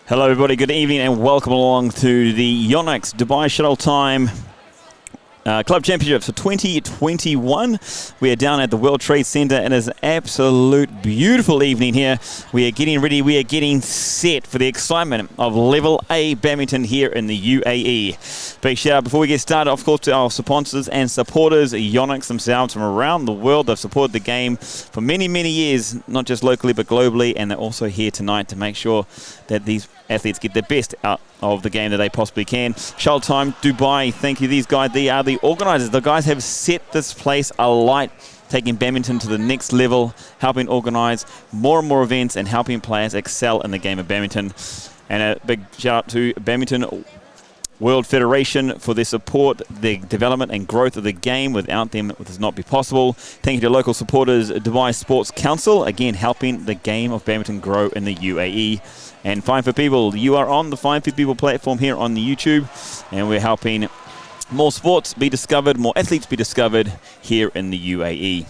Hello everybody, good evening and welcome along to the Yonex Dubai Shuttle Time Club Championships for 2021. We are down at the World Trade Center and it is an absolute beautiful evening here. We are getting ready, we are getting set for the excitement of Level A badminton here in the UAE. Big shout out before we get started, of course, to our sponsors and supporters, Yonex themselves from around the world. They've supported the game for many, many years, not just locally but globally, and they're also here tonight to make sure that these athletes get the best out of the game that they possibly can. Shuttle Time Dubai, thank you. These guys, they are the organizers. The guys have set this place alight, taking badminton to the next level, helping organize more and more events and helping players excel in the game of badminton. And a big shout out to Badminton World Federation for their support, the development and growth of the game. Without them, it would not be possible. Thank you to local supporters, Dubai Sports Council, again helping the game of badminton grow in the UAE. And Fine for People, you are on the Fine for People platform here on the YouTube, and we're helping more sports be discovered, more athletes be discovered here in the UAE.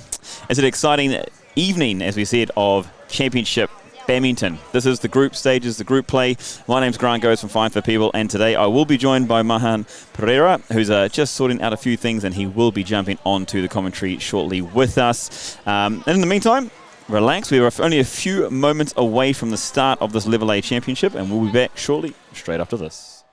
It's an exciting evening, as we said, of championship badminton. This is the group stages, the group play. My name's Grant Goes from Fine for People, and today I will be joined by Mahan Pereira, who's just sorting out a few things, and he will be jumping onto the commentary shortly with us. And in the meantime, relax. We are only a few moments away from the start of this Level A Championship, and we'll be back shortly, straight after this.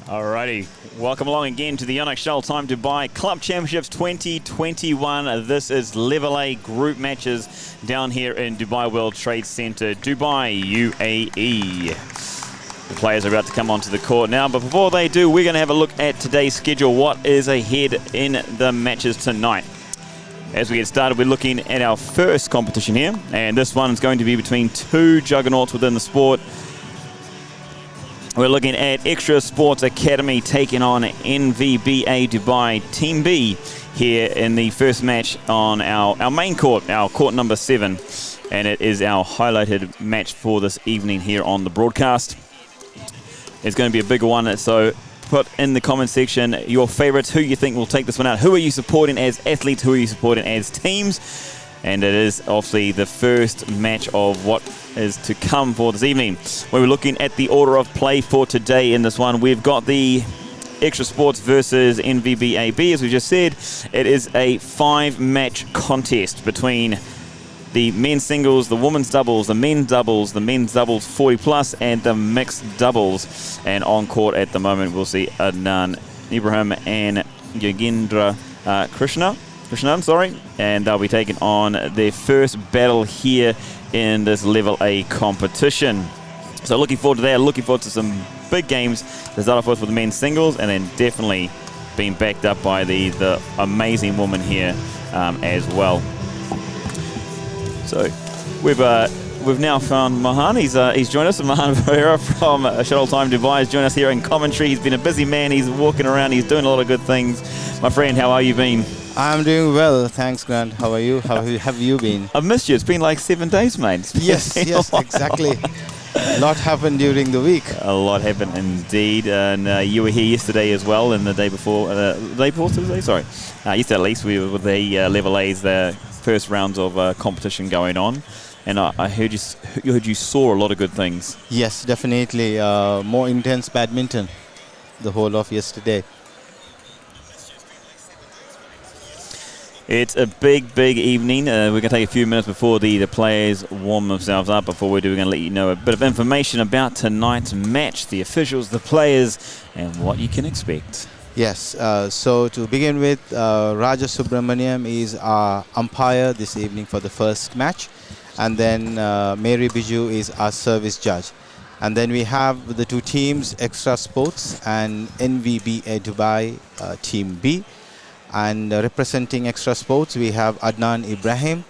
Alrighty, welcome along again to the Yonex Shuttle Time Dubai Club Championships 2021. This is Level A group matches down here in Dubai World Trade Center, Dubai, UAE. The players are about to come onto the court now, but before they do, we're going to have a look at today's schedule, what is ahead in the matches tonight. As we get started, we're looking at our first competition here, and this one is going to be between two juggernauts within the sport. We're looking at XTRA Sports Academy taking on NVBA Dubai Team B here in the first match on our main court, our court number 7. And it is our highlighted match for this evening here on the broadcast. It's going to be a bigger one, so put in the comment section your favorites, who you think will take this one out. Who are you supporting as athletes? Who are you supporting as teams? And it is obviously the first match of what is to come for this evening. When we're looking at the order of play for today in this one, we've got the XTRA Sports versus NVBA. As we just said, it is a 5-match contest between the men's singles, the women's doubles, the men's doubles 40 plus, and the mixed doubles. And on court at the moment, we'll see Adnan Ibrahim and Yogendra Krishnan, and they'll be taking on their first battle here in this Level A competition. So looking forward to that, looking forward to some big games to start off with the men's singles, and then definitely being backed up by the amazing woman here as well. So we've now found Mahan. He's joined us. Mahan Vera from Shuttle Time Dubai has joined us here in commentary. He's been a busy man. He's walking around. He's doing a lot of good things. My friend, how are you been? I'm doing well, thanks, Grant. How are you? How have you been? I've missed you. It's been like 7 days, mate. Yes, exactly. A lot happened during the week. A lot happened indeed, and you were here yesterday as well, and the day before Tuesday. Sorry, yesterday at least we were with the Level A's, the first rounds of competition going on, and I heard you saw a lot of good things. Yes, definitely. More intense badminton, the whole of yesterday. It's a big evening. We're going to take a few minutes before the players warm themselves up. Before we do, we're going to let you know a bit of information about tonight's match, the officials, the players, and what you can expect. Yes, so to begin with, Raja Subramaniam is our umpire this evening for the first match. And then Mary Biju is our service judge. And then we have the two teams, XTRA Sports and NVBA Dubai Team B. And representing XTRA Sports, we have Adnan Ibrahim.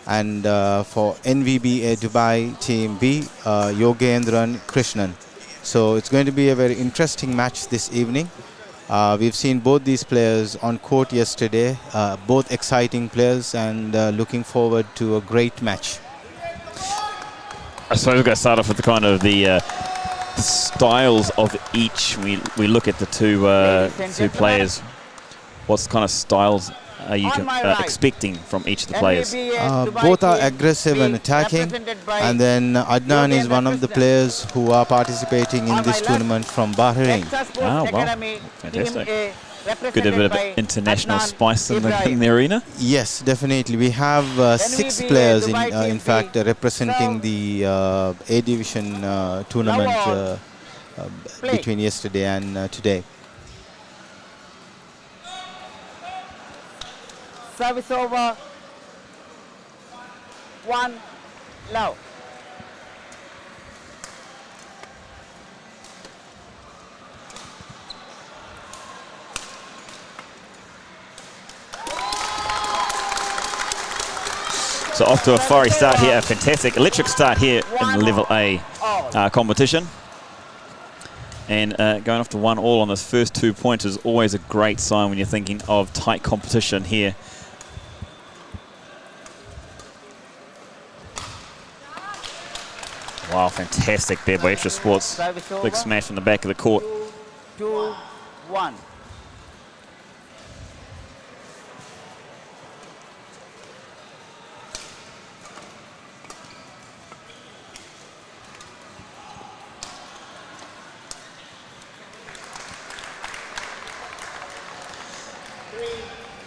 And for NVBA Dubai Team B, Yogendran Krishnan. So it's going to be a very interesting match this evening. We've seen both these players on court yesterday, both exciting players, and looking forward to a great match. I suppose we're going to start off with the kind of the styles of each. We look at the two players. What kind of styles are you expecting from each of the players? Both are aggressive and attacking, and then Adnan is one of the players who are participating in this tournament from Bahrain. Oh, wow. Fantastic. Good, a bit of international spice in the arena? Yes, definitely. We have 6 players, in fact, representing the A Division tournament between yesterday and today. Service over. 1 low. So off to a fiery start here, a fantastic electric start here in the Level A competition. And going off to 1-1 on this first 2 points is always a great sign when you're thinking of tight competition here. Wow, fantastic there by XTRA Sports. Big smash from the back of the court. 2-1.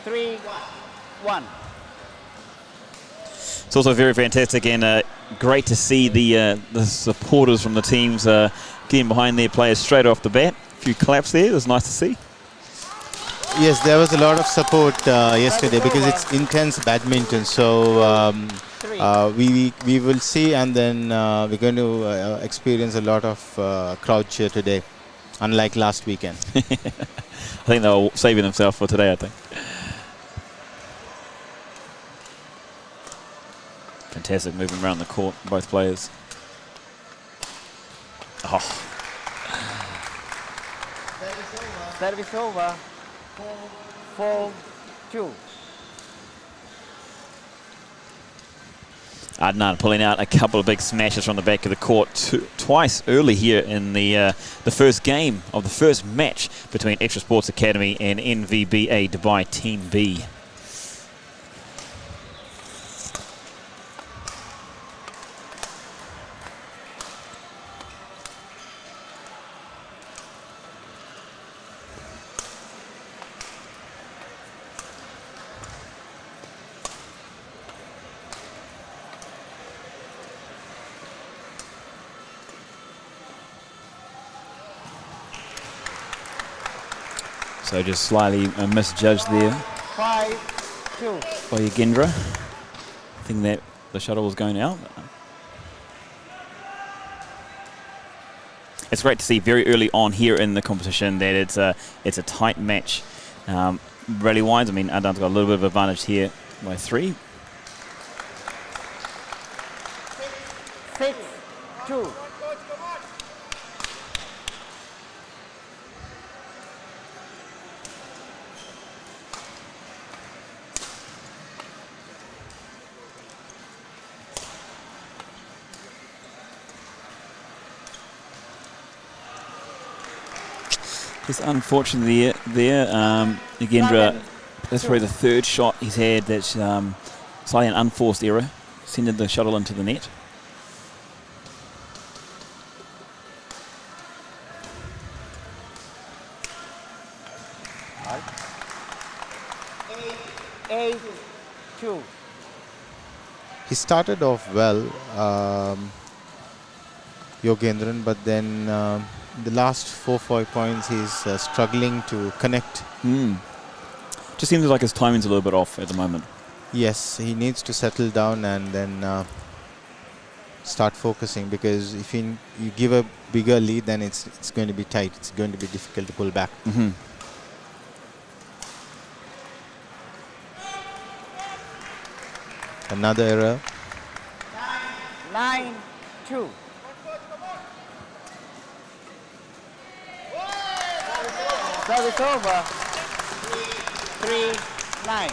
Three, one. It's also very fantastic and great to see the supporters from the teams getting behind their players straight off the bat. few claps there. It was nice to see. Yes, there was a lot of support yesterday because it's intense badminton. So we will see, and then we're going to experience a lot of crowd cheer today, unlike last weekend. I think they were saving themselves for today, I think. Fantastic moving around the court, both players. Oh. Service over. 4-2. Adnan pulling out a couple of big smashes from the back of the court twice early here in the first game of the first match between XTRA Sports Academy and NVBA Dubai Team B. So just slightly misjudged there 5-2. by Yogendra. Thinking that the shuttle was going out. It's great to see very early on here in the competition that it's a tight match. Rally-wise, I mean, Adnan's got a little bit of advantage here by 3. 6-2. Just unfortunately there, Yogendra, that's probably the third shot he's had that's slightly an unforced error, sending the shuttle into the net. Eight, 2. He started off well, Yogendran, but then the last 4-5 points he's struggling to connect. Just seems like his timing's a little bit off at the moment. Yes, he needs to settle down and then start focusing, because if you give a bigger lead, then it's going to be tight. It's going to be difficult to pull back. Another error. 9-2. Service over. 3-9.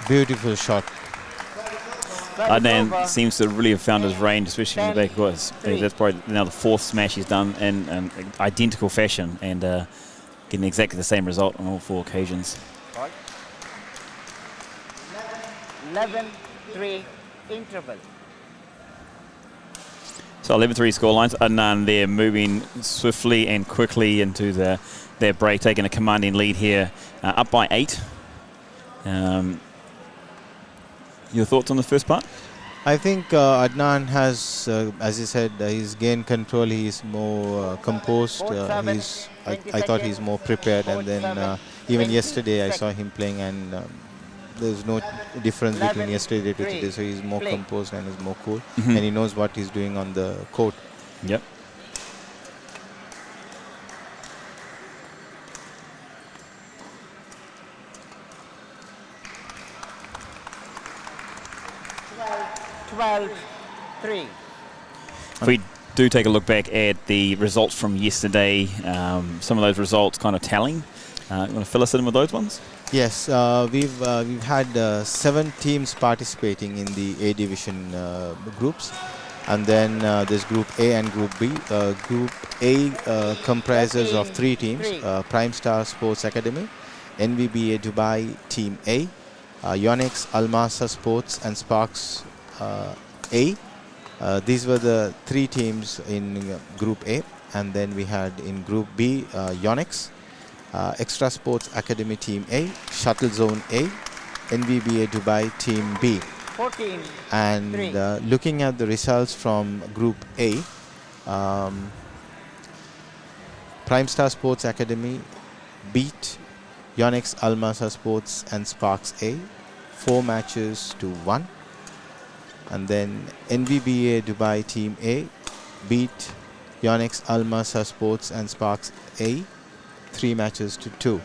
Beautiful shot. Adnan seems to really have found his range, especially in the back court. That's probably now the 4th smash he's done in an identical fashion, and getting exactly the same result on all 4 occasions. 11-3 interval. So 11-3 scorelines. Adnan there moving swiftly and quickly into their break, taking a commanding lead here, up by 8. Your thoughts on the first part? I think Adnan has, as you said, he's gained control. He's more composed. I thought he's more prepared. And then even yesterday I saw him playing, and there's no difference between yesterday to today. So he's more composed and he's more cool, and he knows what he's doing on the court. Yep. If we do take a look back at the results from yesterday, some of those results kind of telling. You want to fill us in with those ones? Yes, we've had 7 teams participating in the A division groups, and then there's Group A and Group B. Group A comprises of 3 teams: Prime Star Sports Academy, NVBA Dubai Team A, Yonex Almasa Sports and Sparks A, These were the 3 teams in Group A, and then we had in Group B Yonex, Extra Sports Academy Team A, Shuttle Zone A, NVBA Dubai Team B. 14. And looking at the results from Group A, Prime Star Sports Academy beat Yonex Almasa Sports and Sparks A 4 matches to 1. And then NVBA Dubai Team A beat Yonex Almasa Sports and Sparks A 3 matches to 2.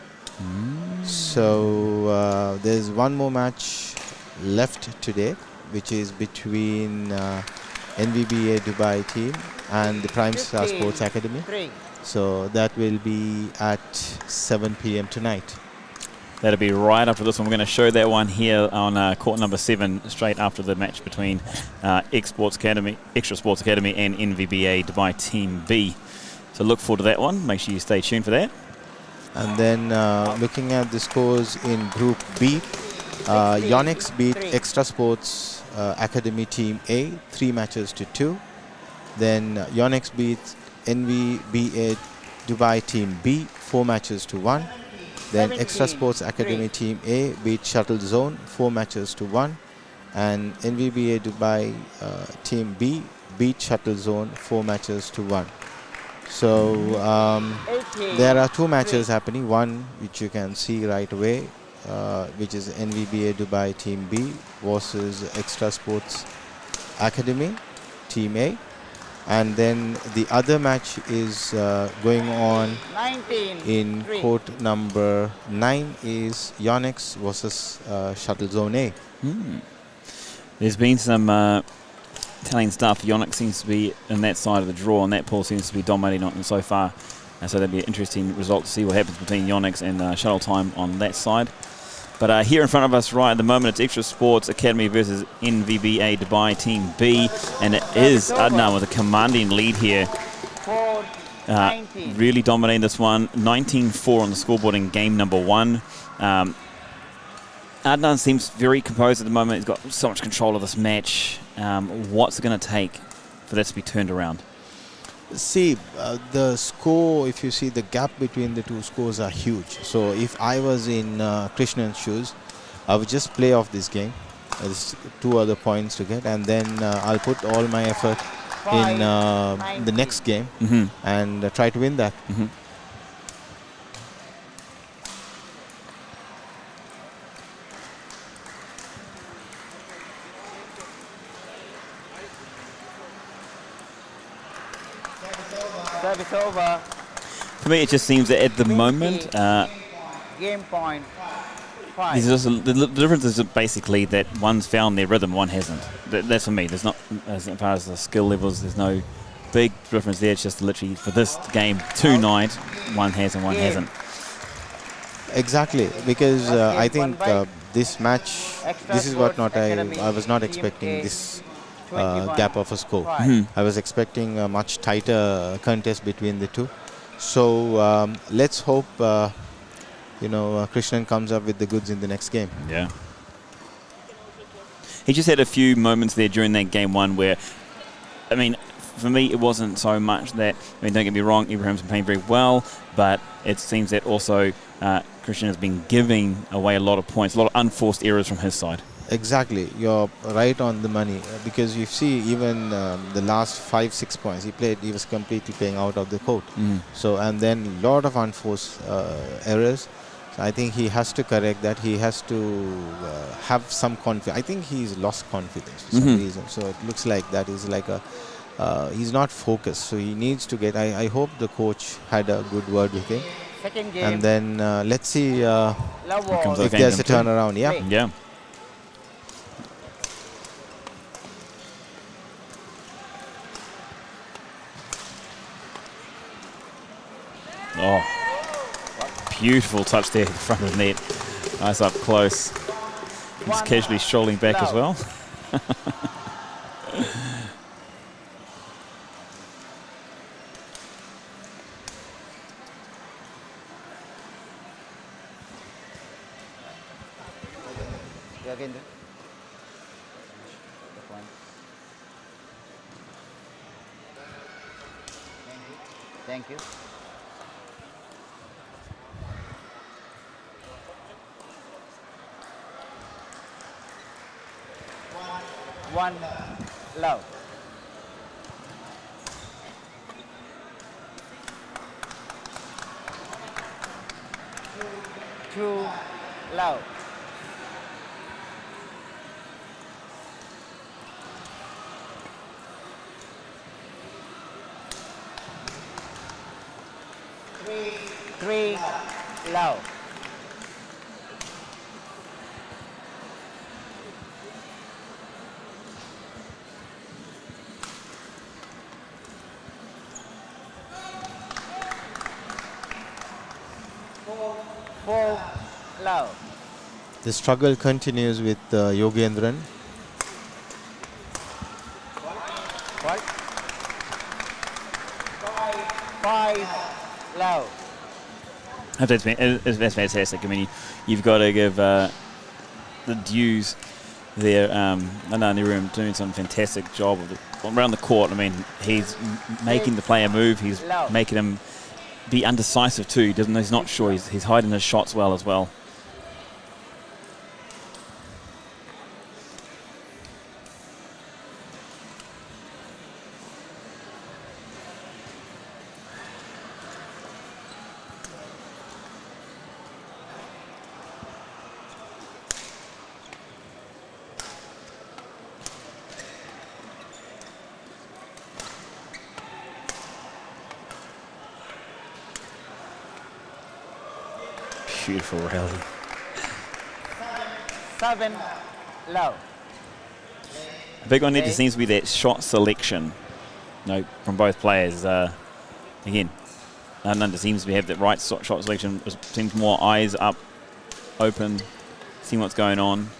So there's one more match left today, which is between NVBA Dubai team and the Prime Star Sports Academy. 3. So that will be at 7 p.m. tonight. That'll be right after this one. We're going to show that one here on court number 7, straight after the match between Extra Sports Academy and NVBA Dubai Team B. So look forward to that one. Make sure you stay tuned for that. And then looking at the scores in Group B, Yonex beat Extra Sports Academy Team A 3 matches to 2. Then Yonex beat NVBA Dubai Team B 4 matches to 1. Then Extra Sports Academy Team A beat Shuttle Zone 4 matches to 1. And NVBA Dubai Team B beat Shuttle Zone 4 matches to 1. So there are 2 matches happening. One which you can see right away, which is NVBA Dubai Team B versus Extra Sports Academy Team A. And then the other match is going on 19. in court number 9 is Yonex versus Shuttle Zone A. There's been some Italian stuff. Yonex seems to be in that side of the draw, and that pool seems to be dominating on so far. And so that'd be an interesting result to see what happens between Yonex and Shuttle Time on that side. But here in front of us right at the moment, it's Extra Sports Academy versus NVBA Dubai Team B. And it is Adnan with a commanding lead here. 4, 19. Really dominating this one. 19-4 on the scoreboard in game number 1. Adnan seems very composed at the moment. He's got so much control of this match. What's it going to take for this to be turned around? See, the score, if you see the gap between the 2 scores are huge. So if I was in Krishnan's shoes, I would just play off this game. There's 2 other points to get, and then I'll put all my effort in the next game and try to win that. Service over. For me, it just seems that at the moment, Game point 5. the difference is basically that one's found their rhythm, one hasn't. That's for me. There's not, as far as the skill levels, there's no big difference there. It's just literally for this game tonight, one has and one hasn't. Exactly, because I think this match, this is what I was not expecting this gap of a score. I was expecting a much tighter contest between the 2. So let's hope Krishnan comes up with the goods in the next game. Yeah. He just had a few moments there during that game 1 where, I mean, for me it wasn't so much that, I mean, don't get me wrong, Ibrahim's been playing very well, but it seems that also Krishnan has been giving away a lot of points, a lot of unforced errors from his side. Exactly, you're right on the money, because you see even the last 5-6 points he was completely playing out of the court. So, and then a lot of unforced errors. So I think he has to correct that. He has to have some confidence. I think he's lost confidence for some reason. So it looks like that is like he's not focused. So he needs to get, I hope the coach had a good word with him. Second game. And then let's see if the there's a turnaround. Yeah. Yeah. Oh, beautiful touch there in front of the net. Nice up close. He's casually strolling back as well. Thank you. One love. Two love. Three love. Four love. The struggle continues with Yogendran. What? Five love. That's fantastic. I mean, you've got to give the dues there. Anani Room doing some fantastic job around the court. I mean, he's making the player move. He's making him be undecisive too. He's not sure. He's hiding his shots well as well. Beautiful rally. Seven love. A big one there just seems to be that shot selection, from both players. Again, Ananda seems to have that right shot selection. It seems more eyes up, open, seeing what's going on.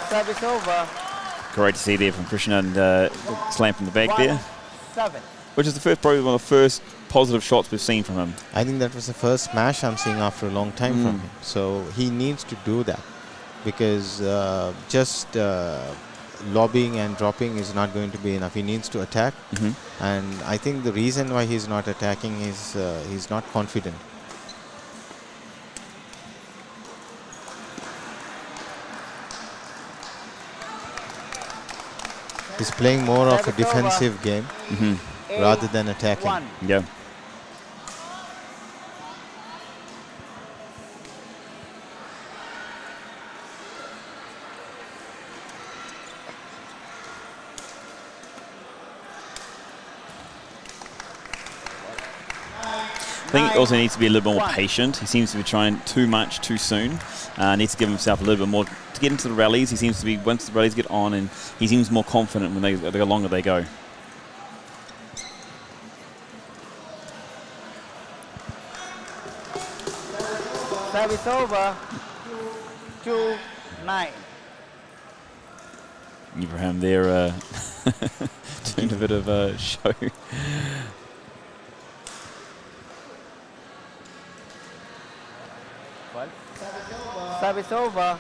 Service over. Great to see there from Krishna and the slam from the back there. 7. Which is probably one of the first positive shots we've seen from him. I think that was the first smash I'm seeing after a long time from him. So he needs to do that, because just lobbying and dropping is not going to be enough. He needs to attack. And I think the reason why he's not attacking is he's not confident. He's playing more of a defensive game rather than attacking. Yeah. I think he also needs to be a little bit more patient. He seems to be trying too much too soon. Needs to give himself a little bit more to get into the rallies. He seems to be, once the rallies get on, and he seems more confident when the longer they go. Service over. 2-9. Ibrahim there doing a bit of a show. Service over.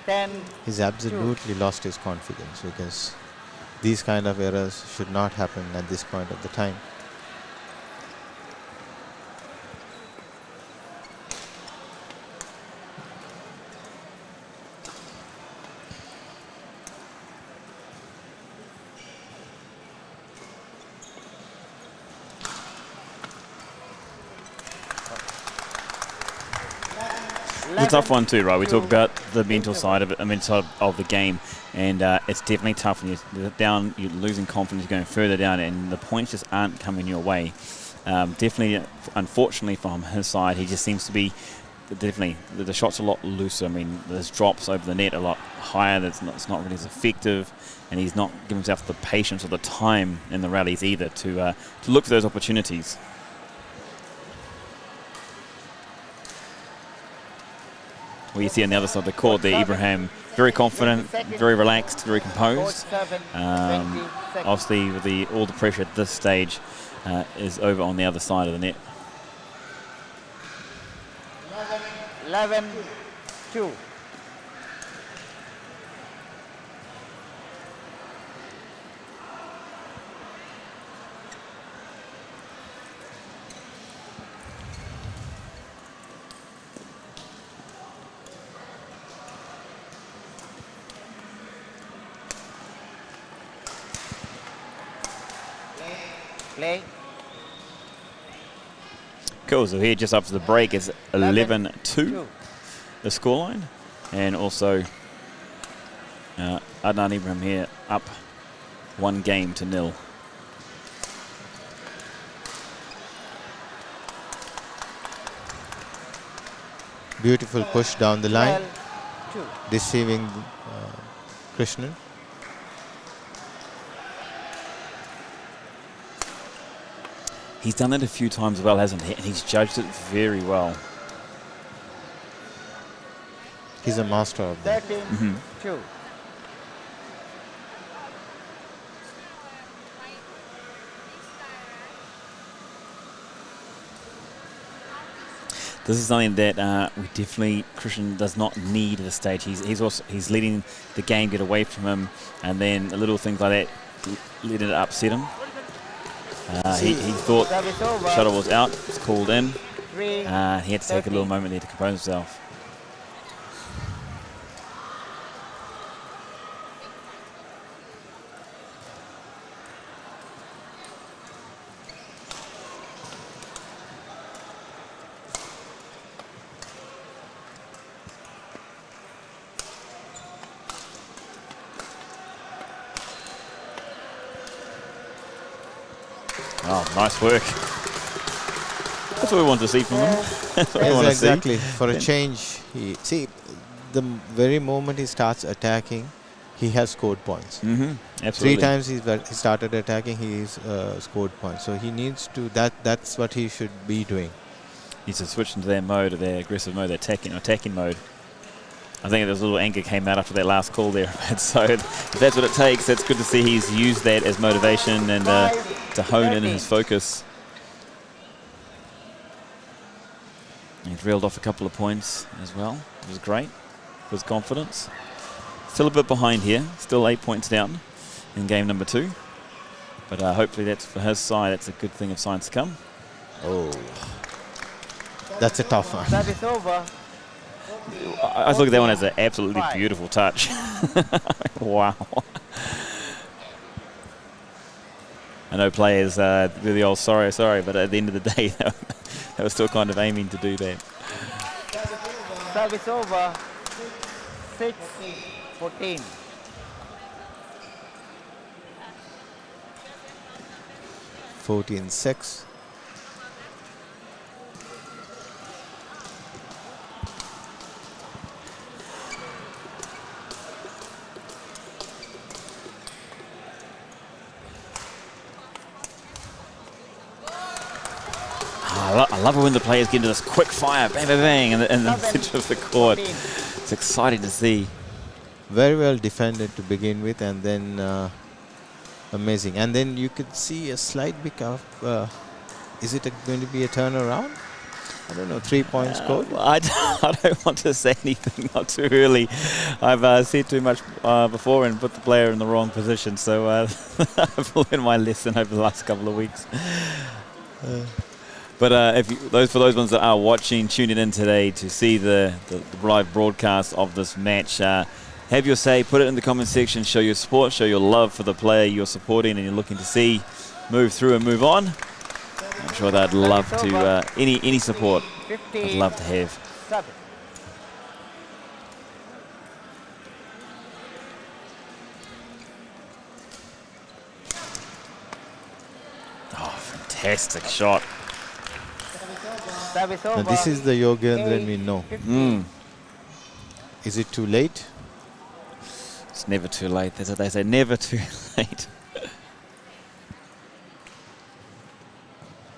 10. He's absolutely lost his confidence, because these kind of errors should not happen at this point of the time. It's a tough one too, right? We talk about the mental side of it, side of the game, and it's definitely tough when you're down, you're losing confidence, you're going further down, and the points just aren't coming your way. Definitely, unfortunately from his side, he just seems to be definitely the shot's a lot looser. There's drops over the net a lot higher. It's not really as effective, and he's not giving himself the patience or the time in the rallies either to look for those opportunities. Well, you see on the other side of the court there, Ibrahim, very confident, very relaxed, very composed. Obviously, with all the pressure at this stage is over on the other side of the net. 11, 2. Play. Cool, so here just after the break is 11-2, 2. the scoreline. And also Adnan Ibrahim here up 1-0. Beautiful push down the line, 12, 2. deceiving Krishnan. He's done it a few times well, hasn't he? And he's judged it very well. He's a master of that. 13, 2. This is something that we definitely, Christian does not need at this stage. He's letting the game get away from him, and then the little things like that let it upset him. He thought Service over. Shuttle was out, it's called in. 3. He had to take a little moment there to compose himself. Oh, nice work. That's what we want to see from him. That's what we want to Yes, exactly. see. For a change, the very moment he starts attacking, he has scored points. Absolutely. 3 times he started attacking, he's scored points. So he needs to, that's what he should be doing. He needs to switch into their mode, their aggressive mode, their attacking mode. I think there's a little anger came out after that last call there. So if that's what it takes, that's good to see he's used that as motivation and to hone in his focus. He's reeled off a couple of points as well. It was great for his confidence. Still a bit behind here, still 8 points down in game number 2. But hopefully that's for his side, that's a good thing of signs to come. Oh, that's a tough one. Service over. I look at that one as an absolutely beautiful touch. Wow. I know players do the old sorry, but at the end of the day, they were still kind of aiming to do that. Service over. 6, 14. (14-6). I love it when the players get into this quick fire, bang, bang, bang, in the center of the court. It's exciting to see. Very well defended to begin with, and then amazing. And then you could see a slight bit of, is it going to be a turnaround? I don't know, 3 points scored? I don't want to say anything, not too early. I've said too much before and put the player in the wrong position, so I've learned my lesson over the last couple of weeks. But for those ones that are watching, tuning in today to see the live broadcast of this match, have your say, put it in the comment section, show your support, show your love for the player you're supporting and you're looking to see move through and move on. I'm sure they'd love to, any support I'd love to have. 7. Oh, fantastic shot. Service Now over. this is the Yogendran we know. 15. Is it too late? It's never too late. That's what they say, never too late.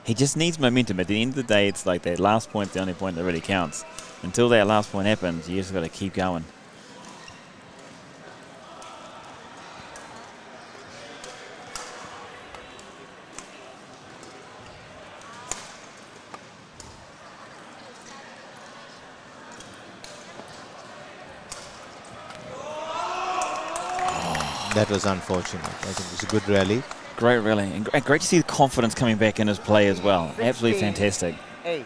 He just needs momentum. At the end of the day, it's like that last point's the only point that really counts. Until that last point happens, you just got to keep going. That was unfortunate. I think it was a good rally. Great rally. And great to see the confidence coming back in his play as well. Absolutely 16, fantastic. 8.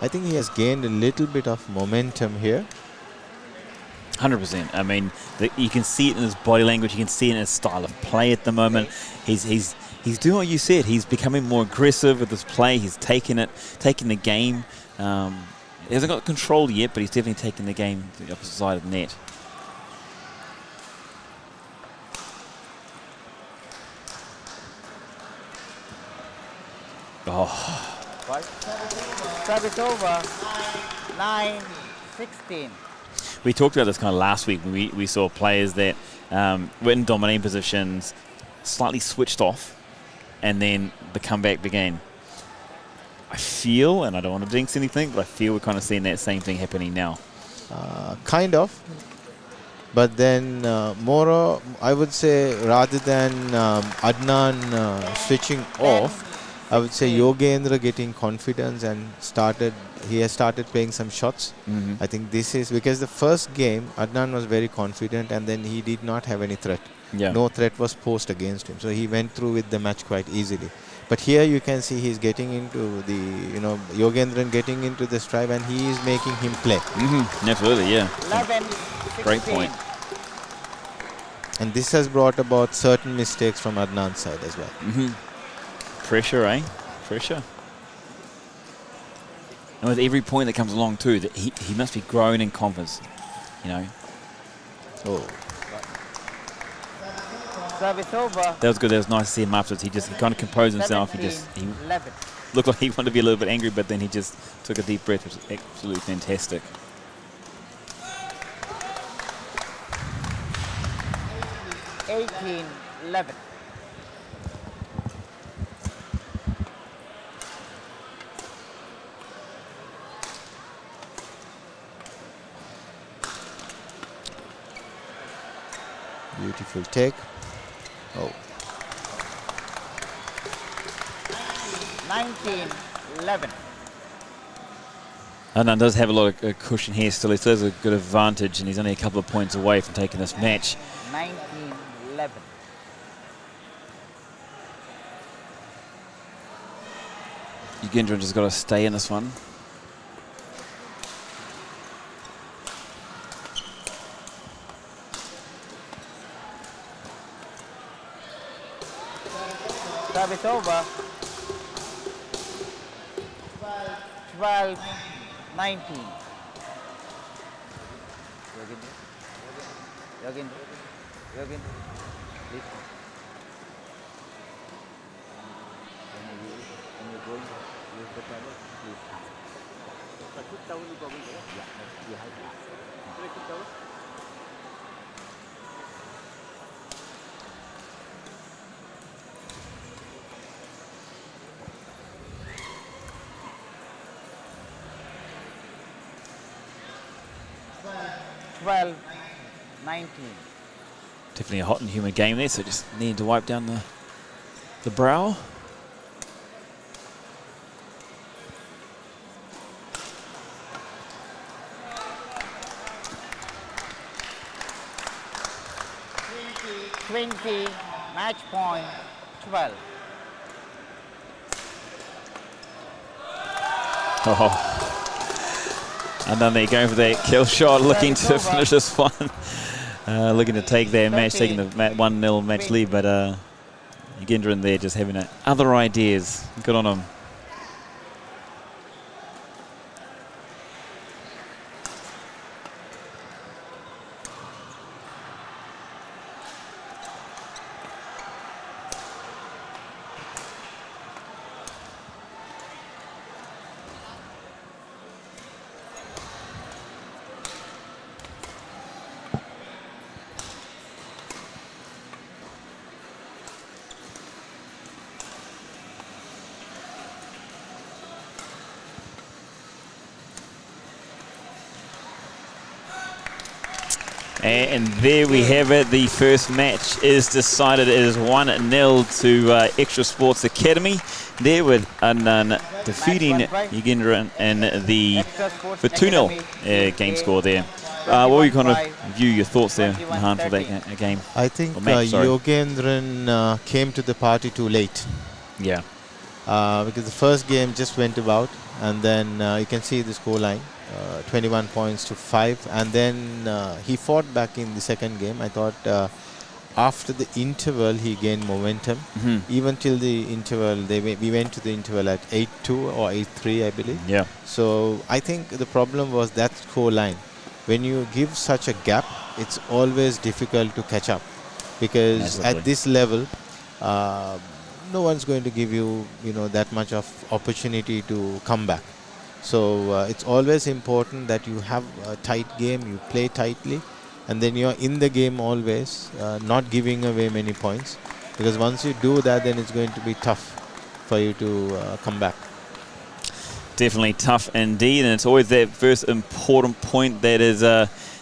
I think he has gained a little bit of momentum here. 100%. I mean, you can see it in his body language. You can see it in his style of play at the moment. He's doing what you said. He's becoming more aggressive with his play. He's taking the game. He hasn't got control yet, but he's definitely taking the game to the opposite side of the net. Oh. Service over. 9-16. We talked about this kind of last week when we saw players that were in dominating positions, slightly switched off, and then the comeback began. I feel, and I don't want to jinx anything, but I feel we're kind of seeing that same thing happening now. Kind of. But then I would say rather than Adnan switching off, I would say Yogendra getting confidence and he has started playing some shots. I think this is because the first game Adnan was very confident and then he did not have any threat. No threat was posed against him. So he went through with the match quite easily. But here you can see he's getting into the, Yogendran getting into the strive and he is making him play. Absolutely, yeah. 11, Great point. And this has brought about certain mistakes from Adnan's side as well. Pressure, eh? Pressure. And with every point that comes along too, that he must be growing in confidence, Oh. Service over. That was good. That was nice to see him afterwards. He kind of composed himself. He 11. looked like he wanted to be a little bit angry, but then he just took a deep breath, which was absolutely fantastic. $18-11. Beautiful take. Oh. 19-11. Adnan does have a lot of cushion here still. He still has a good advantage, and he's only a couple of points away from taking this match. 19-11. Yogendran just got to stay in this one. Service over. 12-19. Yogendra, please. When you're going, use the tablet, please. Yeah. 12-19. Definitely a hot and humid game there, so just needing to wipe down the brow. Match point 12. Oh. And then they go for that kill shot, looking to finish this one. Looking to take their match, taking the 1-0 match lead, but Yogendran there just having other ideas. Good on him. And there we have it. The first match is decided. It is 1-0 to Extra Sports Academy. There with Annan defeating Yugendran and the for 2-0 game score there. What were you kind of view your thoughts there, Mahan, for that game? I think match, Yogendran came to the party too late. Yeah. Because the first game just went about, and then you can see the score line. 21 points to 5, and then he fought back in the second game. I thought after the interval he gained momentum. Even till the interval, we went to the interval at 8-2 or 8-3, I believe. Yeah. So I think the problem was that score line. When you give such a gap, it's always difficult to catch up, because at this level, no one's going to give you, that much of opportunity to come back. So it's always important that you have a tight game, you play tightly, and then you're in the game always, not giving away many points. Because once you do that, then it's going to be tough for you to come back. Definitely tough indeed, and it's always that first important point that is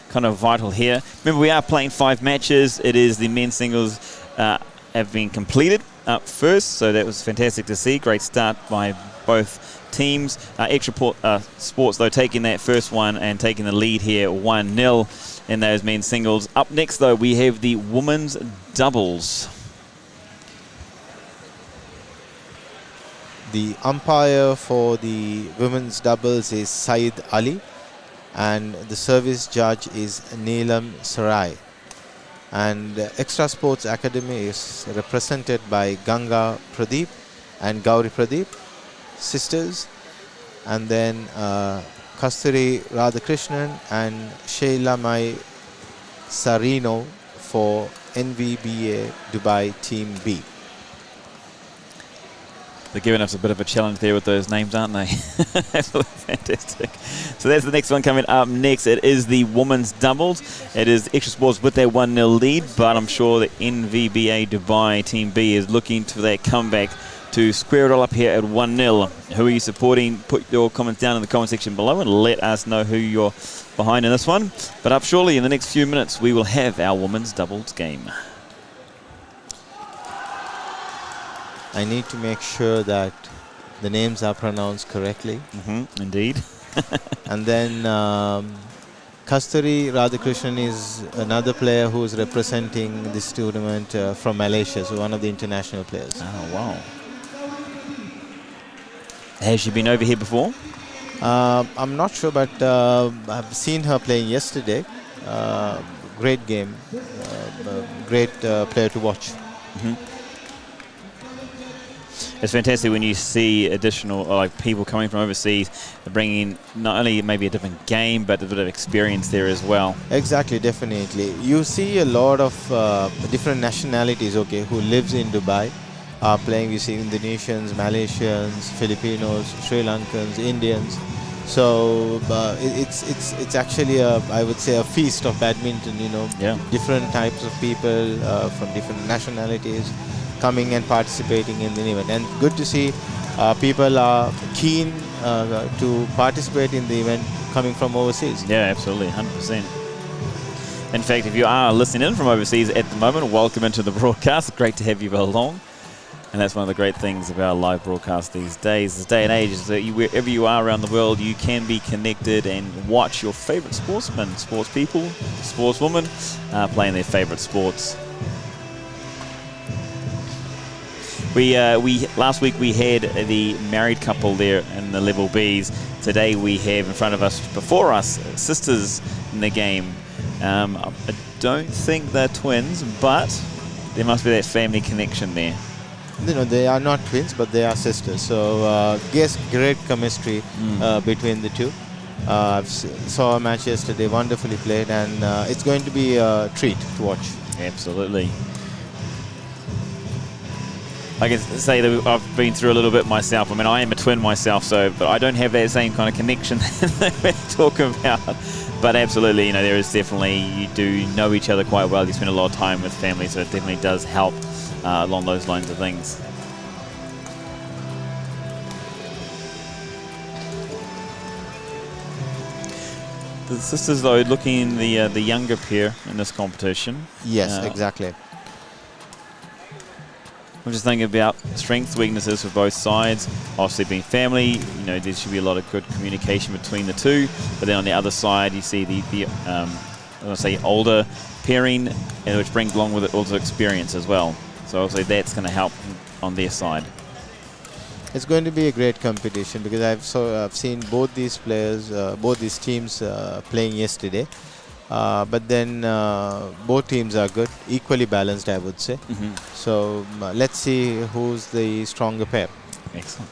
kind of vital here. Remember, we are playing 5 matches. It is the men's singles have been completed up first, so that was fantastic to see. Great start by both teams. Extra Sports, though, taking that first one and taking the lead here 1-0 in those men's singles. Up next, though, we have the women's doubles. The umpire for the women's doubles is Saeed Ali, and the service judge is Neelam Sarai. And Extra Sports Academy is represented by Ganga Pradeep and Gauri Pradeep, sisters, and then Kasturi Radhakrishnan and Sheila Mai Sarino for NVBA Dubai Team B. They're giving us a bit of a challenge there with those names, aren't they? Absolutely fantastic. So that's the next one coming up next. It is the women's doubles. It is Extra Sports with their 1-0 lead, but I'm sure the NVBA Dubai Team B is looking for that comeback to square it all up here at 1-0. Who are you supporting? Put your comments down in the comment section below and let us know who you're behind in this one. But up shortly, in the next few minutes, we will have our women's doubles game. I need to make sure that the names are pronounced correctly. Indeed. And then Kasturi Radhakrishnan is another player who is representing this tournament from Malaysia, so one of the international players. Oh, wow. Has she been over here before? I'm not sure, but I've seen her playing yesterday. Great game. Great player to watch. It's fantastic when you see additional people coming from overseas, bringing not only maybe a different game, but a bit of experience there as well. Exactly, definitely. You see a lot of different nationalities, who lives in Dubai, playing. You see Indonesians, Malaysians, Filipinos, Sri Lankans, Indians. So it's actually I would say a feast of badminton. Different types of people from different nationalities coming and participating in the event, and good to see people are keen to participate in the event coming from overseas. Yeah, absolutely, 100%. In fact, if you are listening in from overseas at the moment, welcome into the broadcast. Great to have you along. And that's one of the great things about live broadcast these days. This day and age is that wherever you are around the world, you can be connected and watch your favorite sportsmen, sports people, sportswomen playing their favorite sports. Last week we had the married couple there in the level Bs. Today we have in front of us, before us, sisters in the game. I don't think they're twins, but there must be that family connection there. They are not twins, but they are sisters. So yes, great chemistry between the two. I saw a match yesterday, wonderfully played, and it's going to be a treat to watch. Absolutely. I can say that I've been through a little bit myself. I mean, I am a twin myself, but I don't have that same kind of connection that we're talking about. But absolutely, there is definitely, you do know each other quite well. You spend a lot of time with family, so it definitely does help along those lines of things. The sisters, though, looking the younger pair in this competition. Yes, exactly. I'm just thinking about strengths, weaknesses for both sides. Obviously, being family, you know, there should be a lot of good communication between the two. But then on the other side, you see the I'm going to say older pairing, and which brings along with it also experience as well. So obviously, that's going to help on their side. It's going to be a great competition because I've seen both these players, both these teams playing yesterday. But then both teams are good, equally balanced, I would say. So let's see who's the stronger pair. Excellent.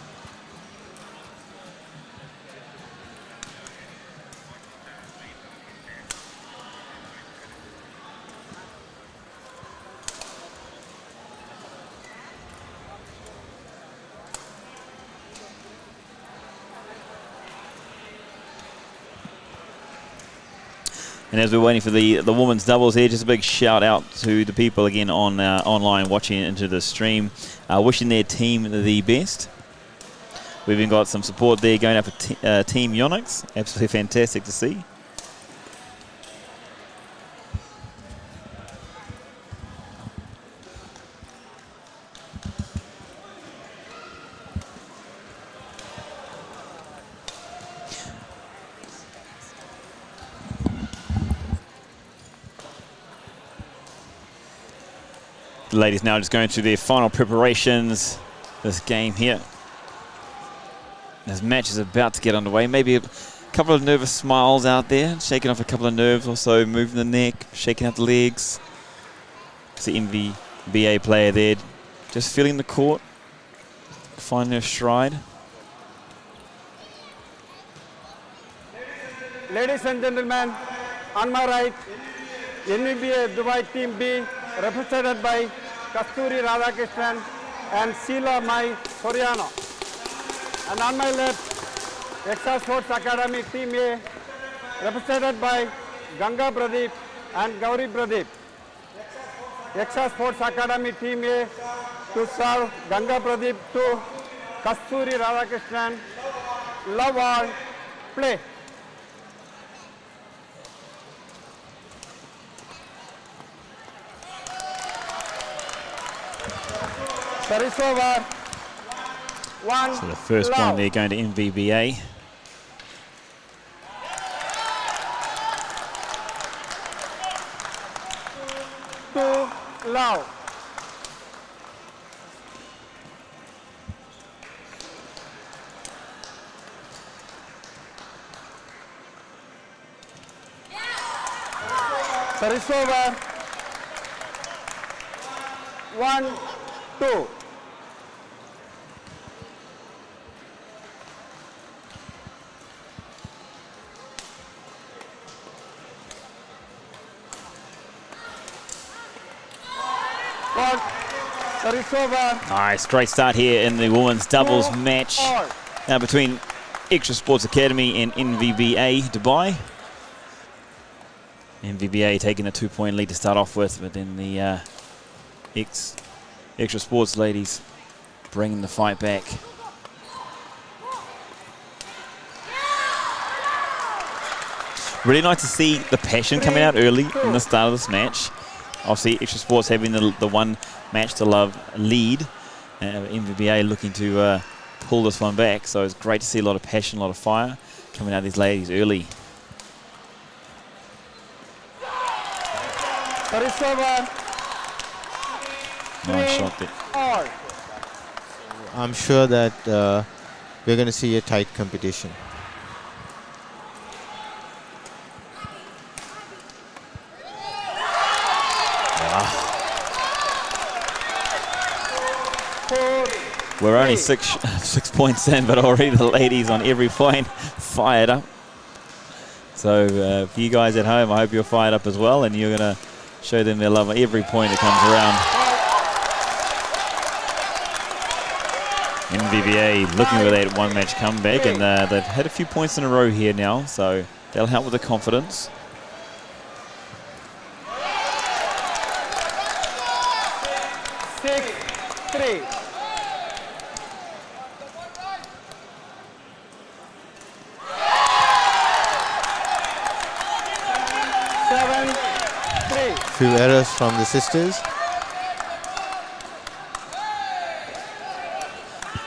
And as we're waiting for the women's doubles here, just a big shout out to the people again on online watching into the stream, wishing their team the best. We've even got some support there going up for Team Yonex. Absolutely fantastic to see. The ladies now just going through their final preparations. This game here. This match is about to get underway. Maybe a couple of nervous smiles out there, shaking off a couple of nerves, also moving the neck, shaking out the legs. It's the NVBA player there, just feeling the court, finding her stride. Ladies and gentlemen, on my right, NVBA Dubai Team B, represented by Kasturi Radhakrishnan and Sheila Mai Soriano. And on my left, XTRA Sports Academy Team A, represented by Ganga Pradeep and Gauri Pradeep. XTRA Sports Academy Team A to serve Ganga Pradeep to Kasturi Radhakrishnan. Love all, play. Service over. One. So the first love. point there going to NVBA. Two love. Service over. 1, 2. Service over. Nice, great start here in the women's doubles match now between XTRA Sports Academy and NVBA Dubai. NVBA taking a 2-point lead to start off with, but then the XTRA Sports ladies bringing the fight back. Really nice to see the passion coming out early in the start of this match. Obviously, XTRA Sports having the one match to love lead. NVBA looking to pull this one back. So it's great to see a lot of passion, a lot of fire coming out of these ladies early. Nice shot there. I'm sure that we're going to see a tight competition. We're only six points in, but already the ladies on every point fired up. So for you guys at home, I hope you're fired up as well, and you're going to show them their love on every point that comes around. NVBA looking for that one-match comeback, and they've had a few points in a row here now, so that'll help with the confidence. 11-3. Few errors from the sisters.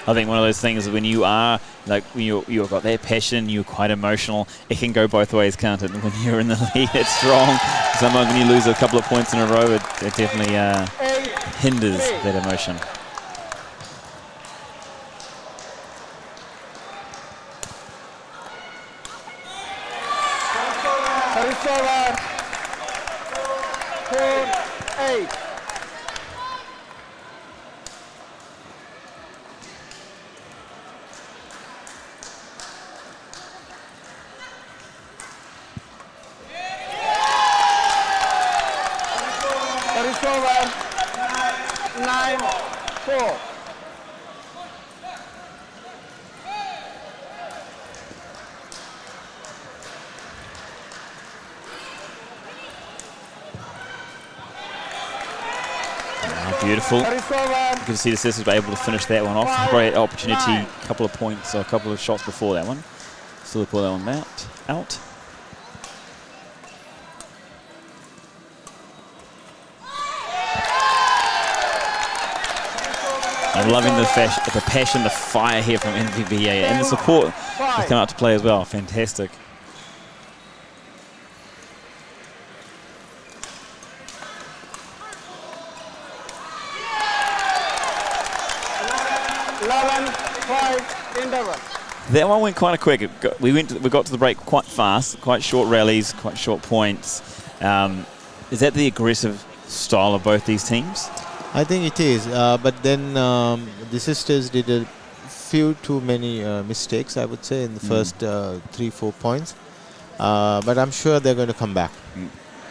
I think one of those things is when you are, like, when you've got that passion, you're quite emotional, it can go both ways, can't it? When you're in the lead, it's strong. Sometimes when you lose a couple of points in a row, it definitely hinders that emotion. Service over. 4-8. Service over. 9-4. Beautiful. Service over. You can see the sisters were able to finish that one off. Great opportunity, a couple of points, or a couple of shots before that one. Still pull that one out. I'm loving the passion, the fire here from NVBA, and the support has come out to play as well. Fantastic. That one went kind of quick. We got to the break quite fast, quite short rallies, quite short points. Is that the aggressive style of both these teams? I think it is, but then the sisters did a few too many mistakes, I would say, in the first 3-4 points. But I'm sure they're going to come back.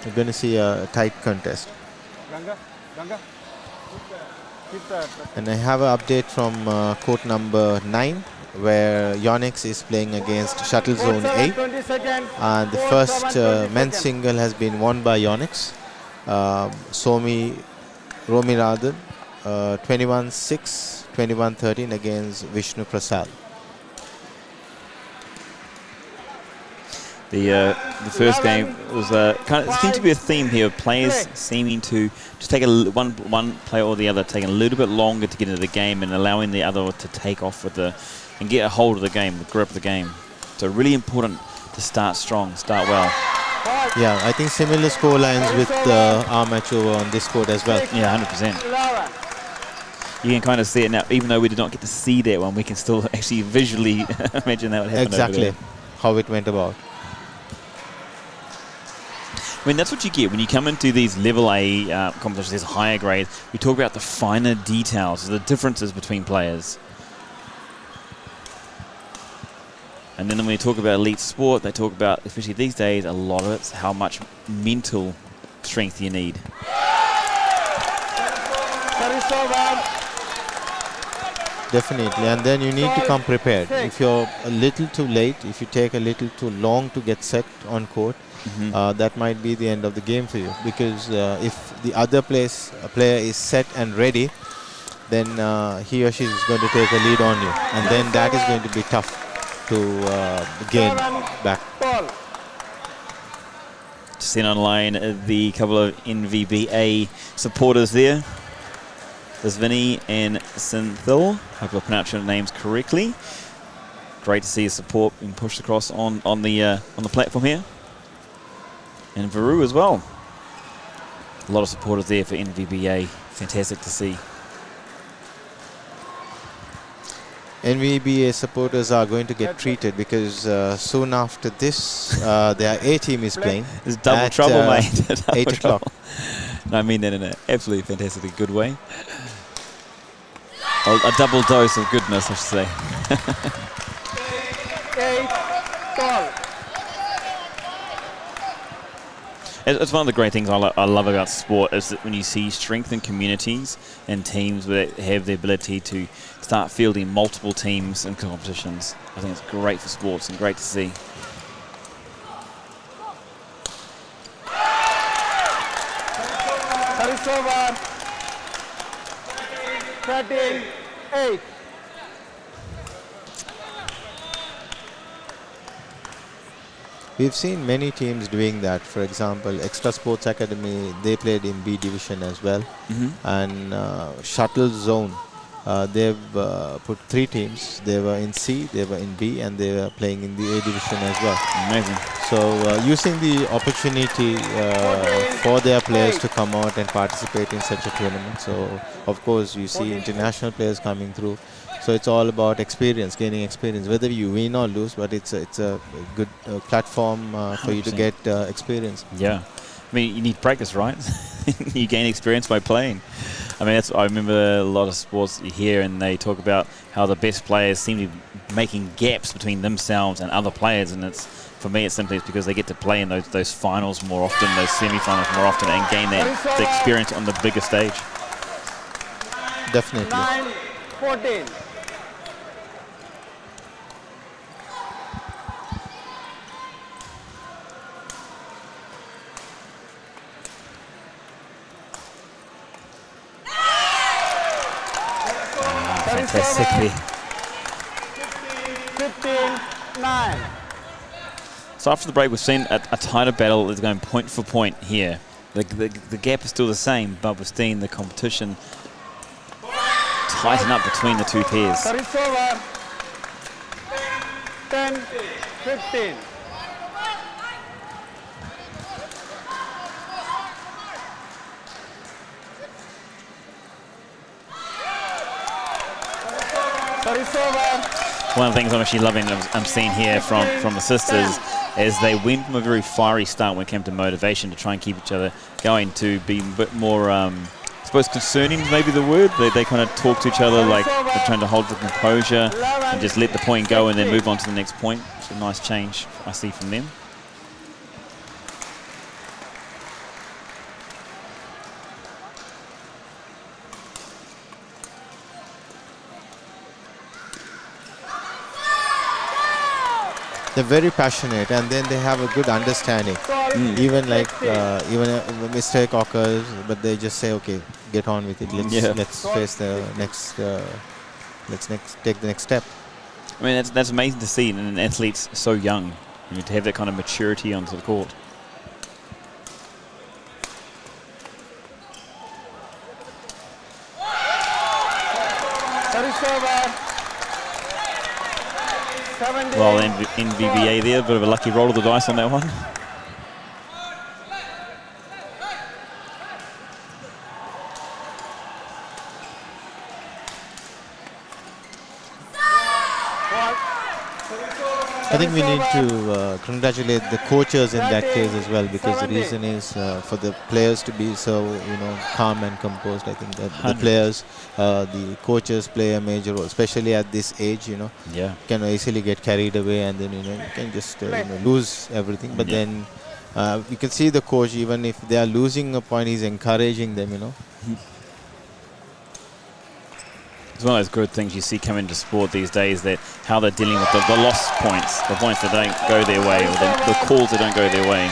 We're going to see a tight contest. And I have an update from court number 9, where Yonex is playing against Shuttle Zone 8. And the first men's single has been won by Yonex. Somi Romirathan, 21-6, 21-13 against Vishnu Prasad. The first game was kind of seemed to be a theme here of players seeming to just take one player or the other taking a little bit longer to get into the game and allowing the other to take off with and get a hold of the game, the grip of the game. So really important to start strong, start well. Yeah, I think similar score lines with our match over on this court as well. Yeah, 100%. You can kind of see it now, even though we did not get to see that one, we can still actually visually imagine that would happen. Exactly how it went about. I mean, that's what you get when you come into these level A competitions, these higher grades. We talk about the finer details, the differences between players. And then when we talk about elite sport, they talk about, especially these days, a lot of it's how much mental strength you need. Definitely, and then you need to come prepared. If you're a little too late, if you take a little too long to get set on court, that might be the end of the game for you. Because if the other player is set and ready, then he or she is going to take a lead on you. And then that is going to be tough to gain back. Seen online the couple of NVBA supporters there. There's Vinny and Synthil. Hope I pronounced your names correctly. Great to see your support being pushed across on the platform here. And Varu as well. A lot of supporters there for NVBA. Fantastic to see. NVBA supporters are going to get treated because soon after this, their A team is playing. It's double trouble, mate. Double 8 o'clock. No, I mean that in an absolutely fantastically good way. A double dose of goodness, I should say. 8-12. It's one of the great things I love about sport is that when you see strength in communities and teams that have the ability to start fielding multiple teams in competitions. I think it's great for sports and great to see. Service over. 13-8. We've seen many teams doing that. For example, Extra Sports Academy, they played in B division as well. And Shuttle Zone, they've put 3 teams. They were in C, they were in B, and they were playing in the A division as well. Amazing. So using the opportunity for their players to come out and participate in such a tournament. So of course you see international players coming through. So it's all about experience, gaining experience, whether you win or lose, but it's a good platform for you to get experience. Yeah. I mean, you need practice, right? You gain experience by playing. I mean, I remember a lot of sports you hear and they talk about how the best players seem to be making gaps between themselves and other players, and it's, for me, it's simply because they get to play in those finals more often, those semi-finals more often, and gain the experience on the bigger stage. Definitely. 9-14. Fantastically. 15-9. So after the break, we've seen a tighter battle is going point for point here. The gap is still the same, but we've seen the competition tighten up between the two pairs. Service over. 10-15. Service over. One of the things I'm actually loving, I'm seeing here from the sisters, is they went from a very fiery start when it came to motivation to try and keep each other going to be a bit more, I suppose concerning is maybe the word. They kind of talk to each other like they're trying to hold the composure and just let the point go and then move on to the next point. It's a nice change I see from them. They're very passionate, and then they have a good understanding. Even like even a mistake occurs, but they just say, "Okay, get on with it. Let's face the next. Let's take the next step." I mean, that's amazing to see in an athlete so young, to have that kind of maturity onto the court. Service over. Well, NVBA there, a bit of a lucky roll of the dice on that one. I think we need to congratulate the coaches in that case as well, because the reason is for the players to be so calm and composed. I think that the players, the coaches play a major role, especially at this age. Can easily get carried away, and then you can just lose everything. But then you can see the coach, even if they are losing a point, he's encouraging them. It's one of those good things you see come into sport these days, that how they're dealing with the lost points, the points that don't go their way, or the calls that don't go their way.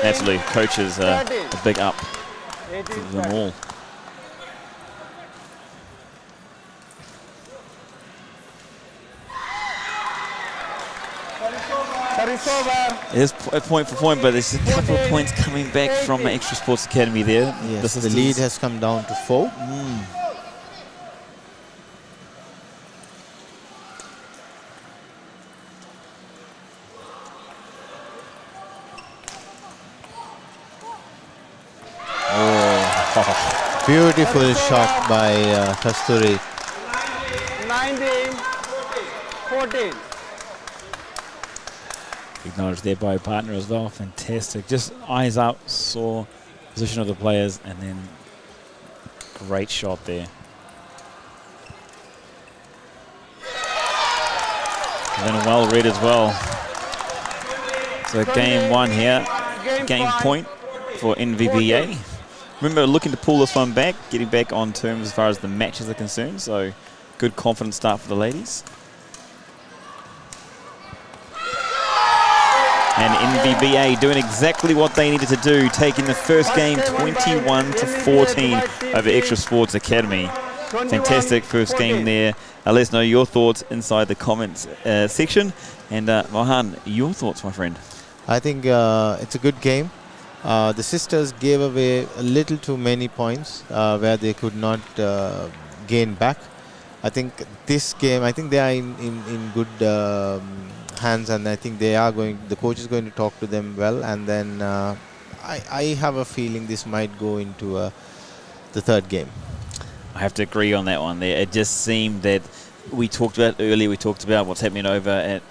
Absolutely, coaches a big up to them all. It is point for point, but there's a couple of points coming back from the Extra Sports Academy there. Yes, the lead has come down to 4. Beautiful shot by Kasturi. 19-14. Acknowledged there by a partner as well. Fantastic. Just eyes up, saw position of the players, and then great shot there. And then well read as well. So game 1 here, game point for NVBA. Remember, looking to pull this one back, getting back on terms as far as the matches are concerned. So good confident start for the ladies. And NVBA doing exactly what they needed to do, taking the first game 21-14 over Extra Sports Academy. Fantastic first game there. Let us know your thoughts inside the comments section. And Mohan, your thoughts, my friend? I think it's a good game. The sisters gave away a little too many points where they could not gain back. I think this game, I think they are in good hands, and I think the coach is going to talk to them well, and then I have a feeling this might go into the third game. I have to agree on that one there. It just seemed that we talked about earlier, we talked about what's happening over at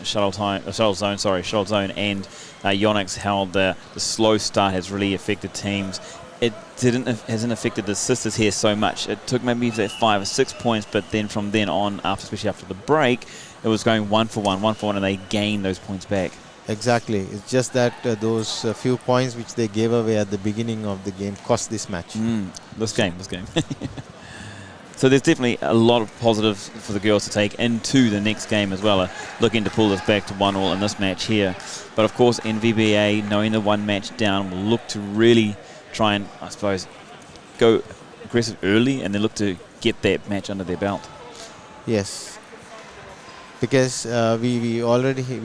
Shuttle Zone, and Yonex, how the slow start has really affected teams. It hasn't affected the sisters here so much. It took maybe 5 or 6 points, but then from then on, especially after the break, it was going 1 for 1, and they gained those points back. Exactly. It's just that those few points which they gave away at the beginning of the game cost this match. This game. So there's definitely a lot of positives for the girls to take into the next game as well, looking to pull this back to 1-1 in this match here. But of course, NVBA, knowing the one match down, will look to really try and, I suppose, go aggressive early and then look to get that match under their belt. Yes. Because we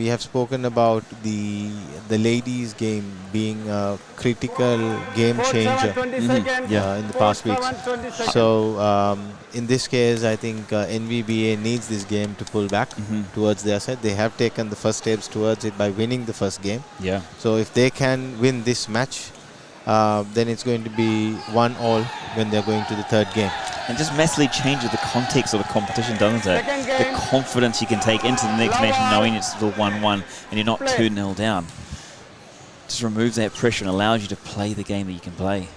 have spoken about the ladies' game being a critical game changer in in the past weeks. So in this case, I think NVBA needs this game to pull back towards their side. They have taken the first steps towards it by winning the first game. Yeah. So if they can win this match, then it's going to be 1-1 when they're going to the third game. And just massively changes the context of the competition, doesn't it? The confidence you can take into the next match knowing it's still 1-1 and you're not 2-0 down. Just removes that pressure and allows you to play the game that you can play.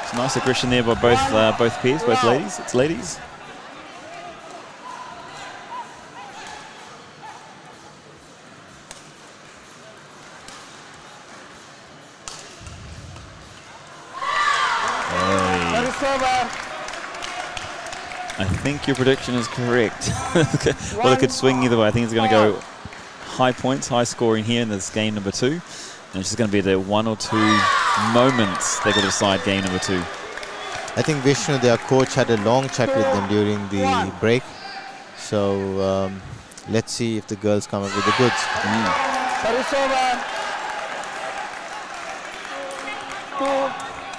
It's nice aggression there by both pairs, both ladies. It's ladies. I think your prediction is correct. Well, it could swing either way. I think it's going to go high points, high scoring here in this game number 2. And it's just going to be the 1 or 2 moments that will decide game number 2. I think Vishnu, their coach, had a long chat with them during the break. So let's see if the girls come up with the goods. Service over. 2-all.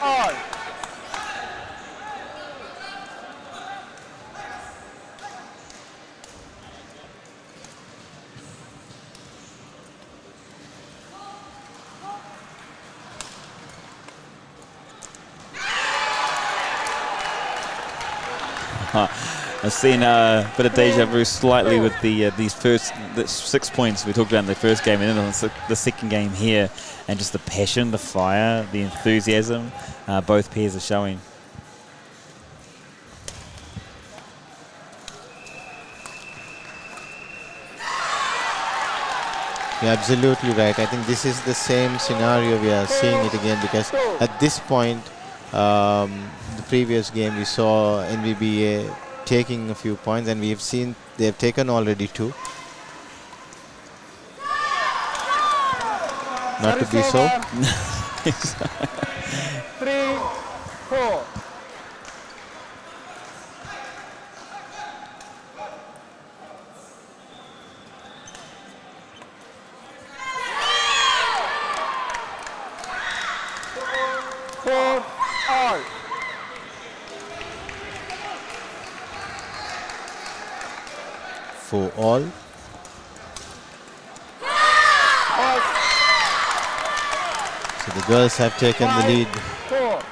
I've seen a bit of deja vu slightly with these first 6 points we talked about in the first game, and then the second game here, and just the passion, the fire, the enthusiasm both pairs are showing. You're absolutely right. I think this is the same scenario we are seeing it again, because at this point, the previous game we saw NVBA taking a few points, and we have seen they have taken already 2. Not to be so. 3-4. All. 4-all. So the girls have taken the lead. 4.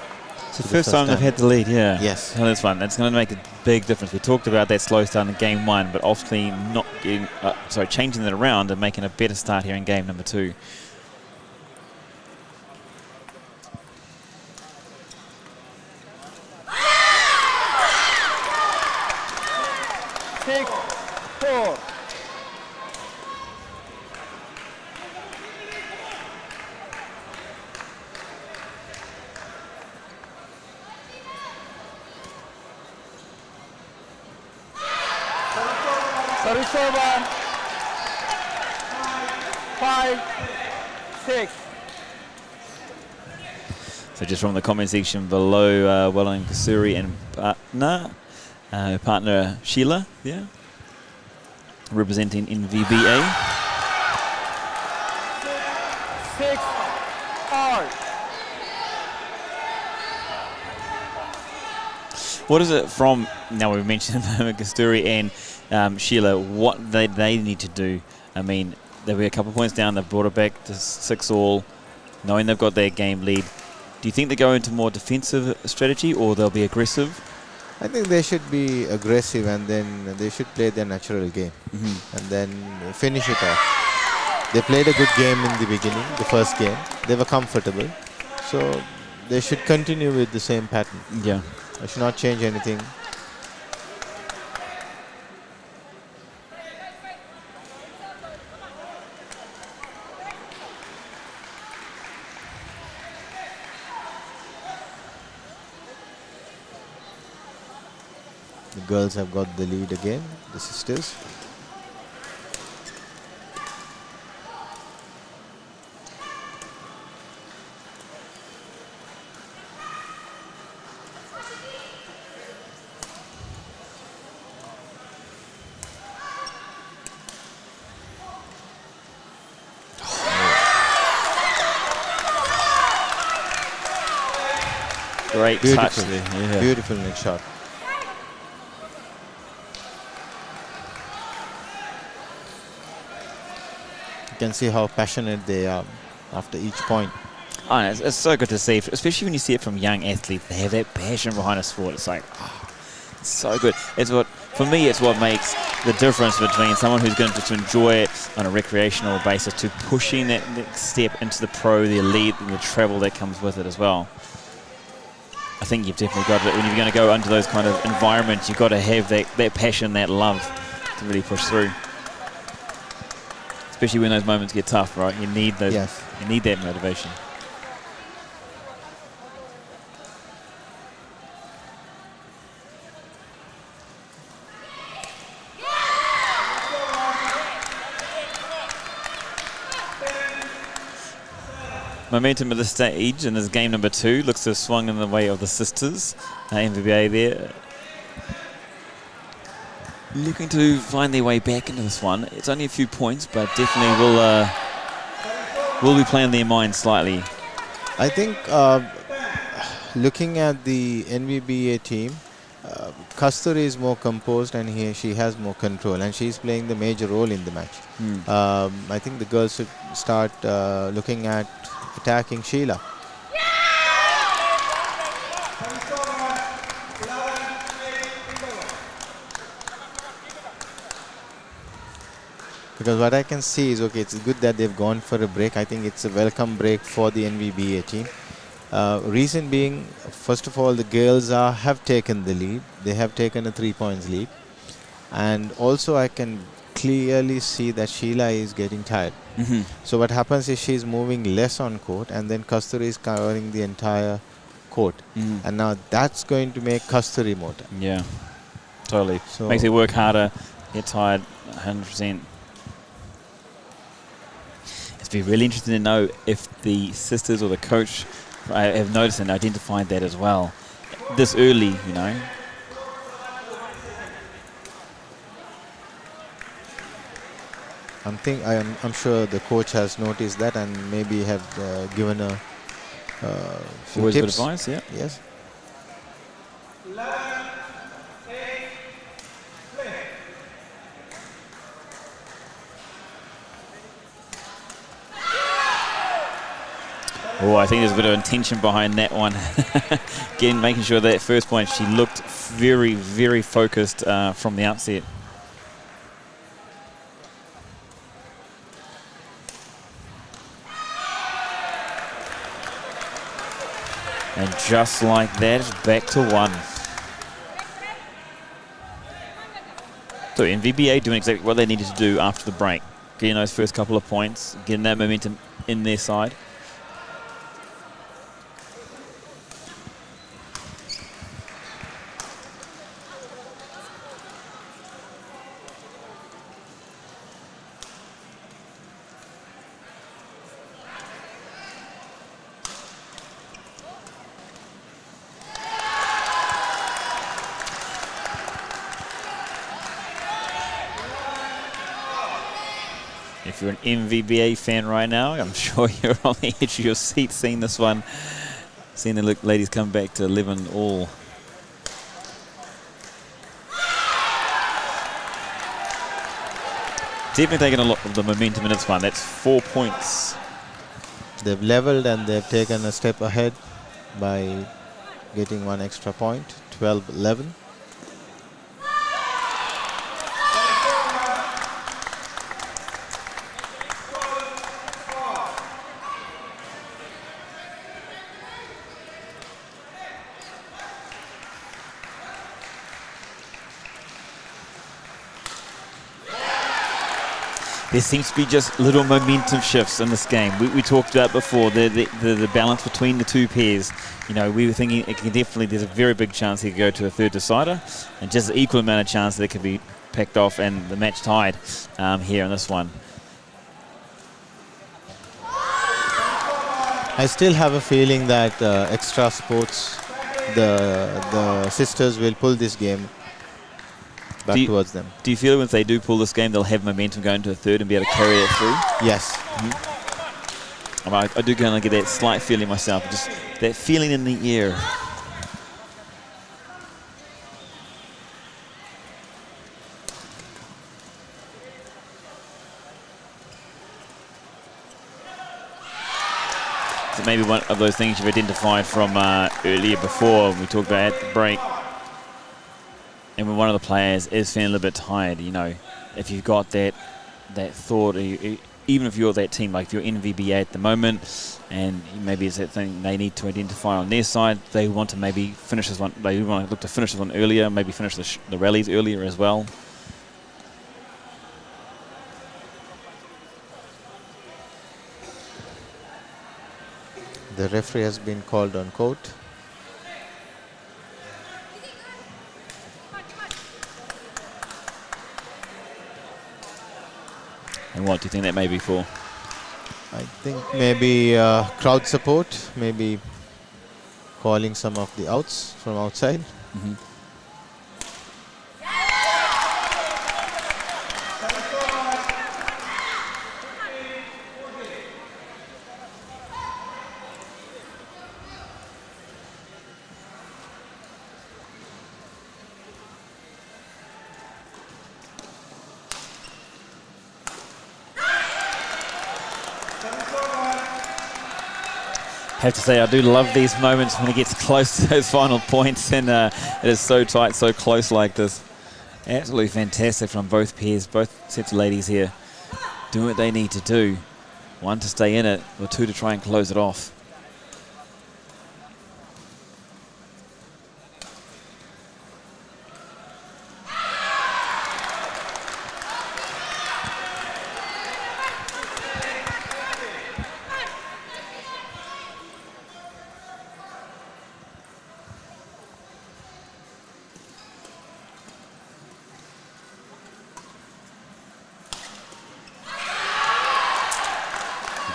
It's the first time they've had the lead, yeah. Yes. Oh, that's fun. That's going to make a big difference. We talked about that slow start in game 1, but ultimately not getting, changing that around and making a better start here in game number 2. Service over. 5-6. So just from the comment section below, well done Kasuri and partner Sheila, yeah, representing NVBA. 6-all. What is it from, now we've mentioned Kasturi and Sheila, what they need to do? I mean, they'll be a couple of points down, they've brought it back to 6-all, knowing they've got their game lead. Do you think they go into more defensive strategy or they'll be aggressive? I think they should be aggressive and then they should play their natural game and then finish it off. They played a good game in the beginning, the first game. They were comfortable. So they should continue with the same pattern. Yeah. They should not change anything. The girls have got the lead again, the sisters. Great touch there. Yeah. Beautiful net shot. You can see how passionate they are after each point. Oh, no, it's so good to see, especially when you see it from young athletes. They have that passion behind a sport. It's like, oh, it's so good. It's what, for me, it's what makes the difference between someone who's going to enjoy it on a recreational basis to pushing that next step into the pro, the elite, and the travel that comes with it as well. I think you've definitely got it. When you're going to go into those kind of environments, you've got to have that passion, that love to really push through. Especially when those moments get tough, right? You need those. Yes. You need that motivation. Momentum at the stage in this game number 2 looks to have swung in the way of the sisters. NVBA there. Looking to find their way back into this one. It's only a few points, but definitely will be playing their mind slightly. I think looking at the NVBA team, Kasturi is more composed and she has more control and she's playing the major role in the match. I think the girls should start looking at attacking Sheila. Because what I can see is, okay, it's good that they've gone for a break. I think it's a welcome break for the NVBA team. Reason being, first of all, the girls have taken the lead. They have taken a 3 points lead. And also I can clearly see that Sheila is getting tired. So what happens is she's moving less on court and then Kasturi is covering the entire court. And now that's going to make Kasturi more tired. Yeah, totally. So makes it work harder, get tired 100%. It'd be really interesting to know if the sisters or the coach have noticed and identified that as well. This early, you know. I'm sure the coach has noticed that and maybe have given a few Always tips. good advice, yeah. Yes. Oh, I think there's a bit of intention behind that one. Again, making sure that first point she looked very, very focused from the outset. And just like that, it's back to 1. So NVBA doing exactly what they needed to do after the break. Getting those first couple of points, getting that momentum in their side. If you're an NVBA fan right now, I'm sure you're on the edge of your seat seeing this one. Seeing the ladies come back to 11 all. Definitely taking a lot of the momentum in this one. That's 4 points. They've leveled and they've taken a step ahead by getting one extra point, 12-11. There seems to be just little momentum shifts in this game. We talked about before the balance between the two pairs. You know, we were thinking it can definitely, there's a very big chance he could go to a third decider, and just an equal amount of chance that it could be picked off and the match tied here in this one. I still have a feeling that XTRA Sports, the sisters will pull this game back towards them. Do you feel if they do pull this game, they'll have momentum going to a third and be able to carry it through? Yes. I do kind of get that slight feeling myself, just that feeling in the air. So maybe one of those things you've identified from earlier before when we talked about at the break. And when one of the players is feeling a little bit tired, you know, if you've got that thought, even if you're that team, like if you're NVBA at the moment, and maybe it's that thing they need to identify on their side, they want to maybe finish this one, they want to look to finish this one earlier, maybe finish the rallies earlier as well. The referee has been called on court. And what do you think that may be for? I think maybe crowd support, maybe calling some of the outs from outside. Mm-hmm. I have to say, I do love these moments when it gets close to those final points, and it is so tight, so close like this. Absolutely fantastic from both pairs, both sets of ladies here doing what they need to do. One to stay in it, or two to try and close it off.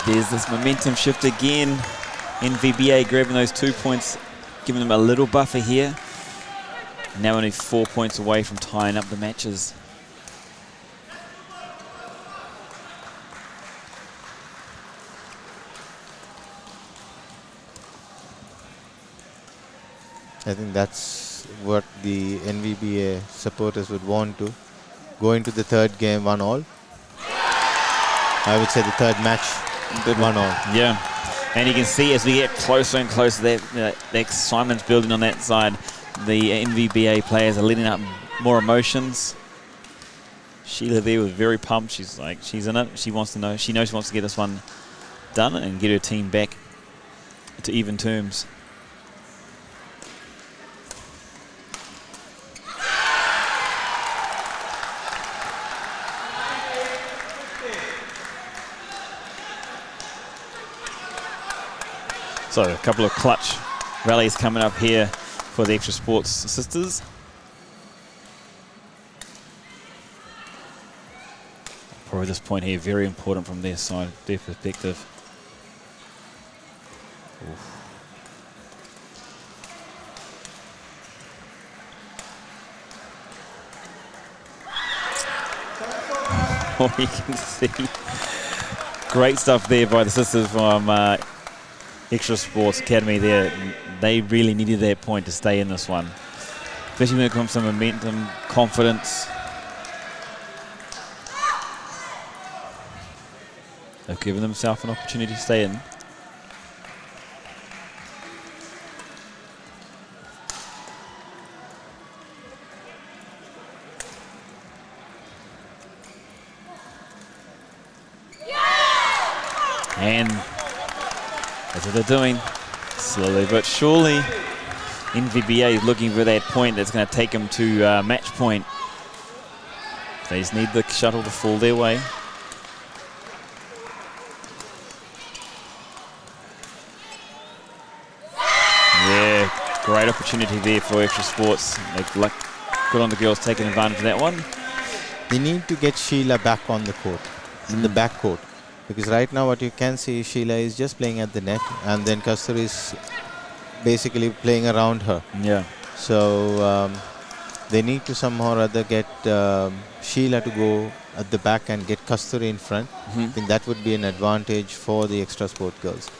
There's this momentum shift again. NVBA grabbing those 2 points, giving them a little buffer here. Now only 4 points away from tying up the matches. I think that's what the NVBA supporters would want to. Go into the third game 1-all. I would say the third match 1-all. Yeah, and you can see as we get closer and closer, that excitement's building on that side. The NVBA players are letting out more emotions. Sheila there was very pumped. She's like, she's in it. She wants to know. She knows she wants to get this one done and get her team back to even terms. So a couple of clutch rallies coming up here for the XTRA Sports sisters. Probably this point here very important from their side, their perspective. Oof. Oh, you can see. Great stuff there by the sisters from Extra Sports Academy there. They really needed that point to stay in this one. Especially when it comes to momentum, confidence. They've given themselves an opportunity to stay in. And that's what they're doing. Slowly but surely, NVBA is looking for that point that's going to take them to match point. They just need the shuttle to fall their way. Yeah, great opportunity there for Extra Sports. Good on the girls taking advantage of that one. They need to get Sheila back on the court, in the back court. Because right now what you can see is Sheila is just playing at the net and then Kasturi is basically playing around her. Yeah. So they need to somehow or other get Sheila to go at the back and get Kasturi in front. I think that would be an advantage for the Extra Sport girls.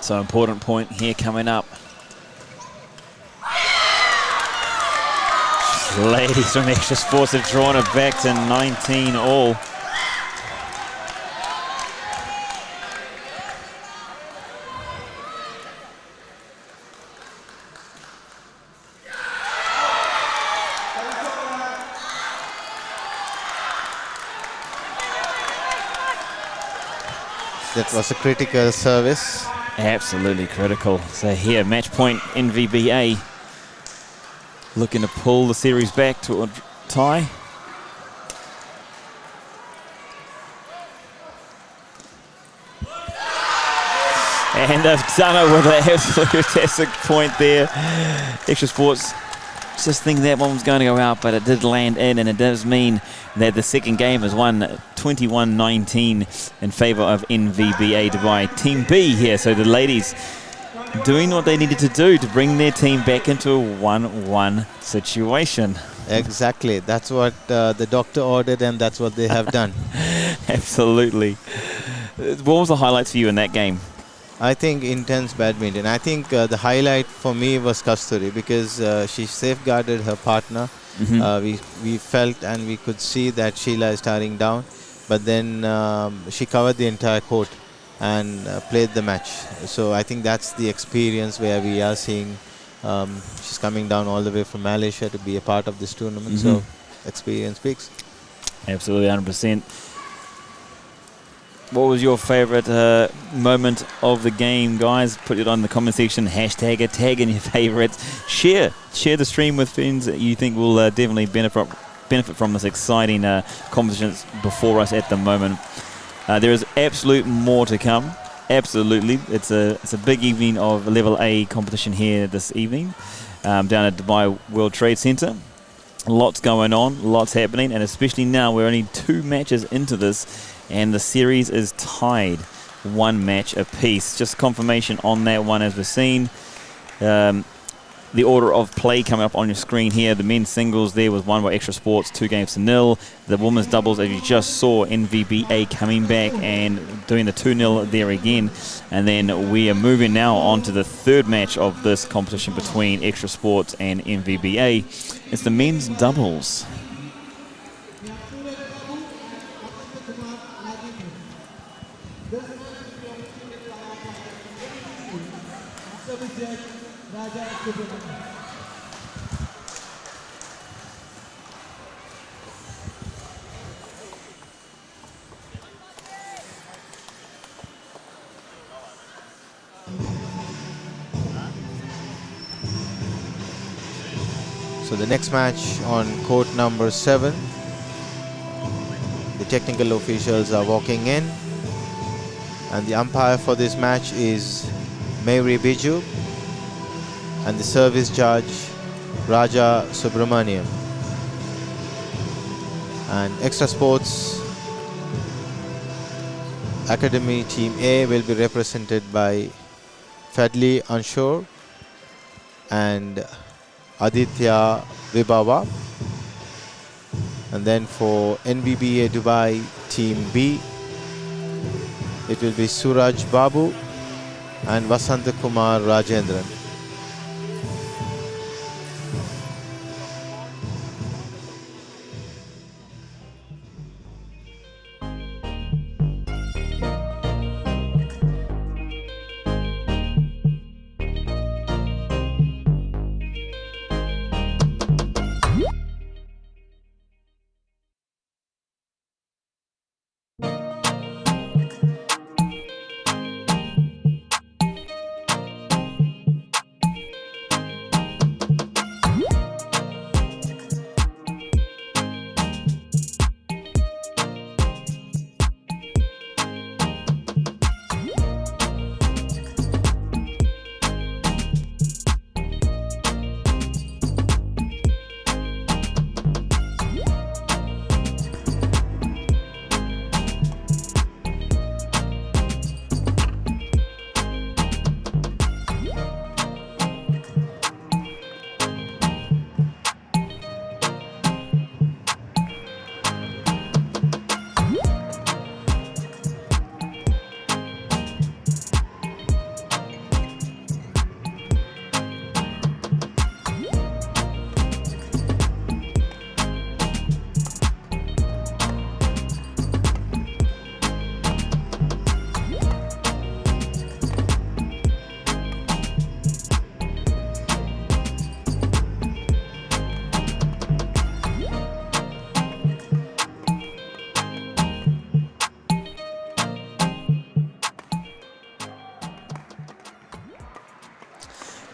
So important point here coming up. Ladies from Extra Sports have drawn it back to 19 all. That was a critical service. Absolutely critical. So here, match point NVBA. Looking to pull the series back to a tie. And they've done it with an absolute fantastic point there. Extra Sports just thinking that one was going to go out, but it did land in, and it does mean that the second game is won 21-19 in favour of NVBA Dubai. Team B here, so the ladies doing what they needed to do to bring their team back into a 1-1 situation. Exactly. That's what the doctor ordered, and that's what they have done. Absolutely. What was the highlights for you in that game? I think intense badminton. I think the highlight for me was Kasturi because she safeguarded her partner. We felt and we could see that Sheila is tiring down, but then she covered the entire court and played the match. So I think that's the experience where we are seeing she's coming down all the way from Malaysia to be a part of this tournament. So experience speaks. Absolutely, 100%. What was your favourite moment of the game, guys? Put it on the comment section. Hashtag it, tag in your favourites. Share the stream with friends that you think will definitely benefit from this exciting competition before us at the moment. There is absolute more to come. Absolutely, it's a big evening of Level A competition here this evening down at Dubai World Trade Center. Lots going on, lots happening, and especially now we're only 2 matches into this, and the series is tied 1 match apiece. Just confirmation on that one as we're seeing. The order of play coming up on your screen here. The men's singles there was won by Extra Sports 2-0. The women's doubles, as you just saw, NVBA coming back and doing the 2-0 there again. And then we are moving now on to the third match of this competition between Extra Sports and NVBA. It's the men's doubles. So the next match on court number 7, the technical officials are walking in, and the umpire for this match is Mary Biju, and the service judge Raja Subramaniam. And Extra Sports Academy Team A will be represented by Fadli Anshore and Aditya Vibhawa. And then for NVBA Dubai Team B, it will be Suraj Babu and Vasant Kumar Rajendran.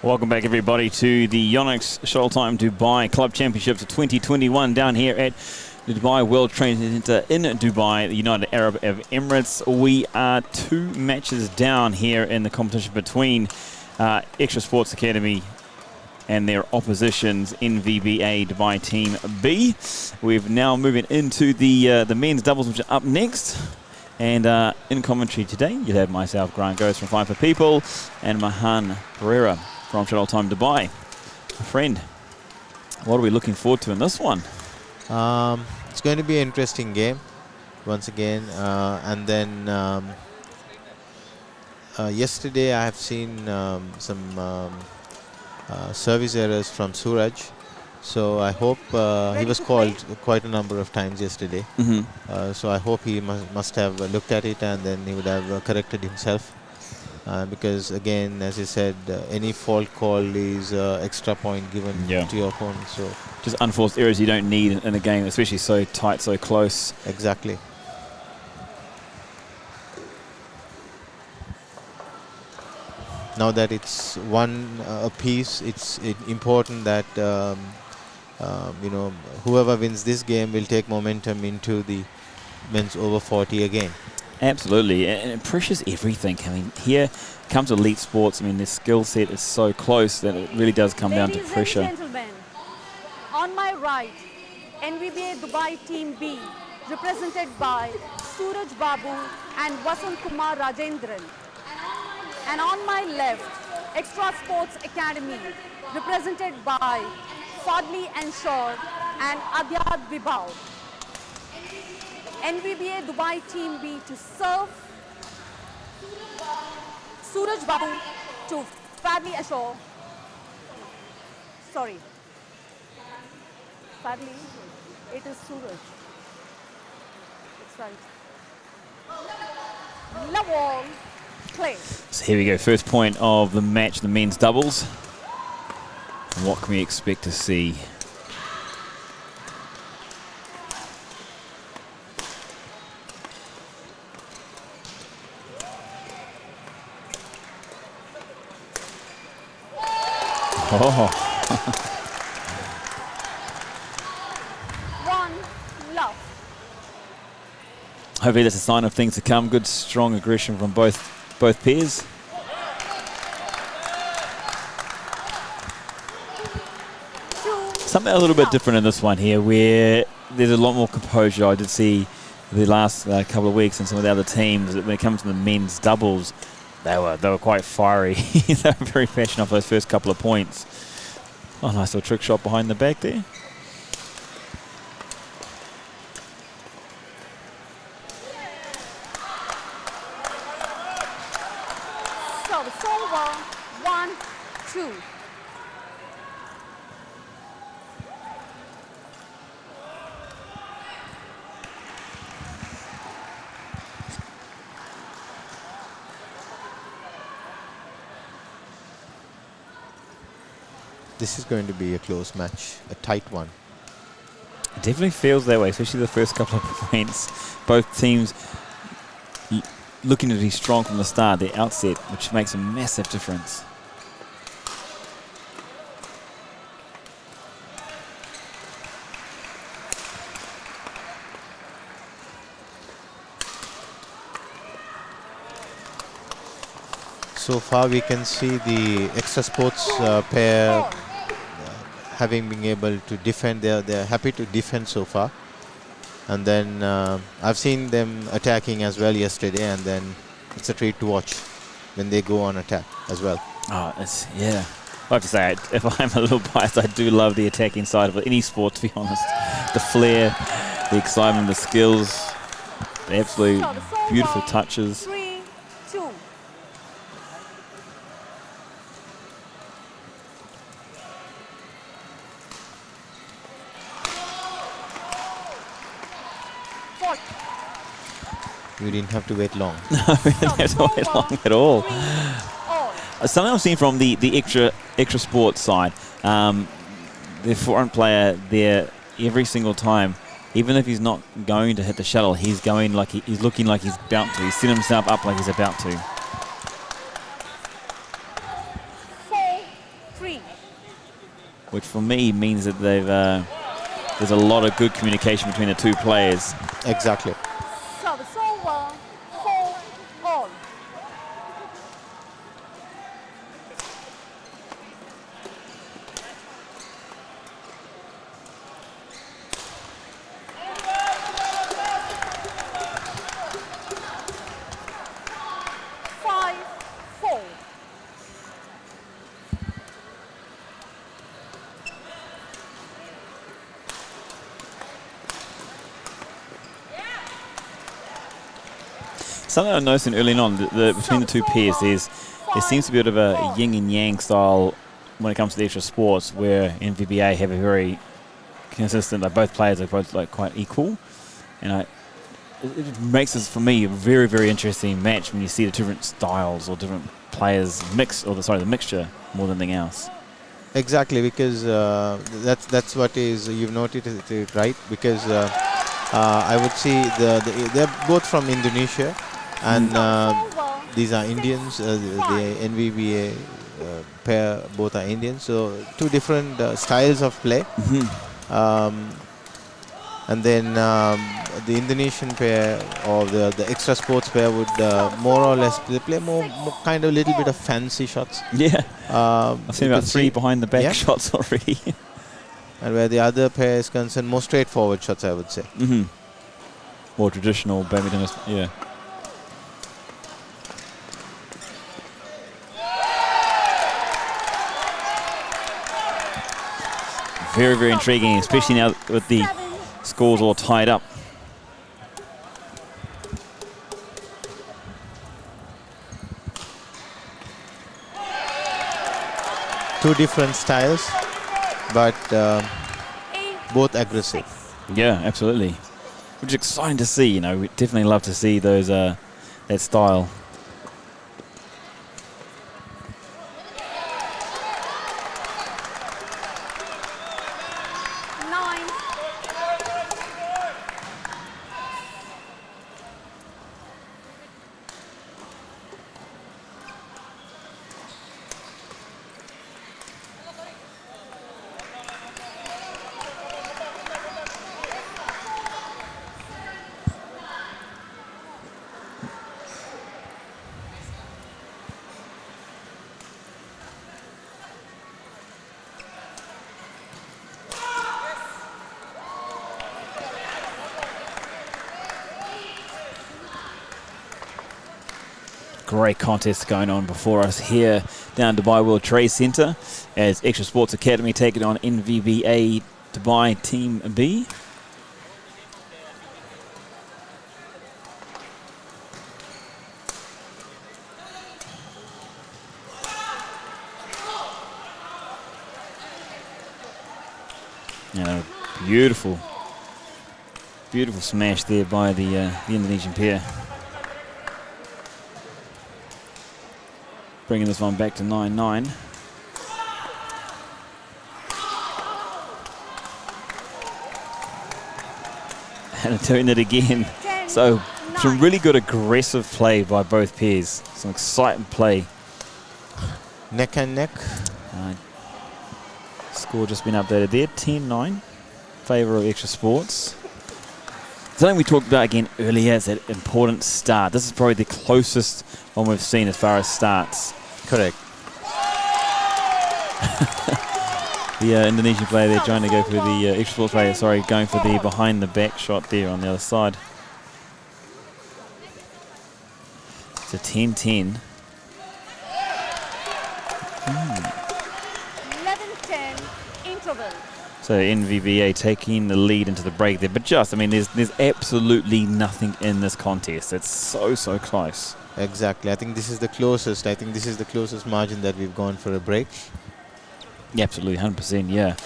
Welcome back, everybody, to the Yonex Shuttle Time Dubai Club Championships of 2021 down here at the Dubai World Training Centre in Dubai, the United Arab Emirates. We are 2 matches down here in the competition between XTRA Sports Academy and their oppositions, NVBA Dubai Team B. We're now moving into the men's doubles, which are up next. And in commentary today, you'll have myself, Grant Ghost from Five for People, and Mahan Pereira from Shuttle Time Dubai. Friend, what are we looking forward to in this one? It's going to be an interesting game once again. And then yesterday I have seen some service errors from Suraj. So I hope he was called quite a number of times yesterday. So I hope he must have looked at it and then he would have corrected himself. Because again, as I said, any fault call is extra point given to your opponent. So just unforced errors you don't need in a game, especially so tight, so close. Exactly. Now that it's one apiece, it's important that you know, whoever wins this game will take momentum into the men's over 40 again. Absolutely, and it pressures everything. I mean, here comes elite sports. I mean, the skill set is so close that it really does come down to pressure. Ladies and gentlemen, on my right, NVBA Dubai Team B, represented by Suraj Babu and Vasant Kumar Rajendran. And on my left, XTRA Sports Academy, represented by Fadli Anshore and Aditya Vibhawa. NVBA Dubai Team B to serve, Suraj Babu to Fadli Anshore. Sorry, Fadli, it is Suraj. It's right. Love all, play. So here we go, first point of the match, the men's doubles. What can we expect to see? Oh. 1 love. Hopefully that's a sign of things to come. Good, strong aggression from both pairs. Something a little bit different in this one here, where there's a lot more composure. I did see the last couple of weeks in some of the other teams that when it comes to the men's doubles, They were quite fiery. They were very passionate off those first couple of points. Oh, nice little trick shot behind the back there. So the over, 1-2. This is going to be a close match, a tight one. It definitely feels that way, especially the first couple of points. Both teams looking to be strong from the start, the outset, which makes a massive difference. So far we can see the extra sports pair having been able to defend. They're happy to defend so far. And then I've seen them attacking as well yesterday, and then it's a treat to watch when they go on attack as well. Oh, yeah. I have to say, if I'm a little biased, I do love the attacking side of any sport, to be honest. The flair, the excitement, the skills, the absolute beautiful touches. 3-2. You didn't have to wait long. No, we didn't have to wait long at all. Something I've seen from the extra sports side, the foreign player there every single time, even if he's not going to hit the shuttle, he's going like he's looking like he's about to. He's set himself up like he's about to. 4-3. Which for me means that there's a lot of good communication between the two players. Exactly. So the over, 4-all. Something I noticed early on, between the two pairs, there seems to be a bit of a yin and yang style when it comes to the extra sports, where NVBA have a very consistent, like both players are both like quite equal, and it makes this, for me, a very, very interesting match when you see the different styles or different players mix, or the mixture more than anything else. Exactly, because that's what is, you've noted it right, because I would see they're both from Indonesia, and these are Indians. The NVBA pair both are Indians, so two different styles of play. And then the Indonesian pair or the extra sports pair would more or less play more kind of a little bit of fancy shots. Yeah, I've seen about 3 behind the back shots already. And where the other pair is concerned, more straightforward shots, I would say. More traditional badminton, yeah. Very, very intriguing, especially now with the scores all tied up. Two different styles, but both aggressive. Yeah, absolutely. Which is exciting to see, you know. We definitely love to see those that style. great contest going on before us here down Dubai World Trade Centre as Extra Sports Academy taking on NVBA Dubai Team B. Beautiful smash there by the Indonesian pair. Bringing this one back to 9-9. And doing it again. So some really good aggressive play by both pairs. Some exciting play. Neck and neck. Score just been updated there. 10-9. Favour of Extra Sports. Something we talked about again earlier is that important start. This is probably the closest one we've seen as far as starts. Correct. The Indonesian player there trying to go for the Extra Sports player, sorry, going for the behind the back shot there on the other side. It's a 10-10. 11-10 interval. So NVBA taking the lead into the break there, but just, I mean, there's absolutely nothing in this contest. It's so close. Exactly. I think this is the closest. I think this is the closest margin that we've gone for a break. Yeah, absolutely, 100%, yeah.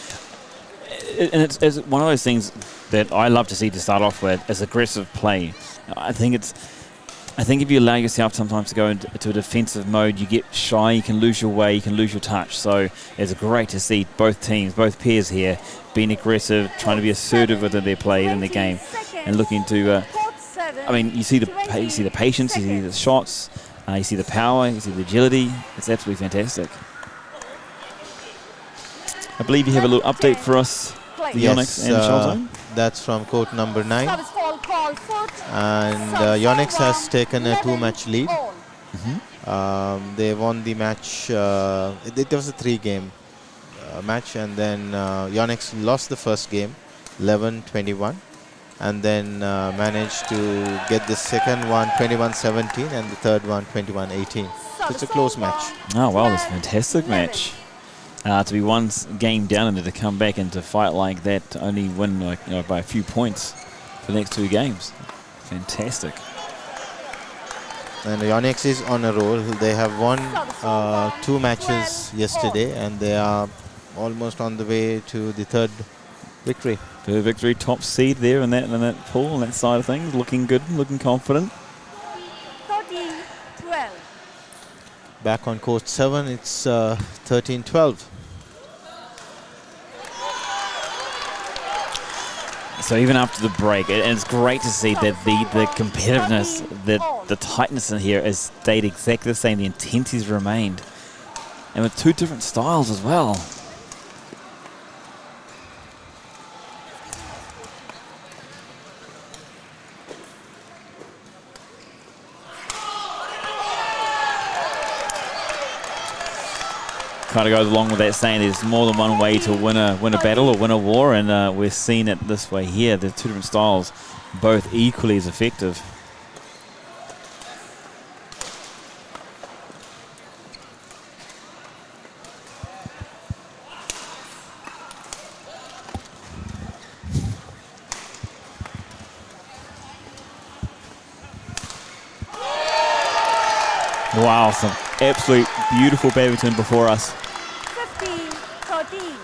And it's one of those things that I love to see to start off with, is aggressive play. I think if you allow yourself sometimes to go into a defensive mode, you get shy, you can lose your way, you can lose your touch. So it's great to see both teams, both pairs here, being aggressive, trying to be assertive with their play in the game, and looking to. I mean, you see the patience, you see the shots, you see the power, you see the agility. It's absolutely fantastic. I believe you have a little update for us, the Yonex and Shuttle. That's from court number 9. And Yonex has taken a 2-match lead. They won the match. It was a 3-game match, and then Yonex lost the first game, 11-21, and then managed to get the second one 21-17 and the third one 21-18. So it's a close match. Oh wow, that's a fantastic match. To be one game down and to come back and to fight like that, to only win by a few points for the next 2 games. Fantastic. And Yonex is on a roll. They have won 2 matches yesterday, and they are almost on the way to the 3rd victory. Third victory, top seed there in that pool, on that side of things. Looking good, looking confident. 13-12. Back on court 7, it's 13-12. So even after the break, and it's great to see that the competitiveness, the tightness in here has stayed exactly the same. The intensity's remained. And with 2 different styles as well. Kind of goes along with that saying there's more than one way to win a battle or win a war, and we're seeing it this way here. There's 2 different styles, both equally as effective. Wow, some absolute beautiful badminton before us. 15-13.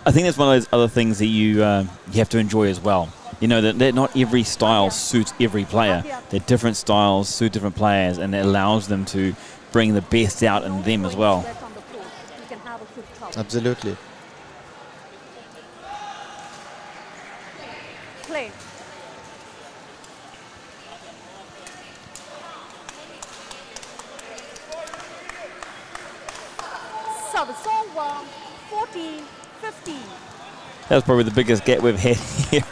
I think that's one of those other things that you have to enjoy as well. You know, that not every style suits every player. They're different styles, suit different players, and it allows them to bring the best out in them as well. Absolutely. Play. Service over. 14-15. That was probably the biggest gap we've had here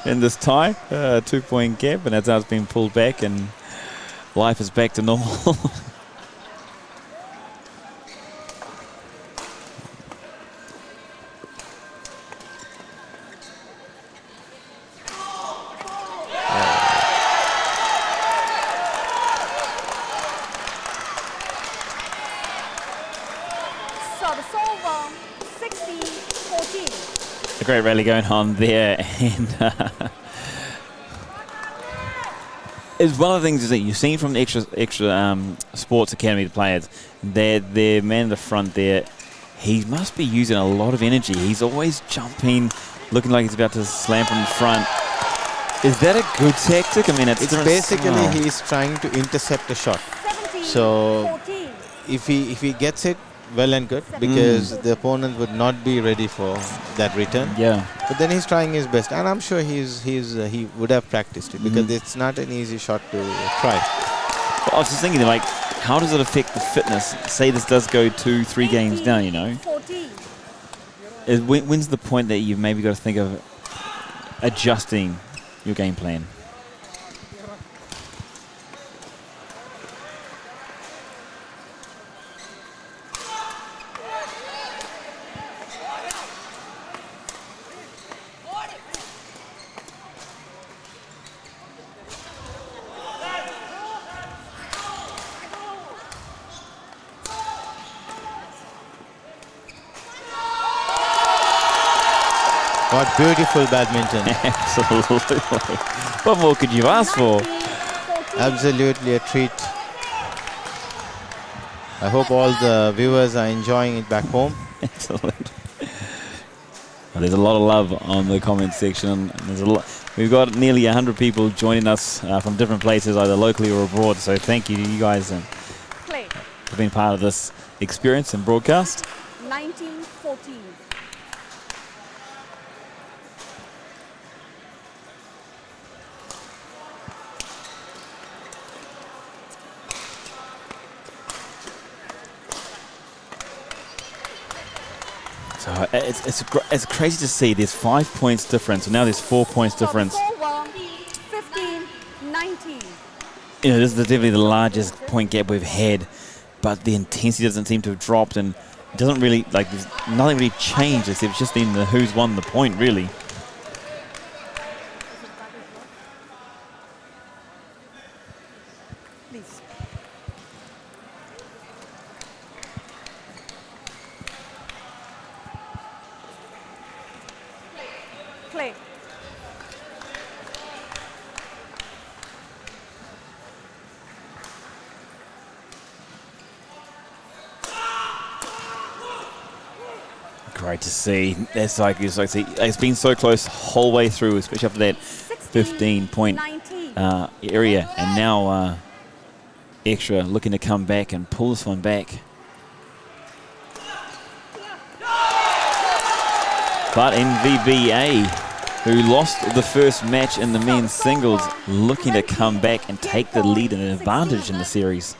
in this tie. 2-point gap, and that's how it's been pulled back, and life is back to normal. a great rally going on there, and it's one of the things that you've seen from the extra sports academy players. Their man in the front there, he must be using a lot of energy. He's always jumping, looking like he's about to slam from the front. Is that a good tactic? I mean, it's basically he's trying to intercept a shot. 17, So 14. if he gets it, well and good, because the opponent would not be ready for that return. Yeah. But then he's trying his best, and I'm sure he would have practiced it, because it's not an easy shot to try. Well, I was just thinking, like, how does it affect the fitness? Say this does go 2-3 games down, you know. 14. When's the point that you've maybe got to think of adjusting your game plan? What beautiful badminton. Absolutely. What more could you ask for? 19, 14. Absolutely a treat. I hope all the viewers are enjoying it back home. Absolutely. Well, there's a lot of love on the comment section. And there's a lot. We've got nearly 100 people joining us from different places, either locally or abroad. So thank you to you guys Play. for being part of this experience and broadcast. 19, 14. So it's crazy to see. There's 5 points difference, and now there's 4 points difference. 15, 19. You know, this is definitely the largest point gap we've had, but the intensity doesn't seem to have dropped, and it doesn't really, like, there's nothing really changed except just in the who's won the point, really. Please. Play. Great to see. That's it's been so close the whole way through, especially after that 15-point 19. area, and now Extra looking to come back and pull this one back. But NVBA, who lost the first match in the men's singles, looking to come back and take the lead and advantage in the series.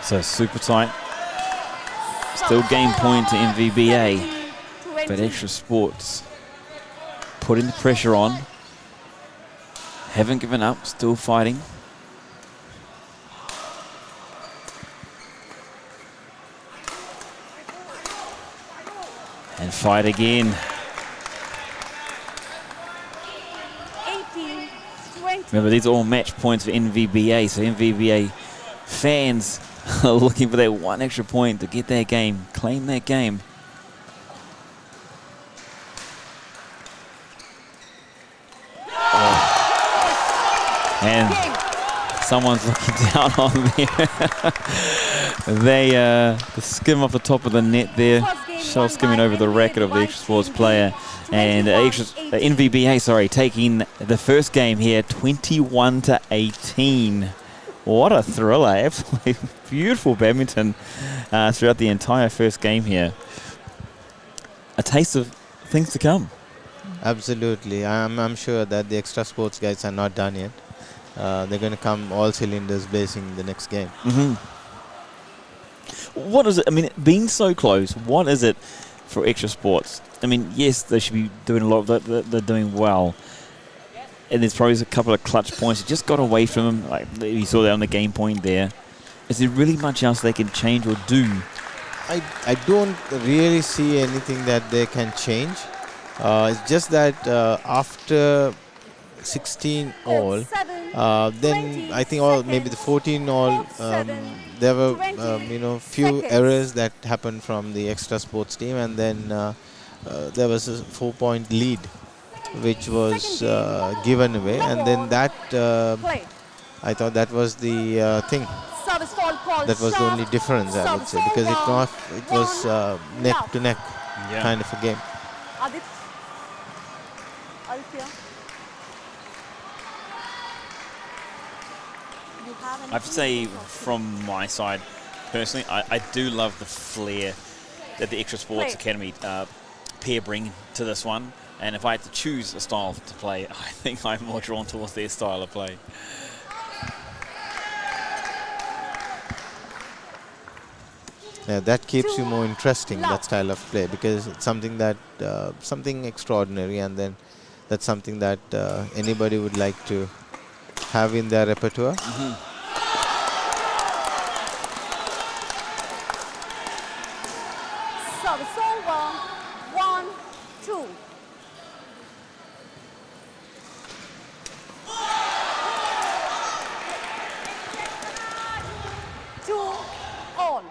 So super tight. Still game point to NVBA, but Extra Sports putting the pressure on. Haven't given up, still fighting. And fight again. 18, 20. Remember, these are all match points for NVBA, so NVBA fans are looking for that one extra point to get their game, claim that game. And someone's looking down on there. They skim off the top of the net there. Shuttle skimming over the racket of the Extra Sports player. And NVBA, taking the first game here, 21-18. What a thriller. Absolutely beautiful badminton throughout the entire first game here. A taste of things to come. Absolutely. I'm sure that the Extra Sports guys are not done yet. They're going to come all cylinders blazing the next game. Mm-hmm. What is it? I mean, being so close, what is it for Extra Sports? I mean, yes, they should be doing a lot. They're doing well. And there's probably a couple of clutch points that just got away from them. Like you saw that on the game point there. Is there really much else they can change or do? I don't really see anything that they can change. It's just that after 16 all, Then I think all maybe the 14 all there were few errors that happened from the extra sports team, and then there was a 4-point lead which was given away, and then that I thought that was the thing. That was the only difference, I would say, because it was neck to neck kind of a game. I have to say, from my side, personally, I do love the flair that the Extra Sports Academy pair bring to this one. And if I had to choose a style to play, I think I'm more drawn towards their style of play. Yeah, that keeps you more interesting, that style of play, because it's something that something extraordinary, and then that's something that anybody would like to have in their repertoire. Service over. 1-2. Two all.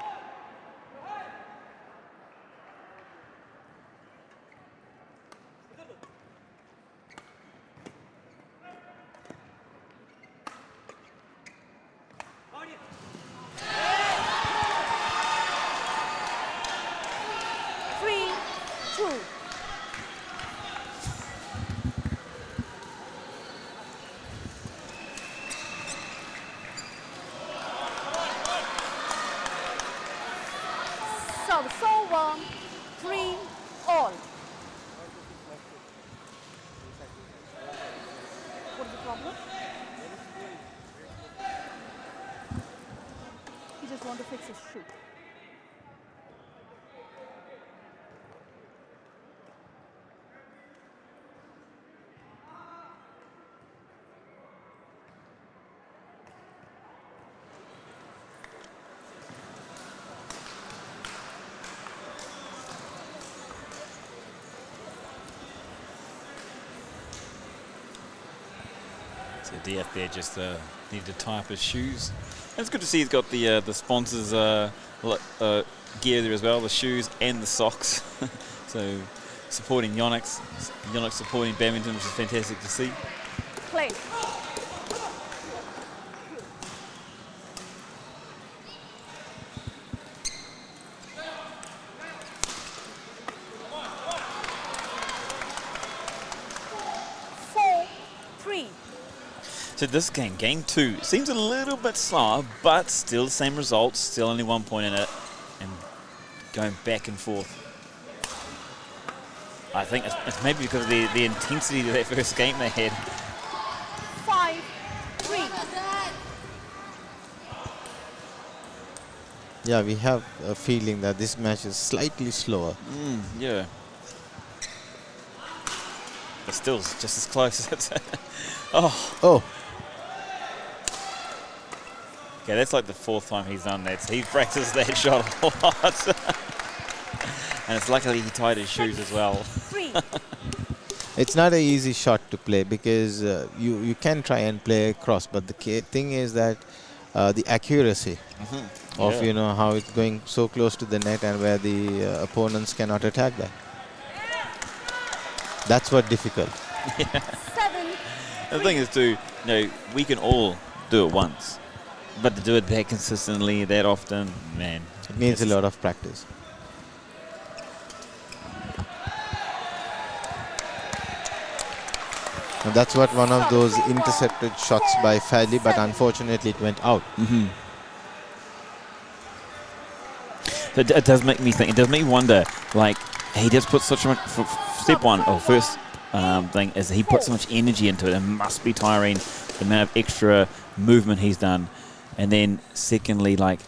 Service over. 3 all. What is the problem? He just wants to fix his shoe. So DF there just needed to tie up his shoes. And it's good to see he's got the sponsors gear there as well, the shoes and the socks. So supporting Yonex, Yonex supporting badminton, which is fantastic to see. Play. So this game, game 2, seems a little bit slower, but still the same results, still only 1 point in it, and going back and forth. I think it's maybe because of the intensity of that first game they had. 5-3. Yeah, we have a feeling that this match is slightly slower. Yeah. But still just as close. Oh. Okay, that's like the 4th time he's done that. So he practiced that shot a lot. And it's luckily he tied his shoes as well. It's not an easy shot to play, because you can try and play across, but the thing is that the accuracy of how it's going so close to the net and where the opponents cannot attack that. That's what's difficult. Yeah. The thing is too, we can all do it once, but to do it that consistently, that often, man. It needs a lot of practice. And that's what one of those intercepted shots by Fali, but unfortunately it went out. So it does make me think, it does make me wonder, like, he does put such much, step one, or first thing, is he put so much energy into it. It must be tiring, the amount of extra movement he's done. And then secondly, like,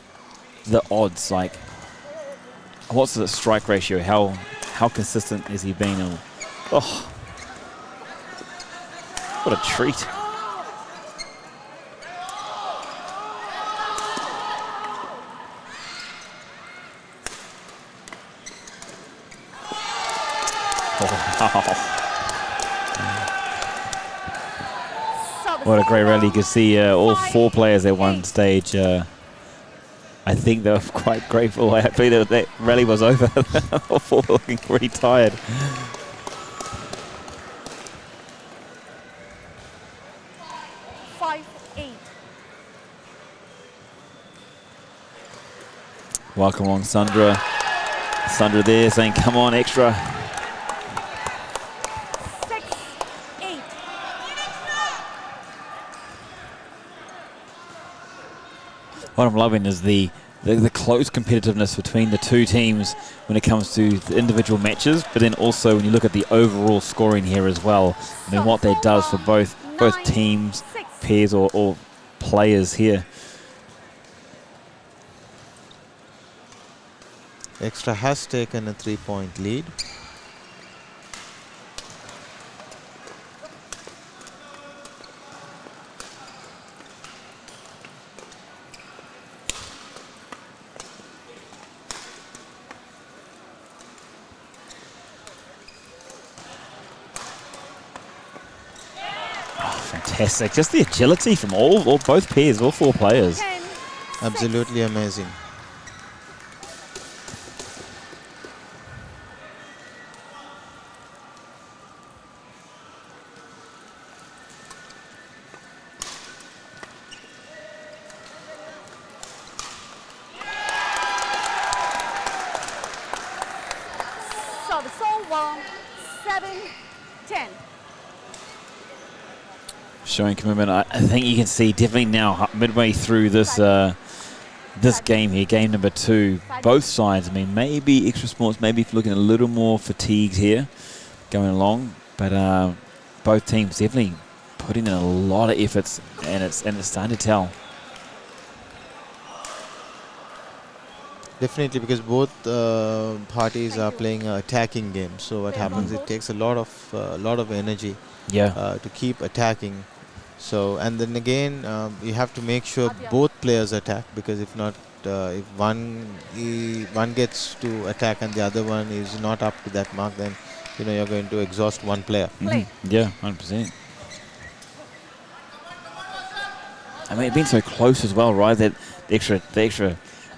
the odds, like, what's the strike ratio? How consistent has he been? Oh, what a treat. Oh, wow. What a great rally. You could see all 4 players at one stage. I think they were quite grateful. Happy that rally was over. All 4 were looking pretty tired. Welcome along, Sandra. Sandra there saying, come on, extra. 6-8. What I'm loving is the close competitiveness between the 2 teams when it comes to the individual matches, but then also when you look at the overall scoring here as well. I mean, what that does for both teams, pairs or players here. Extra has taken a 3-point lead. Fantastic. Just the agility from both pairs, all 4 players. Absolutely amazing. Service over. 7-10. Showing commitment. I think you can see definitely now midway through this this game here, game number 2, both sides. I mean, maybe Extra Sports maybe looking a little more fatigued here going along, but both teams definitely putting in a lot of efforts, and it's starting to tell. Definitely, because both parties are playing an attacking game. So what happens? It takes a lot of energy to keep attacking. So, and then again, you have to make sure both players attack, because if not, if one gets to attack and the other one is not up to that mark, then you're going to exhaust one player. Yeah, 100%. I mean, it's been so close as well, right? That the extra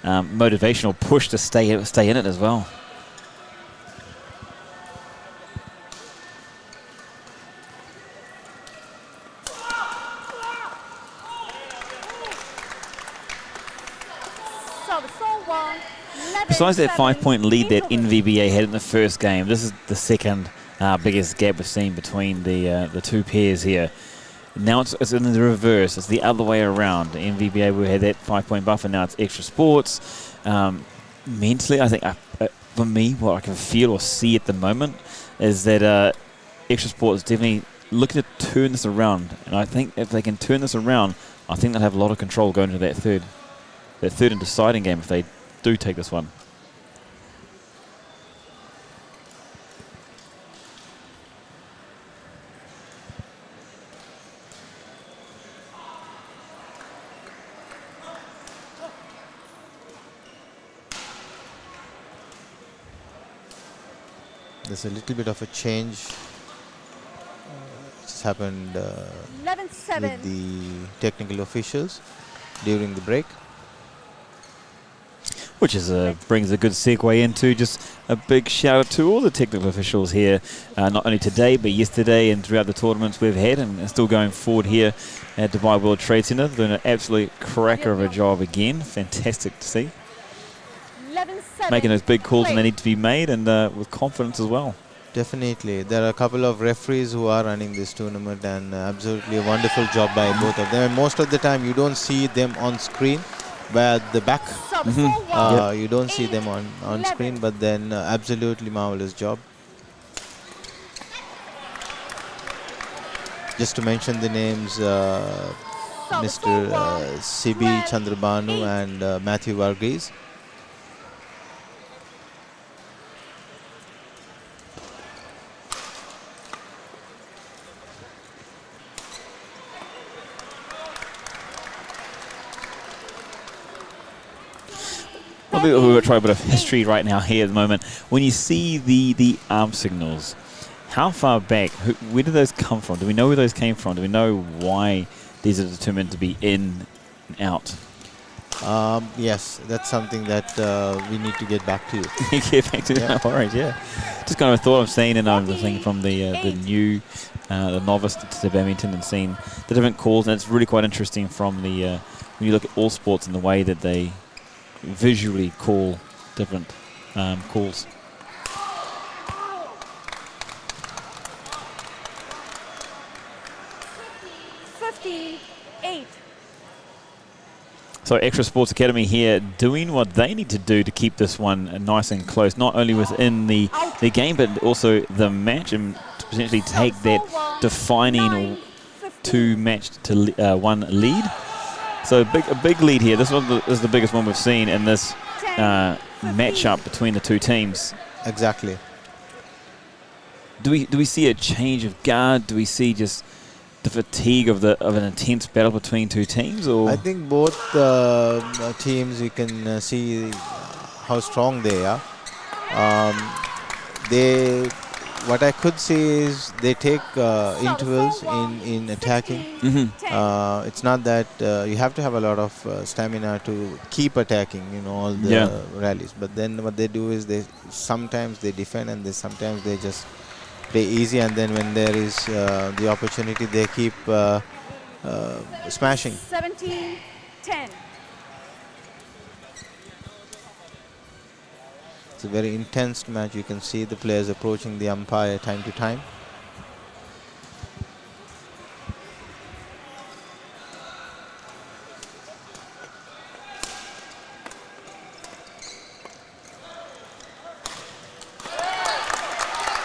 motivational push to stay in it as well. Besides that 5-point lead that NVBA had in the first game, this is the second biggest gap we've seen between the 2 pairs here. Now it's in the reverse. It's the other way around. NVBA, we had that 5-point buffer. Now it's Extra Sports. Mentally, I think for me, what I can feel or see at the moment is that Extra Sports is definitely looking to turn this around. And I think if they can turn this around, I think they'll have a lot of control going into that third and deciding game if they do take this one. There's a little bit of a change which has happened with the technical officials during the break. Which is brings a good segue into just a big shout out to all the technical officials here, not only today but yesterday and throughout the tournaments we've had, and still going forward here at Dubai World Trade Center. Doing an absolute cracker of a job again. Fantastic to see. Making those big calls when they need to be made, and with confidence as well. Definitely. There are a couple of referees who are running this tournament, and absolutely a wonderful job by both of them. And most of the time you don't see them on screen, but at the back you don't see them on screen, but then absolutely marvelous job. Just to mention the names, Mr. Sibi Chandrabanu and Matthew Varghese. We're trying a bit of history right now here at the moment. When you see the arm signals, How far back? Where did those come from? Do we know where those came from? Do we know why these are determined to be in and out? Yes, that's something that we need to get back to. Get back to Yeah. All right, yeah. Just kind of a thought I've seen, and I'm thinking from the new, the novice to badminton, and seeing the different calls, and it's really quite interesting from the when you look at all sports and the way that they visually call different calls. So Extra Sports Academy here doing what they need to do to keep this one nice and close, not only within the game, but also the match, and to potentially take that defining 2-1 lead. So a big lead here. This one is the biggest one we've seen in this matchup between the two teams. Exactly. Do we see a change of guard? Do we see just the fatigue of an intense battle between two teams? Or I think both teams, you can see how strong they are. What I could see is they take intervals in attacking. It's not that you have to have a lot of stamina to keep attacking, all the rallies. But then what they do is sometimes they defend, and sometimes they just play easy, and then when there is the opportunity, they keep smashing. 17-10. It's a very intense match. You can see the players approaching the umpire time to time.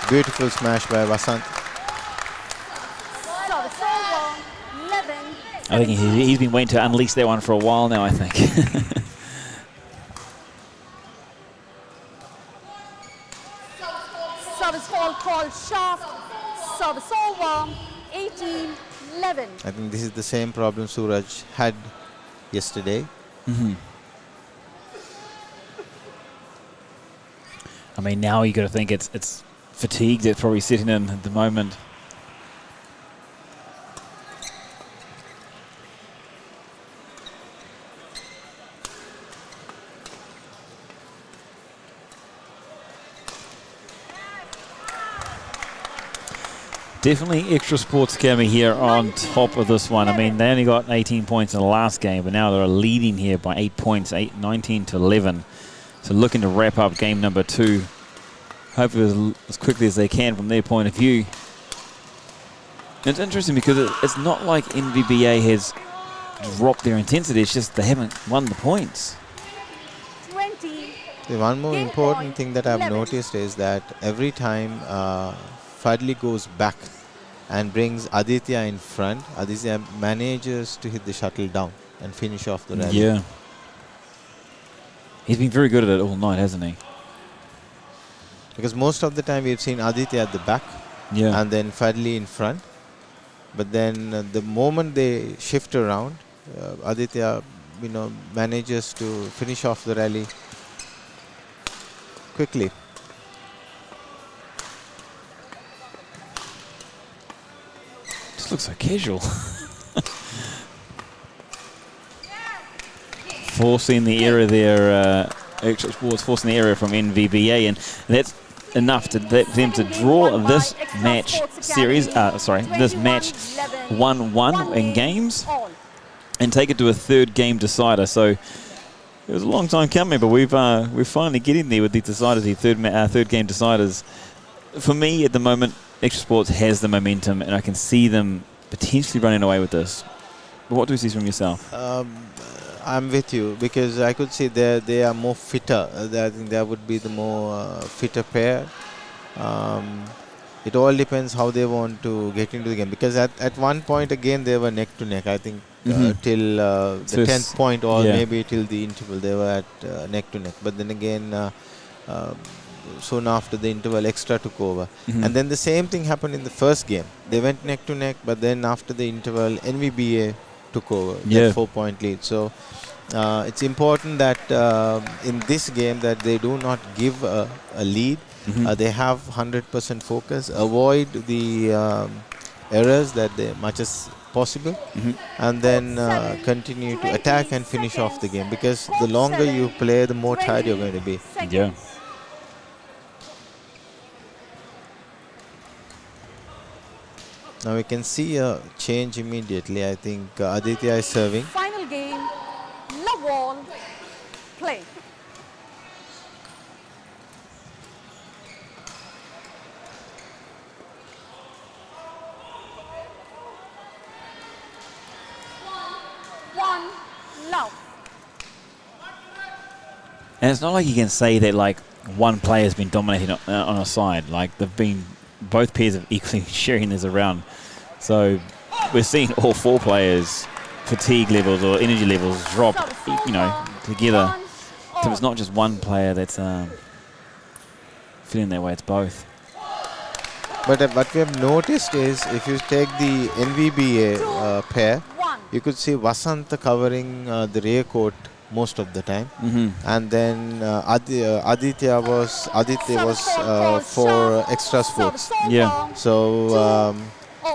Beautiful smash by Vasant. I think he's been waiting to unleash that one for a while now, I think. Service fall called shaft. Service over. 18-11. I think this is the same problem Suraj had yesterday. I mean, now you got to think it's fatigue that's probably setting in at the moment. Definitely Extra Sports Academy here on top of this one. I mean, they only got 18 points in the last game, but now they're leading here by 8 points, 19-11. So looking to wrap up game number 2, hopefully as quickly as they can from their point of view. And it's interesting because it's not like NVBA has dropped their intensity, it's just they haven't won the points. 20. One more important thing that I've noticed is that every time Fadli goes back and brings Aditya in front, Aditya manages to hit the shuttle down and finish off the rally. Yeah. He's been very good at it all night, hasn't he? Because most of the time we've seen Aditya at the back and then Fadli in front. But then the moment they shift around, Aditya, manages to finish off the rally quickly. Just looks so casual. Forcing the error there, Extra Sports forcing the error from NVBA, and that's enough to them to draw this match series, this match 1-1 in games, and take it to a third game decider. So it was a long time coming, but we're finally getting there with the deciders, the third game deciders. For me, at the moment, Extra Sports has the momentum, and I can see them potentially running away with this. But what do you see from yourself? I'm with you, because I could see they are more fitter. I think that would be the more fitter pair. It all depends how they want to get into the game, because at one point again they were neck to neck. I think till the 10th point or maybe till the interval they were at neck to neck. But then again, soon after the interval, XTRA took over. And then the same thing happened in the first game. They went neck to neck, but then after the interval, NVBA took over, that 4-point lead. So it's important that in this game that they do not give a lead, They have 100% focus, avoid the errors that they much as possible, and then continue to attack and finish off the game, because the longer you play, the more tired you're going to be. Yeah. Now we can see a change immediately. I think Aditya is serving. Final game, love all, play. One, love. And it's not like you can say that like one player has been dominating on a side. Like they've been, both pairs have equally sharing this around. So we're seeing all four players fatigue levels or energy levels drop, you know, together. So it's not just one player that's feeling that way, it's both. But what we have noticed is, if you take the NVBA pair, you could see Vasanta covering the rear court most of the time, and then Aditya was for extra sports. Yeah. So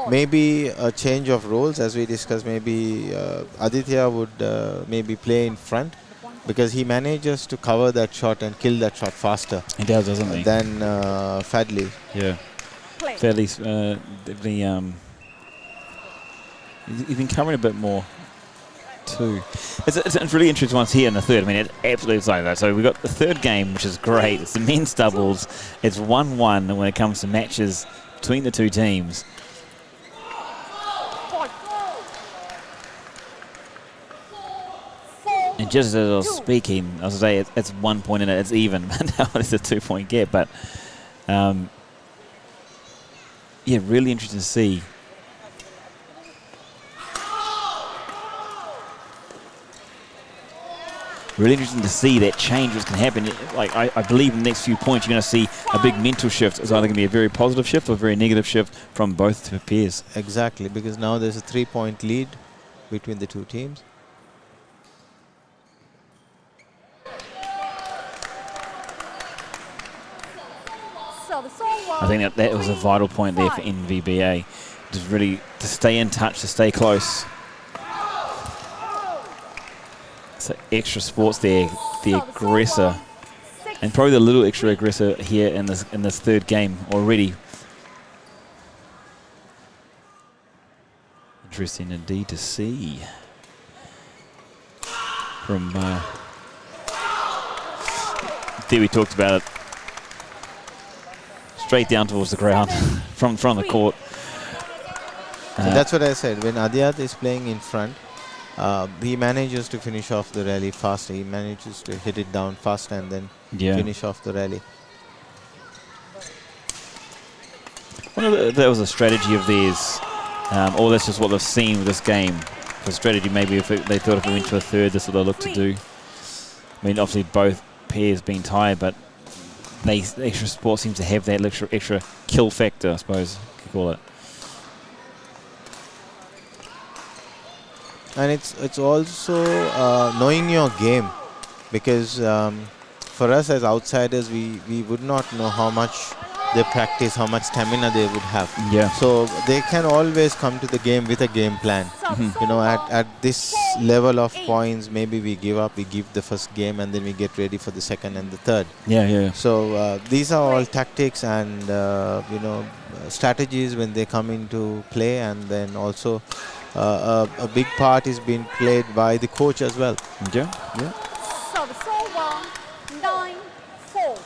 maybe a change of roles, as we discussed. Maybe Aditya would maybe play in front, because he manages to cover that shot and kill that shot faster. He does, doesn't he? Than Fadley. Yeah. Fadley's he's been covering a bit more too. It's really interesting once here in the third. I mean, it's absolutely exciting though. So we've got the third game, which is great. It's the men's doubles. It's 1-1 when it comes to matches between the two teams. And just as I was speaking, I was saying it's 1 point in it, it's even. Now it's a 2 point gap, but yeah, really interesting to see. Really interesting to see that change which can happen. Like I believe in the next few points you're going to see a big mental shift. It's either going to be a very positive shift or a very negative shift from both pairs. Exactly, because now there's a 3 point lead between the two teams. I think that was a vital point there for NVBA. Just really to stay in touch, to stay close. So extra sports there, the aggressor, and probably the little extra aggressor here in this third game already. Interesting indeed to see from there we talked about it. Straight down towards the ground from the court. So that's what I said. When Adiyat is playing in front, he manages to finish off the rally faster. He manages to hit it down faster and then finish off the rally. That was a strategy of theirs, or that's just what they've seen with this game. The strategy, maybe if they thought if we went to a third, this is what they look to do. I mean, obviously both pairs being tied, but the extra sport seems to have that extra kill factor, I suppose you could call it. And it's also knowing your game, because for us as outsiders, we would not know how much they practice, how much stamina they would have. Yeah. So they can always come to the game with a game plan. You know, at this level of points, maybe we give up, we give the first game, and then we get ready for the second and the third. Yeah. So these are all tactics and you know, strategies when they come into play, and then also a big part is being played by the coach as well. Yeah. Service over, 9-4.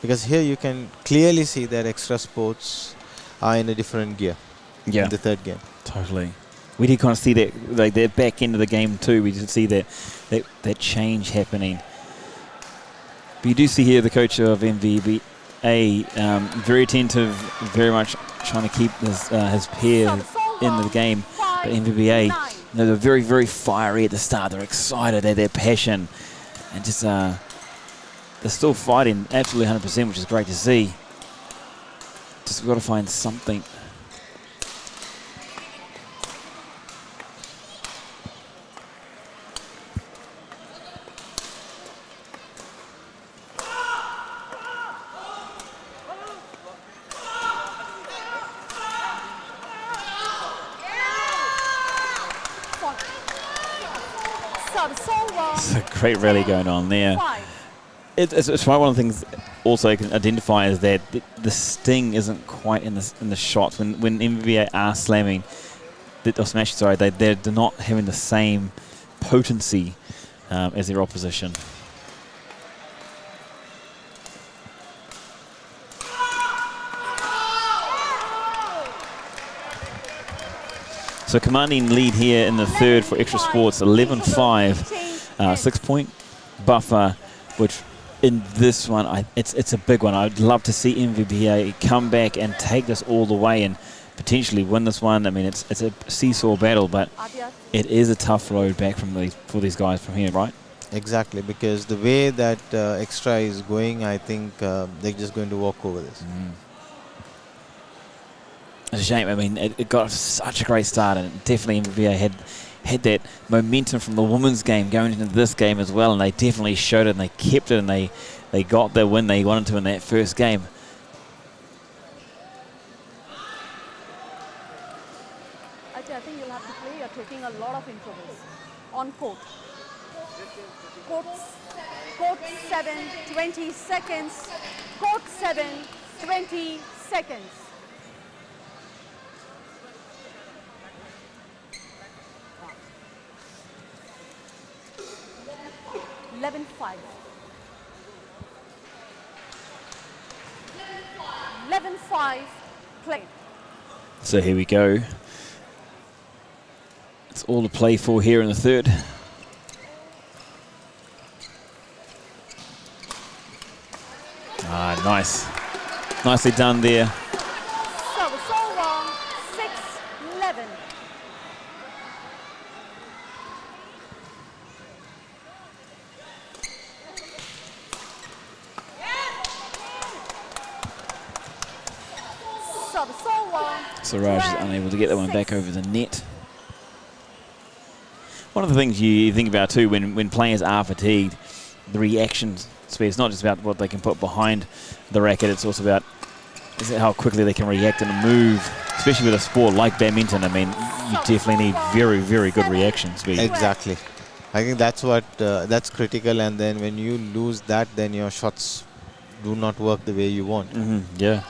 Because here you can clearly see that extra sports are in a different gear in the third game. Totally. We did kind of see that, like the back end of the game too. We did see that change happening. But you do see here the coach of NVBA very attentive, very much trying to keep his peers in the game. But NVBA, they're very, very fiery at the start. They're excited, they're passion, and just they're still fighting absolutely 100%, which is great to see. Just got to find something. It's a great rally going on there. 5. It's one of the things also I can identify is that the sting isn't quite in the shots. When NVBA are slamming, or smashing, sorry, they're not having the same potency as their opposition. So commanding lead here in the third for Extra Sports, 11-5, 6-point buffer, which in this one, it's a big one. I'd love to see NVBA come back and take this all the way and potentially win this one. I mean, it's a seesaw battle, but it is a tough road back for these guys from here, right? Exactly, because the way that XTRA is going, I think they're just going to walk over this. It's a shame. I mean, it got such a great start, and definitely NVBA had that momentum from the women's game going into this game as well, and they definitely showed it, and they kept it, and they got the win they wanted to in that first game. I think you'll have to play. You're taking a lot of intervals on court. Court 7, 20 seconds. Court 7, 20 seconds. 11-5. 11-5 played. So here we go. It's all to play for here in the third. Ah, nice. Nicely done there. Service over, 6-11. Service over. Siraj is unable to get that one back over the net. One of the things you think about too when players are fatigued, the reaction speed. It's not just about what they can put behind the racket, it's also about how quickly they can react and move, especially with a sport like badminton. I mean, you definitely need very, very good reaction speed. Exactly. I think that's what that's critical, and then when you lose that, then your shots do not work the way you want. Yeah.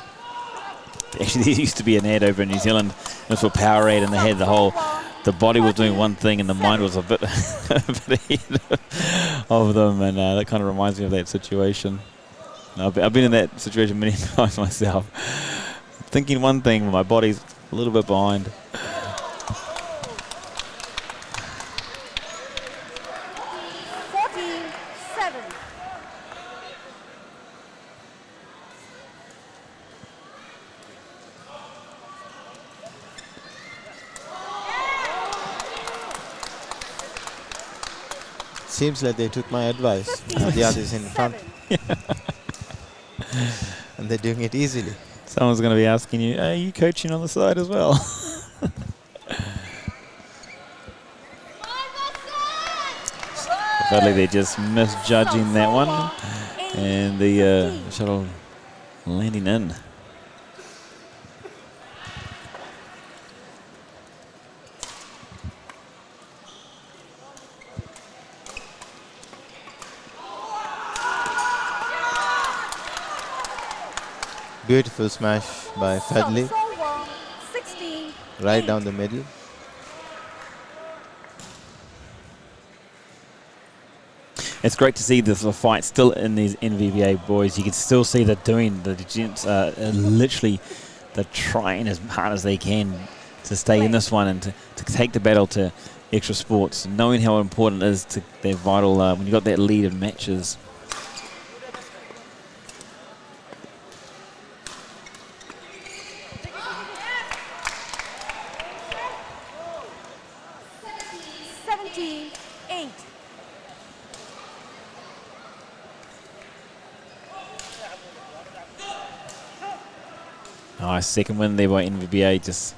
Actually, there used to be an ad over in New Zealand, it was for Powerade, and they had the body was doing one thing and the mind was a bit ahead of them, and that kind of reminds me of that situation. I've been in that situation many times myself. Thinking one thing, my body's a little bit behind. 14-7. Seems like they took my advice. The others in front. And they're doing it easily. Someone's going to be asking you, are you coaching on the side as well? Sadly, they're just misjudging that one. And the shuttle landing in. Beautiful smash by Fadli. 16. Right down the middle. It's great to see the fight still in these NVBA boys. You can still see they're doing, the gents are literally, they're trying as hard as they can to stay in this one and to take the battle to Extra Sports, knowing how important it is to their vital, when you got that lead in matches. Nice second win there by NVBA. Just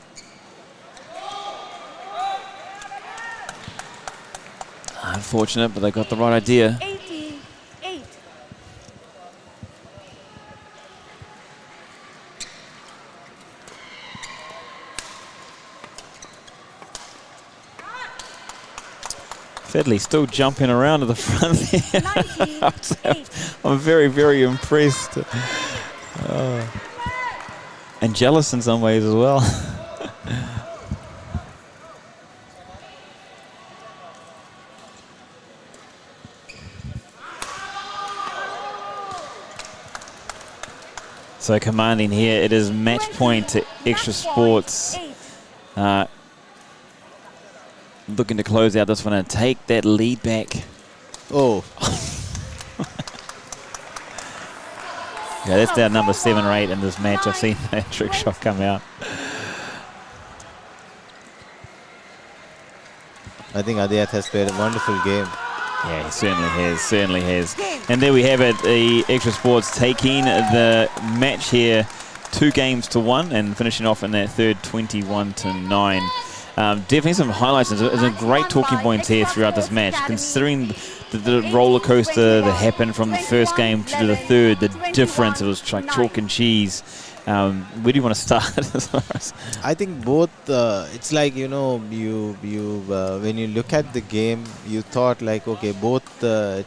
unfortunate, but they got the right idea. 18-8. Fedley still jumping around to the front there. 98. I'm very, very impressed. And jealous in some ways as well. So commanding here, it is match point to Extra Sports. Looking to close out this one and take that lead back. Oh, Yeah, that's their number 7 or 8 in this match. I've seen that trick shot come out. I think Adiyat has played a wonderful game. Yeah, he certainly has. And there we have it, the Extra Sports taking the match here 2-1 and finishing off in that third 21-9. Definitely some highlights. There's a great talking points here throughout this match, considering the roller coaster that happened from the first game to the third, the difference. It was like chalk and cheese. Where do you want to start? I think both. It's like, you know, you when you look at the game, you thought like, okay, both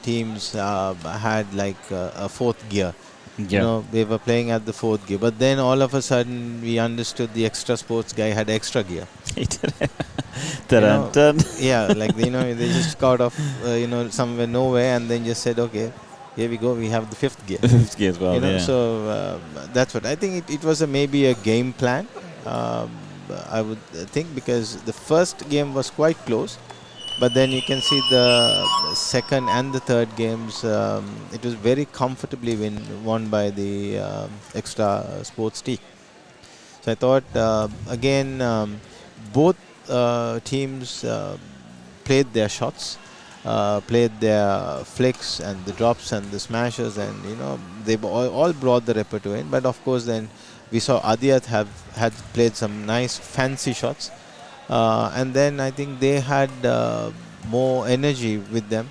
teams had like a fourth gear. You know, they were playing at the fourth gear, but then all of a sudden we understood the Extra Sports guy had extra gear. He did. Yeah, like, you know, they just got off, you know, somewhere nowhere, and then just said, okay, here we go, we have the fifth gear. Fifth gear as well, you know, yeah. So that's what I think. It was maybe a game plan. I would think, because the first game was quite close, but then you can see the second and the third games, it was very comfortably won by the Extra Sports team. So I thought, again, both teams played their shots, played their flicks and the drops and the smashes, and, you know, they all brought the repertoire in. But of course, then we saw Adiyat had played some nice fancy shots. And then I think they had more energy with them,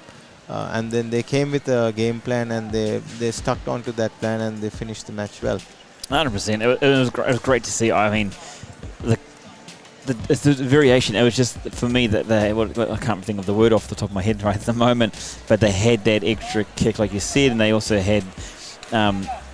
and then they came with a game plan, and they stuck onto that plan, and they finished the match well. 100%. It was great to see. I mean, the variation. It was just, for me, that I can't think of the word off the top of my head right at the moment, but they had that extra kick, like you said, and they also had.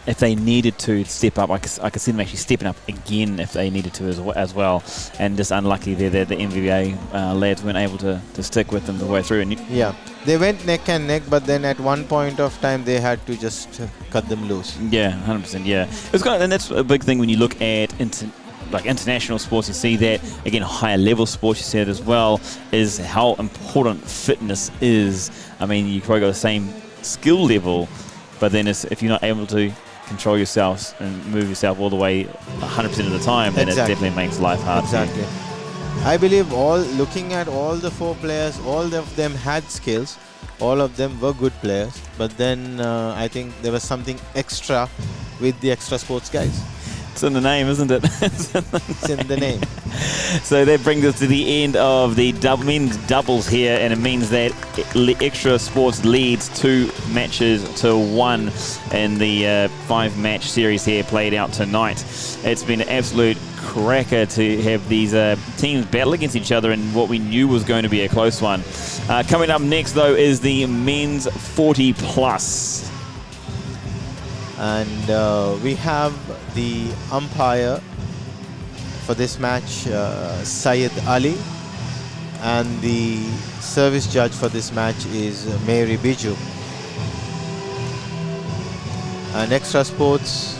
If they needed to step up, I could see them actually stepping up again if they needed to as well. And just unlucky there, the NVBA lads weren't able to stick with them the way through. And yeah, they went neck and neck, but then at one point of time they had to just cut them loose. Yeah, 100%. Yeah, it's kind of, and that's a big thing when you look at international sports. You see that again, higher level sports. You see it as well, is how important fitness is. I mean, you probably got the same skill level, but then if you're not able to control yourselves and move yourself all the way 100% of the time, then Exactly. it definitely makes life hard. Exactly. I believe looking at all the 4 players, all of them had skills, all of them were good players, but then I think there was something extra with the Extra Sports guys. It's in the name, isn't it? It's in the name. So that brings us to the end of the men's doubles here, and it means that Extra Sports leads 2 matches to 1 in the 5-match series here played out tonight. It's been an absolute cracker to have these teams battle against each other in what we knew was going to be a close one. Coming up next, though, is the men's 40 plus. And we have the umpire for this match, Syed Ali, and the service judge for this match is Mary Biju. And Extra Sports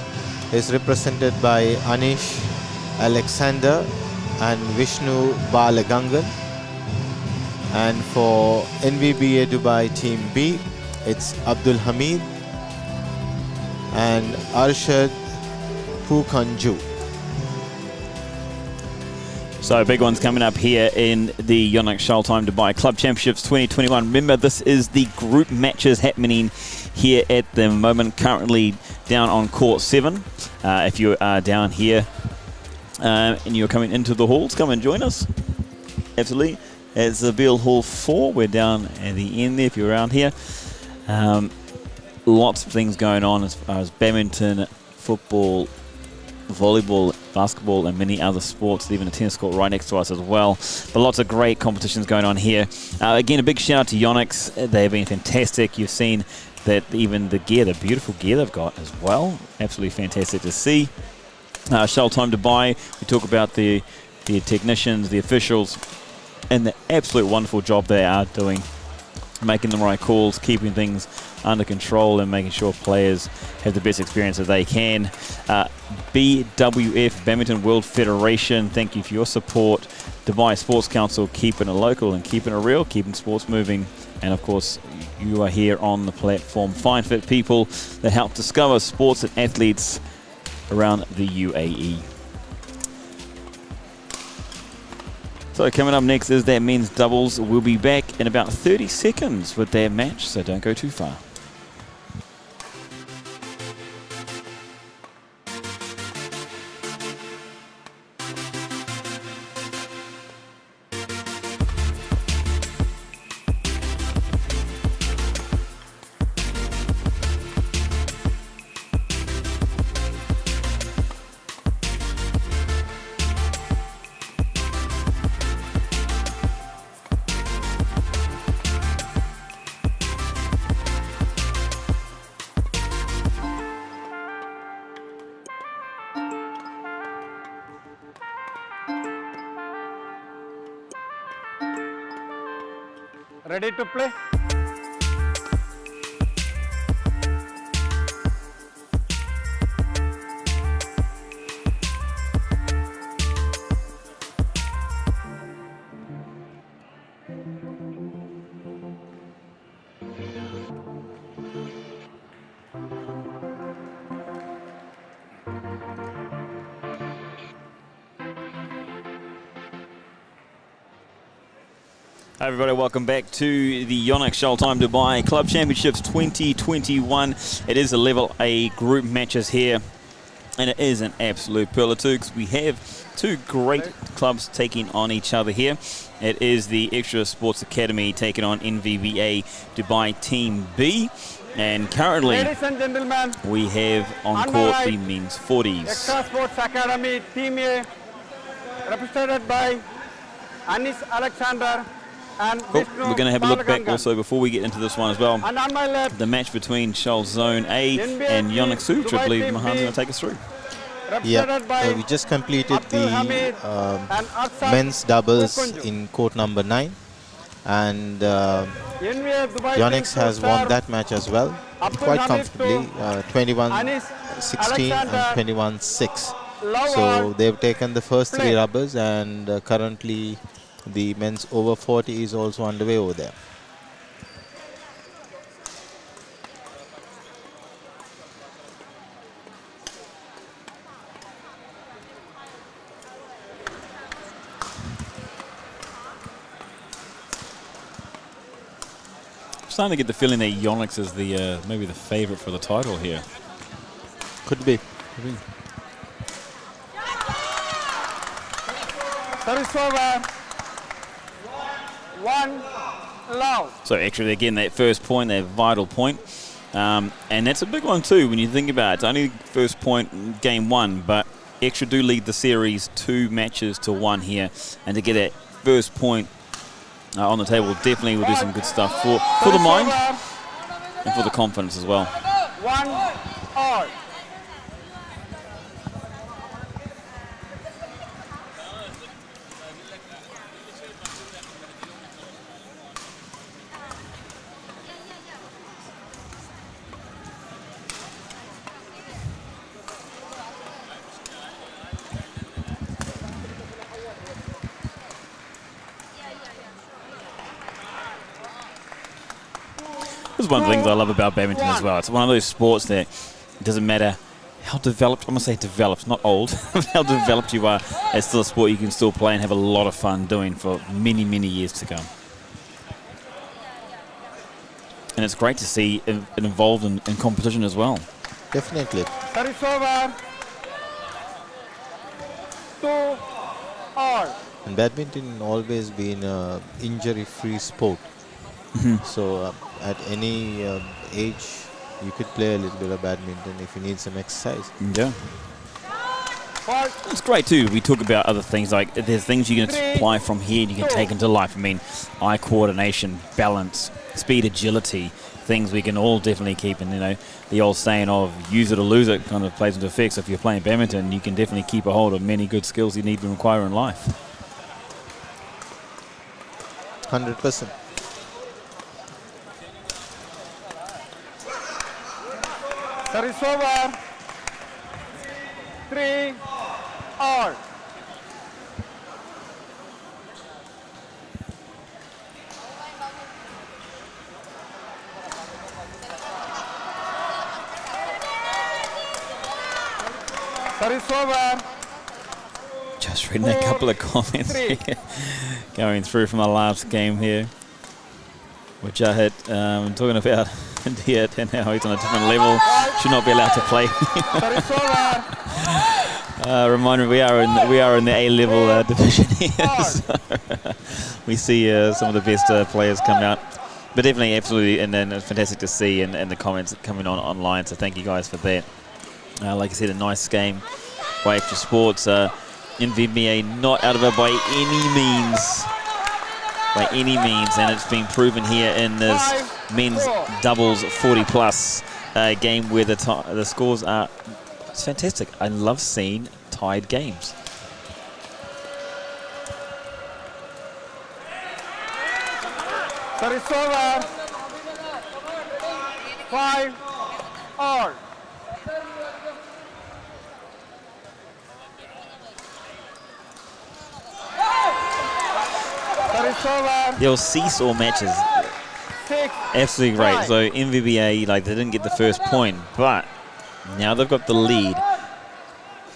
is represented by Anish Alexander and Vishnu Balagangan. And for NVBA Dubai Team B, it's Abdul Hamid and Arshad Pukanju. So big ones coming up here in the Yonex Shuttle Time Dubai Club Championships 2021. Remember, this is the group matches happening here at the moment, currently down on court 7. If you are down here and you're coming into the halls, come and join us. Absolutely. It's the Beale Hall 4. We're down at the end there if you're around here. Lots of things going on as far as badminton, football, volleyball, basketball, and many other sports. Even a tennis court right next to us as well. But lots of great competitions going on here. Again, a big shout out to Yonex. They've been fantastic. You've seen that even the gear, the beautiful gear they've got as well. Absolutely fantastic to see. Shuttle Time Dubai, we talk about the technicians, the officials, and the absolute wonderful job they are doing, making the right calls, keeping things under control and making sure players have the best experience that they can. BWF, Badminton World Federation, thank you for your support. Dubai Sports Council, keeping it local and keeping it real, keeping sports moving. And of course, you are here on the platform. Fine Fit people that help discover sports and athletes around the UAE. So coming up next is that men's doubles. We'll be back in about 30 seconds with their match, so don't go too far. Ready to play? Hi everybody, welcome back to the Yonex Shuttle Time Dubai Club Championships 2021. It is a Level A group matches here, and it is an absolute pearl of two because we have two great clubs taking on each other here. It is the XTRA Sports Academy taking on NVBA Dubai Team B, and currently Ladies and gentlemen, we have on court the men's 40s. XTRA Sports Academy Team A, represented by Anis Alexander and Cool. Vishnu We're going to have a look back Balagangan. also before we get into this one as well. And on my left, The match between Shuttle Zone A NVBA and Yonex, which I Dubai believe Team Mahan's B, going to take us through. represented by we just completed Abdul the Hamid and Arsad men's doubles Okunju. in court number 9, and NVBA Dubai Yonex Team has star won that match as well, Abdul quite Hamid comfortably, to 21-16 Alexander and 21-6. Lawal So they've taken the first play. 3 rubbers, and currently the men's over 40 is also underway over there. Starting to get the feeling that Yonex is the maybe the favourite for the title here. Could be. Service over. 1 love. So actually, again, that first point, that vital point, and that's a big one too when you think about it. It's only first point in game 1, but XTRA do lead the series 2 matches to 1 here, and to get that first point on the table definitely will do some good stuff for the mind and for the confidence as well. 1 all. This is one of the things I love about badminton as well. It's one of those sports that it doesn't matter how developed, I'm going to say developed, not old, how developed you are, it's still a sport you can still play and have a lot of fun doing for many, many years to come. And it's great to see it involved in competition as well. Definitely. Service over. 2 all. And badminton always been an injury-free sport. So at any age, you could play a little bit of badminton if you need some exercise. Yeah. Fault. It's great too. We talk about other things like there's things you can apply from here and you can take into life. I mean, eye coordination, balance, speed, agility, things we can all definitely keep. And, you know, the old saying of use it or lose it kind of plays into effect. So if you're playing badminton, you can definitely keep a hold of many good skills you need to acquire in life. 100%. Service over. 3 all. Service over. Just reading a couple of comments here, going through from the last game here. Which I had talking about India and how he's on a different level, should not be allowed to play. Service over. Reminder, we are in the A level division here, so we see some of the best players come out. But definitely, absolutely, and then it's fantastic to see and the comments coming on online. So thank you guys for that. Like I said, a nice game by Extra Sports. NVBA not out of it by any means. By any means, and it's been proven here in this men's doubles 40+ game where the scores are it's fantastic. I love seeing tied games. Service over. 5 all. Service over. There were seesaw matches. 6. Absolutely great. So NVBA, like, they didn't get the first point, but now they've got the lead,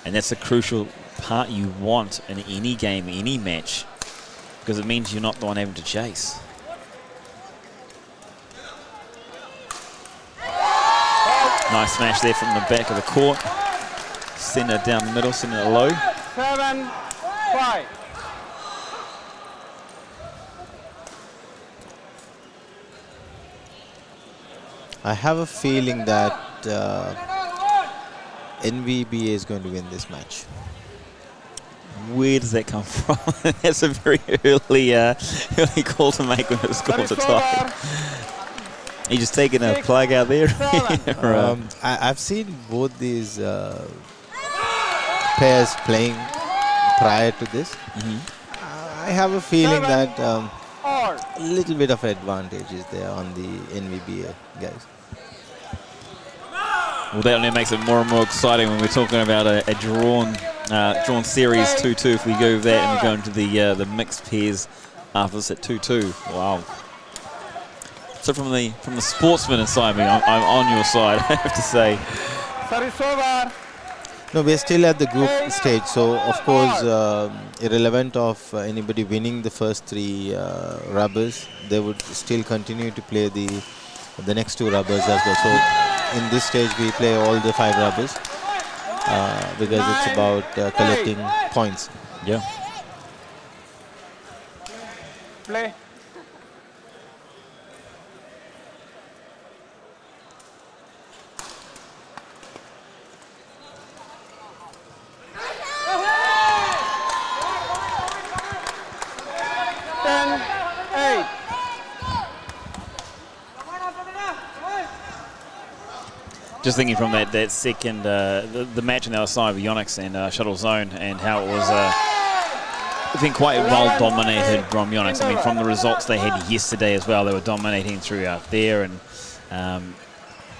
and that's a crucial part you want in any game, any match, because it means you're not the one having to chase. Nice smash there from the back of the court. Send it down the middle, send it low. 7-5. I have a feeling that NVBA is going to win this match. Where does that come from? That's a very early call to make when the scores are tied. You just taking a plug out there? I've seen both these pairs playing prior to this. I have a feeling that a little bit of advantage is there on the NVBA guys. Well, that only makes it more and more exciting when we're talking about a drawn series 2-2. If we go with that and we go into the mixed pairs after this at 2-2. Wow. So from the sportsman inside me, I'm on your side, I have to say. Service over. No, we're still at the group stage, so of course, irrelevant of anybody winning the first 3 rubbers, they would still continue to play the next 2 rubbers as well. So in this stage, we play all the 5 rubbers because it's about collecting points. Yeah. Play. Just thinking from that second, the match on the other side with Yonex and Shuttle Zone, and how it was been quite well dominated from Yonex. I mean, from the results they had yesterday as well, they were dominating throughout there, and I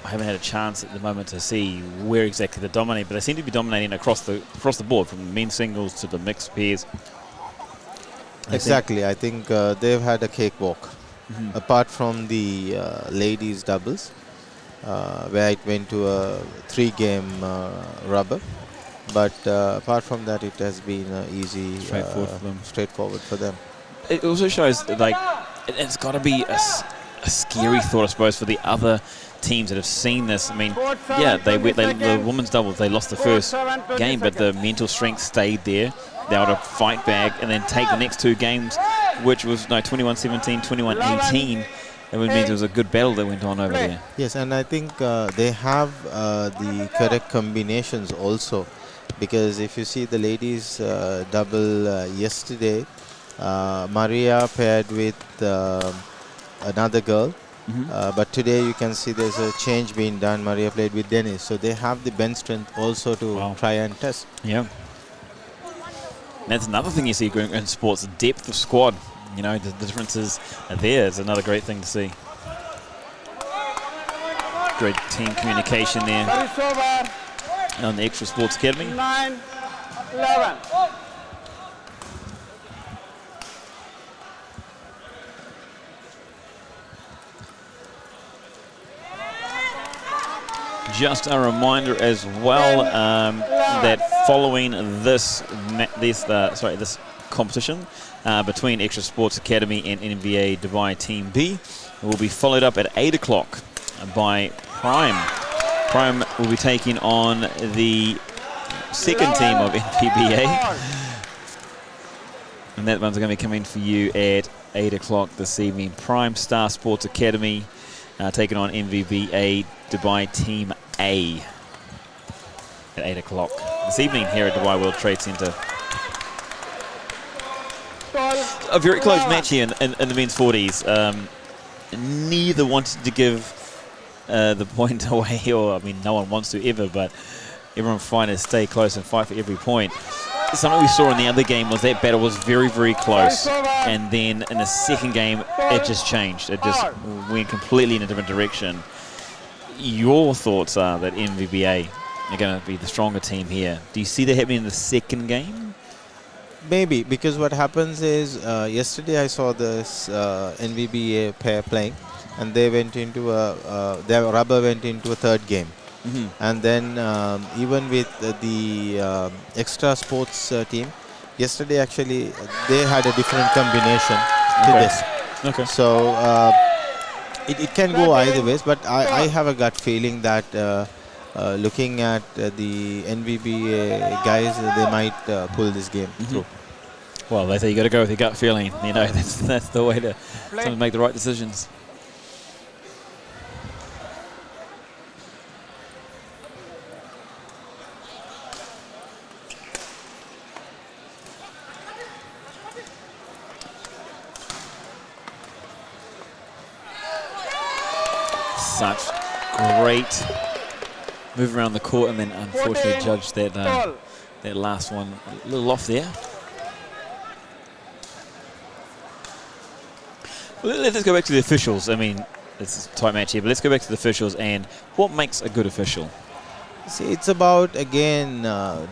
haven't had a chance at the moment to see where exactly they dominate, but they seem to be dominating across the board, from the men's singles to the mixed pairs. Exactly, I think they've had a cakewalk. Apart from the ladies doubles, where it went to a 3-game rubber. But apart from that, it has been easy, straightforward for them. It also shows that, like, it's got to be a scary thought, I suppose, for the other teams that have seen this. I mean, yeah, the women's doubles, they lost the first game, but the mental strength stayed there. They were able to fight back and then take the next 2 games, which was 21-17, 21-18. It would mean it was a good battle that went on over there. Yes, and I think they have the correct combinations also. because if you see the ladies double yesterday, Maria paired with another girl. But today you can see there's a change being done. Maria played with Dennis, so they have the bench strength also to try and test. Yeah. That's another thing you see in sports, depth of squad. You know, the differences are there. It's another great thing to see. Great team communication there on the Extra Sports Academy. 9-11. Just a reminder as well that following this competition between Extra Sports Academy and NVBA Dubai Team B will be followed up at 8 o'clock by Prime. Prime will be taking on the second team of NVBA, and that one's going to be coming for you at 8 o'clock this evening. Prime Star Sports Academy taking on NVBA Dubai Team A at 8 o'clock this evening here at Dubai World Trade Center. A very close match here in the men's 40s. Neither wanted to give the point away, or I mean, no one wants to ever, but everyone trying to stay close and fight for every point. Something we saw in the other game was that battle was very, very close, and then in the second game it just changed. It just went completely in a different direction. Your thoughts are that NVBA are going to be the stronger team here. Do you see that happening in the second game? Maybe, because what happens is yesterday I saw this NVBA pair playing, and they went into their rubber went into a third game. And then even with the extra sports team, yesterday actually they had a different combination to this. Okay. So it can go either ways, but I have a gut feeling that looking at the NVBA guys, they might pull this game through. Well, they say you got to go with your gut feeling. You know, that's the way to sometimes make the right decisions. Such great move around the court, and then unfortunately judged that that last one a little off there. Well, let's go back to the officials. I mean, it's a tight match here, but let's go back to the officials and what makes a good official. See, it's about, again,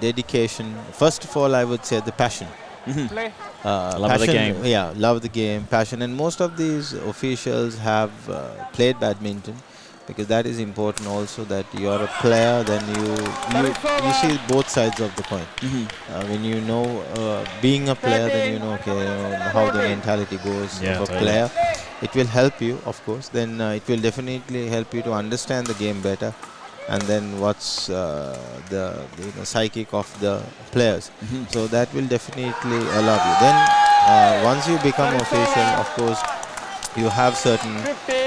dedication. First of all, I would say the passion. Love of the game. Yeah, love the game, passion. And most of these officials have played badminton, because that is important also, that you are a player, then you see both sides of the coin. When you know being a player, then you know, okay, how the mentality goes of a player. It will help you, of course. Then it will definitely help you to understand the game better, and then what's the psychic of the players. So that will definitely allow you. Then once you become official, of course, you have certain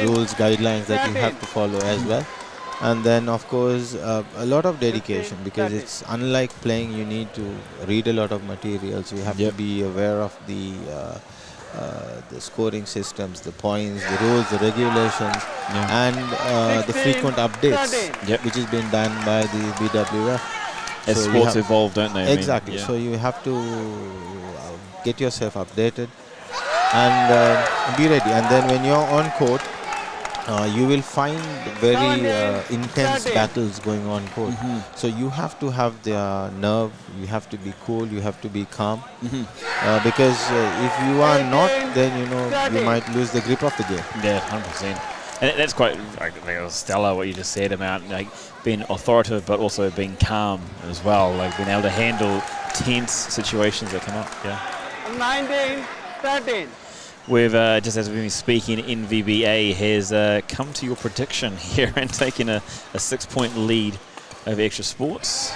rules, guidelines that you have to follow as well. And then, of course, a lot of dedication, because it's unlike playing, you need to read a lot of materials. You have to be aware of the scoring systems, the points, the rules, the regulations, and the frequent updates, which has been done by the BWF. As sports evolve, don't they? Exactly. So you have to get yourself updated and be ready. And then when you're on court, you will find very intense battles going on court. So you have to have the nerve, you have to be cool, you have to be calm. Because if you are not, then you might lose the grip of the game. Yeah, 100%. And that's quite stellar what you just said about being authoritative, but also being calm as well, like being able to handle tense situations that come up. 19-13. We've, just as we've been speaking, NVBA has come to your prediction here and taken a 6-point lead over Extra Sports.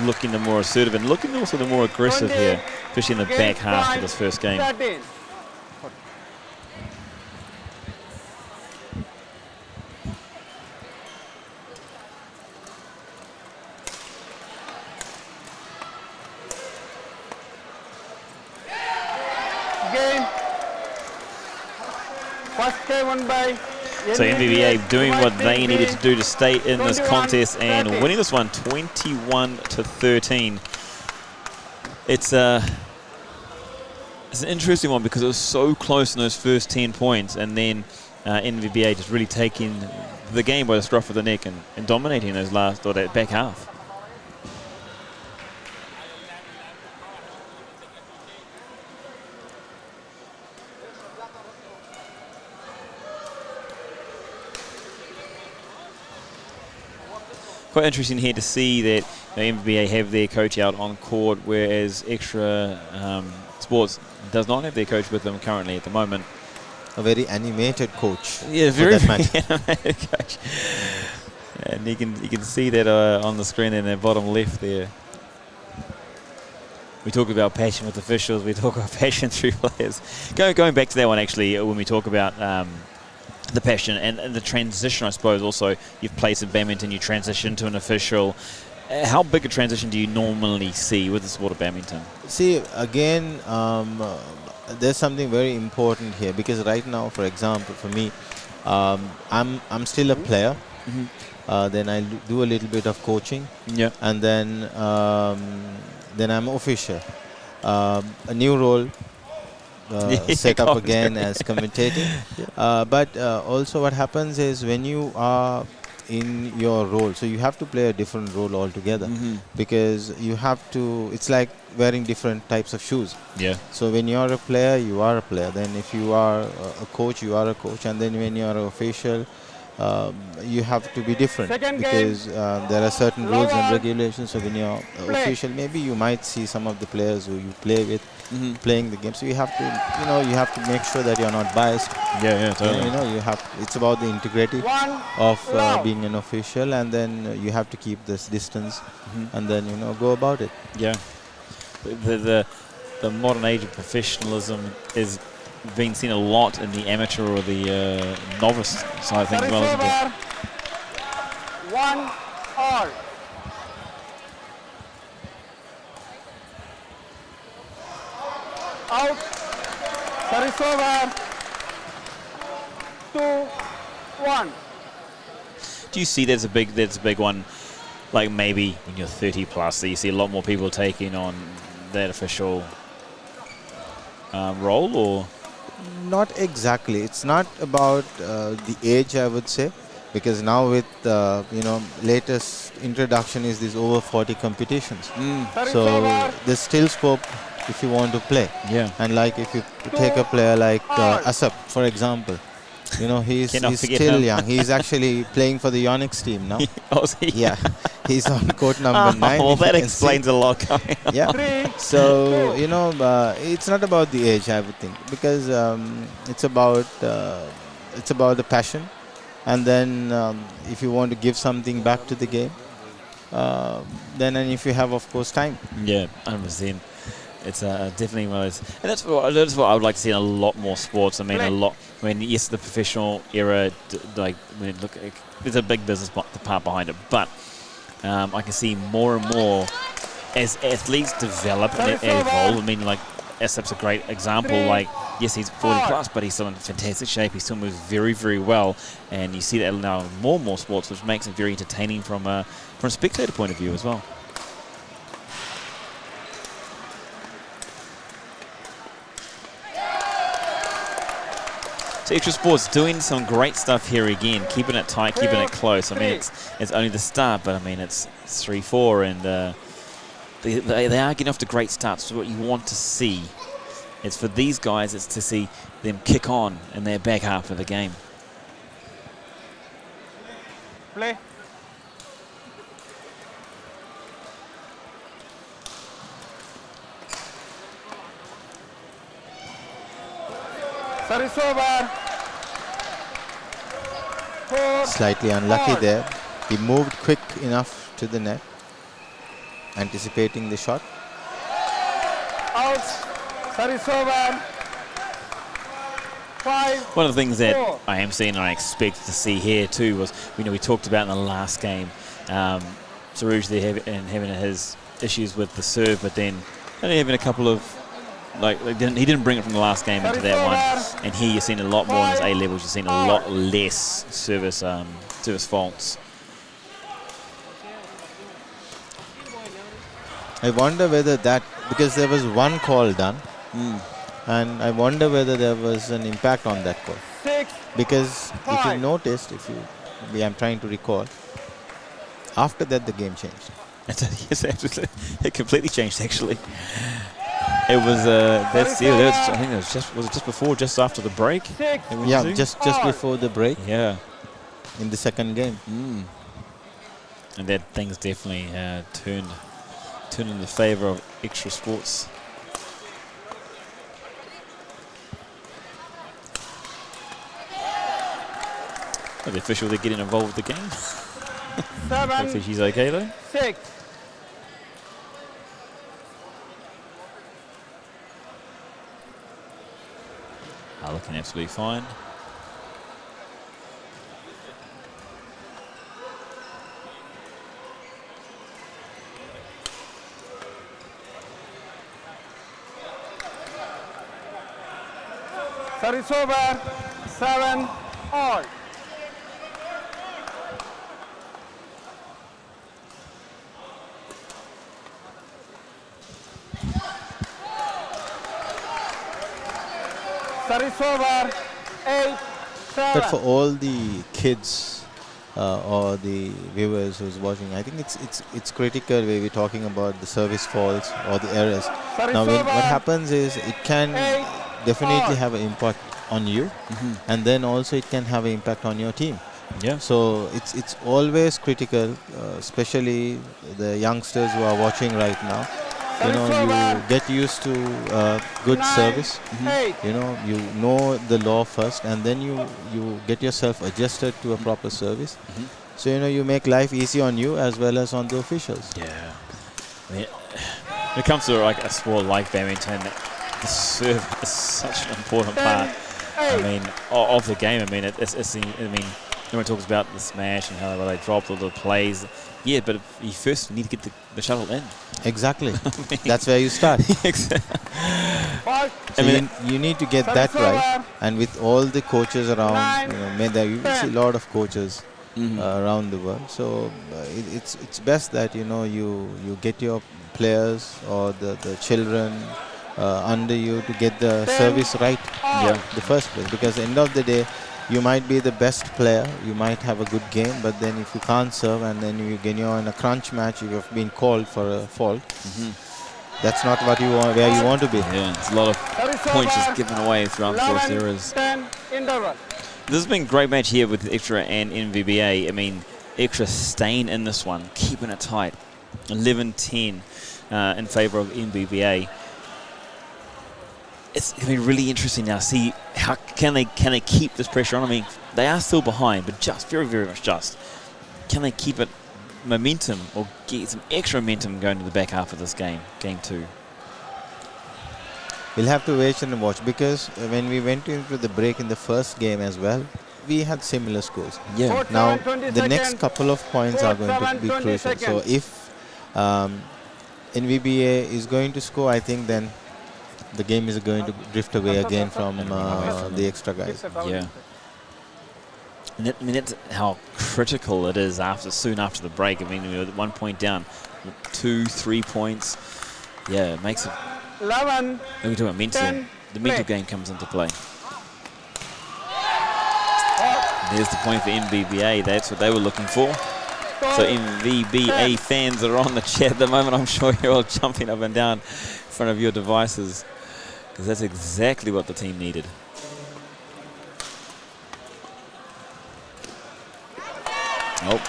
Looking the more assertive and looking also the more aggressive here, especially in the back half of this first game. 13. First K won by So NVBA doing Dubai what Team they B, needed to do to stay in this 21, contest and 30. winning this one 21-13. It's an interesting one because it was so close in those first 10 points, and then NVBA just really taking the game by the scruff of the neck and dominating those last or that back half. Quite interesting here to see that NVBA have their coach out on court, whereas Extra Sports does not have their coach with them currently at the moment. A very animated coach. Yeah, for very, that very match. animated coach. And you can see that on the screen in the bottom left there. We talk about passion with officials. We talk about passion through players. Going back to that one, actually, when we talk about the passion and the transition, I suppose, also, you've played some badminton, you transition to an official. How big a transition do you normally see with the sport of badminton? See, again, there's something very important here, because right now, for example, for me, I'm still a player. Then I do a little bit of coaching. Yeah. And then I'm official. A new role set up again as commentating. But also what happens is when you are in your role, so you have to play a different role altogether, because you have to, it's like wearing different types of shoes. Yeah. So when you're a player, you are a player. Then if you are a coach, you are a coach. And then when you're an official, you have to be different, Second because there are certain rules and Lower. regulations. So when you're Play. official, maybe you might see some of the players who you play with playing the game. So you have to, you have to make sure that you're not biased. Yeah, totally. You have. It's about the integrity One of love. being an official, and then you have to keep this distance, and then go about it. Yeah. The modern age of professionalism is being seen a lot in the amateur or the novice side of things as well, isn't it? Service over. 1 all. Out. Service over. 2-1. Do you see that's a big one, like maybe when you're 30 plus, so you see a lot more people taking on that official role, or? Not exactly. It's not about the age, I would say, because now with latest introduction is these over 40 competitions. Service So over. there's still scope if you want to play. Yeah. And like if you take a player like Asap, for example, he's Cannot forget still him. young. He's actually playing for the Yonex team now. Oh, is he? Yeah, he's on court number 9. Well, if you that can explains see. a lot. Yeah. 3. So it's not about the age, I would think, because it's about the passion, and then if you want to give something back to the game, then and if you have, of course, time. Yeah, 100%. It's definitely one of those, and that's what I would like to see in a lot more sports. I mean, yes, the professional era, there's a big business part behind it, but I can see more and more as athletes develop and evolve. I mean, like Asap's a great example. Like, yes, he's 40 plus, but he's still in fantastic shape. He still moves very, very well, and you see that now in more and more sports, which makes it very entertaining from a spectator point of view as well. So Extra Sports doing some great stuff here again, keeping it tight, keeping it close. I mean, it's only the start, but I mean, it's 3-4, and they are getting off to great starts. So what you want to see is for these guys, it's to see them kick on in their back half of the game. Play. Service over. 4. Slightly unlucky all. there. He moved quick enough to the net, anticipating the shot. Out. Service over. 5. One of the things that 4. I am seeing and I expect to see here too was, we talked about in the last game, Sarouj there having his issues with the serve, but then only having a couple of he didn't bring it from the last game into that one. And here you're seeing a lot more in his A levels. You're seeing a lot less service faults. I wonder whether that, because there was one call done, and I wonder whether there was an impact on that call. Because if you noticed, I'm trying to recall, after that the game changed. Yes, absolutely. It completely changed actually. It was I think it was just after the break? Yeah, just before the break. Yeah. In the second game. And that things definitely turned in the favour of Extra Sports. Oh, the official, they're getting involved with the game. Hopefully she's okay though. 6. Looking absolutely fine. Service over. 7 all. Service over. 8, 7. But for all the kids or the viewers who's watching, I think it's critical where we're talking about the service faults or the errors. Now, what happens is it can definitely have an impact on you, and then also it can have an impact on your team. Yeah. So it's always critical, especially the youngsters who are watching right now. You get used to good service. You know the law first, and then you get yourself adjusted to a proper service. So you make life easy on you as well as on the officials. Yeah. I mean, when it comes to like a sport like badminton, the serve is such an important part. I mean, of the game. I mean, everyone talks about the smash and how they drop all the plays. Yeah, but you first need to get the shuttle in. Exactly. That's where you start. Exactly. So you need to get that right. And with all the coaches around, you see a lot of coaches around the world. So it's best that you get your players or the children under you to get the service right. The first place, because at the end of the day, you might be the best player, you might have a good game, but then if you can't serve and then you're in a crunch match, you have been called for a fault. That's not what you want, where you want to be. Yeah, it's a lot of points just given away through unforced errors. This has been a great match here with XTRA and NVBA. I mean, XTRA staying in this one, keeping it tight. 11-10 in favour of NVBA. It's going to be really interesting now to see how can they keep this pressure on. I mean, they are still behind, but just very, very much just. Can they keep it momentum or get some extra momentum going to the back half of this game, game 2? We'll have to wait and watch, because when we went into the break in the first game as well, we had similar scores. Yeah. Now, the next couple of points are going to be crucial. So if NVBA is going to score, I think then the game is going to drift away again from the extra guys. Yeah. And I mean, that's how critical it is soon after the break. I mean, we were at 1 point down, 2-3 points. Yeah, it makes it. 11. We're talking about mental. The mental game comes into play. There's the point for NVBA. That's what they were looking for. So NVBA fans are on the chat at the moment. I'm sure you're all jumping up and down in front of your devices, because that's exactly what the team needed. Oh,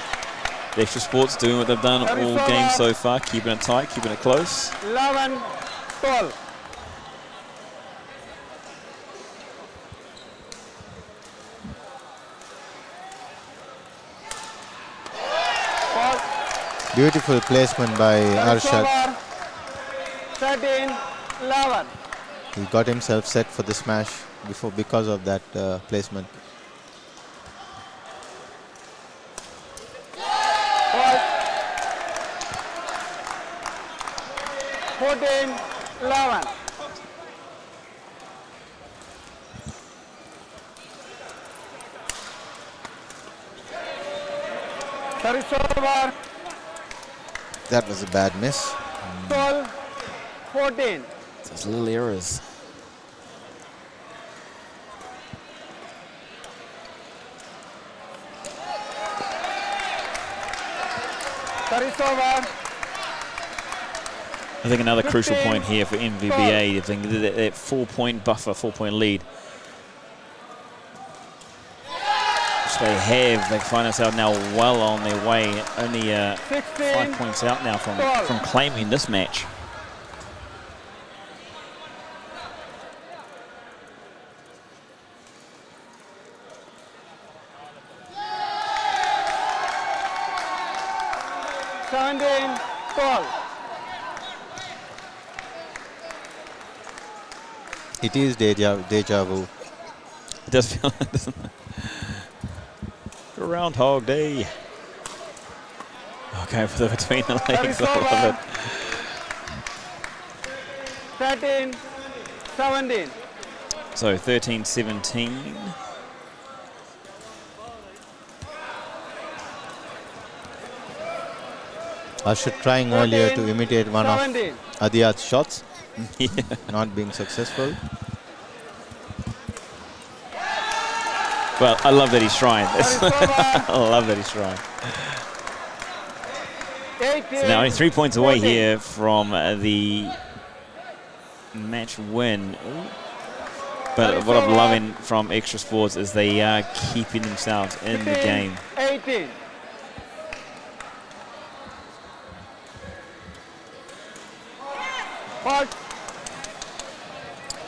the Extra Sports doing what they've done all game so far, keeping it tight, keeping it close. 11, 12. Beautiful placement by Arshad. 13, 11. He got himself set for the smash because of that placement. 14, 11. Service over. That was a bad miss. 12-14. Those little errors. Service over. I think another crucial 15, point here for NVBA. I think that 4-point buffer, 4-point lead. Which they have. They find themselves now well on their way. Only 5 points out now from claiming this match. It is deja vu. It does feel like, doesn't it? Groundhog Day. Okay, for the between the legs. I love it. 13-17. So 13-17. Ashur trying earlier to imitate one of 17. Adiyat's shots, Yeah. not being successful. Well, I love that he's trying. I love that he's trying. 18. So now only 3 points away 14. here from the match win. Ooh. But what I'm loving from Extra Sports is they are keeping themselves in the game. 18.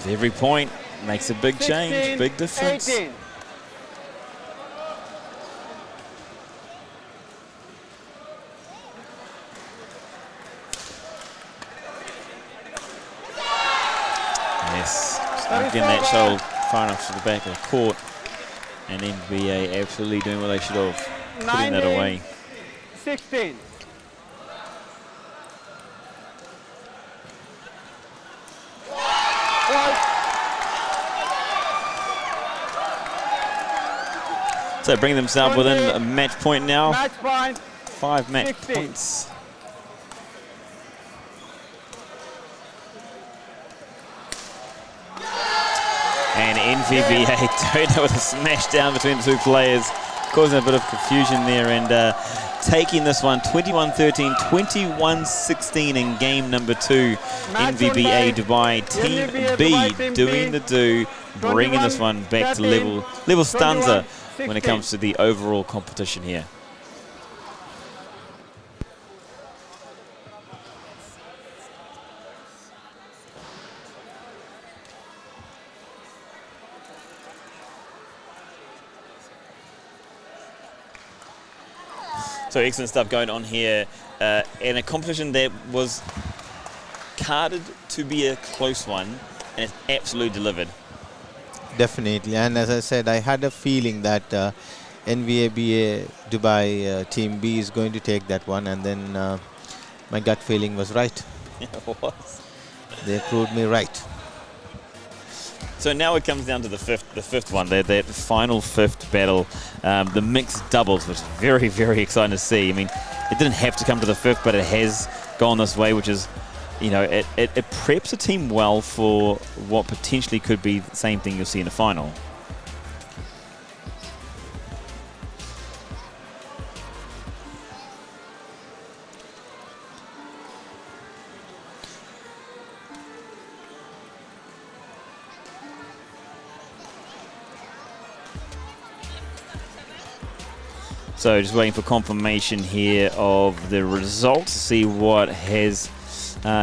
Every point makes a big change, big difference. 18. Yes, getting that shuttle far enough to the back of the court, and NVBA absolutely doing what they should have, putting that away. 16. So bring themselves within a match point now. Match point. 5 match 16. points. And NVBA doing it with a smash down between the two players, causing a bit of confusion there, and taking this one 21-13, 21-16 in game number 2. NVBA Dubai Team B doing the do, bringing this one back to level stanza when it comes to the overall competition here. So excellent stuff going on here in a competition that was carded to be a close one, and it's absolutely delivered. Definitely, and as I said, I had a feeling that NVBA Dubai Team B is going to take that one, and then my gut feeling was right. Yeah, it was. They proved me right. So now it comes down to the fifth one, that final fifth battle, the mixed doubles, which is very, very exciting to see. I mean, it didn't have to come to the fifth, but it has gone this way, which is, you know, it preps a team well for what potentially could be the same thing you'll see in the final. So just waiting for confirmation here of the results to see what has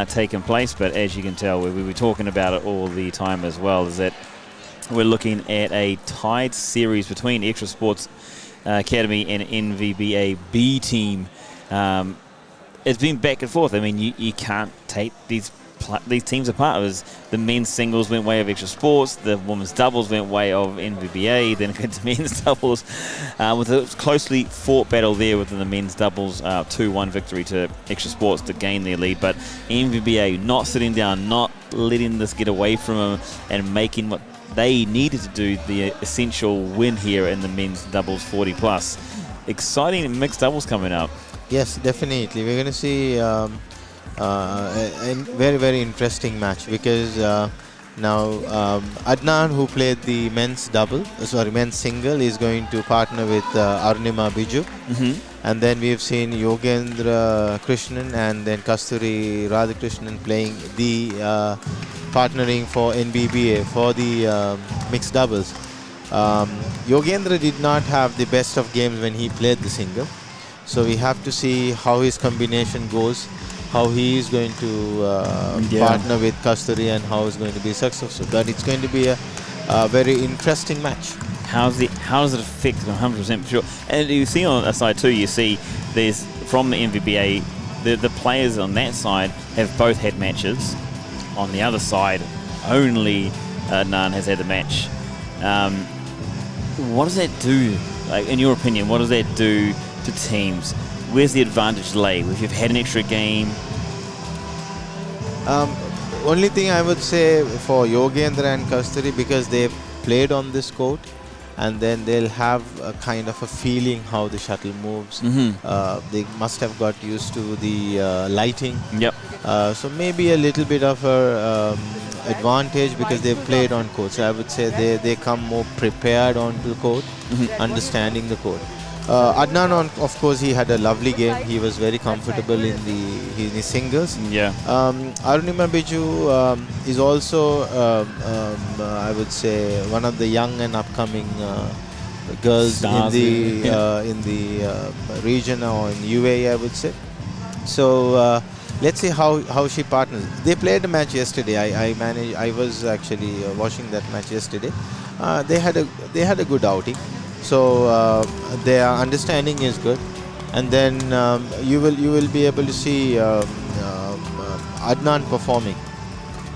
taken place. But as you can tell, we were talking about it all the time as well, is that we're looking at a tied series between Extra Sports Academy and NVBA B team. It's been back and forth. I mean, you can't take these teams apart. It was the men's singles went way of Extra Sports, the women's doubles went way of NVBA, then it went to men's doubles with a closely fought battle there within the men's doubles, 2-1 victory to Extra Sports to gain their lead. But NVBA not sitting down, not letting this get away from them, and making what they needed to do, the essential win here in the men's doubles 40 plus. exciting mixed doubles coming up. Yes, definitely. We're going to see a very, very interesting match because now Adnan, who played the men's single, is going to partner with Arunima Biju. And then we've seen Yogendra Krishnan and then Kasturi Radhakrishnan playing the partnering for NVBA for the mixed doubles. Yogendra did not have the best of games when he played the single. So we have to see how his combination goes, how he is going to partner with Kasturi and how it's going to be successful. But it's going to be a very interesting match. How does it affect 100% sure? And you see on that side too, you see there's from the NVBA, the players on that side have both had matches. On the other side, only Adnan has had a match. What does that do? Like, in your opinion, what does that do to teams? Where's the advantage lay? If you've had an extra game? Only thing I would say for Yogendra and Kasturi, because they've played on this court, and then they'll have a kind of a feeling how the shuttle moves. They must have got used to the lighting. Yep. So maybe a little bit of a advantage because they've played on court. So I would say they come more prepared onto the court, understanding the court. Adnan, of course, he had a lovely game. He was very comfortable in his singles. Yeah. Arunima Biju is also, I would say, one of the young and upcoming girls Stars in the region or in UAE, I would say. So let's see how she partners. They played a match yesterday. I was actually watching that match yesterday. They had a good outing. So their understanding is good, and then you will be able to see Adnan performing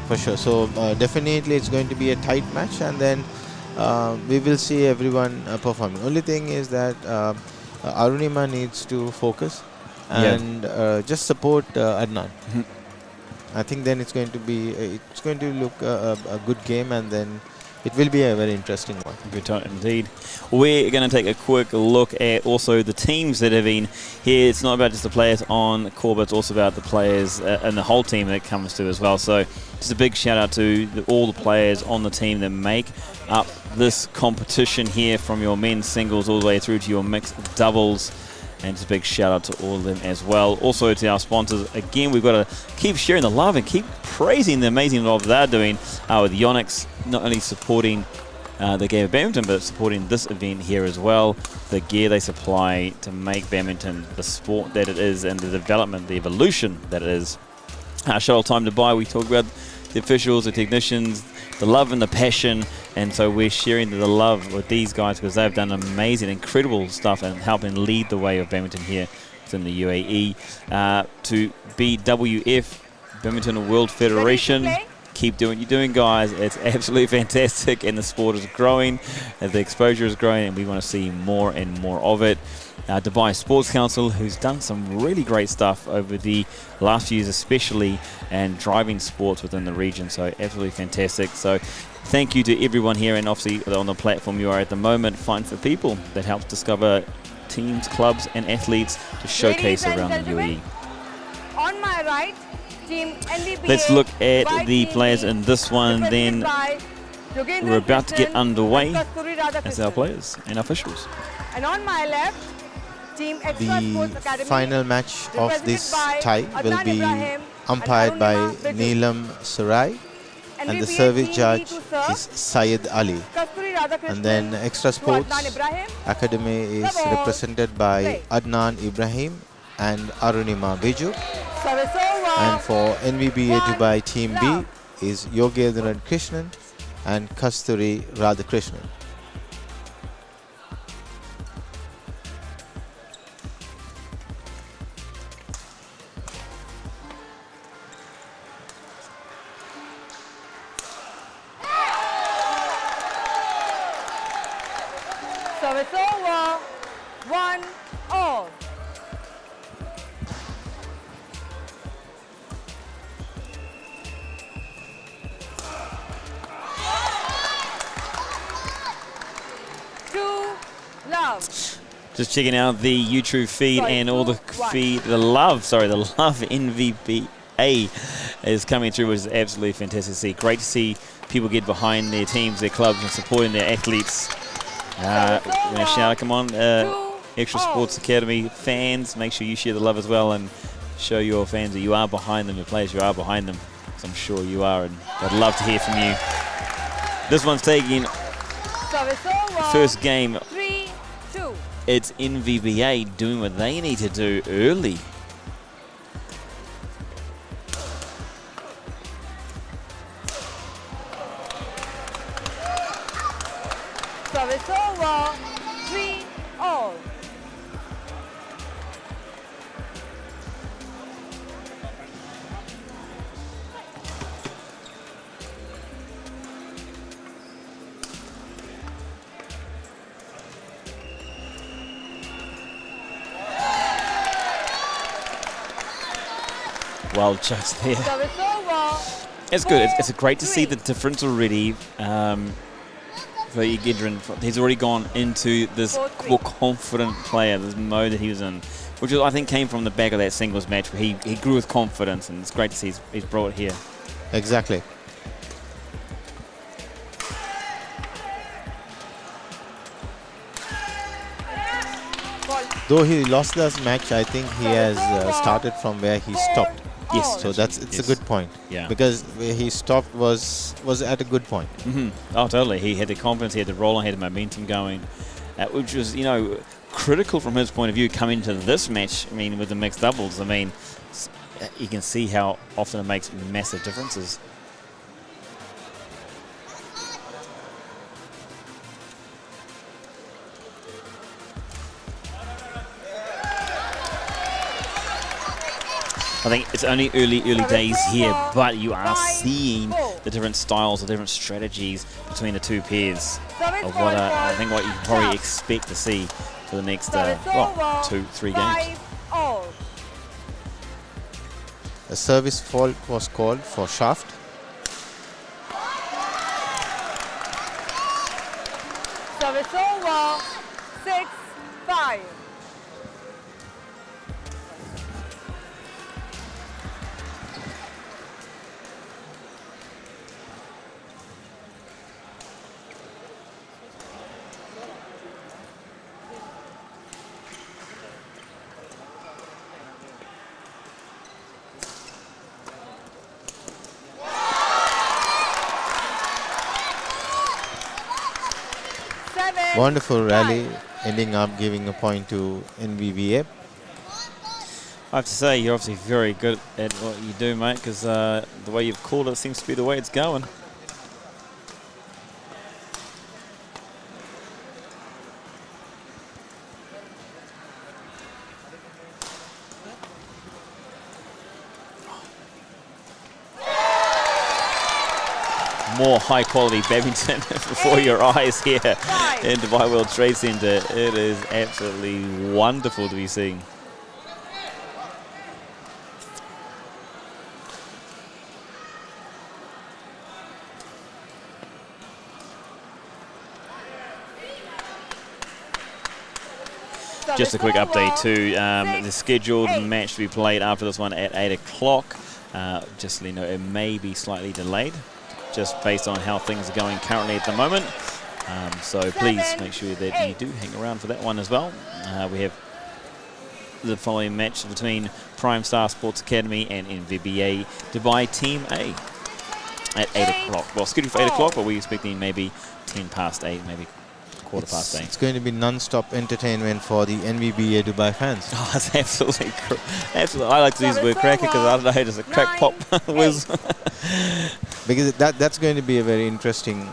for sure. So definitely it's going to be a tight match, and then we will see everyone performing. Only thing is that Arunima needs to focus and just support Adnan. I think then it's going to look a good game, and then it will be a very interesting one. Good time indeed. We're going to take a quick look at also the teams that have been here. It's not about just the players on court, but it's also about the players and the whole team that comes to as well. So just a big shout out to all the players on the team that make up this competition here, from your men's singles all the way through to your mixed doubles. And just a big shout out to all of them as well. Also to our sponsors. Again, we've got to keep sharing the love and keep praising the amazing job they're doing with Yonex, not only supporting the game of badminton, but supporting this event here as well. The gear they supply to make badminton the sport that it is, and the development, the evolution that it is. Shuttle Time Dubai, we talk about the officials, the technicians, the love and the passion, and so we're sharing the love with these guys because they've done amazing, incredible stuff and helping lead the way of badminton here within the UAE. To BWF, Badminton World Federation, keep doing what you're doing, guys. It's absolutely fantastic, and the sport is growing, the exposure is growing, and we want to see more and more of it. Dubai Sports Council, who's done some really great stuff over the last few years especially, and driving sports within the region, so absolutely fantastic. So thank you to everyone here, and obviously on the platform you are at the moment, Find for People, that helps discover teams, clubs and athletes to showcase around the UAE. On my right, Team NVBA. Let's look at the players in this one, then we're about to get underway as our players and officials. And on my left, Team XTRA Sports The Academy, final match of this tie will Adnan be Ibrahim umpired and by Arunima Biju. Neelam Sarai, and the NVBA service team judge need to serve. is Syed Ali. Kasturi Radhakrishnan And then Extra to Sports Adnan Ibrahim. Academy is The ball. represented by Play. Adnan Ibrahim and Arunima Biju. Service over. And for NVBA One Dubai Team love. B is Yogendra Krishnan and Kasturi Radhakrishnan. Service over. 1-all. Two love. Just checking out the YouTube feed and all the feed, the love NVBA is coming through, which is absolutely fantastic to see. Great to see people get behind their teams, their clubs, and supporting their athletes. We're going to shout, come on, Extra Sports Academy fans, make sure you share the love as well and show your fans that you are behind them, the players, you are behind them, because I'm sure you are, and I'd love to hear from you. This one's taking first game. 3-2. It's NVBA doing what they need to do early. Service over. 3-all. Well judged there. Service over. It's good. It's great to see the difference already. For Gidron, he's already gone into this more confident player, this mode that he was in, which I think came from the back of that singles match where he grew with confidence, and it's great to see he's brought it here. Exactly. Though he lost this match, I think he has started from where he stopped. Yes. So it's a good point. Yeah. Because where he stopped was at a good point. Oh, totally. He had the confidence, he had the roll, he had the momentum going, which was, critical from his point of view coming into this match. I mean, with the mixed doubles, you can see how often it makes massive differences. I think it's only early days here, but you are seeing the different styles, the different strategies between the two pairs of what I think what you can probably expect to see for the next 2-3 games. A service fault was called for shaft. Service over. 6-5. Wonderful rally, ending up giving a point to NVBA. I have to say, you're obviously very good at what you do, mate, because the way you've called it seems to be the way it's going. More high quality badminton before your eyes here in Dubai World Trade Center. It is absolutely wonderful to be seeing. Just a quick update to the scheduled match to be played after this one at 8 o'clock. Just so you know, it may be slightly delayed, just based on how things are going currently at the moment. So please make sure that you do hang around for that one as well. We have the following match between Prime Star Sports Academy and NVBA Dubai Team A at 8 o'clock. Well, scheduled for 8 o'clock, but we're expecting maybe 10 past 8, maybe quarter past 8. It's going to be non-stop entertainment for the NVBA Dubai fans. Oh, that's absolutely, absolutely. I like to use the word cracker because I don't know, does a crack pop whiz? Because that's going to be a very interesting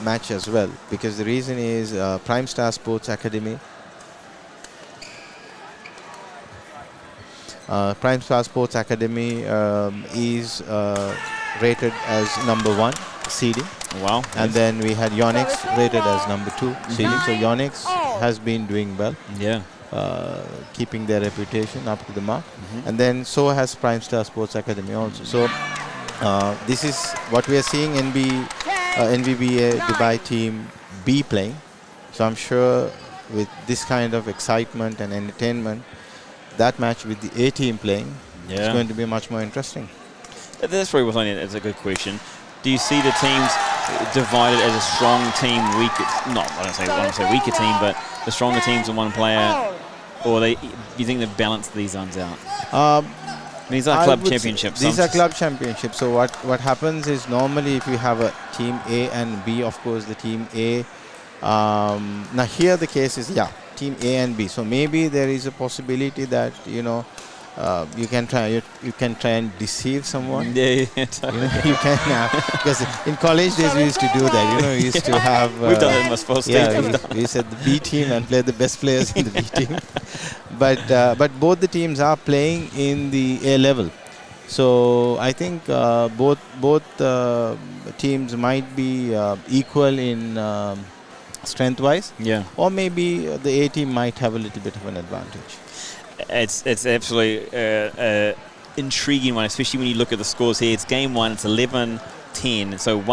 match as well. Because the reason is Prime Star Sports Academy. Prime Star Sports Academy is rated as #1 seeding. Wow. And then we had Yonex rated as #2 seeding. So Yonex has been doing well. Yeah. Keeping their reputation up to the mark. And then so has Prime Star Sports Academy also. So this is what we are seeing NVBA Dubai Team B playing. So I'm sure with this kind of excitement and entertainment, that match with the A team playing is going to be much more interesting. That's probably what's on it. It's a good question. Do you see the teams divided as a strong team, weaker? Not, I don't say weaker team, but the stronger teams in one player, or do you think they've balanced these ones out? These are club championships. These are club championships. So what happens is normally if you have a team A and B, of course the team A. Now here the case is team A and B. So maybe there is a possibility that you can try and deceive someone. Yeah, totally. You can because in college days we used to do that. We used to have. We've done it in my sports team. We said the B team and play the best players in the B team. But both the teams are playing in the A level, so I think both teams might be equal in strength-wise. Yeah. Or maybe the A team might have a little bit of an advantage. It's absolutely intriguing one, especially when you look at the scores here. It's game one. It's 11-10. So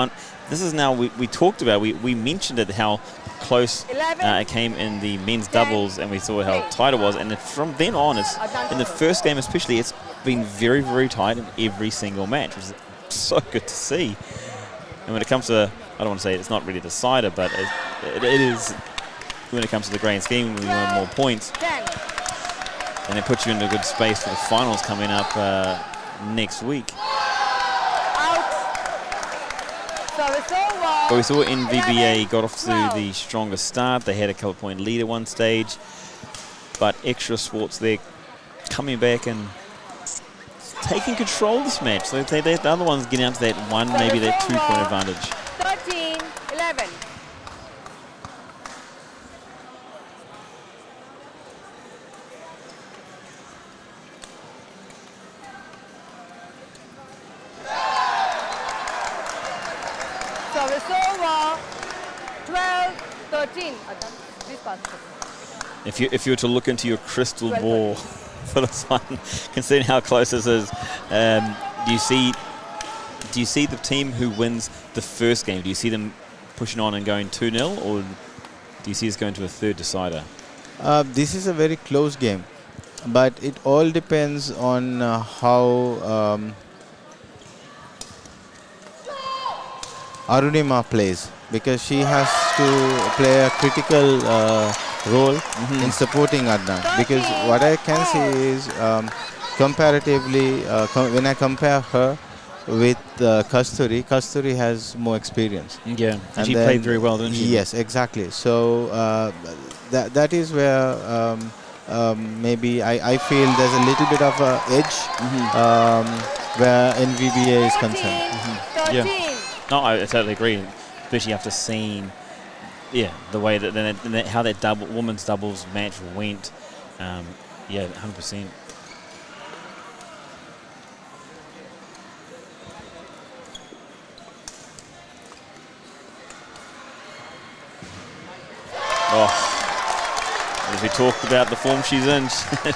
this is now we talked about. We mentioned it how close it came in the men's doubles, and we saw how tight it was. And from then on, it's in the first game especially, it's been very, very tight in every single match, which is so good to see. And when it comes to, I don't want to say it's not really the decider, but it is when it comes to the grand scheme, we want more points. And it puts you in a good space for the finals coming up next week. But we saw NVBA got off to the strongest start. They had a couple point lead at one stage. But Extra Sports, they're coming back and taking control of this match. So the other one's getting out to that one, maybe that 2-point advantage. 13-11. Service over. 12-13. Please pass. If you were to look into your crystal ball for this one, considering how close this is, do you see the team who wins the first game? Do you see them pushing on and going 2-0, or do you see us going to a third decider? This is a very close game, but it all depends on how Arunima plays, because she has to play a critical role in supporting Adnan. Because what I can see is comparatively, when I compare her with Kasturi has more experience. Yeah, and she played very well, didn't she? Yes, exactly. So that is where maybe I feel there's a little bit of an edge where NVBA is concerned. Yeah. No, I totally agree, especially after seeing, the way that how that women's doubles match went. 100%. As we talked about the form she's in,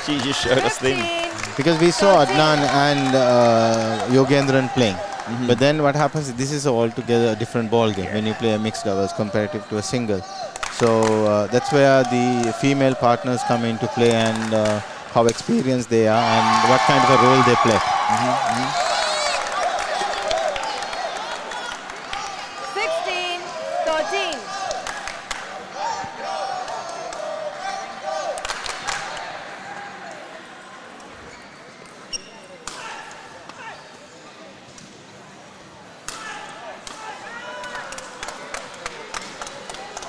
she just showed us then. Because we saw Adnan and Yogendran playing. But then what happens is this is altogether a different ball game when you play a mixed doubles comparative to a single. So that's where the female partners come into play, and how experienced they are and what kind of a role they play. 16-13.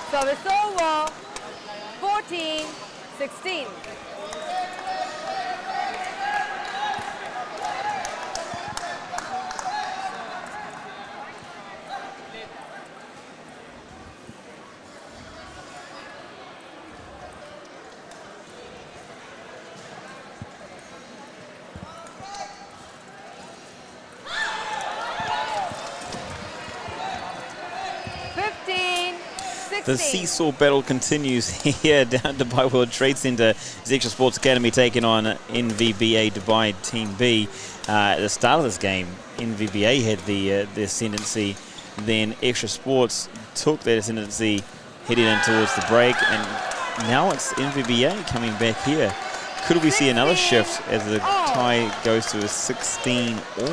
Service over. 14-16. The seesaw battle continues here down at Dubai World Trade Center. It's Extra Sports Academy taking on NVBA Dubai Team B. At the start of this game, NVBA had the ascendancy. Then Extra Sports took that ascendancy, heading in towards the break, and now it's NVBA coming back here. Could we see another shift as the tie goes to a 16 all?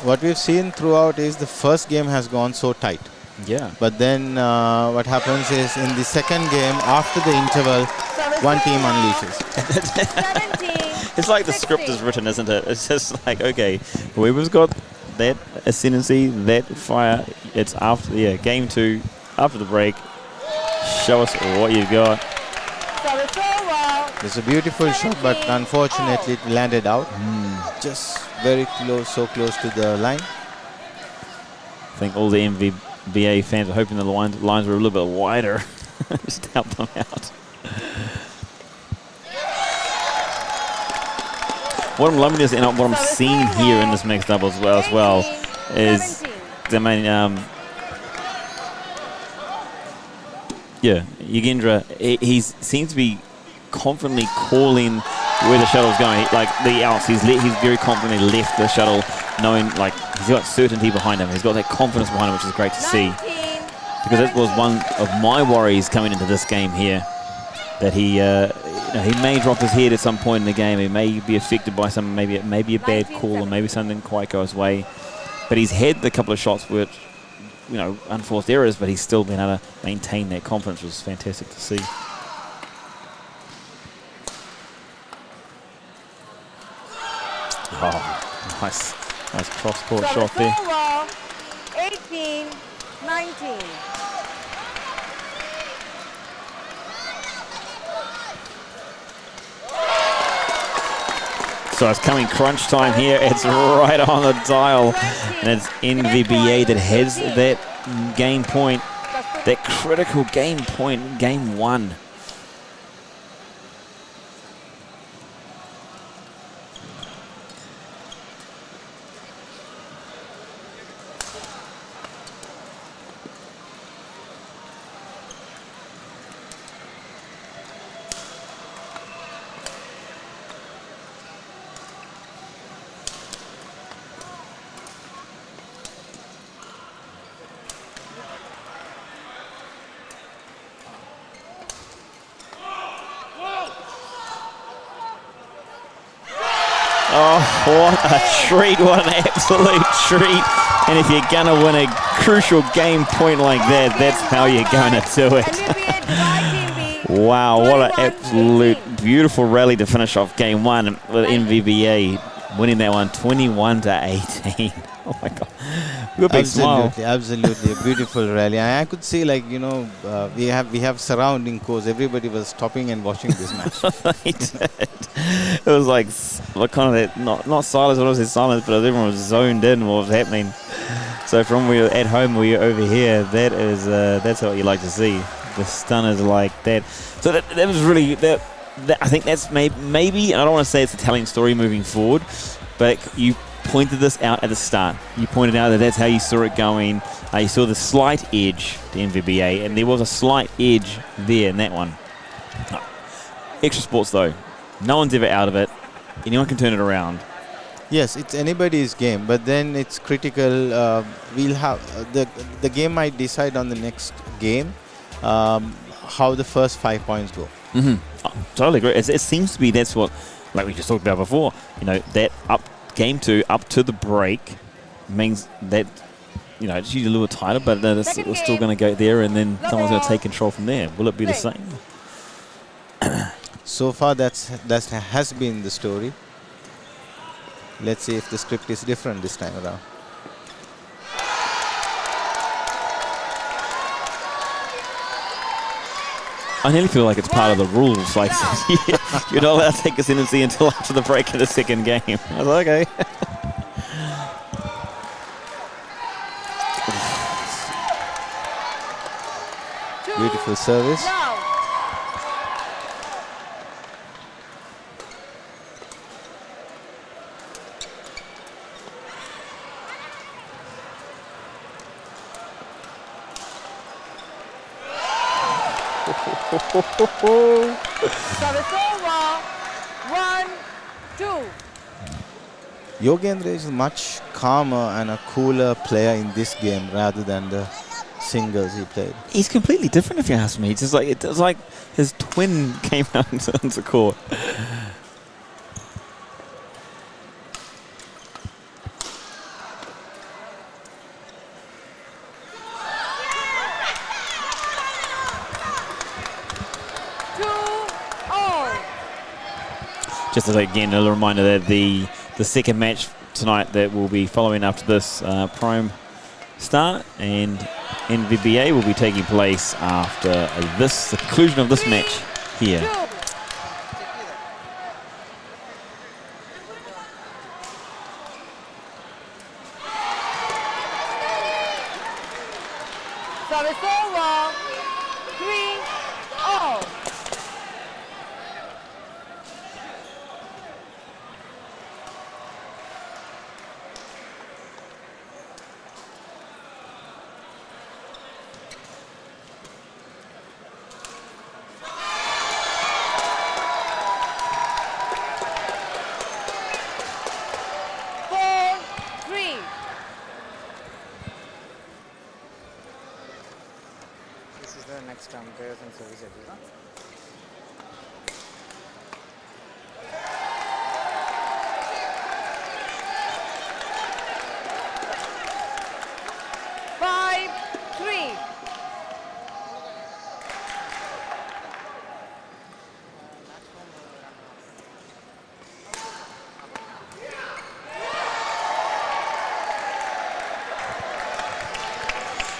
What we've seen throughout is the first game has gone so tight. Yeah. But then what happens is in the second game, after the interval, one team unleashes. 17. It's like the script is written, isn't it? It's just like, okay, whoever's got that ascendancy, that fire, it's after, game 2, after the break. Show us what you've got. Service over. It's a beautiful shot, but unfortunately it landed out. Just very close, so close to the line. I think all the NVBA fans are hoping the lines were a little bit wider. Just to help them out. What I'm loving is, and what I'm seeing here in this mixed double as well is, I mean, Yogendra, he seems to be confidently calling where the shuttle's going, like the outs. He's very confidently left the shuttle, knowing like he's got certainty behind him. He's got that confidence behind him, which is great to see. Because that was one of my worries coming into this game here, that he may drop his head at some point in the game. He may be affected by some maybe a bad call, or maybe something didn't quite go his way. But he's had a couple of shots which, unforced errors, but he's still been able to maintain that confidence, which was fantastic to see. Oh, nice cross-court shot there. 18-19. So it's coming crunch time here. It's right on the dial. And it's NVBA that has that game point, that critical game point, game 1. Oh, what a treat, what an absolute treat. And if you're going to win a crucial game point like that, that's how you're going to do it. Wow, what an absolute beautiful rally to finish off game 1 with NVBA winning that one 21-18. Oh my God. Good big smile. Absolutely, a beautiful rally. And I could see, like, we have surrounding course. Everybody was stopping and watching this match. They did. It was like kind of that, not silence, but obviously silence, but everyone was zoned in what was happening. So from we were at home, we were over here. That is, that's what you like to see. The stunners like that. So that was really, I think that's maybe, and I don't want to say it's a telling story moving forward, but you pointed this out at the start. You pointed out that that's how you saw it going. You saw the slight edge to NVBA, and there was a slight edge there in that one. Extra sports though, no one's ever out of it. Anyone can turn it around. Yes, it's anybody's game, but then it's critical. We'll have the game might decide on the next game how the first 5 points go. Oh, totally agree. It seems to be that's what, like we just talked about before. That up game 2 up to the break means that it's usually a little tighter, but we're still going to go there, and then someone's going to take control from there. Will it be the same? So far, that has been the story. Let's see if the script is different this time around. I nearly feel like it's part of the rules. Like, you're not allowed to take ascendancy until after the break of the second game. I was like, okay. Beautiful service. Service over. 1-2. Yogendra is much calmer and a cooler player in this game rather than the singles he played. He's completely different, if you ask me. It's just like it's like his twin came out into court. Just as again a reminder that the second match tonight that will be following after this prime start, and NVBA will be taking place after the conclusion of this match here. Service over. 3-all. This is the next umpires and service everyone.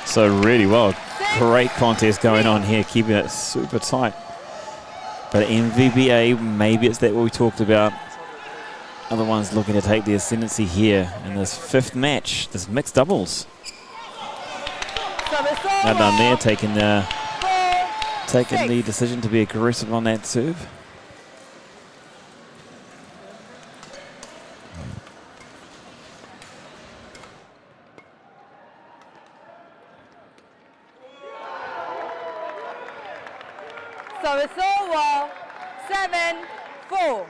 So really well, great contest going on here, keeping it super tight. But NVBA, maybe it's that what we talked about. Other ones looking to take the ascendancy here in this fifth match, this mixed doubles. Now down there, taking the decision to be aggressive on that serve. Service over. 7-4.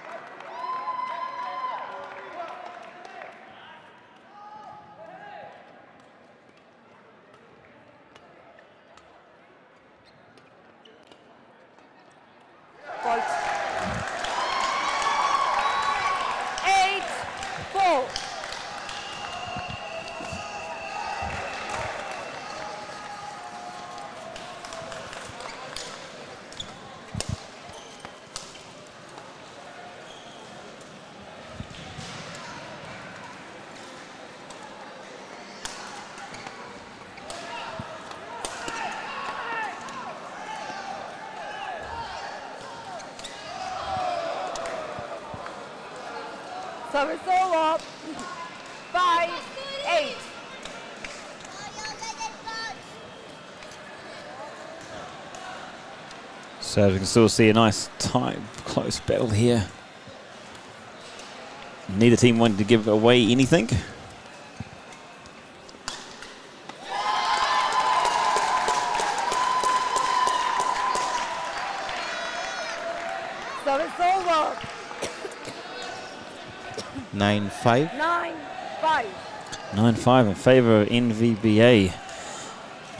Fault. 8-4. Service over. 5-8. So we can still see a nice tight, close battle here. Neither team wanted to give away anything. Service over. 9-5. 9-5. 9-5 in favour of NVBA.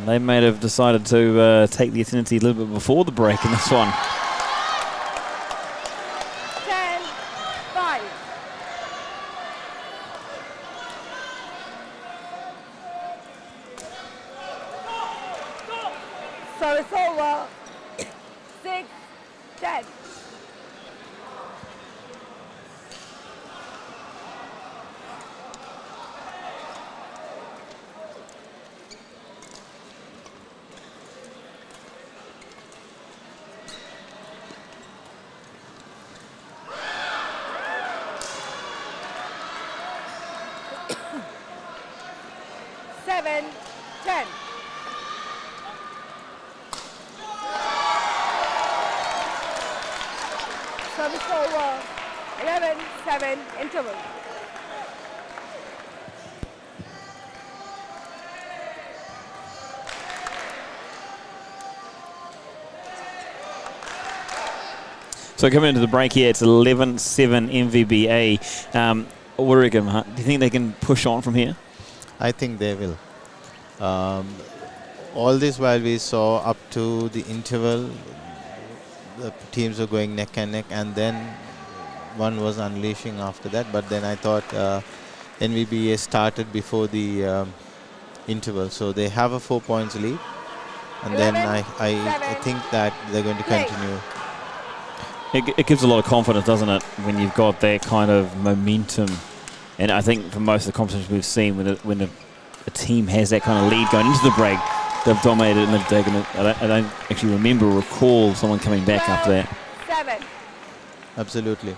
They may have decided to take the ascendancy a little bit before the break in this one. 10-5. Service over. 6-10. Seven, 10. Service over. 11-7 interval. So coming into the break here, it's 11-7 NVBA. What do you reckon, Hunt? Do you think they can push on from here? I think they will. all this while we saw up to the interval, the teams were going neck and neck, and then one was unleashing after that. But then I thought NVBA started before the interval, so they have a 4 points lead, and then I think that they're going to continue. It gives a lot of confidence, doesn't it, when you've got that kind of momentum. And I think for most of the competitions we've seen, when a team has that kind of lead going into the break, they've dominated and they've taken it. I don't actually recall someone coming back after that. 7. Absolutely.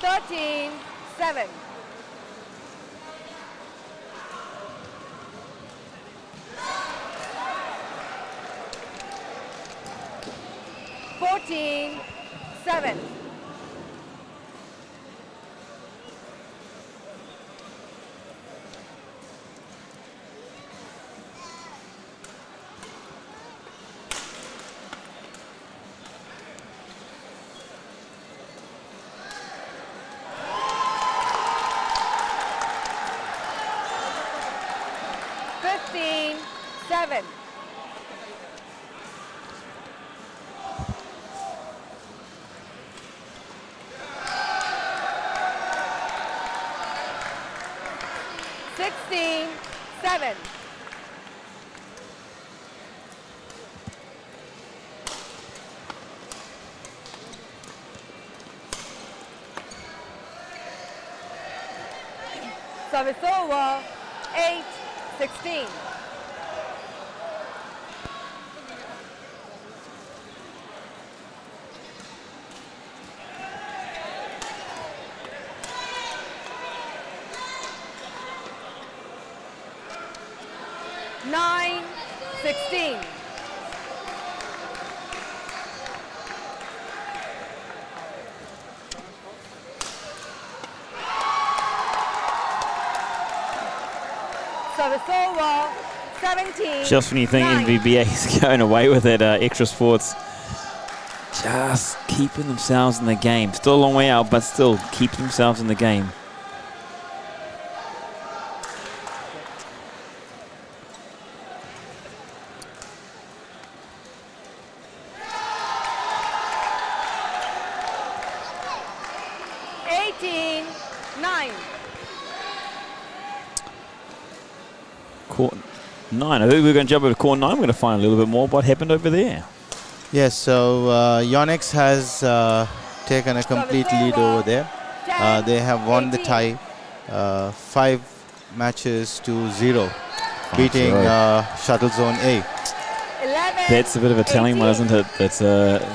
Thirteen, 7. Fourteen, 7. Seven. Sixteen, 7. Service over. 8-16. Nine, 16. Service over. 17. Just when you think 9. NVBA is going away with it, Extra Sports just keeping themselves in the game. Still a long way out, but still keeping themselves in the game. Court 9. I think we're going to jump over to court 9. We're going to find a little bit more what happened over there. Yes, so Yonex has taken a complete lead over there. They have won the tie 5 matches to 0, beating Shuttle Zone A. 11, That's a bit of a telling 18. one, isn't it? That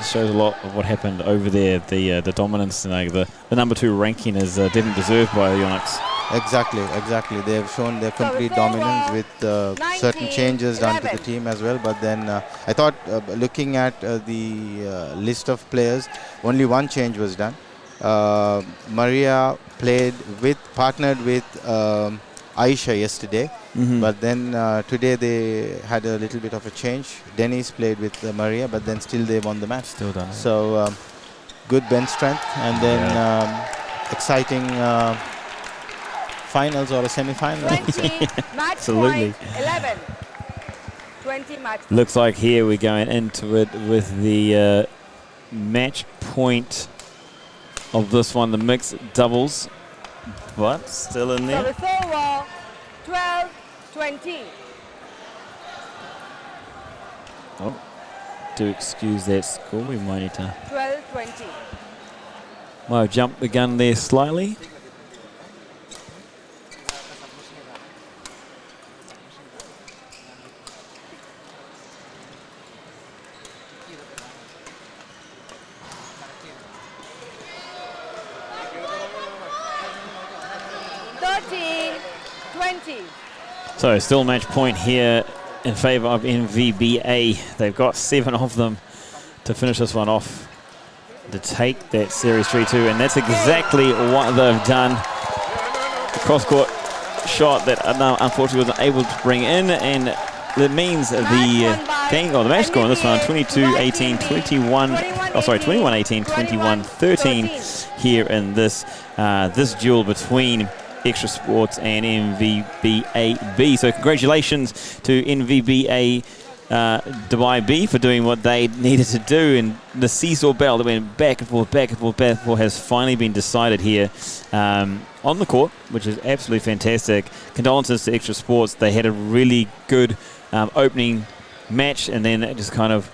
shows a lot of what happened over there. The dominance, and the number 2 ranking is definitely deserved by Yonex. Exactly. They have shown their complete dominance with certain changes done to the team as well. But then I thought, looking at the list of players, only one change was done. Maria partnered with Aisha yesterday. But then today they had a little bit of a change. Denise played with Maria, but then still they won the match. Still done it. So good bench strength, and then exciting finals or a semi-final. 20 match Absolutely. point, 11. 20 match point. Looks like here we're going into it with the match point of this one, the mixed doubles, but still in there. Service over. 12-20. Oh, do excuse that score. We might need to 12-20. might have jumped the gun there slightly. So still match point here in favour of NVBA. They've got 7 of them to finish this one off, to take that series 3-2, and that's exactly what they've done. The cross-court shot that unfortunately wasn't able to bring in, and that means the game, or the match score on this one, 22-18, 21-18, 21-13 here in this this duel between Extra Sports and NVBA B. So congratulations to NVBA Dubai B for doing what they needed to do, and the seesaw battle that went back and forth, back and forth, back and forth has finally been decided here on the court, which is absolutely fantastic. Condolences to Extra Sports. They had a really good opening match, and then it just kind of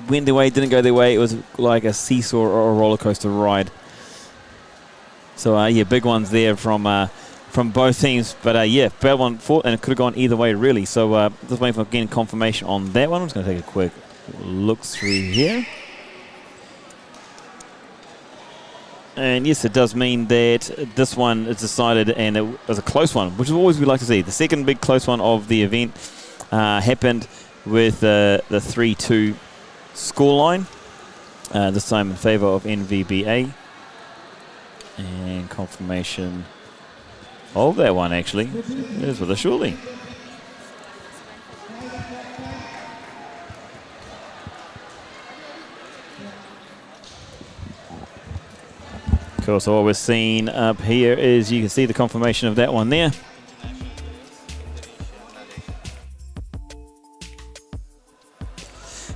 went their way, didn't go their way. It was like a seesaw or a roller coaster ride. So yeah, big ones there from both teams, but yeah, bad one fought, and it could have gone either way really. So just waiting for again confirmation on that one. I'm just going to take a quick look through here, and yes, it does mean that this one is decided, and it was a close one, which is always we like to see. The second big close one of the event happened with the 3-2 scoreline, this time in favour of NVBA. And confirmation of that one actually is with a surely. Of course, all we're seeing up here is you can see the confirmation of that one there.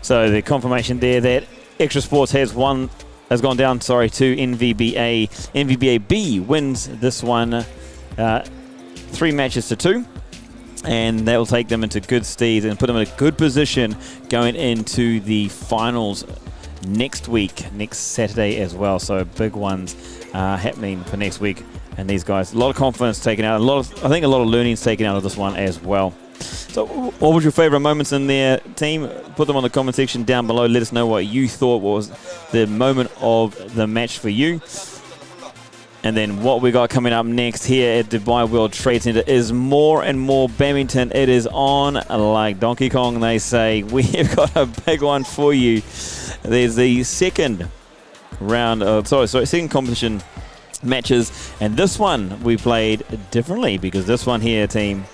So the confirmation there that Extra Sports has gone down, to NVBA. NVBA B wins this one 3 matches to 2, and that will take them into good stead and put them in a good position going into the finals next week, next Saturday as well. So big ones happening for next week, and these guys, a lot of confidence taken out, I think a lot of learnings taken out of this one as well. So what was your favourite moments in their team? Put them on the comment section down below. Let us know what you thought was the moment of the match for you. And then what we got coming up next here at Dubai World Trade Center is more and more badminton. It is on like Donkey Kong, they say. We've got a big one for you. There's the second round of, second competition matches. And this one we played differently, because this one here, team,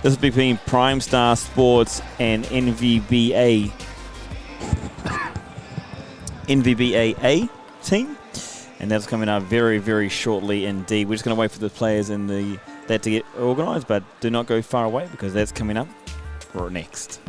this is between Prime Star Sports and NVBA A team, and that's coming up very, very shortly indeed. We're just going to wait for the players in that to get organised, but do not go far away, because that's coming up next.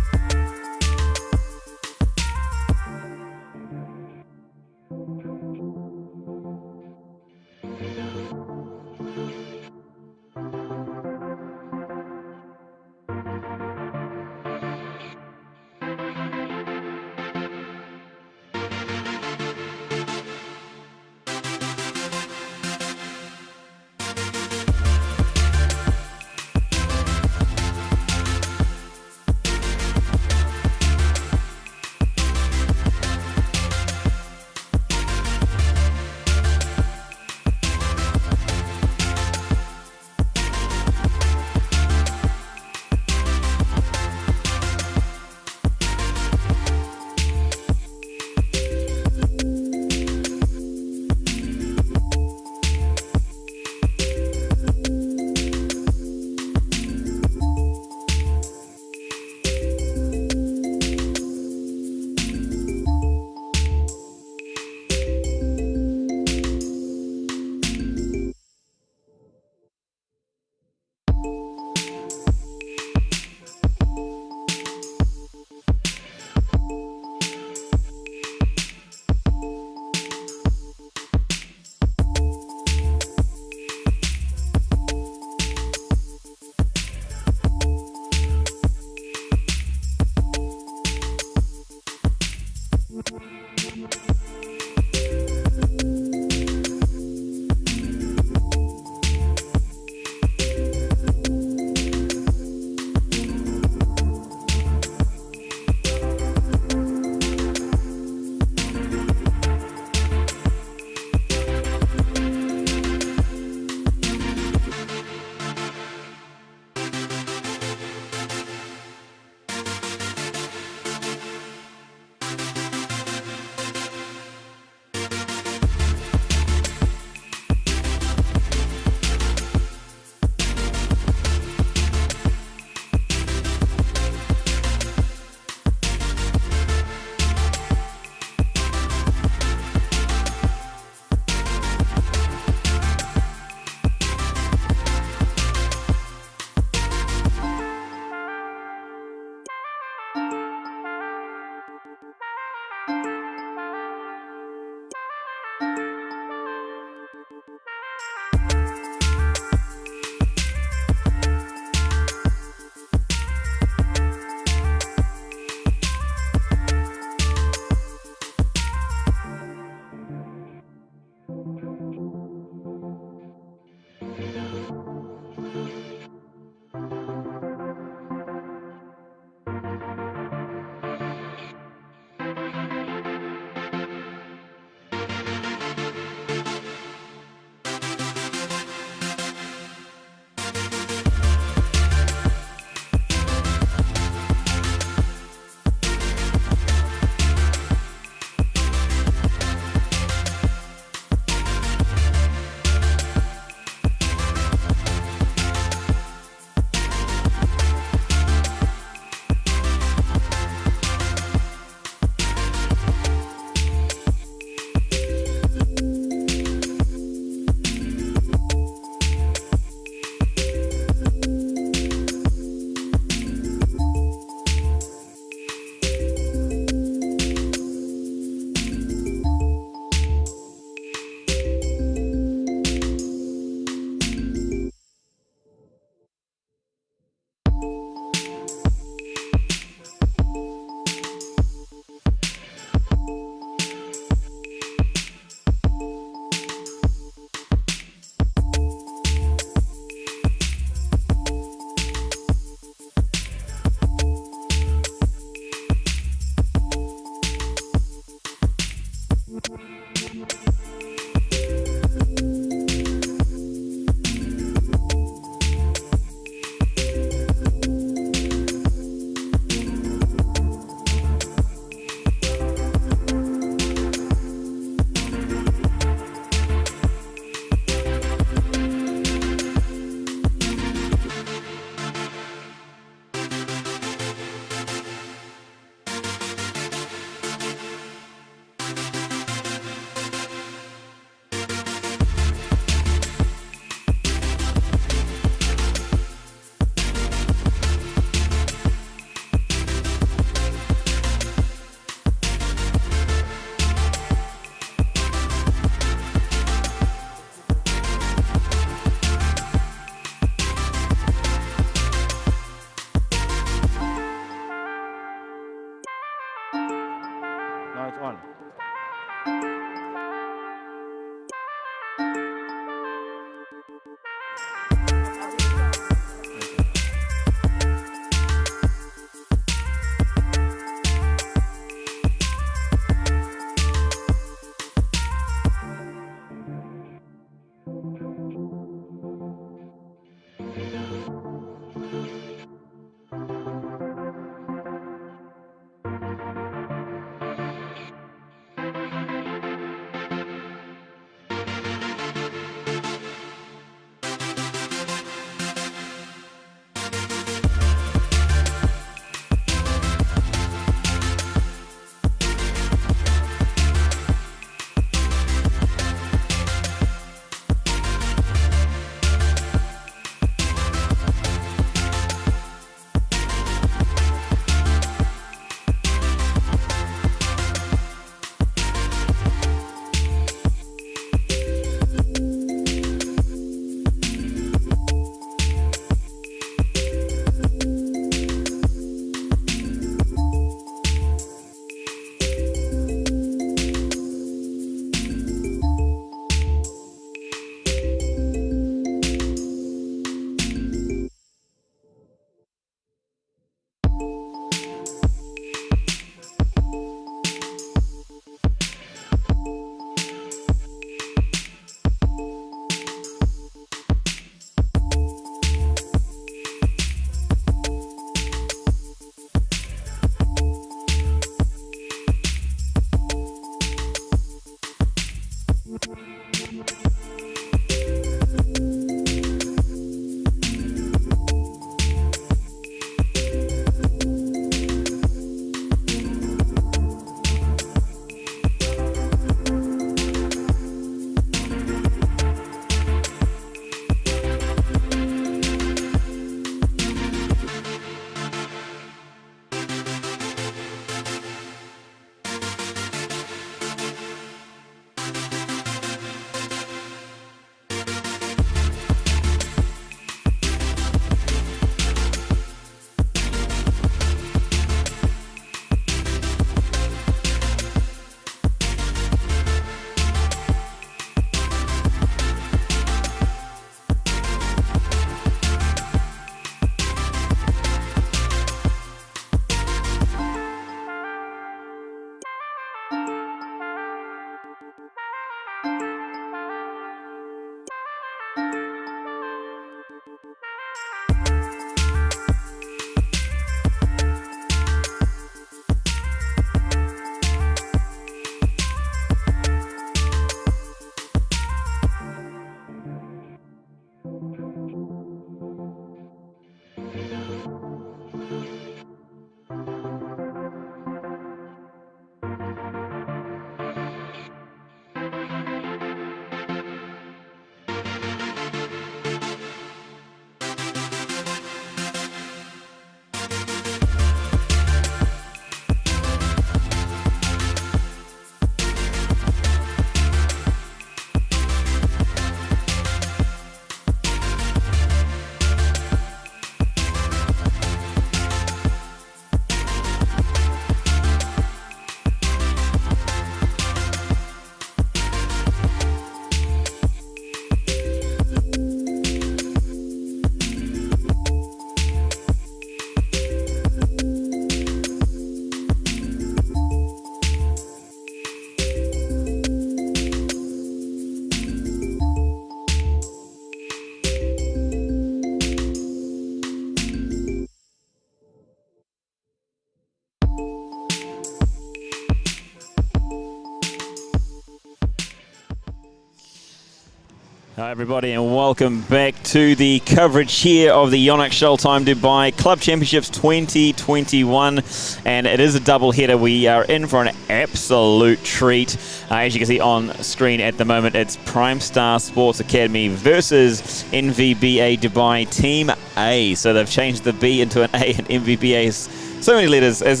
Hi everybody and welcome back to the coverage here of the Yonex Shuttle Time Dubai Club Championships 2021, and it is a double header. We are in for an absolute treat. As you can see on screen at the moment, it's Prime Star Sports Academy versus NVBA Dubai Team A. So they've changed the B into an A, and NVBA is so many letters as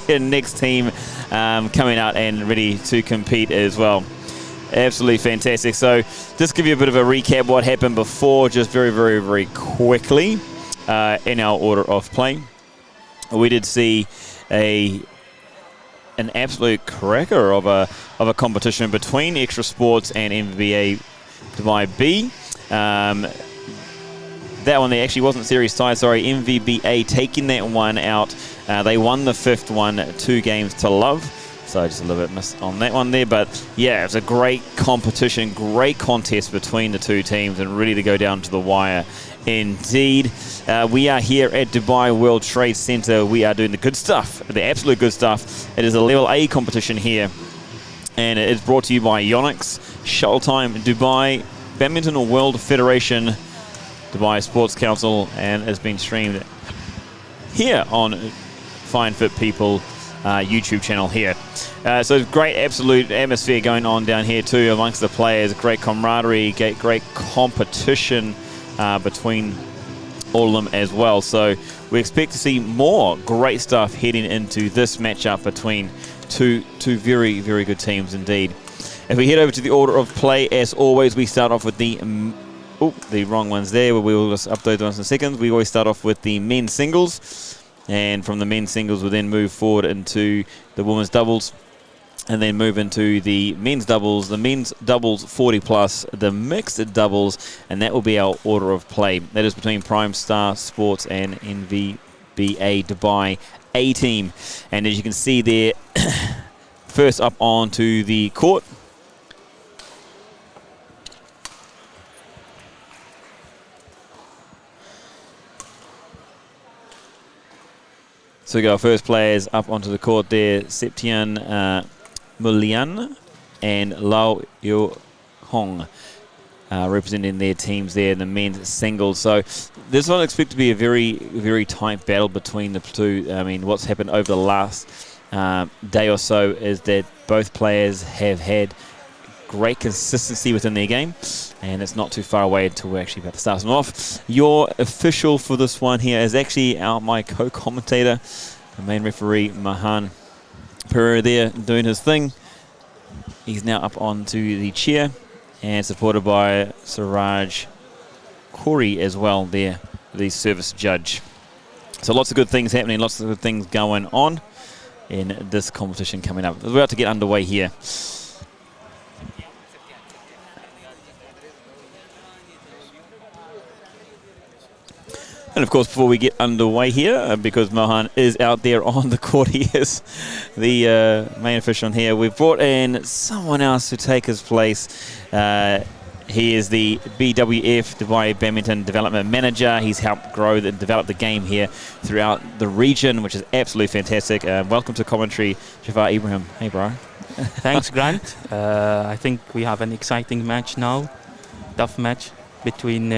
their next team coming out and ready to compete as well. Absolutely fantastic. So just give you a bit of a recap what happened before, just very quickly in our order of play. We did see an absolute cracker of a competition between Extra Sports and NVBA Dubai B. That one there actually wasn't series tied, sorry. NVBA taking that one out. They won the fifth one 2 games to love. So just a little bit missed on that one there. But yeah, it was a great competition, great contest between the two teams and ready to go down to the wire indeed. We are here at Dubai World Trade Center. We are doing the good stuff, the absolute good stuff. It is a level A competition here. And it is brought to you by Yonex, Shuttle Time Dubai, Badminton World Federation, Dubai Sports Council, and has been streamed here on Fine Fit People YouTube channel here. So great absolute atmosphere going on down here too amongst the players. Great camaraderie, great competition between all of them as well. So we expect to see more great stuff heading into this matchup between two very good teams indeed. If we head over to the order of play, as always, we start off with the wrong ones there, but we will just update those in seconds. We always start off with the men's singles. And from the men's singles, we'll then move forward into the women's doubles, and then move into the men's doubles 40 plus, the mixed doubles, and that will be our order of play. That is between Prime Star Sports and NVBA Dubai A team. And as you can see there, first up onto the court, so we got our first players up onto the court there, Septian Mulian and Lau Yo Hong representing their teams there in the men's singles. So this one expected to be a very tight battle between the two. I mean, what's happened over the last day or so is that both players have had great consistency within their game, and it's not too far away until we're actually about to start them off. Your official for this one here is actually my co-commentator, the main referee, Mahan Pereira there doing his thing. He's now up onto the chair and supported by Siraj Khoury as well there, the service judge. So lots of good things happening, lots of good things going on in this competition coming up. We're about to get underway here. And of course, before we get underway here, because Mohan is out there on the court, he is the main official here. We've brought in someone else to take his place. He is the BWF Dubai Badminton Development Manager. He's helped grow and develop the game here throughout the region, which is absolutely fantastic. Welcome to commentary, Jafar Ibrahim. Hey, bro. Thanks, Grant. I think we have an exciting match now. Tough match between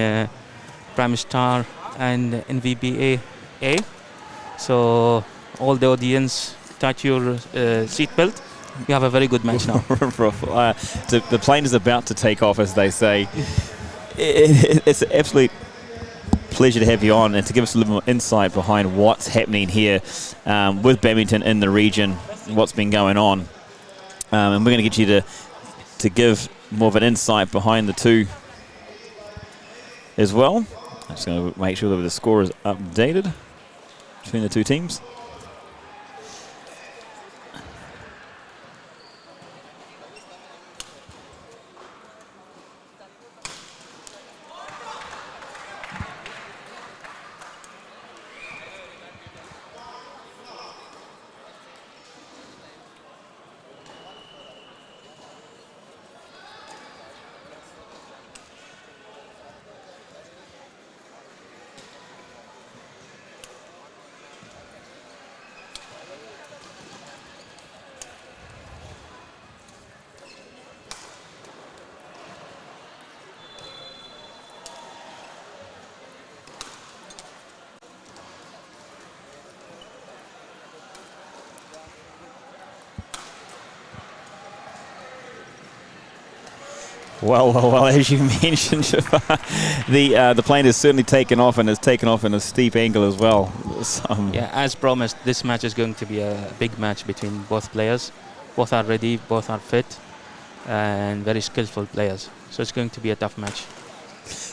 Prime Star and NVBA A. So all the audience, touch your seatbelt. We have a very good match now. So the plane is about to take off, as they say. It's an absolute pleasure to have you on and to give us a little more insight behind what's happening here with badminton in the region, what's been going on. And we're going to get you to give more of an insight behind the two as well. I'm just going to make sure that the score is updated between the two teams. Well, as you mentioned, the plane has certainly taken off, and has taken off in a steep angle as well. Yeah, as promised, this match is going to be a big match between both players. Both are ready, both are fit, and very skillful players. So it's going to be a tough match.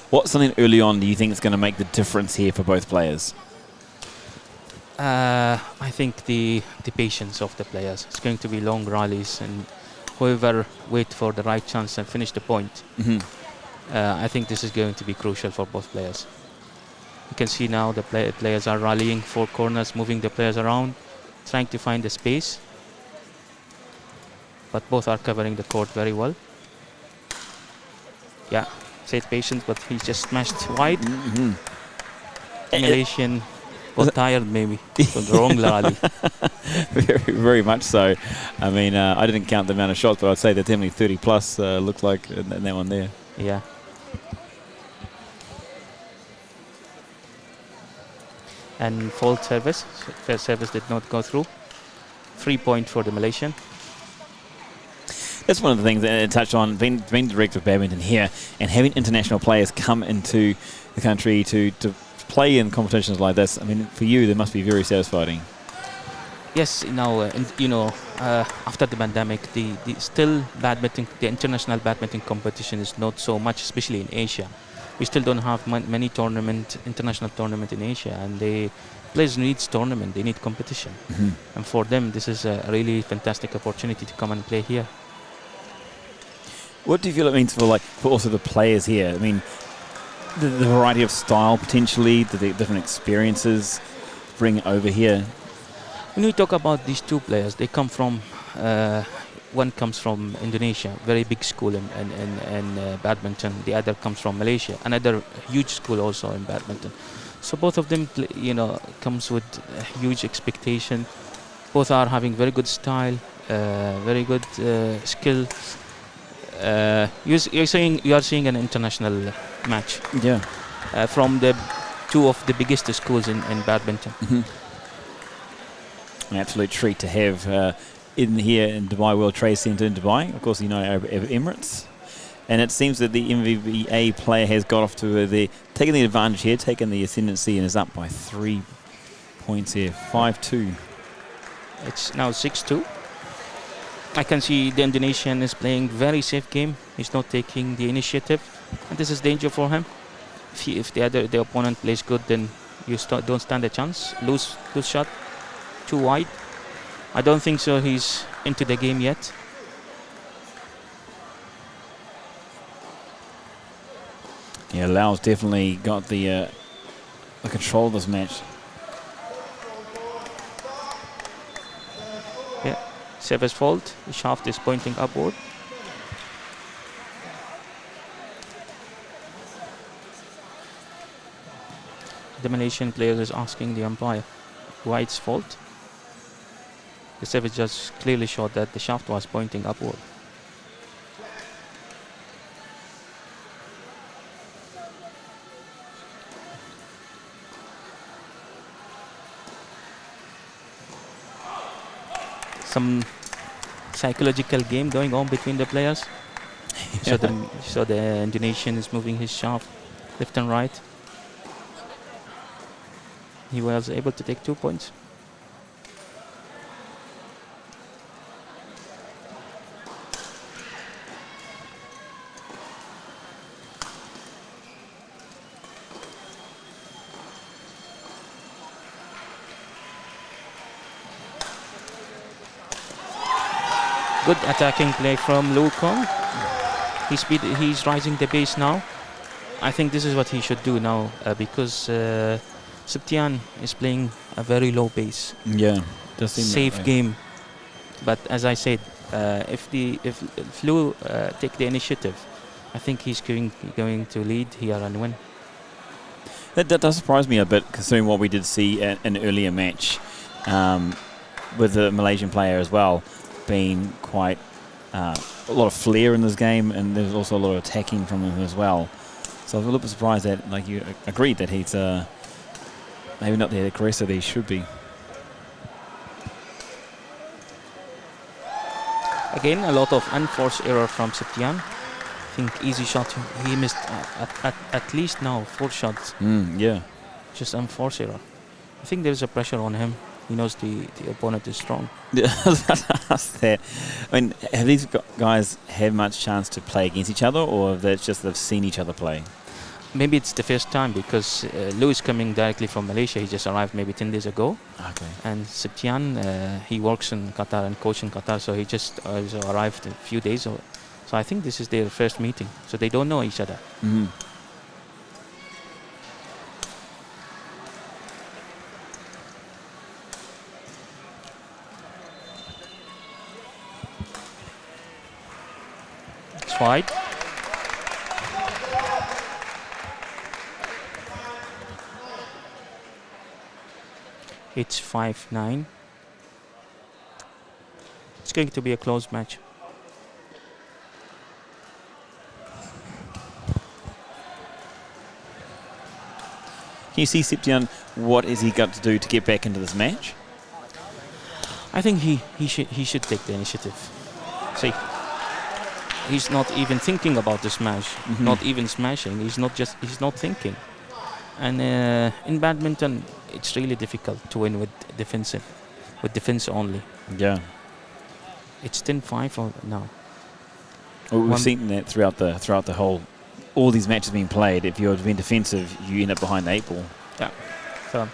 What's something early on do you think is going to make the difference here for both players? I think the patience of the players. It's going to be long rallies, and whoever wait for the right chance and finish the point. I think this is going to be crucial for both players. You can see now the players are rallying 4 corners, moving the players around, trying to find the space. But both are covering the court very well. Yeah, said patient, but he just smashed wide. Malaysian got tired maybe from the wrong rally. Very, very much so. I mean, I didn't count the amount of shots, but I'd say that definitely 30 plus looked like in that one there. Yeah. And fault service. Fair service did not go through. 3 point for the Malaysian. That's one of the things that I touched on, being director of badminton here and having international players come into the country to play in competitions like this. I mean, for you, they must be very satisfying. Yes, after the pandemic, the still badminton, the international badminton competition is not so much, especially in Asia. We still don't have many international tournament in Asia, and the players needs tournament, they need competition. And for them, this is a really fantastic opportunity to come and play here. What do you feel it means for also the players here? I mean, the variety of style potentially, the different experiences bring over here. When we talk about these 2 players, they come from, one comes from Indonesia, very big school in badminton. The other comes from Malaysia, another huge school also in badminton. So both of them, comes with a huge expectation. Both are having very good style, very good skill. You are seeing an international match. Yeah. From the 2 of the biggest schools in badminton. An absolute treat to have in here in Dubai World Trade Center in Dubai. Of course, the United Arab Emirates. And it seems that the NVBA player has got off to taking the advantage here, taken the ascendancy, and is up by 3 points here, 5-2. It's now 6-2. I can see the Indonesian is playing very safe game. He's not taking the initiative, and this is danger for him. If the opponent plays good, then you don't stand a chance. Lose shot, too wide. I don't think so. He's into the game yet. Yeah, Lau's definitely got the control of this match. Yeah, service fault. The shaft is pointing upward. The Malaysian player is asking the umpire why it's fault. The service judge clearly showed that the shaft was pointing upward. Some psychological game going on between the players. So the Indonesian is moving his shaft left and right. He was able to take 2 points. Good attacking play from Lu Kong. He's rising the base now. I think this is what he should do now because Septian is playing a very low base. Yeah, does seem safe game. But as I said, if Lu take the initiative, I think he's going to lead here and win. That does surprise me a bit, considering what we did see in an earlier match with the Malaysian player as well, being quite a lot of flair in this game, and there's also a lot of attacking from him as well. So I was a little bit surprised that, like you agreed, that he's maybe not the aggressor that he should be. Again, a lot of unforced error from Septian. think easy shot. He missed at least now 4 shots. Yeah. Just unforced error. I think there's a pressure on him. He knows the opponent is strong. Yeah, I was about to ask that. I mean, have these guys had much chance to play against each other, or that's just they've seen each other play? Maybe it's the first time because Lou is coming directly from Malaysia. He just arrived maybe 10 days ago. Okay. And Septian, he works in Qatar and coach in Qatar, so he just also arrived a few days ago. So I think this is their first meeting. So they don't know each other. Mm-hmm. It's wide. It's 5-9. It's going to be a close match. Can you see, Septian, what has he got to do to get back into this match? I think he should take the initiative. See, he's not even thinking about the smash, not even smashing. He's not thinking. And in badminton, it's really difficult to win with defense only. Yeah. It's 10-5 now. Well, we've seen that throughout the whole, all these matches being played. If you're being defensive, you end up behind the 8 ball. Yeah. So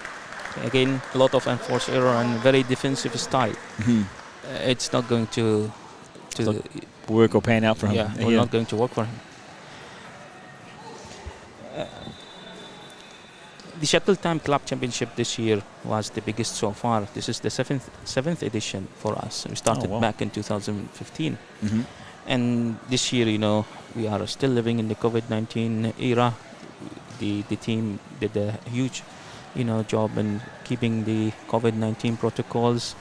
again, a lot of enforced error and very defensive style. It's not going to work or pan out for him. Yeah, not going to work for him. The Shuttle Time Club Championship this year was the biggest so far. This is the seventh edition for us. We started back in 2015. And this year, we are still living in the COVID-19 era. The team did a huge, job in keeping the COVID-19 protocols,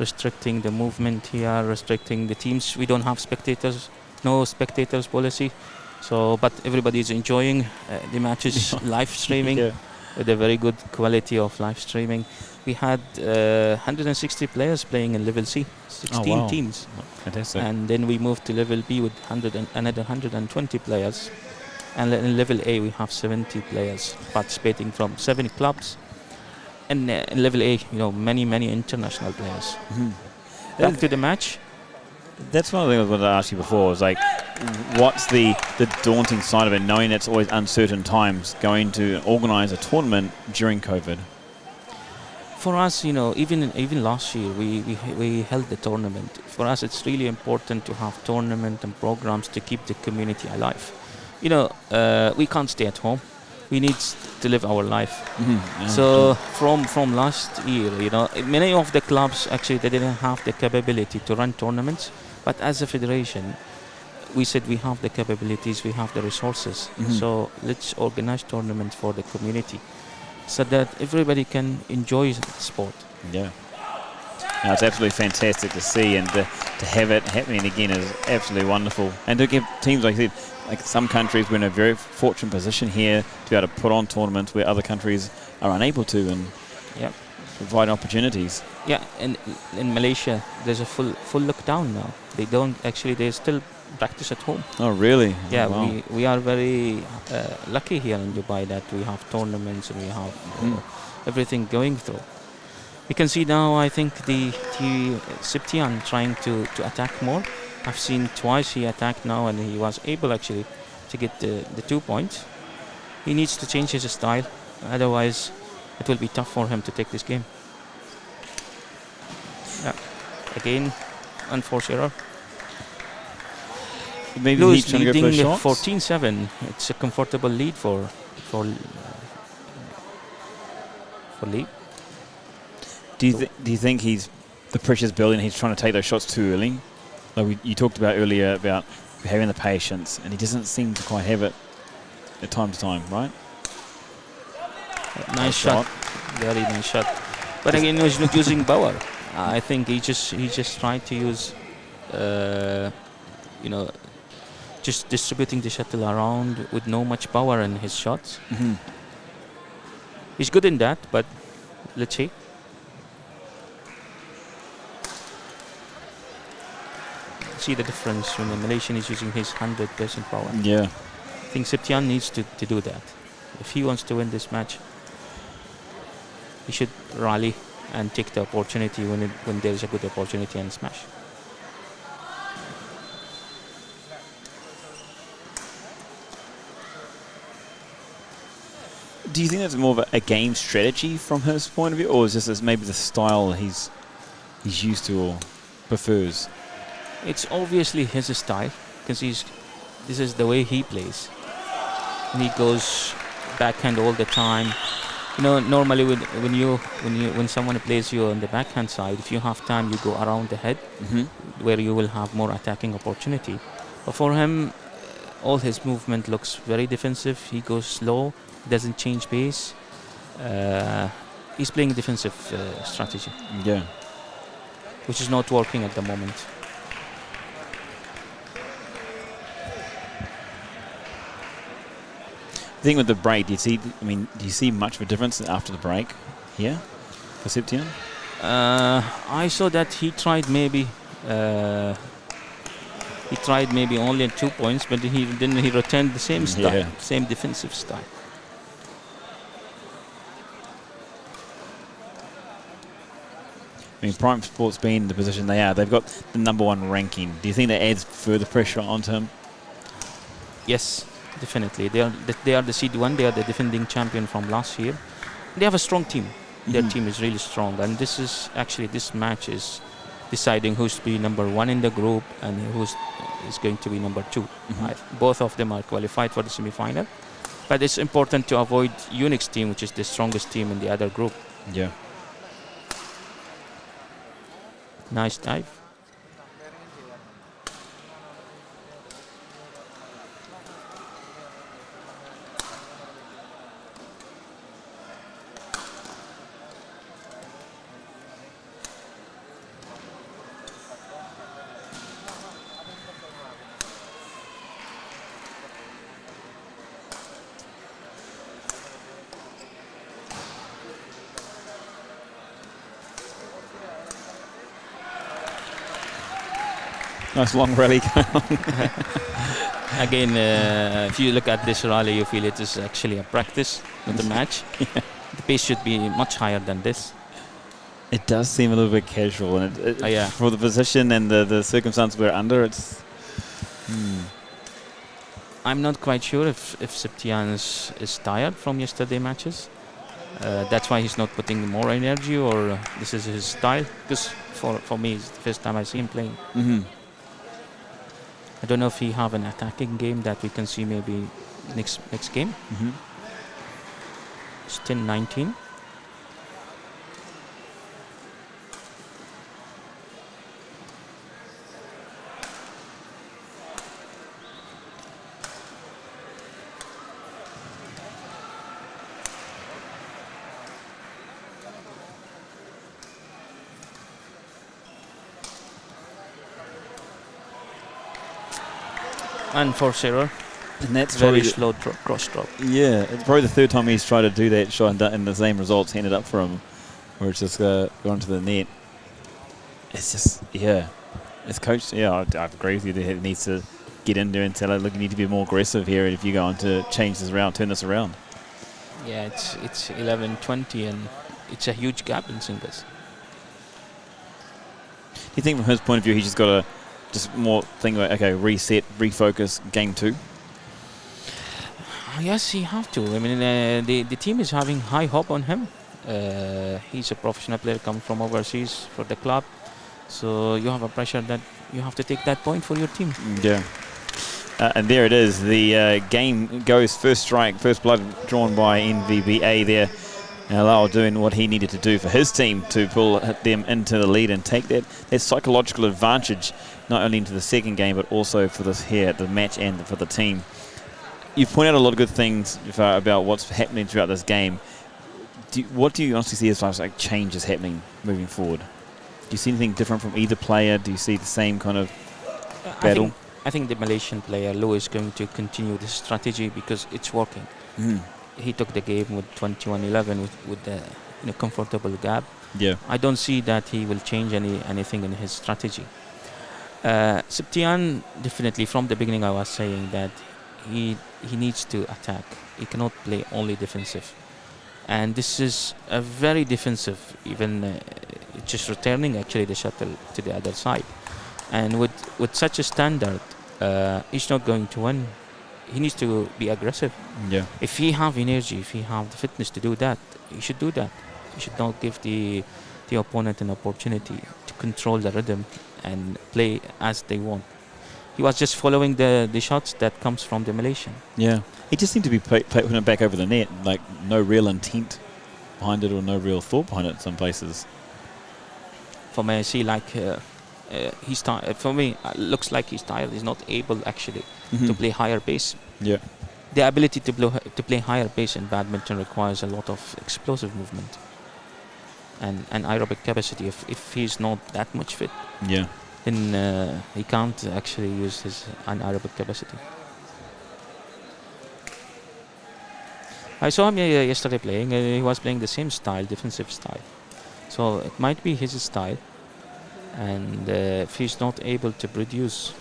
restricting the movement here, restricting the teams. We don't have spectators, no spectators policy. So, but everybody is enjoying the matches live streaming. With a very good quality of live streaming. We had 160 players playing in level C, 16 teams. Fantastic. And then we moved to level B with another 120 players. And in level A we have 70 players participating from 7 clubs. And in level A, many international players. Back to the match. That's one of the things I wanted to ask you before. Was like, what's the daunting side of it, knowing it's always uncertain times, going to organise a tournament during COVID? For us, even last year we held the tournament. For us, it's really important to have tournament and programs to keep the community alive. We can't stay at home. We need to live our life. So from last year, many of the clubs actually they didn't have the capability to run tournaments. But as a federation, we said we have the capabilities, we have the resources. So let's organize tournaments for the community, so that everybody can enjoy the sport. Yeah. No, it's absolutely fantastic to see, and to have it happening again is absolutely wonderful. And to give teams, like I said, like some countries, we're in a very fortunate position here to be able to put on tournaments where other countries are unable to, and provide opportunities. Yeah, and in Malaysia, there's a full lockdown now. They still practice at home. Oh, really? Yeah, wow. we are very lucky here in Dubai that we have tournaments and we have everything going through. You can see now, I think the Septian trying to attack more. I've seen twice he attacked now, and he was able actually to get the 2 points. He needs to change his style, otherwise it will be tough for him to take this game. Yeah, again, unforced error. Maybe Blue he's is trying to go for leading shots. 14-7. It's a comfortable lead for Lee. Do you think the pressure's building? He's trying to take those shots too early. Like you talked about earlier about having the patience, and he doesn't seem to quite have it at time to time, right? Nice shot. Very nice shot. But again, he's not using power. I think he just tried to use, just distributing the shuttle around with no much power in his shots. He's good in that, but let's see. see the difference when the Malaysian is using his 100% power. Yeah. I think Septian needs to do that. If he wants to win this match, he should rally and take the opportunity when there is a good opportunity and smash. Do you think that's more of a game strategy from his point of view, or is this maybe the style he's used to or prefers? It's obviously his style because this is the way he plays. And he goes backhand all the time. You know, normally when someone plays you on the backhand side, if you have time, you go around the head, where you will have more attacking opportunity. But for him, all his movement looks very defensive. He goes slow, doesn't change pace. He's playing defensive strategy. Yeah. Which is not working at the moment. The thing with the break, do you see much of a difference after the break here for Septian? I saw that he tried maybe only at 2 points, but he returned the same style, same defensive style. I mean, Prime Sports being in the position they are, they've got the #1 ranking. Do you think that adds further pressure onto him? Yes, definitely. They are the seed 1. They are the defending champion from last year. They have a strong team. Their team is really strong, and this match is deciding who's to be #1 in the group and who's is going to be #2. Both of them are qualified for the semi-final, but it's important to avoid Yonex team, which is the strongest team in the other group. Yeah. Nice dive. Nice long rally going on. Again, if you look at this rally, you feel it is actually a practice, not a match. The pace should be much higher than this. It does seem a little bit casual, and for the position and the circumstance we're under, it's. I'm not quite sure if Septian is tired from yesterday matches. That's why he's not putting more energy, or this is his style. Because for me, it's the first time I see him playing. I don't know if he have an attacking game that we can see maybe next game. It's 10-19. And force error. And that's very slow cross drop. Yeah, it's probably the third time he's tried to do that shot and the same results ended up for him, where it's just gone to the net. It's just, it's coached. Yeah, I agree with you. He needs to get in there and tell it, look, you need to be more aggressive here if you're going to change this around, turn this around. Yeah, it's 11-20 and it's a huge gap in singles. Do you think from his point of view, he's just got to more think about, okay, reset, refocus, game 2? Yes, he have to. I mean, the team is having high hope on him. He's a professional player coming from overseas for the club. So you have a pressure that you have to take that point for your team. Yeah. And there it is. The game goes first strike, first blood drawn by NVBA there. Lau doing what he needed to do for his team to pull them into the lead and take that psychological advantage, not only into the second game, but also for this here, the match and for the team. You've pointed out a lot of good things about what's happening throughout this game. What do you honestly see as far as like changes happening moving forward? Do you see anything different from either player? Do you see the same kind of battle? I think the Malaysian player, Lou, is going to continue this strategy because it's working. He took the game with 21-11 with a comfortable gap. Yeah. I don't see that he will change anything in his strategy. Septian, definitely from the beginning I was saying that he needs to attack. He cannot play only defensive. And this is a very defensive, even just returning actually the shuttle to the other side. And with such a standard, he's not going to win. He needs to be aggressive. Yeah. If he have energy, if he have the fitness to do that, he should do that. He should not give the opponent an opportunity to control the rhythm and play as they want. He was just following the shots that comes from the Malaysian. Yeah. He just seemed to be putting it back over the net, like no real intent behind it or no real thought behind it in some places. For me, I see like he's tired. For me, looks like he's tired. He's not able actually to play higher pace. Yeah. The ability to play higher pace in badminton requires a lot of explosive movement and aerobic capacity. If he's not that much fit, Yeah. then he can't actually use his anaerobic capacity. I saw him yesterday playing. He was playing the same style, defensive style. So it might be his style. And if he's not able to produce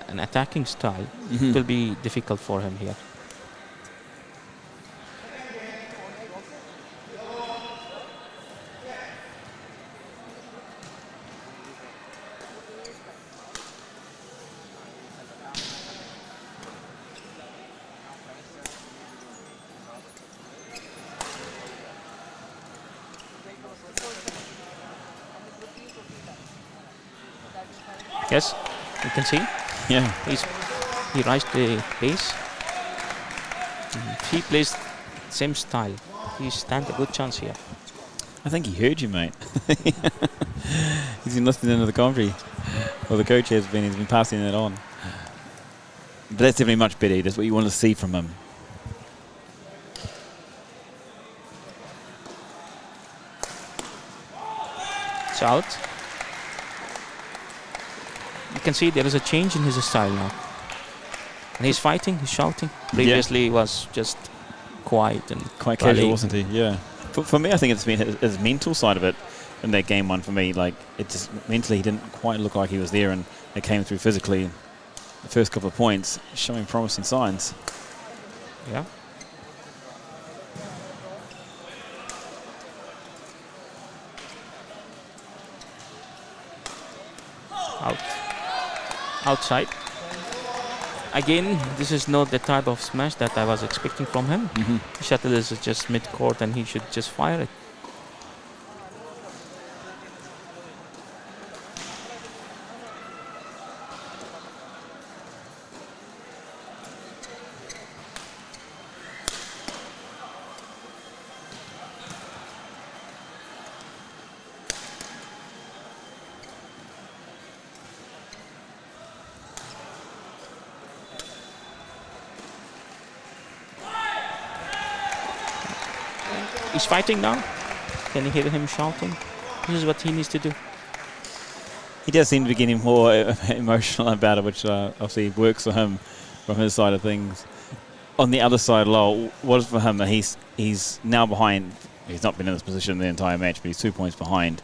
an attacking style, it will be difficult for him here. Yes, you can see. Yeah. He raised the pace. If he plays same style, he stands a good chance here. I think he heard you, mate. He's been listening into the commentary. Well, the coach has been. He's been passing it on. But that's definitely much better. That's what you want to see from him. It's out. You can see there is a change in his style now. And he's fighting, he's shouting. Previously he was just quiet and quite casual, wasn't he? Yeah. For me, I think it's been his mental side of it in that game one for me. Like, it just mentally he didn't quite look like he was there, and it came through physically. The first couple of points showing promising signs. Yeah. Out. Outside. Again, this is not the type of smash that I was expecting from him. The shuttle is just mid-court and he should just fire it. He's fighting now. Can you hear him shouting? This is what he needs to do. He does seem to be getting more emotional about it, which obviously works for him from his side of things. On the other side, Lowell, what is for him? He's now behind. He's not been in this position the entire match, but he's 2 points behind.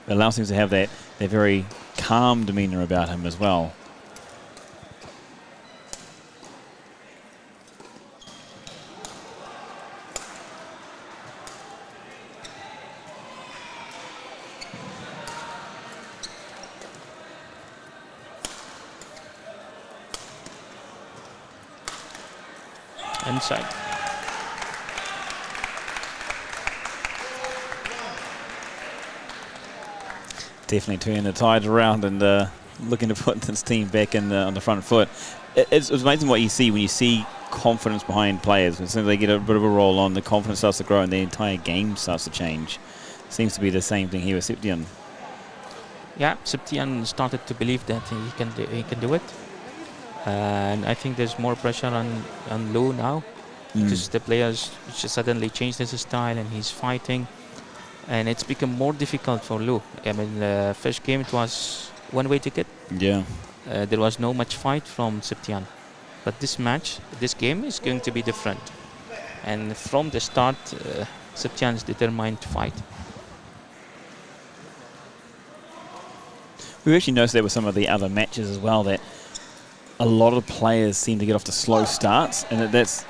It allows him to have that very calm demeanour about him as well. Inside. Definitely turning the tide around and looking to put this team back in on the front foot. It's amazing what you see when you see confidence behind players. As soon as they get a bit of a roll on, the confidence starts to grow and the entire game starts to change. Seems to be the same thing here with Septian. Yeah, Septian started to believe that he can do it. And I think there's more pressure on Lou now. Because the players just suddenly changed his style and he's fighting. And it's become more difficult for Lou. I mean, first game it was one-way ticket. Yeah. There was no much fight from Septian. But this game is going to be different. And from the start, Septian is determined to fight. We actually noticed there were some of the other matches as well that a lot of players seem to get off to slow starts, and that's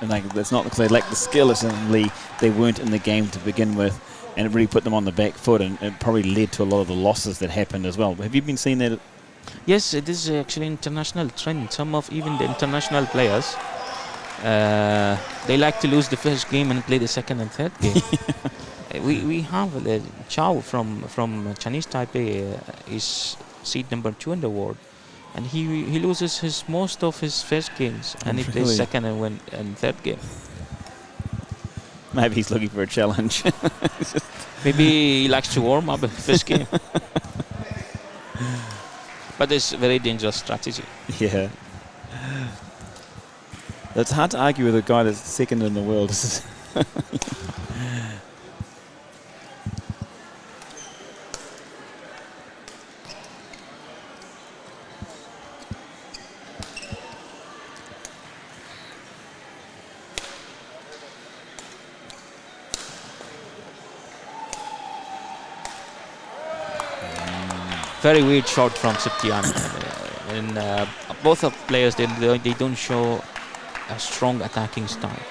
not because they lack the skill. It's simply they weren't in the game to begin with, and it really put them on the back foot, and it probably led to a lot of the losses that happened as well. Have you been seeing that? Yes, it is actually an international trend. Some of even the international players, they like to lose the first game and play the second and third game. We have Chow from Chinese Taipei is seed number 2 in the world, and he loses most of his first games, and he plays second and third game. Maybe he's looking for a challenge. Maybe he likes to warm up in the first game. But it's a very dangerous strategy. Yeah. It's hard to argue with a guy that's second in the world. Very weird shot from Septian. And both of players, they don't show a strong attacking style.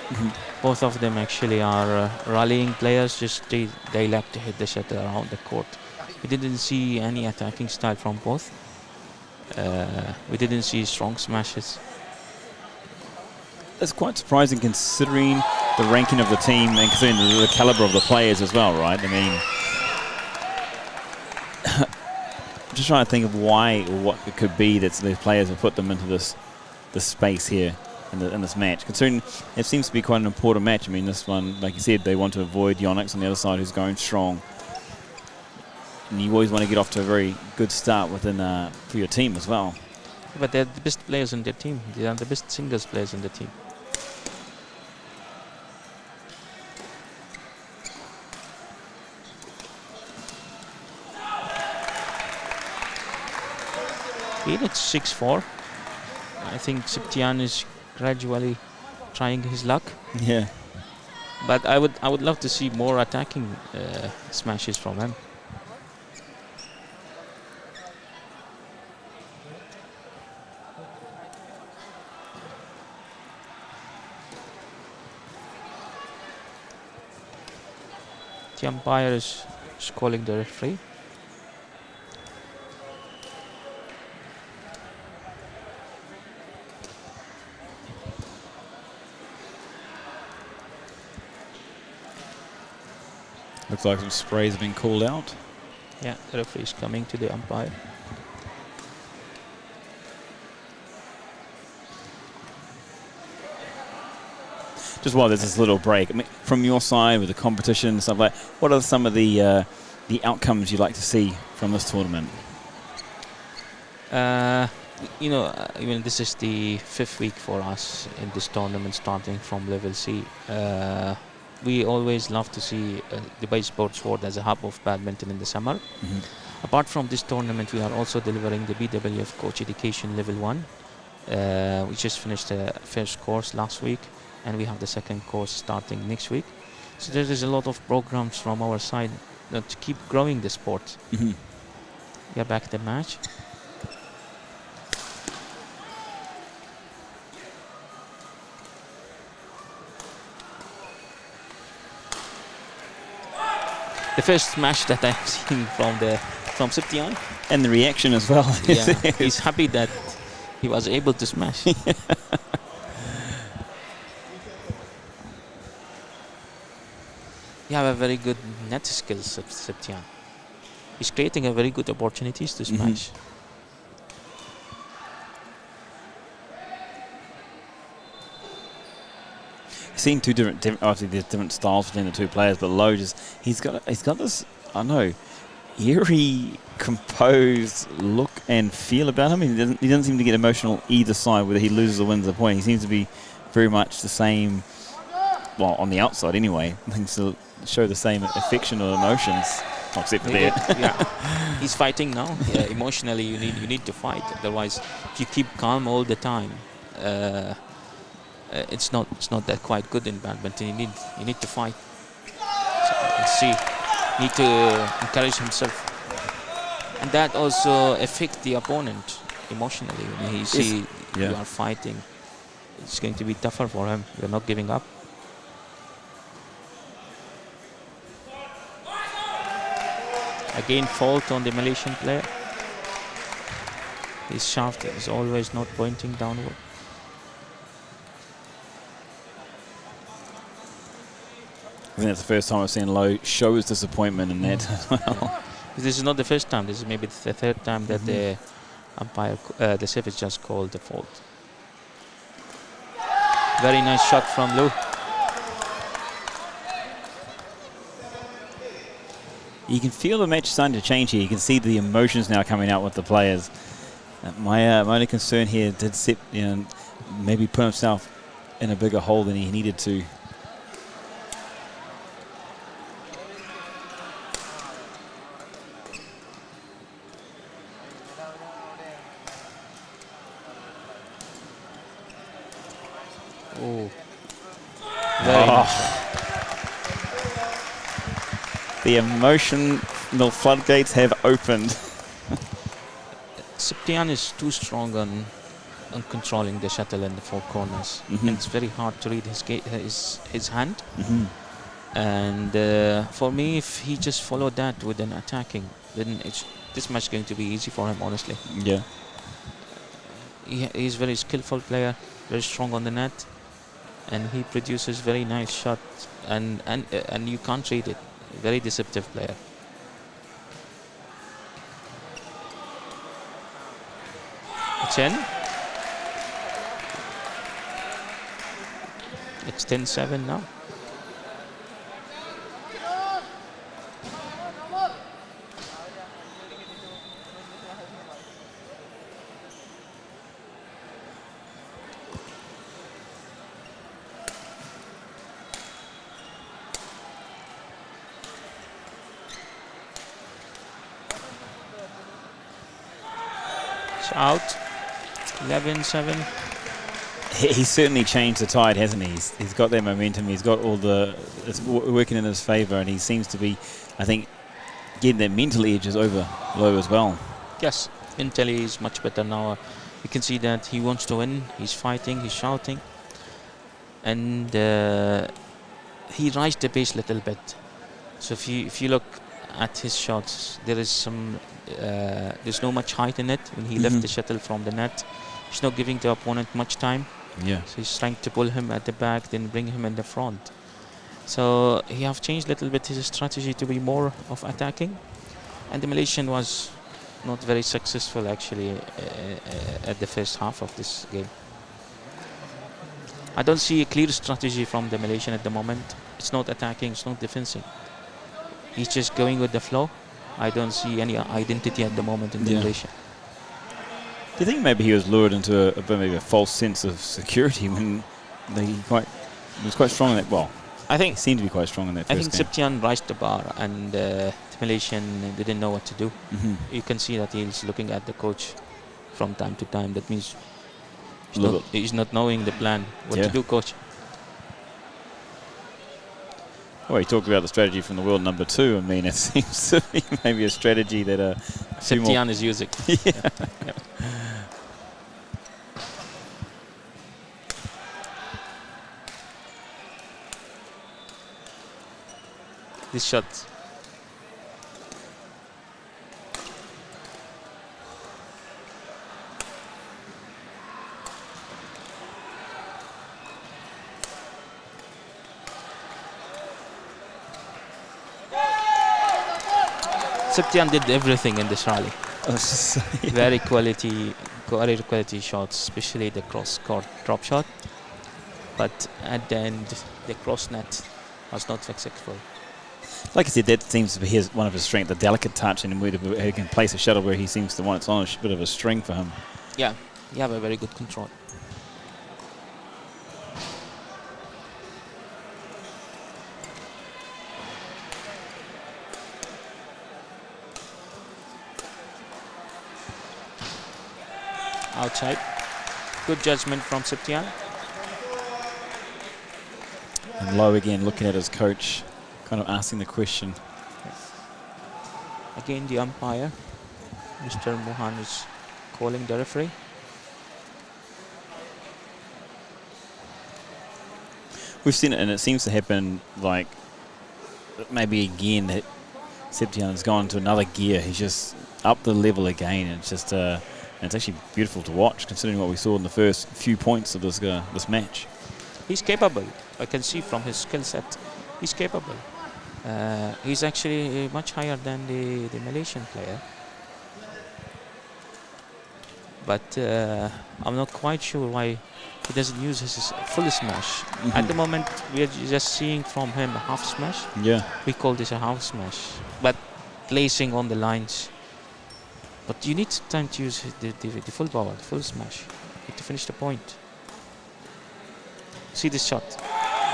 Both of them actually are rallying players, just they like to hit the shuttle around the court. We didn't see any attacking style from both. We didn't see strong smashes. That's quite surprising considering the ranking of the team and considering the caliber of the players as well, right? I mean, I'm just trying to think of why or what it could be that these players have put them into this space here in this match. Considering it seems to be quite an important match. I mean, this one, like you said, they want to avoid Yonex on the other side, who's going strong. And you always want to get off to a very good start within for your team as well. But they're the best players in their team. They are the best singles players in the team. It's 6-4. I think Septian is gradually trying his luck. Yeah. But I would love to see more attacking smashes from him. The umpire is calling the referee. Looks like some sprays have been called out. Yeah, the referee is coming to the umpire. Just while there's this little break, I mean, from your side with the competition and stuff like that, what are some of the outcomes you'd like to see from this tournament? Even this is the 5th week for us in this tournament, starting from level C. We always love to see Dubai Sports World as a hub of badminton in the summer. Apart from this tournament, we are also delivering the BWF Coach Education Level 1. We just finished the first course last week, and we have the second course starting next week. So there is a lot of programs from our side to keep growing the sport. Yeah, back to the match. The first smash that I've seen from Septian. And the reaction as well. Yeah, he's happy that he was able to smash. You have a very good net skills, Septian. He's creating a very good opportunities to smash. Seen two different obviously there's different styles between the two players, but Lowe he's got this, I don't know, eerie, composed look and feel about him. He doesn't seem to get emotional either side, whether he loses or wins the point. He seems to be very much the same, well, on the outside anyway. He seems to show the same affection or emotions, except for that. Yeah, he's fighting now. Yeah, emotionally, you need to fight. Otherwise, if you keep calm all the time, it's not that quite good in badminton. You need to fight. So, let's see. Need to encourage himself. And that also affects the opponent emotionally. When he see Yeah. you are fighting, it's going to be tougher for him. You're not giving up. Again, fault on the Malaysian player. His shaft is always not pointing downward. I think that's the first time I've seen Lowe show his disappointment in that as well. This is not the first time. This is maybe the third time that the umpire, the service just called the fault. Very nice shot from Lowe. You can feel the match starting to change here. You can see the emotions now coming out with the players. My only concern here, did Sepp, maybe put himself in a bigger hole than he needed to. Oh, very nice. The emotional floodgates have opened. Septian is too strong on controlling the shuttle in the four corners. Mhm. And it's very hard to read his hand. Mhm. And for me, if he just followed that with an attacking, then this match going to be easy for him, honestly. Yeah. He's a very skillful player, very strong on the net, and he produces very nice shots. And you can't read it. Very deceptive player. It's in. It's 10-7 now. It's out. 11-7. He's certainly changed the tide, hasn't he? He's got that momentum. He's got all it's working in his favour, and he seems to be, I think, getting that mental edges over Lowe as well. Yes, mentally is much better now. You can see that he wants to win. He's fighting. He's shouting, and he raised the pace a little bit. So if you look at his shots, there is some there's no much height in it. When he left the shuttle from the net, he's not giving the opponent much time. Yeah. So he's trying to pull him at the back, then bring him in the front. So he have changed a little bit his strategy to be more of attacking, and the Malaysian was not very successful actually at the first half of this game. I don't see a clear strategy from the Malaysian at the moment. It's not attacking, it's not defending. He's just going with the flow. I don't see any identity at the moment in the Malaysian. Do you think maybe he was lured into a bit maybe a false sense of security when he was quite strong in that? Well, I think he seemed to be quite strong in that I first think game. Septian raised the bar, and the Malaysian didn't know what to do. Mhm. You can see that he's looking at the coach from time to time. That means he's not knowing the plan. What to do, coach? Well, he talked about the strategy from the world number 2. I mean, it seems to be maybe a strategy that Septian is using. Yeah. This shot. Septian did everything in this rally. Very quality shots, especially the cross-court drop shot. But at the end, the cross net was not successful. Like I said, that seems to be one of his strengths, the delicate touch, and where he can place a shuttle where he seems to want. It's on a bit of a string for him. Yeah, you have a very good control. Outside. Good judgment from Septian. And Lowe again looking at his coach, kind of asking the question. Again, the umpire Mr. Mohan is calling the referee. We've seen it, and it seems to happen like maybe again that Septian's gone to another gear. He's just up the level again, and it's just and it's actually beautiful to watch, considering what we saw in the first few points of this match. He's capable. I can see from his skill set, he's capable. He's actually much higher than the Malaysian player. But I'm not quite sure why he doesn't use his full smash. At the moment, we are just seeing from him a half smash. Yeah. We call this a half smash. But placing on the lines. But you need time to use the full power, the full smash, to finish the point. See this shot.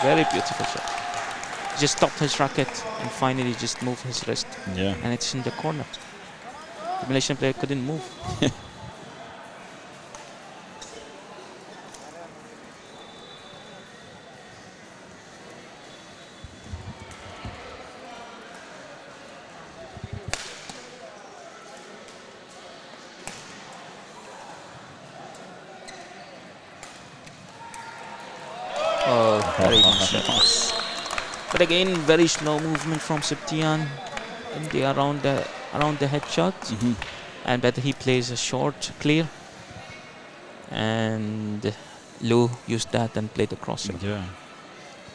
Very beautiful shot. He just stopped his racket and finally just moved his wrist. Yeah. And it's in the corner. The Malaysian player couldn't move. Very nice shot. But again, very slow movement from Septian in the around the headshot, and but he plays a short clear, and Lou used that and played the crosser. Yeah.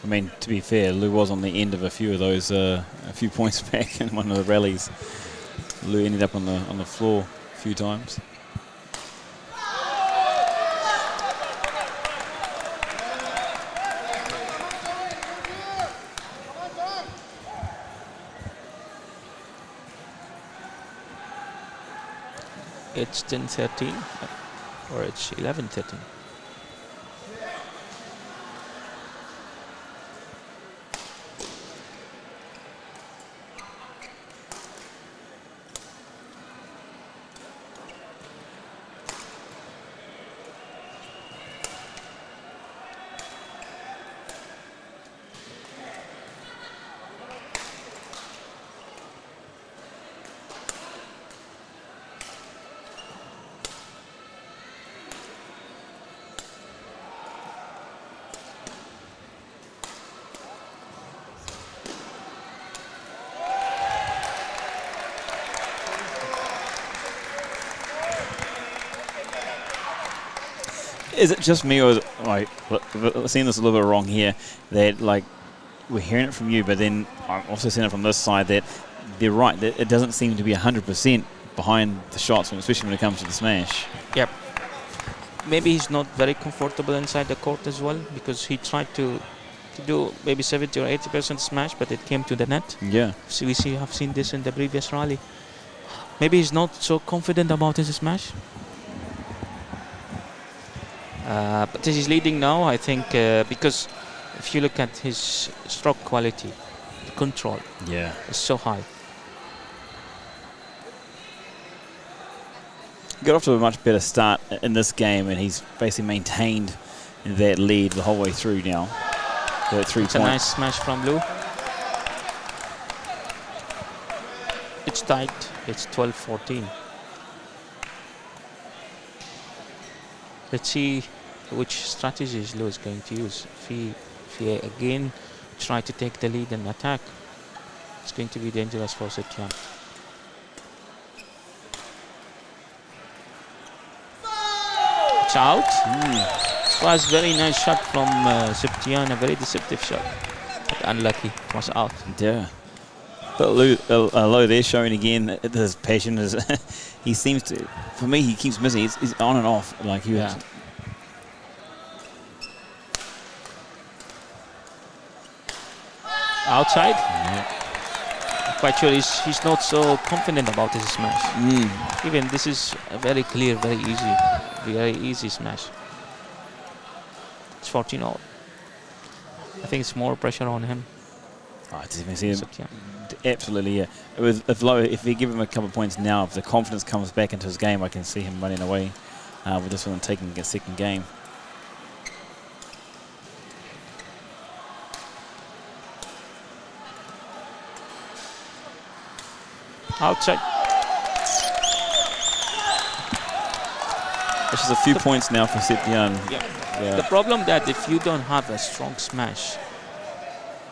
I mean, to be fair, Lou was on the end of a few of those, a few points back in one of the rallies. Lou ended up on the floor a few times. It's 10-13, or it's 11-13. Is it just me, or is it, like, I've seen this a little bit wrong here, that like we're hearing it from you, but then I'm also seeing it from this side that they're right, that it doesn't seem to be 100% behind the shots, especially when it comes to the smash. Yep. Maybe he's not very comfortable inside the court as well, because he tried to do maybe 70 or 80% smash, but it came to the net. Yeah. So have seen this in the previous rally. Maybe he's not so confident about his smash. But he's leading now, I think, because if you look at his stroke quality, the control is so high. Got off to a much better start in this game, and he's basically maintained that lead the whole way through now. That 3 It's points. a nice smash from Lou. It's tight. It's 12-14. Let's see which strategies Lou is going to use. If he again try to take the lead and attack, it's going to be dangerous for Septian. It's out. It was a very nice shot from Septian, a very deceptive shot. But unlucky, it was out. Yeah. But Lou there showing again that his passion is. He seems to, for me, he keeps missing. He's on and off. Like he was. Outside. I'm quite sure he's not so confident about his smash. Even this is a very clear, very easy smash. It's 14-all. I think it's more pressure on him. Oh, I didn't even see him. Absolutely, yeah. If we give him a couple of points now, if the confidence comes back into his game, I can see him running away with this one and taking a second game. Outside. It's just a few points now for Septian. Yeah. The problem that if you don't have a strong smash,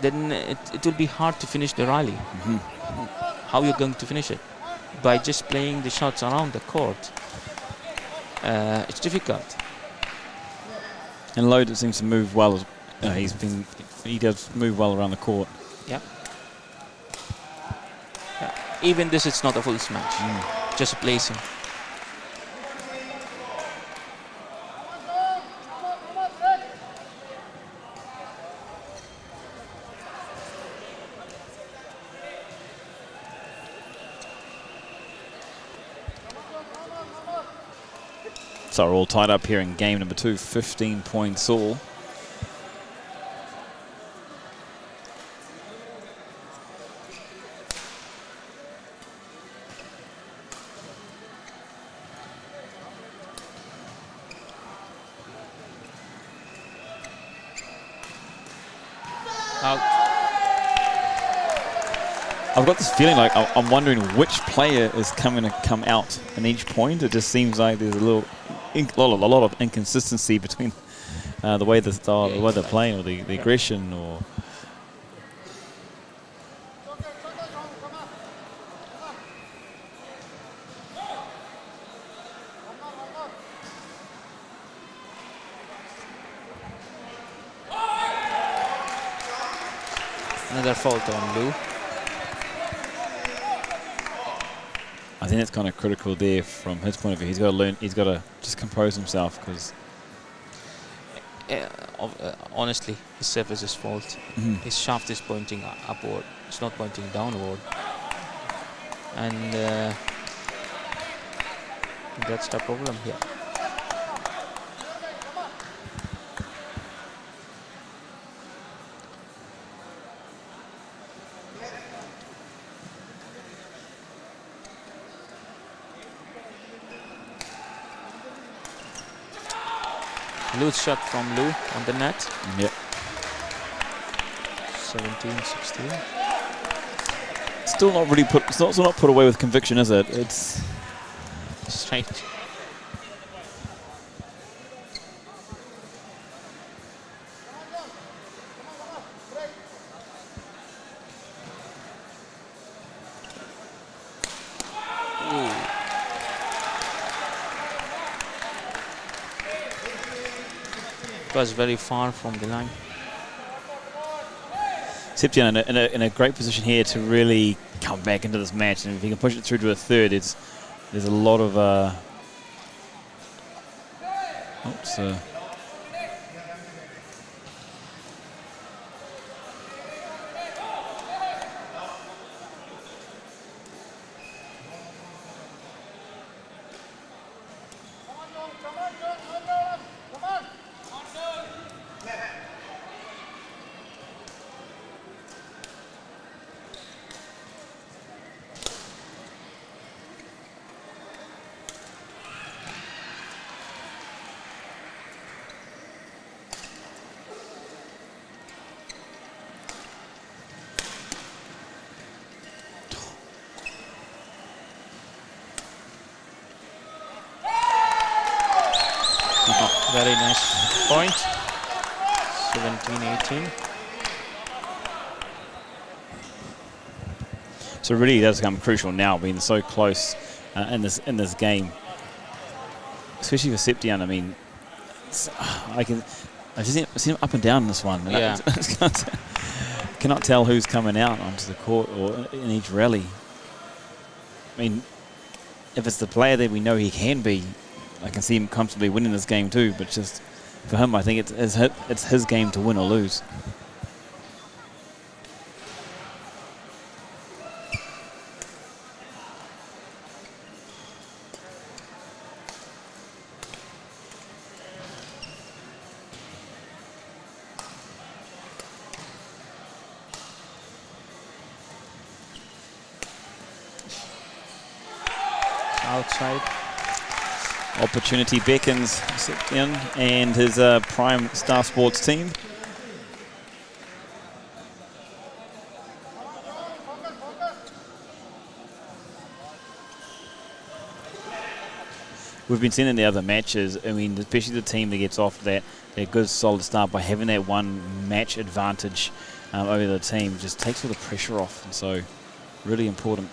then it will be hard to finish the rally. How you're going to finish it? By just playing the shots around the court. It's difficult. And Load seems to move well. He does move well around the court. Yeah. Even this, it's not a full smash. Just a placing. So we're all tied up here in game number 2, 15 points all. I've got this feeling like I'm wondering which player is coming to come out in each point. It just seems like there's a lot of inconsistency between the way the way they're playing, or the aggression, or. Another fault on Lou. I think it's kind of critical there from his point of view. He's got to learn. He's got to just compose himself, because. Honestly, his serve is his fault. His shaft is pointing upward. It's not pointing downward, and that's the problem here. Loose shot from Lou on the net. Yep. 17-16. Still not really put. It's not put away with conviction, is it? It's straight. Was very far from the line. Septian in a great position here to really come back into this match, and if he can push it through to a third, there's a lot of. Very nice point. 17-18. So really, it does become crucial now, being so close in this game, especially for Septian. I mean, I just see him up and down in this one. Yeah. Cannot tell who's coming out onto the court or in each rally. I mean, if it's the player that we know he can be, I can see him comfortably winning this game too. But just for him, I think it's his game to win or lose. Outside. Opportunity beckons in, and his Prime Star Sports team. we've been seeing in the other matches. I mean, especially the team that gets off that good solid start by having that one match advantage over the team just takes all the pressure off, and so really important.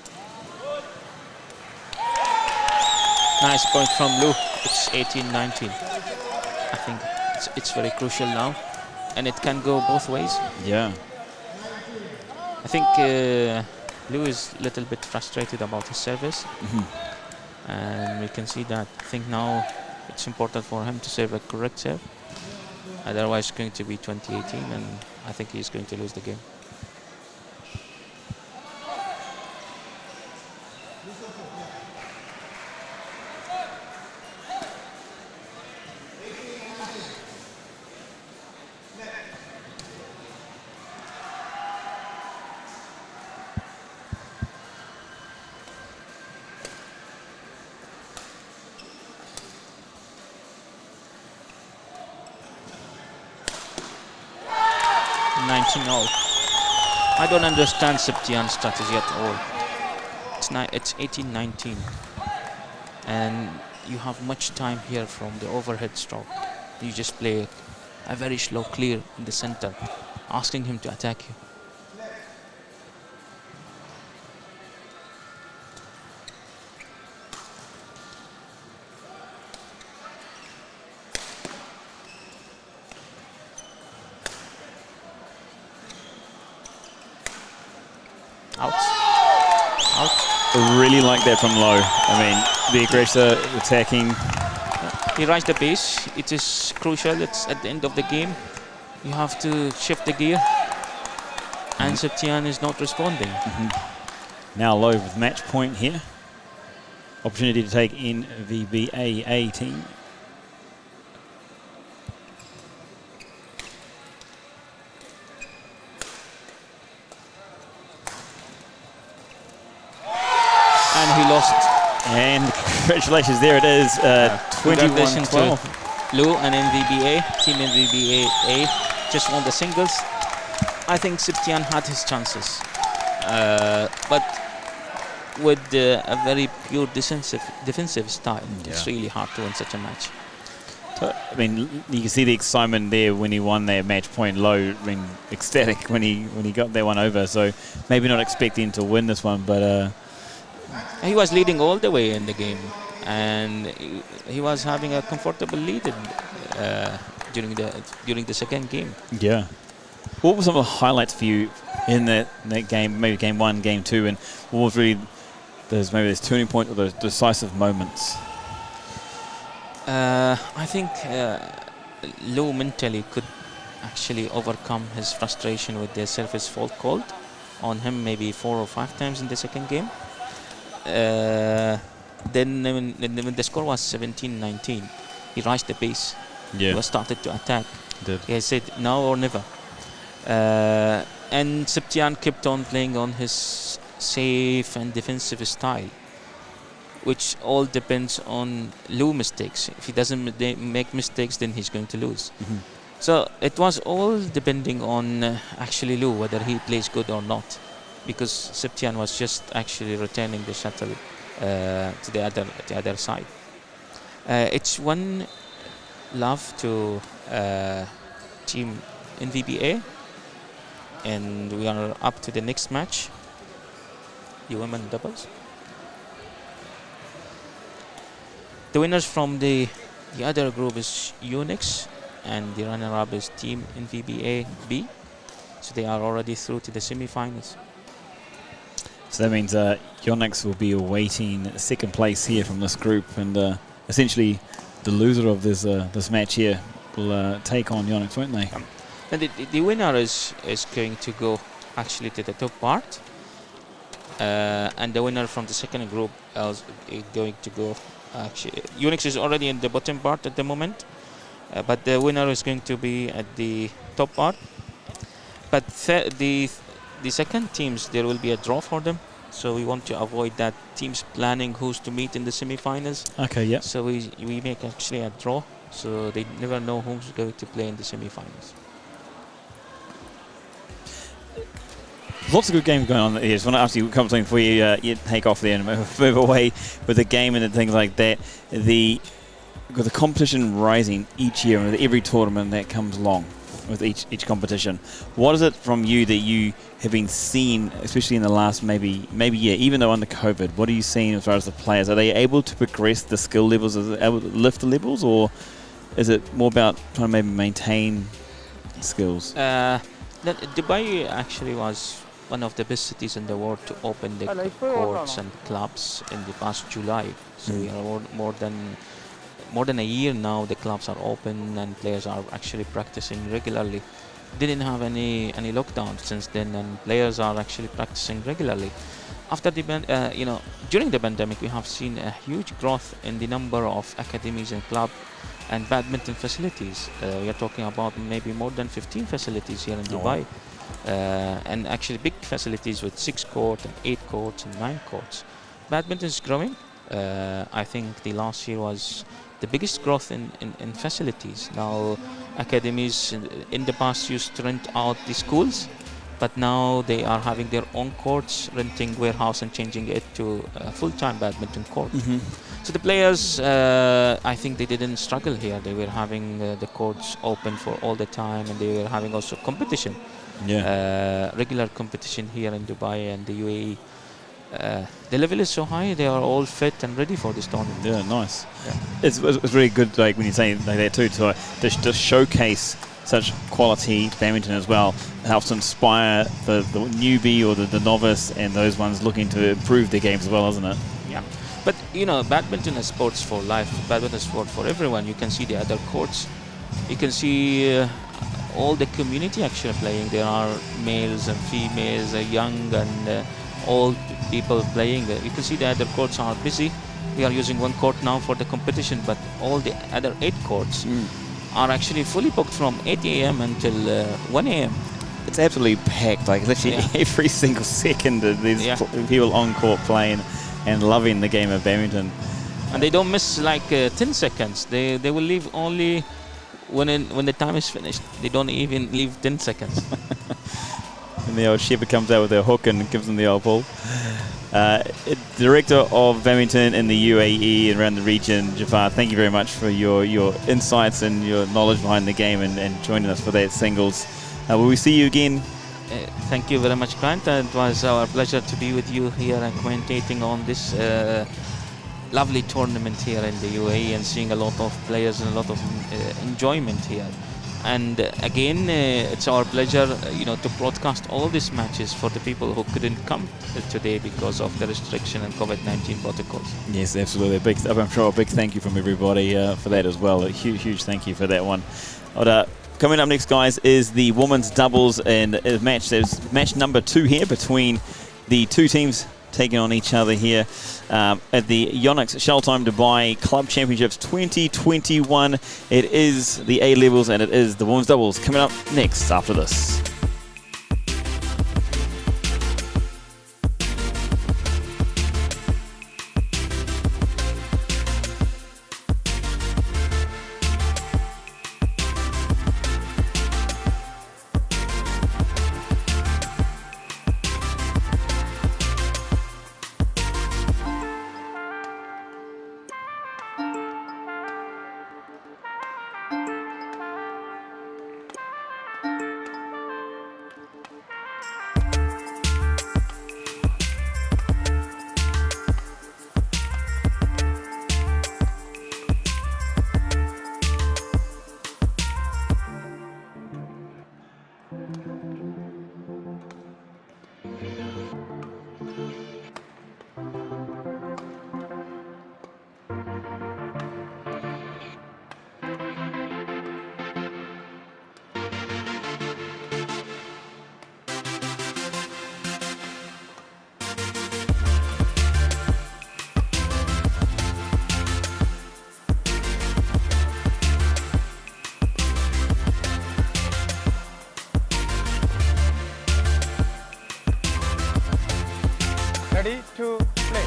Nice point from Lou. It's 18-19. I think it's very crucial now, and it can go both ways. Yeah. I think Lou is a little bit frustrated about his service, and we can see that. I think now it's important for him to serve a correct serve. Otherwise, it's going to be 20-18, and I think he's going to lose the game. I don't understand Septian's strategy at all. It's 18-19, and you have much time here from the overhead stroke. You just play a very slow clear in the center, asking him to attack you. Out. I really like that from Low. I mean, the aggressor attacking. He raised the base. It is crucial. It's at the end of the game. You have to shift the gear. And Septian is not responding. Now Low with match point here. Opportunity to take NVBA 18. And he lost. And congratulations, there it is, 21-12. Lou and NVBA, Team NVBA A, just won the singles. I think Septian had his chances, but with a very pure defensive style, it's really hard to win such a match. I mean, you can see the excitement there when he won that match point. Low, I mean, ecstatic when he got that one over. So maybe not expecting to win this one, but he was leading all the way in the game, and he was having a comfortable lead during the second game. Yeah. What were some of the highlights for you in that game? Maybe game one, game two, and what was really those turning point or those decisive moments? I think Lou mentally could actually overcome his frustration with the service fault called on him maybe 4 or 5 times in the second game. Then when the score was 17-19, he raised the base. Yeah. He started to attack. Did. He said now or never. And Septian kept on playing on his safe and defensive style, which all depends on Lou mistakes. If he doesn't make mistakes, then he's going to lose. So it was all depending on actually Lou, whether he plays good or not, because Septian was just actually returning the shuttle to the other side. It's one love to Team NVBA, and we are up to the next match, the women doubles. The winners from the other group is Yonex, and the runner-up is Team NVBA B. So they are already through to the semi-finals. So that means Yonex will be awaiting second place here from this group, and essentially the loser of this match here will take on Yonex, won't they? And the winner is going to go actually to the top part, and the winner from the second group is going to go. Actually, Yonex is already in the bottom part at the moment, but the winner is going to be at the top part. But the second teams, there will be a draw for them, so we want to avoid that teams planning who's to meet in the semi-finals. Okay, yeah. So we make actually a draw, so they never know who's going to play in the semi-finals. Lots of good games going on here. Just want to ask you a couple of things before you take off there and move away with the game and things like that. With the competition rising each year and with every tournament that comes along with each competition, what is it from you that you have been seeing, especially in the last maybe year, even though under COVID, what are you seeing as far as the players? Are they able to progress the skill levels? Are they able to lift the levels, or is it more about trying to maybe maintain skills? Dubai actually was one of the best cities in the world to open the courts and clubs in the past July. So we are more than a year now. The clubs are open and players are actually practicing regularly. Didn't have any lockdown since then, and players are actually practicing regularly. After the during the pandemic, we have seen a huge growth in the number of academies and club and badminton facilities. We are talking about maybe more than 15 facilities here in Dubai. And actually big facilities with 6 courts and 8 courts and 9 courts. Badminton is growing. I think the last year was the biggest growth in facilities. Now academies in the past used to rent out the schools, but now they are having their own courts, renting warehouse and changing it to a full-time badminton court. So the players, I think they didn't struggle here. They were having the courts open for all the time, and they were having also competition. Regular competition here in Dubai and the UAE. The level is so high, they are all fit and ready for this tournament. Yeah, nice. It's really good, like when you say like that too, to showcase such quality badminton as well. It helps inspire the newbie or the novice and those ones looking to improve their games as well, isn't it? Yeah. But badminton is sports for life. Badminton is sport for everyone. You can see the other courts. You can see all the community actually playing. There are males and females, young and old people playing. You can see the other courts are busy. We are using one court now for the competition, but all the other 8 courts are actually fully booked from 8 a.m. until 1 a.m. It's absolutely packed. Like literally every single second, there's people on court playing and loving the game of badminton. And they don't miss like 10 seconds. They will leave only when the time is finished. They don't even leave 10 seconds. And the old shepherd comes out with their hook and gives them the old ball. Director of badminton in the UAE and around the region, Jafar, thank you very much for your insights and your knowledge behind the game and joining us for that singles. Will we see you again? Thank you very much, Grant. It was our pleasure to be with you here and commentating on this lovely tournament here in the UAE and seeing a lot of players and a lot of enjoyment here. And again, it's our pleasure, to broadcast all these matches for the people who couldn't come today because of the restriction and COVID-19 protocols. Yes, absolutely. I'm sure a big thank you from everybody for that as well. A huge thank you for that one. Coming up next, guys, is the women's doubles and match. There's match number 2 here between the 2 teams taking on each other here at the Yonex Shuttle Dubai Club Championships 2021. It is the A levels and it is the women's doubles. Coming up next after this. Ready to play.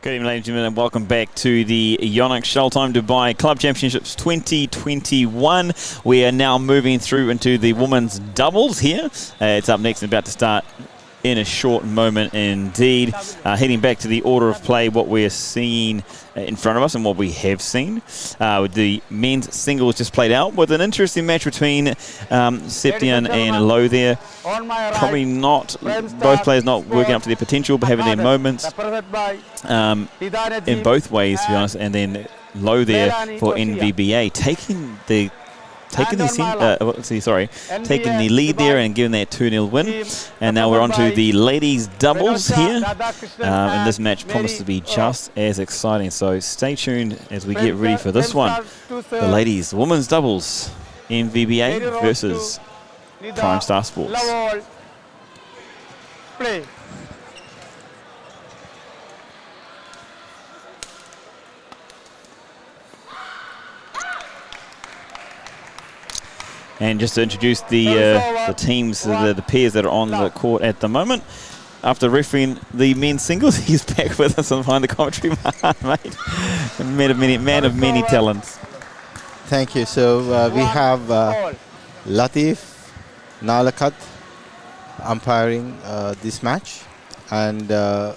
Good evening, ladies and gentlemen, and welcome back to the Yonex Shuttle Time Dubai Club Championships 2021. We are now moving through into the women's doubles here. It's up next and about to start in a short moment indeed. Heading back to the order of play, what we're seeing in front of us and what we have seen. With the men's singles just played out with an interesting match between Septian and Low there. Probably not, both players not working up to their potential, but having their moments in both ways, to be honest. And then Low there for NVBA taking the taking the lead there and giving that 2-0 win. And now we're on to the ladies doubles here. And this match promises to be just as exciting. So stay tuned as we get ready for this one. The ladies women's doubles, NVBA versus Prime Star Sports. Play. And just to introduce the teams, the pairs that are on the court at the moment. After refereeing the men's singles, he's back with us behind the commentary, mate. Man of many talents. Thank you. So we have Latif Nalakat umpiring this match, and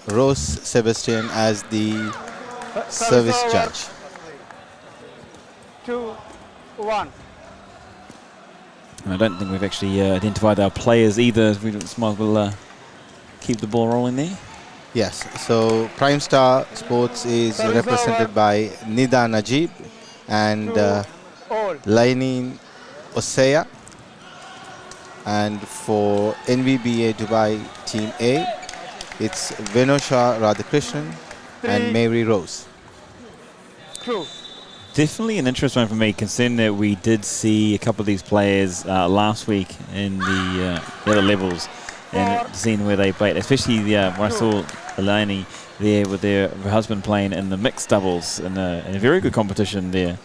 Rose Sebastian as the service judge. 2-1. And I don't think we've actually identified our players either. We might as well keep the ball rolling there. Yes, so Prime Star Sports is represented by Nida Najib and Laineen Osea. And for NVBA Dubai Team A, it's Venosha Radhakrishnan and Mary Rose. Definitely an interesting one for me, considering that we did see a couple of these players last week in the other levels and seeing where they played, especially when I saw Eleni there with her husband playing in the mixed doubles in a very good competition there,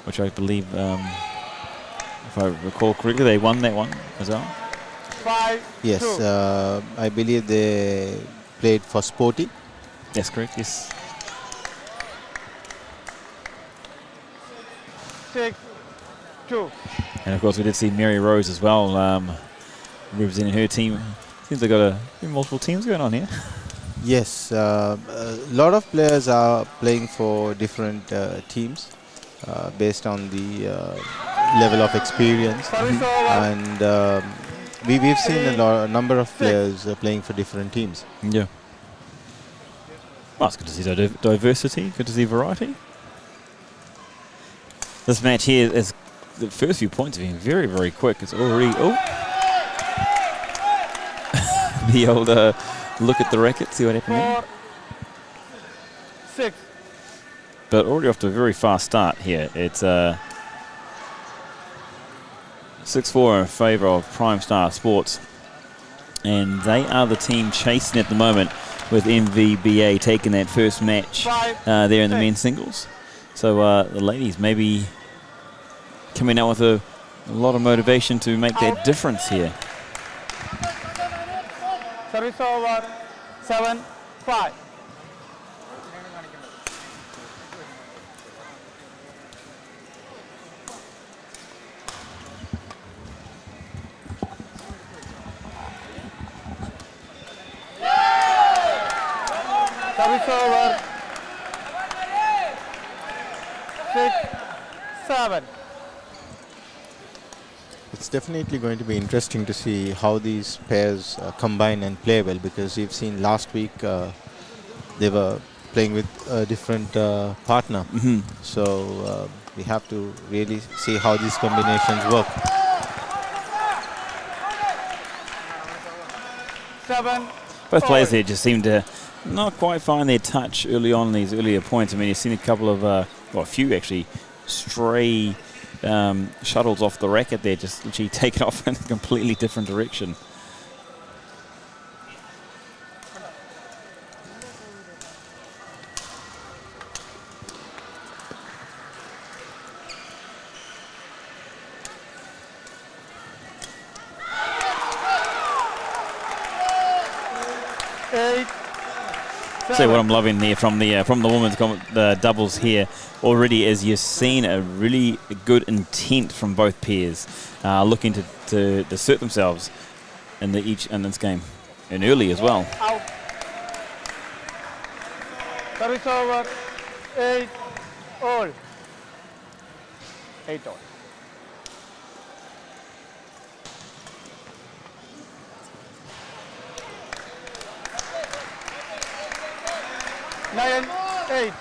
which I believe, if I recall correctly, they won that one as well. Yes, I believe they played for Sporty. That's correct, yes. 6-2. And of course we did see Mary Rose as well, representing her team. Seems they've got multiple teams going on here. Yes, a lot of players are playing for different teams based on the level of experience. And we've seen a number of players playing for different teams. Yeah. Well, it's good to see diversity, good to see variety. This match here is the first few points have been very, very quick. It's already the old look at the racket, see what happened there. 4-6. But already off to a very fast start here. It's 6-4 in favour of Prime Star Sports, and they are the team chasing at the moment, with NVBA taking that first match there in the men's singles. So the ladies maybe coming out with a lot of motivation to make that difference here. Service over. 7-5. Service over. 6-7. It's definitely going to be interesting to see how these pairs combine and play well, because we've seen last week they were playing with a different partner. So we have to really see how these combinations work. 7. Both players there just seem to not quite find their touch early on in these earlier points. I mean, you've seen a couple of, well, a few actually, stray shuttles off the racket there, just literally taken off in a completely different direction. So what I'm loving there from the women's the doubles here already is you're seeing a really good intent from both pairs, looking to assert themselves in this game, and early as well. Out. Service over. 8 all. 8 all. 9, 8.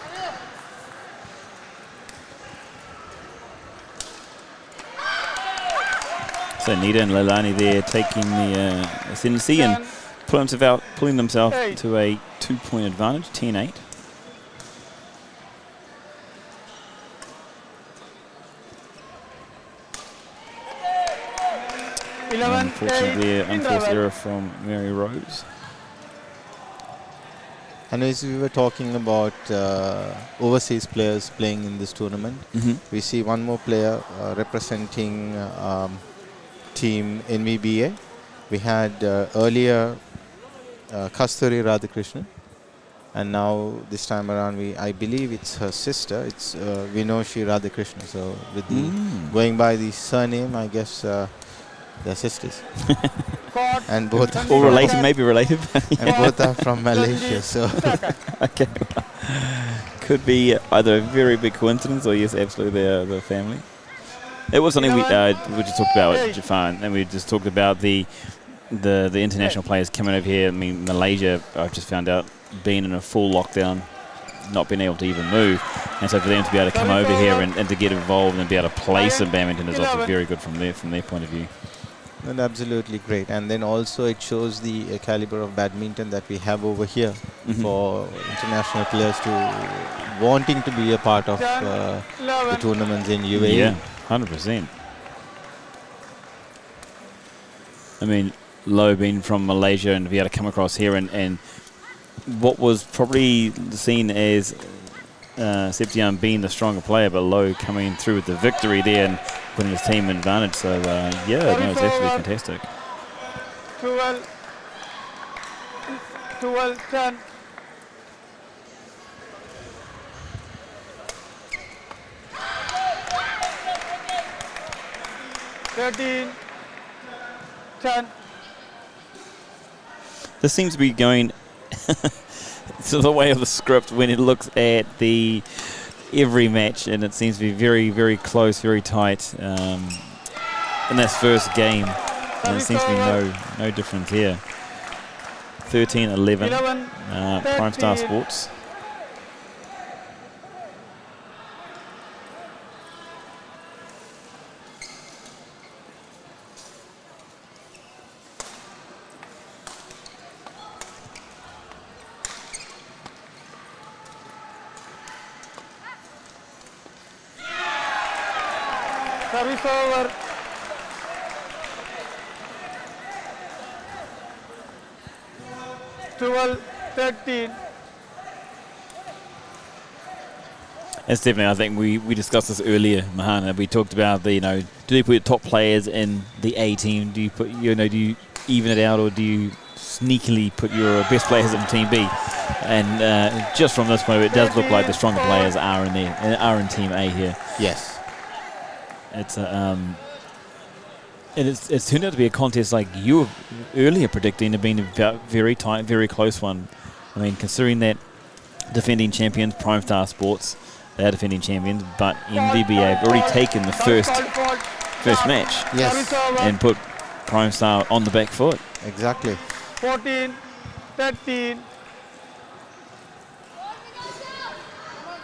So Nita and Leilani there taking the ascendancy and pulling themselves to a 2-point advantage, 10-8. Unfortunately, unforced error from Mary Rose. And as we were talking about overseas players playing in this tournament, we see one more player representing team NVBA. We had earlier Kasturi Radhakrishnan, and now this time around I believe it's her sister. It's Vinoshi Radhakrishnan. So with the going by the surname, I guess they're sisters. And both or related, maybe related. And both are from Malaysia. So okay, could be either a very big coincidence or yes, absolutely the family. It was something we just talked about with Jafan, and we just talked about the international players coming over here. I mean, Malaysia, I've just found out, being in a full lockdown, not being able to even move, and so for them to be able to come over here and to get involved and be able to play some badminton is also very good from their point of view. And absolutely great. And then also it shows the caliber of badminton that we have over here for international players to wanting to be a part of the tournaments in UAE. Yeah, 100%. I mean, Low being from Malaysia and to be able to come across here and what was probably seen as Septian being the stronger player, but Low coming through with the victory there and putting his team in advantage. So, yeah, no, it's absolutely fantastic. 12, 10. This seems to be going to the way of the script when it looks at every match, and it seems to be very, very close, very tight in this first game. And there seems to be no difference here. 13-11, Prime Star Sports. Service over. Twelve, 13. That's definitely, I think we discussed this earlier, Mahana. We talked about do you put top players in the A team? Do you put, do you even it out, or do you sneakily put your best players in Team B? And just from this point, it does look like the stronger players are in Team A here. Yes. It's it's turned out to be a contest like you were earlier predicting, to being a very tight, very close one. I mean, considering that defending champions, Prime Star Sports, they're defending champions, but NVBA have already taken the first match, yes, and put Prime Star on the back foot. Exactly. 14, 13.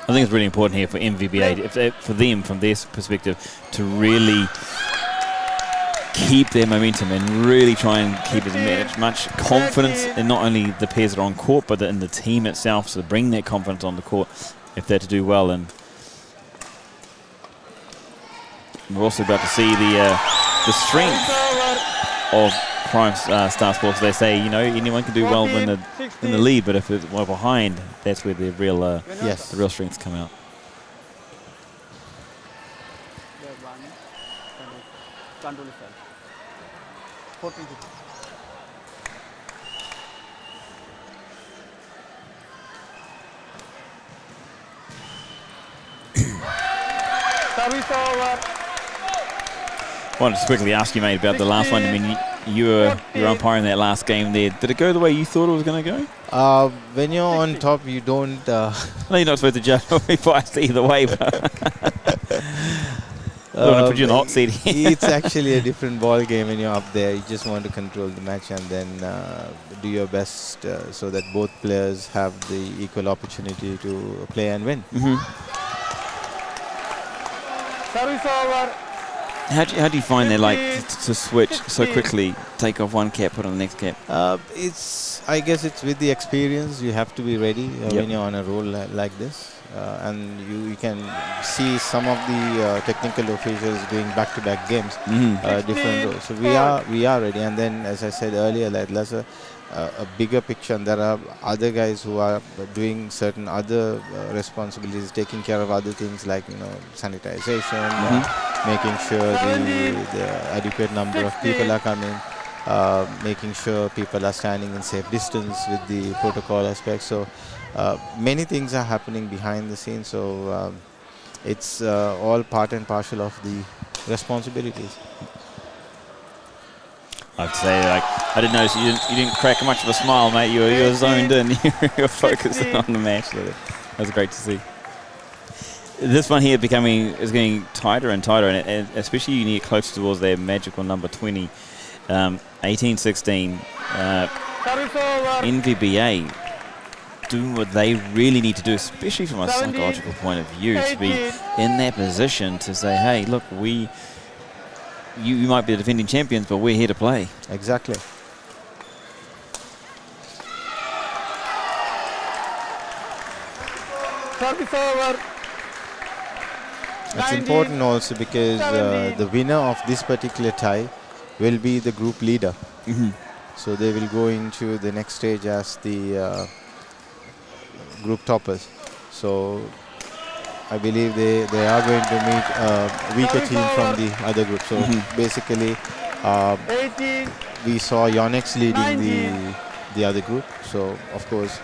I think it's really important here for NVBA, for them, from their perspective, to really keep their momentum and really try and keep as much confidence in not only the pairs that are on court, but in the team itself, so bring that confidence on the court if they're to do well. And we're also about to see the strength of Prime Star Sports. They say, anyone can do well in the lead, but if it's well behind, that's where the real the real strengths come out. Control 14, 15. Service over. I wanted to quickly ask you, mate, about the last one. I mean, you were umpiring that last game there. Did it go the way you thought it was going to go? When you're on top, you don't. No, you're not supposed to judge advice either way, but I don't want to put you in the hot seat here. It's actually a different ball game when you're up there. You just want to control the match and then do your best so that both players have the equal opportunity to play and win. Service over. How do you find they like to switch so quickly, take off one cap, put on the next cap? I guess it's with the experience. You have to be ready when you're on a roll like this. And you can see some of the technical officials doing back-to-back games, different roles. So we are ready. And then, as I said earlier, like there's a bigger picture, and there are other guys who are doing certain other responsibilities, taking care of other things like sanitization, making sure the adequate number of people are coming, making sure people are standing in safe distance with the protocol aspects. So many things are happening behind the scenes. So it's all part and parcel of the responsibilities. I have to say, like, I didn't notice you didn't crack much of a smile, mate. You were zoned in. You were focusing on the match. So that was great to see. This one here is getting tighter and tighter, and especially you need close towards their magical number 20, 18-16. NVBA doing what they really need to do, especially from a psychological point of view, to be in that position to say, hey, look, you might be the defending champions, but we're here to play. Exactly. Service over. It's important also because the winner of this particular tie will be the group leader. So they will go into the next stage as the group toppers. So I believe they are going to meet a weaker team from the other group. So basically, we saw Yonex leading the other group. So of course,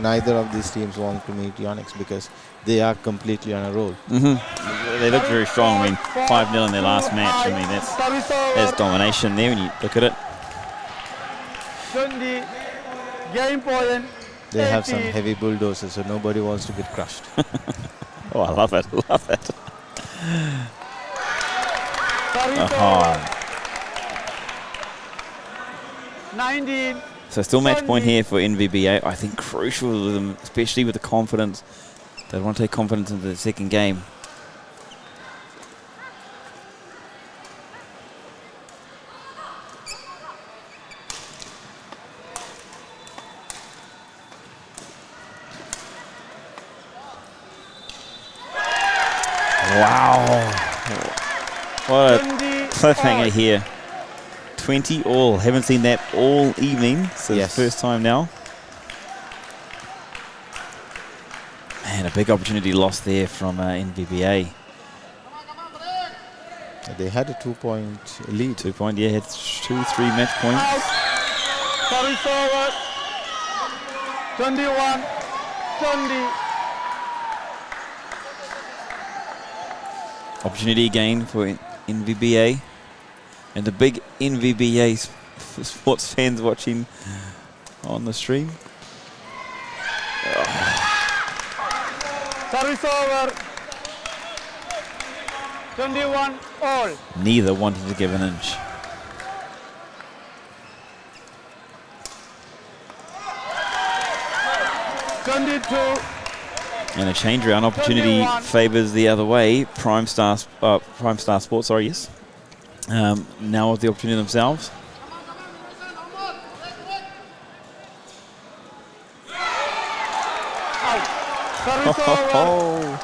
neither of these teams want to meet Yonex because they are completely on a roll. They look very strong. I mean, 5-0 in their last match. I mean, that's domination there when you look at it. Game point. They have some heavy bulldozers, so nobody wants to get crushed. Oh, I love it. Love it. Service 19. So still match point here for NVBA. I think crucial to them, especially with the confidence. They want to take confidence into the second game. Wow. What a cliffhanger here. 20 all. Haven't seen that all evening. So it's the first time now. Man, a big opportunity lost there from NVBA. They had a 2-point lead. 2 point, yeah, it's 2-3 match points. Service over. 21-20. Opportunity again for NVBA. And the big NVBA sports fans watching on the stream. Service over. 21 all. Neither wanting to give an inch. And a change around opportunity favours the other way. Prime Star Sports, sorry, yes. Now with the opportunity themselves. Service over.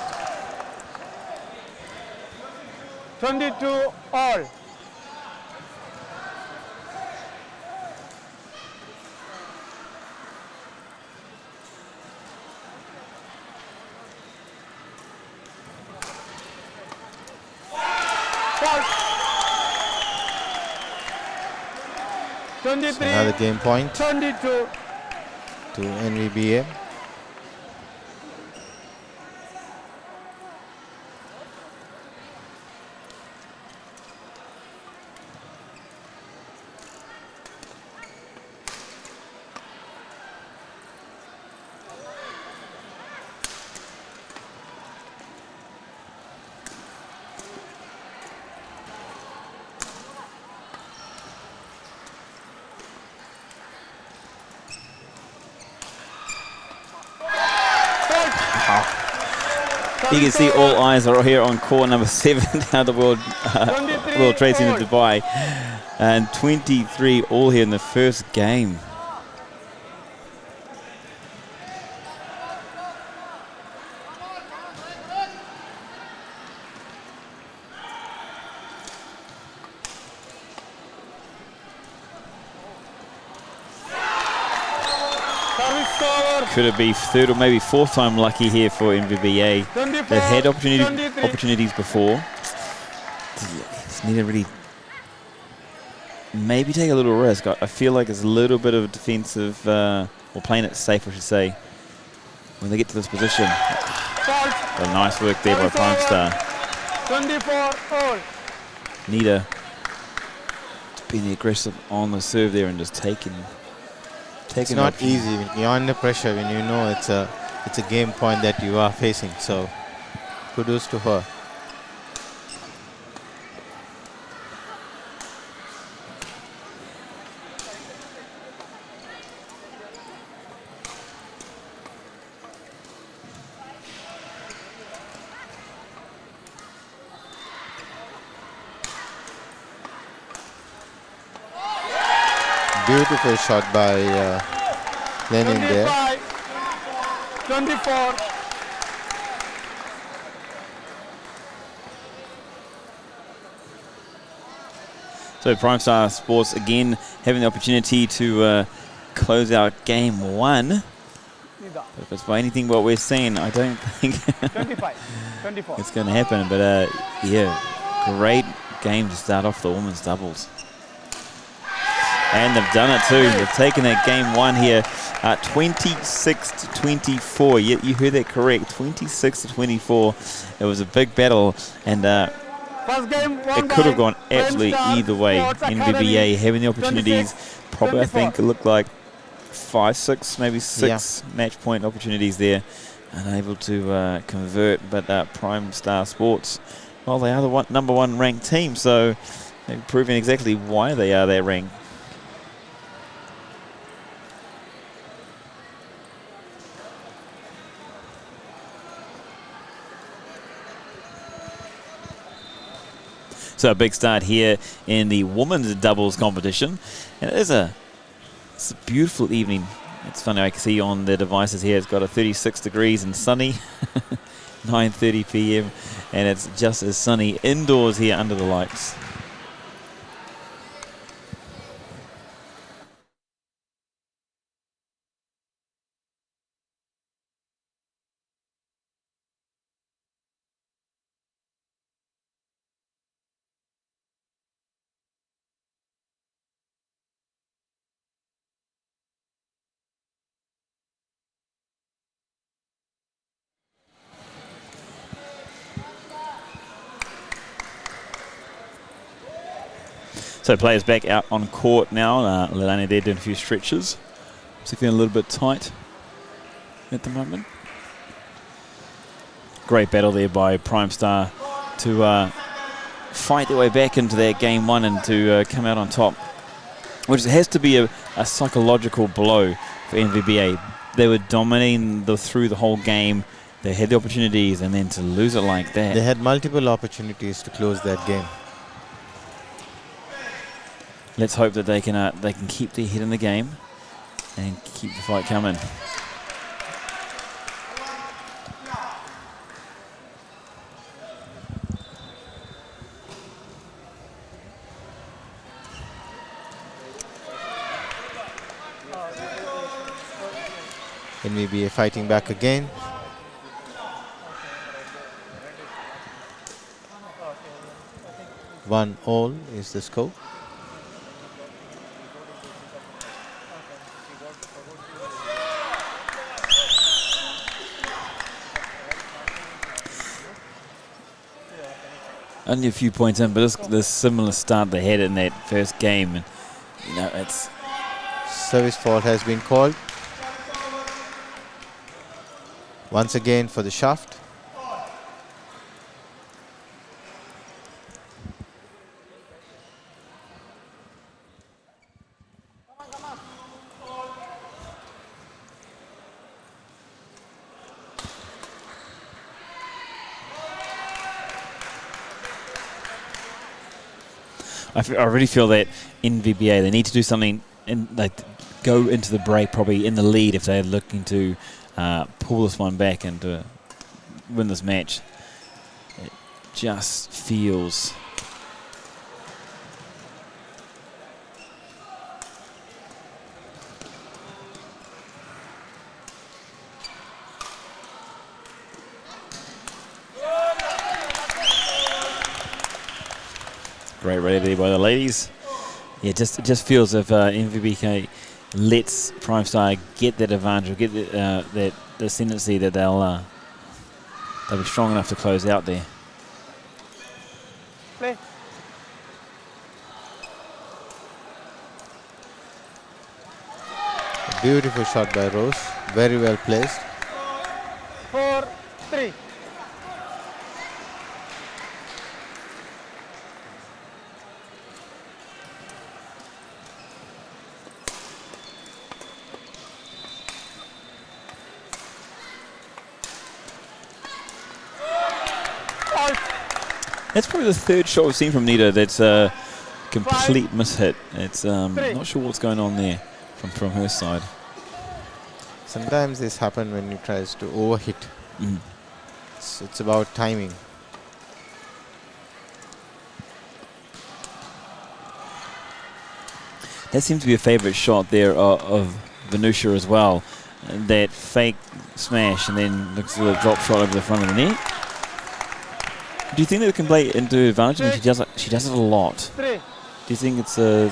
22 all. So another game point 22 to NVBA. You can see all eyes are here on court number 7 down the World Trade Center Dubai. And 23 all here in the first game. Could it be third or maybe fourth time lucky here for NVBA? They've had opportunities before. Just need to really maybe take a little risk. I feel like it's a little bit of defensive, or playing it safe, I should say, when they get to this position. But nice work there by Prime Star. 24 all. Nita being aggressive on the serve there and just taking. It's not easy when you're under pressure, when you know it's a game point that you are facing. So kudos to her. Beautiful shot by Lenin there. 24. So Prime Star Sports again having the opportunity to close out game 1. But if it's by anything what we're seeing, I don't think 24. it's going to happen. But yeah, great game to start off the women's doubles. And they've done it too. They've taken that game 1 here, 26-24. You heard that correct, 26-24. It was a big battle, and it could have gone absolutely either way. NVBA having the opportunities, probably I think it looked like 5, 6, maybe 6 match point opportunities there, unable to convert. But Prime Star Sports, well, they are the number 1 ranked team, so they're proving exactly why they are that ranked. So a big start here in the women's doubles competition. And it's a beautiful evening. It's funny, I can see on the devices here, it's got a 36 degrees and sunny, 9:30 p.m. And it's just as sunny indoors here under the lights. So players back out on court now. Leilani there doing a few stretches. So feeling a little bit tight at the moment. Great battle there by Prime Star to fight their way back into that game 1 and to come out on top, which has to be a psychological blow for NVBA. They were dominating through the whole game. They had the opportunities, and then to lose it like that. They had multiple opportunities to close that game. Let's hope that they can keep their head in the game and keep the fight coming. NVBA fighting back again. One all is the score. Only a few points in, but this similar start they had in that first game, and you know, it's service fault has been called once again for the shaft. I really feel that NVBA, they need to do something and like go into the break probably in the lead if they're looking to pull this one back and win this match. It just feels... Great ready by the ladies. Yeah, it just feels if NVBK lets Prime Star get that advantage, or get that ascendancy, that they'll be strong enough to close out there. Play. A beautiful shot by Rose, very well placed. 4-3. That's probably the third shot we've seen from Nita that's a complete mishit. It's not sure what's going on there from her side. Sometimes this happens when he tries to overhit. So it's about timing. That seems to be a favourite shot there of Venusia as well. That fake smash and then looks at the drop shot over the front of the net. Do you think that it can play into advantage? I mean, she does it a lot. Do you think it's a...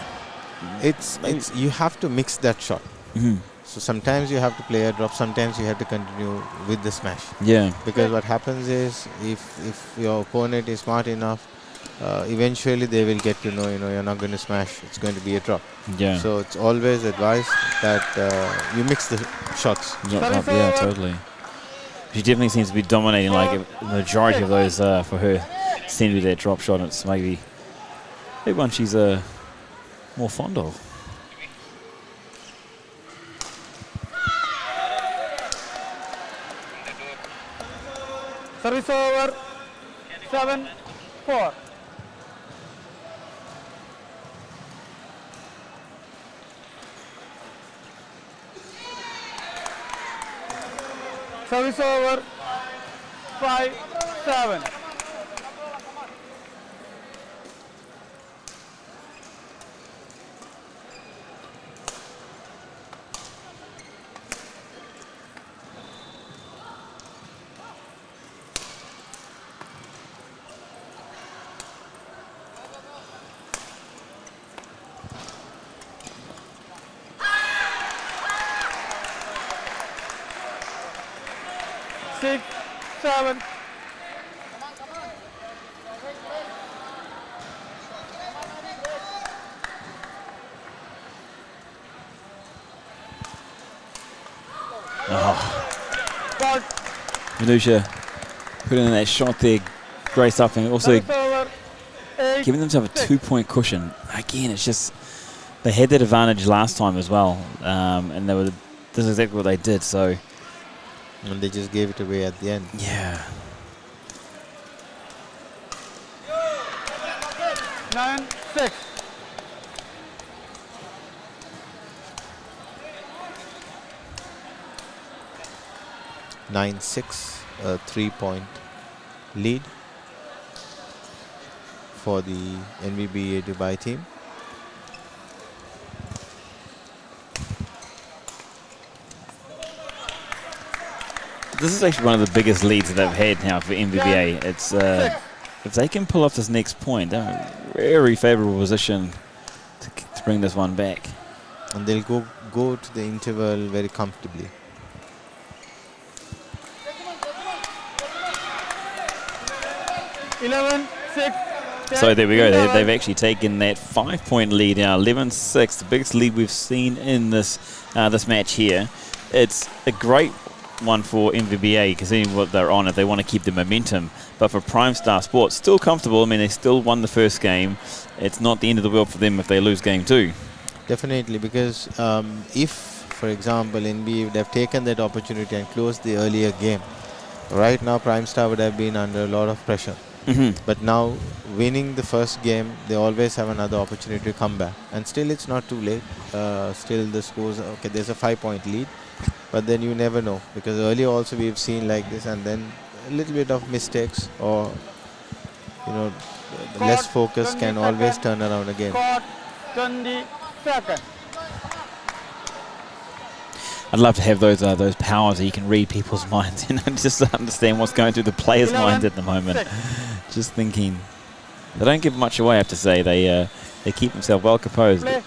It's you have to mix that shot. So sometimes you have to play a drop, sometimes you have to continue with the smash. Yeah. Because what happens is, if your opponent is smart enough, eventually they will get to know, you're not going to smash, it's going to be a drop. Yeah. So it's always advised that you mix the shots. Yeah, totally. She definitely seems to be dominating, like the majority of those for her seem to be that drop shot. It's maybe one she's more fond of. Service over. 7-4. Service over. 5-7. Six, 7. Venusia putting in that shot there, great stuff, and also giving themselves a 2-point cushion. Again, it's just they had that advantage last time as well, and this is exactly what they did. So. And they just gave it away at the end. Yeah. 9-6. A 3-point lead for the NVBA Dubai team. This is actually one of the biggest leads that they've had now for NVBA. It's if they can pull off this next point, they're in a very favourable position to bring this one back. And they'll go to the interval very comfortably. So there we go. They've actually taken that 5-point lead now, 11-6, the biggest lead we've seen in this this match here. It's a great one for NVBA, considering what they're on if they want to keep the momentum. But for Prime Star Sports, still comfortable. I mean, they still won the first game. It's not the end of the world for them if they lose game 2. Definitely, because if, for example, NB would have taken that opportunity and closed the earlier game, right now Prime Star would have been under a lot of pressure. But now, winning the first game, they always have another opportunity to come back. And still, it's not too late. Still, the scores, okay, there's a 5-point lead. But then you never know. Because earlier also we've seen like this, and then a little bit of mistakes or, less focus can always turn around again. 20 seconds. I'd love to have those powers that you can read people's minds and just understand what's going through the players' minds at the moment. Just thinking, they don't give much away. I have to say, they keep themselves well composed. Play.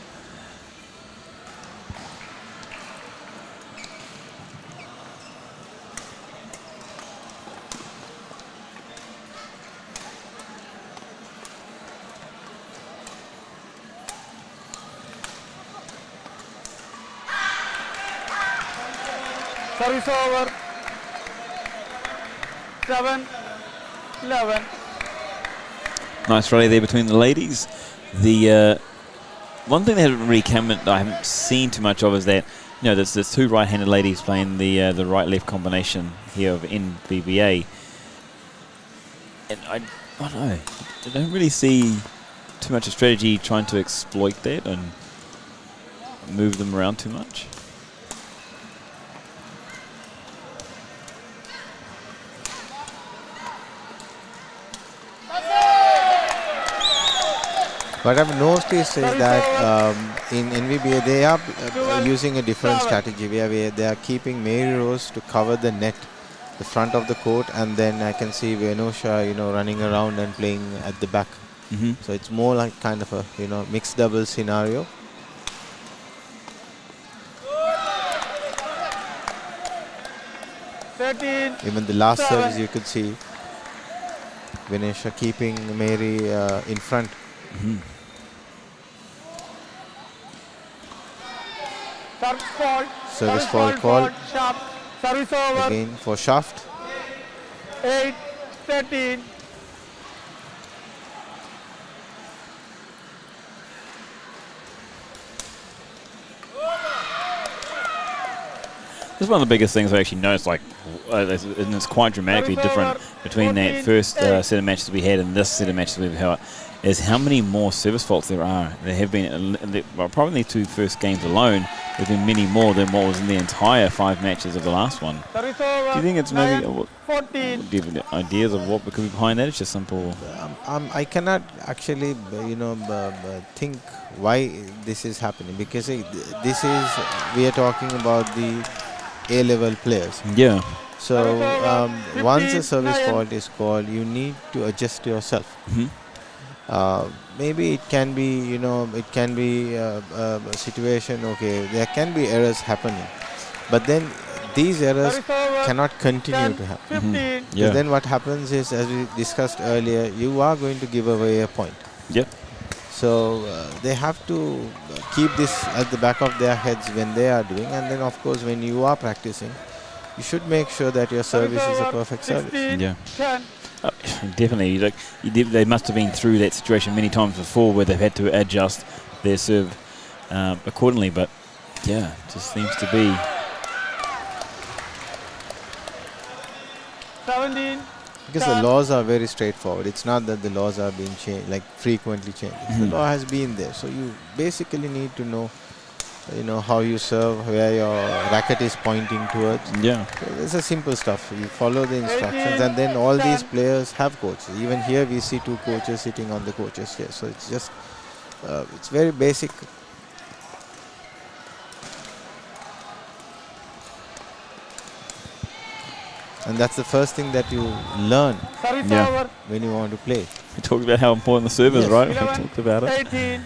Service over. 7-11. Nice rally there between the ladies. The one thing that hasn't really come that I haven't seen too much of is that there's two right-handed ladies playing the right-left combination here of NVBA, and I don't know. I don't really see too much of strategy trying to exploit that and move them around too much. What I've noticed is that in NVBA they are using a different strategy where they are keeping Mary Rose to cover the net, the front of the court, and then I can see Venosha, running around and playing at the back. So it's more like kind of a mixed double scenario. Even the last service you could see Venosha keeping Mary in front. Service fault called. Service over. Again for Shaft. 8-13. This is one of the biggest things I actually noticed, and it's quite dramatically different between that first set of matches we had and this set of matches we've had, is how many more service faults there are. There have been, probably the two first games alone, there's been many more than what was in the entire 5 matches of the last one. Do you think it's maybe, do you have any ideas of what could be behind that? It's just simple. I cannot actually, think why this is happening, because we are talking about the A-level players. Yeah. So once a service fault is called, you need to adjust yourself. Maybe it can be, a situation, okay, there can be errors happening, but then these errors cannot continue to happen. Yeah. Then what happens is, as we discussed earlier, you are going to give away a point. Yeah. So they have to keep this at the back of their heads when they are doing, and then of course when you are practicing, you should make sure that your service is a perfect service. Yeah. Definitely. They must have been through that situation many times before where they've had to adjust their serve accordingly, but yeah, it just seems to be. 17. Because the laws are very straightforward. It's not that the laws are being changed, like frequently changed. The law has been there. So you basically need to know, how you serve, where your racket is pointing towards. Yeah. So it's a simple stuff. You follow the instructions, and then all these players have coaches. Even here we see 2 coaches sitting on the coaches chair. So it's just, it's very basic. And that's the first thing that you learn when you want to play. We talked about how important the serve is, right? 11, we talked about it. 18.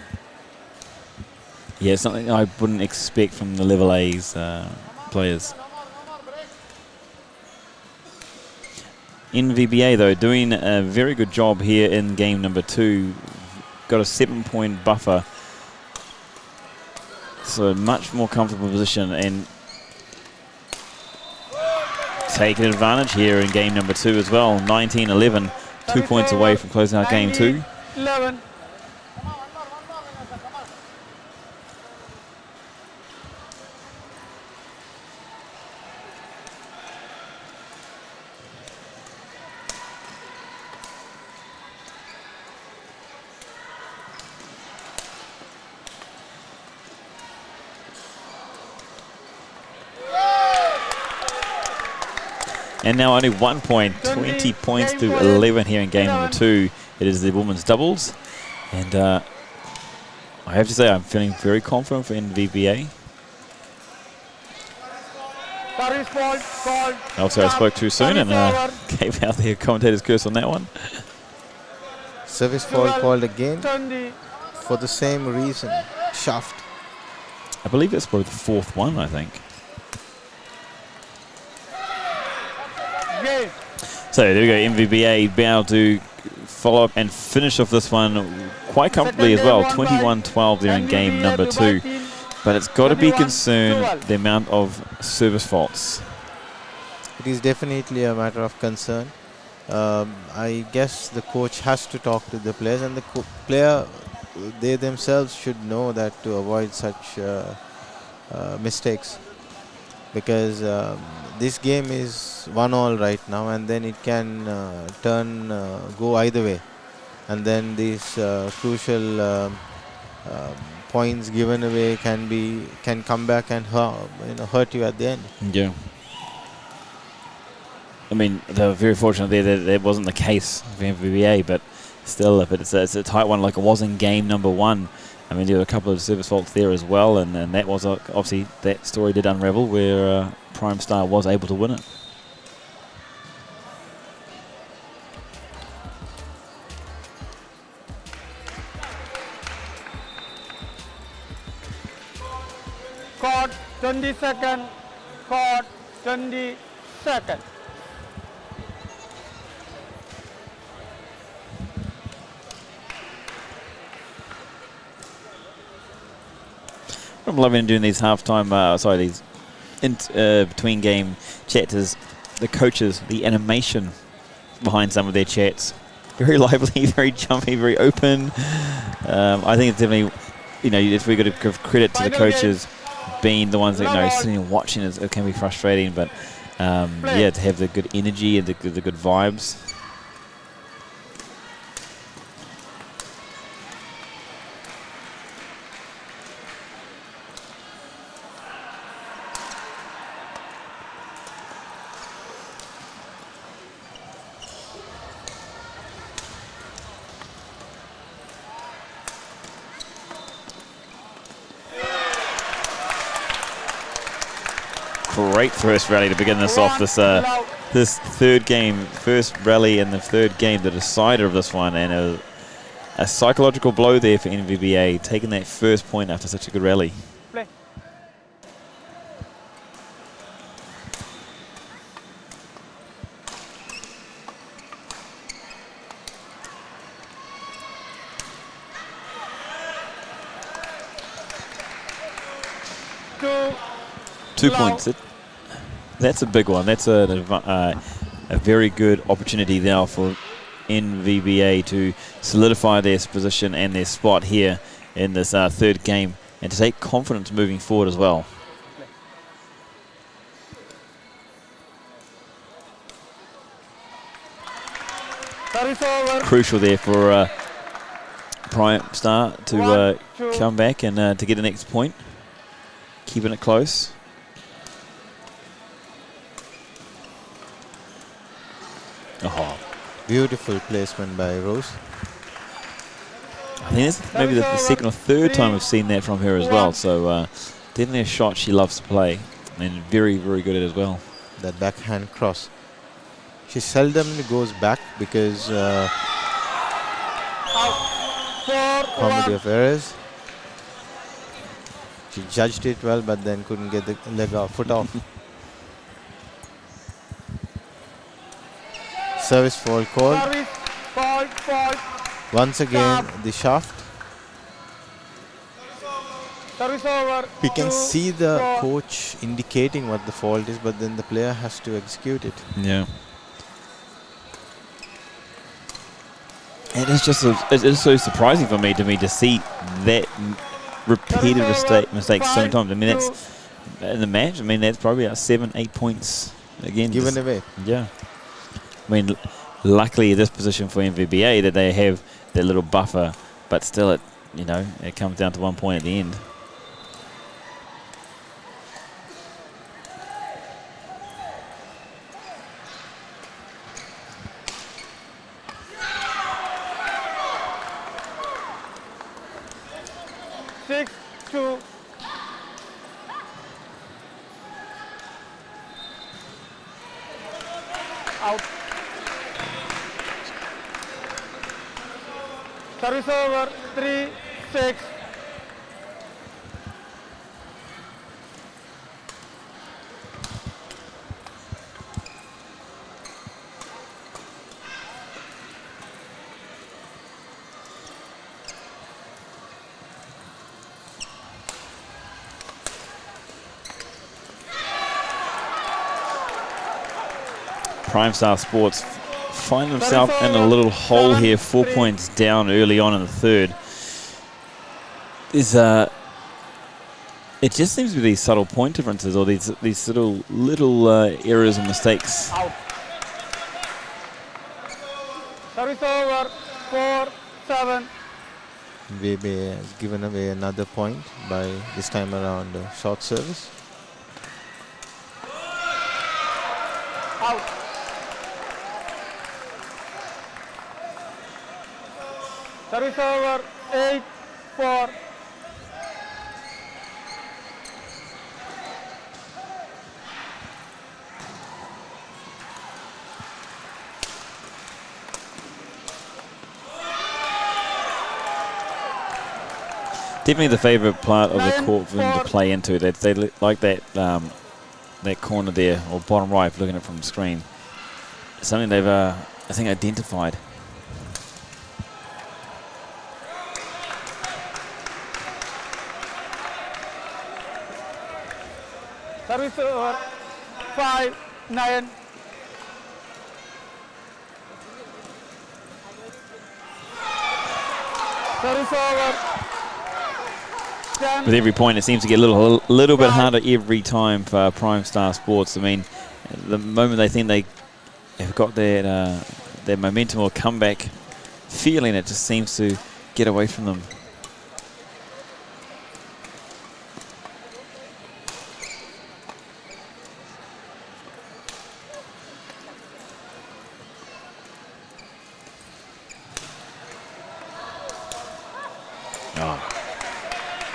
Yeah, something I wouldn't expect from the level A's players. NVBA, though, doing a very good job here in game number 2. Got a 7-point buffer. So much more comfortable position and taking advantage here in game number 2 as well. 19-11, 2 points away from closing out game 2. 11. And now only 1 point, 20 points to 11 here in game number 2. It is the women's doubles. And I have to say, I'm feeling very confident for NVBA. Also, I spoke too soon and gave out the commentator's curse on that one. Service fault called again for the same reason. Shaft. I believe it's probably the 4th one, I think. So there we go, NVBA being able to follow up and finish off this one quite comfortably as well. 21-12 there in game number 2. But it's got to be concerned the amount of service faults. It is definitely a matter of concern. I guess the coach has to talk to the players, and the player, they themselves should know that to avoid such mistakes. Because this game is 1-1 right now, and then it can go either way. And then these crucial points given away can come back and hurt you at the end. Yeah. I mean, they were very fortunate there that it wasn't the case for NVBA, but still, if it's a tight one like it was in game number 1. I mean, there were a couple of service faults there as well, and that was obviously that story did unravel where Prime Star was able to win it. Court 20 seconds. Court 20 seconds. I'm loving doing these halftime, these between game chats. The coaches, the animation behind some of their chats, very lively, very jumpy, very open. I think it's definitely, if we got to give credit to the coaches being the ones that sitting and watching, it can be frustrating, but yeah, to have the good energy and the good vibes. Great first rally to begin this off. This third game, first rally in the third game, the decider of this one, and a psychological blow there for NVBA, taking that first point after such a good rally. Play. Two points. That's a big one. That's a very good opportunity now for NVBA to solidify their position and their spot here in this third game, and to take confidence moving forward as well. Crucial there for Prime Star to come back and to get the next point. Keeping it close. Oh, beautiful placement by Rose. I think it's maybe the second or third time we've seen that from her as well. So definitely a shot she loves to play, and very, very good at it as well. That backhand cross. She seldom goes back because comedy of errors. She judged it well, but then couldn't get the foot off. Service fault called. Once again, the shaft. We can see the coach indicating what the fault is, but then the player has to execute it. Yeah. And it's just it's so surprising for me to see that repeated mistakes so many times. I mean, that's in the match. I mean, that's probably about 7-8 points again given away. Yeah. I mean, luckily this position for NVBA that they have their little buffer, but still, it comes down to 1 point at the end. 6-2. Out. Service over 3-6. Prime Star Sports find themselves in a little hole here, 4 points down early on in the third. It just seems to be these subtle point differences or these little errors and mistakes. Out. Service over 4-7. NVBA has given away another point by this time around short service. Out. Service over 8-4. Definitely the favourite part of the court for them to play into. They like that that corner there, or bottom right, looking at it from the screen. Something they've, I think, identified. Service over 5-9. Service over 10. With every point, it seems to get a little bit harder every time for Prime Star Sports. I mean, the moment they think they have got their momentum or comeback feeling, it just seems to get away from them.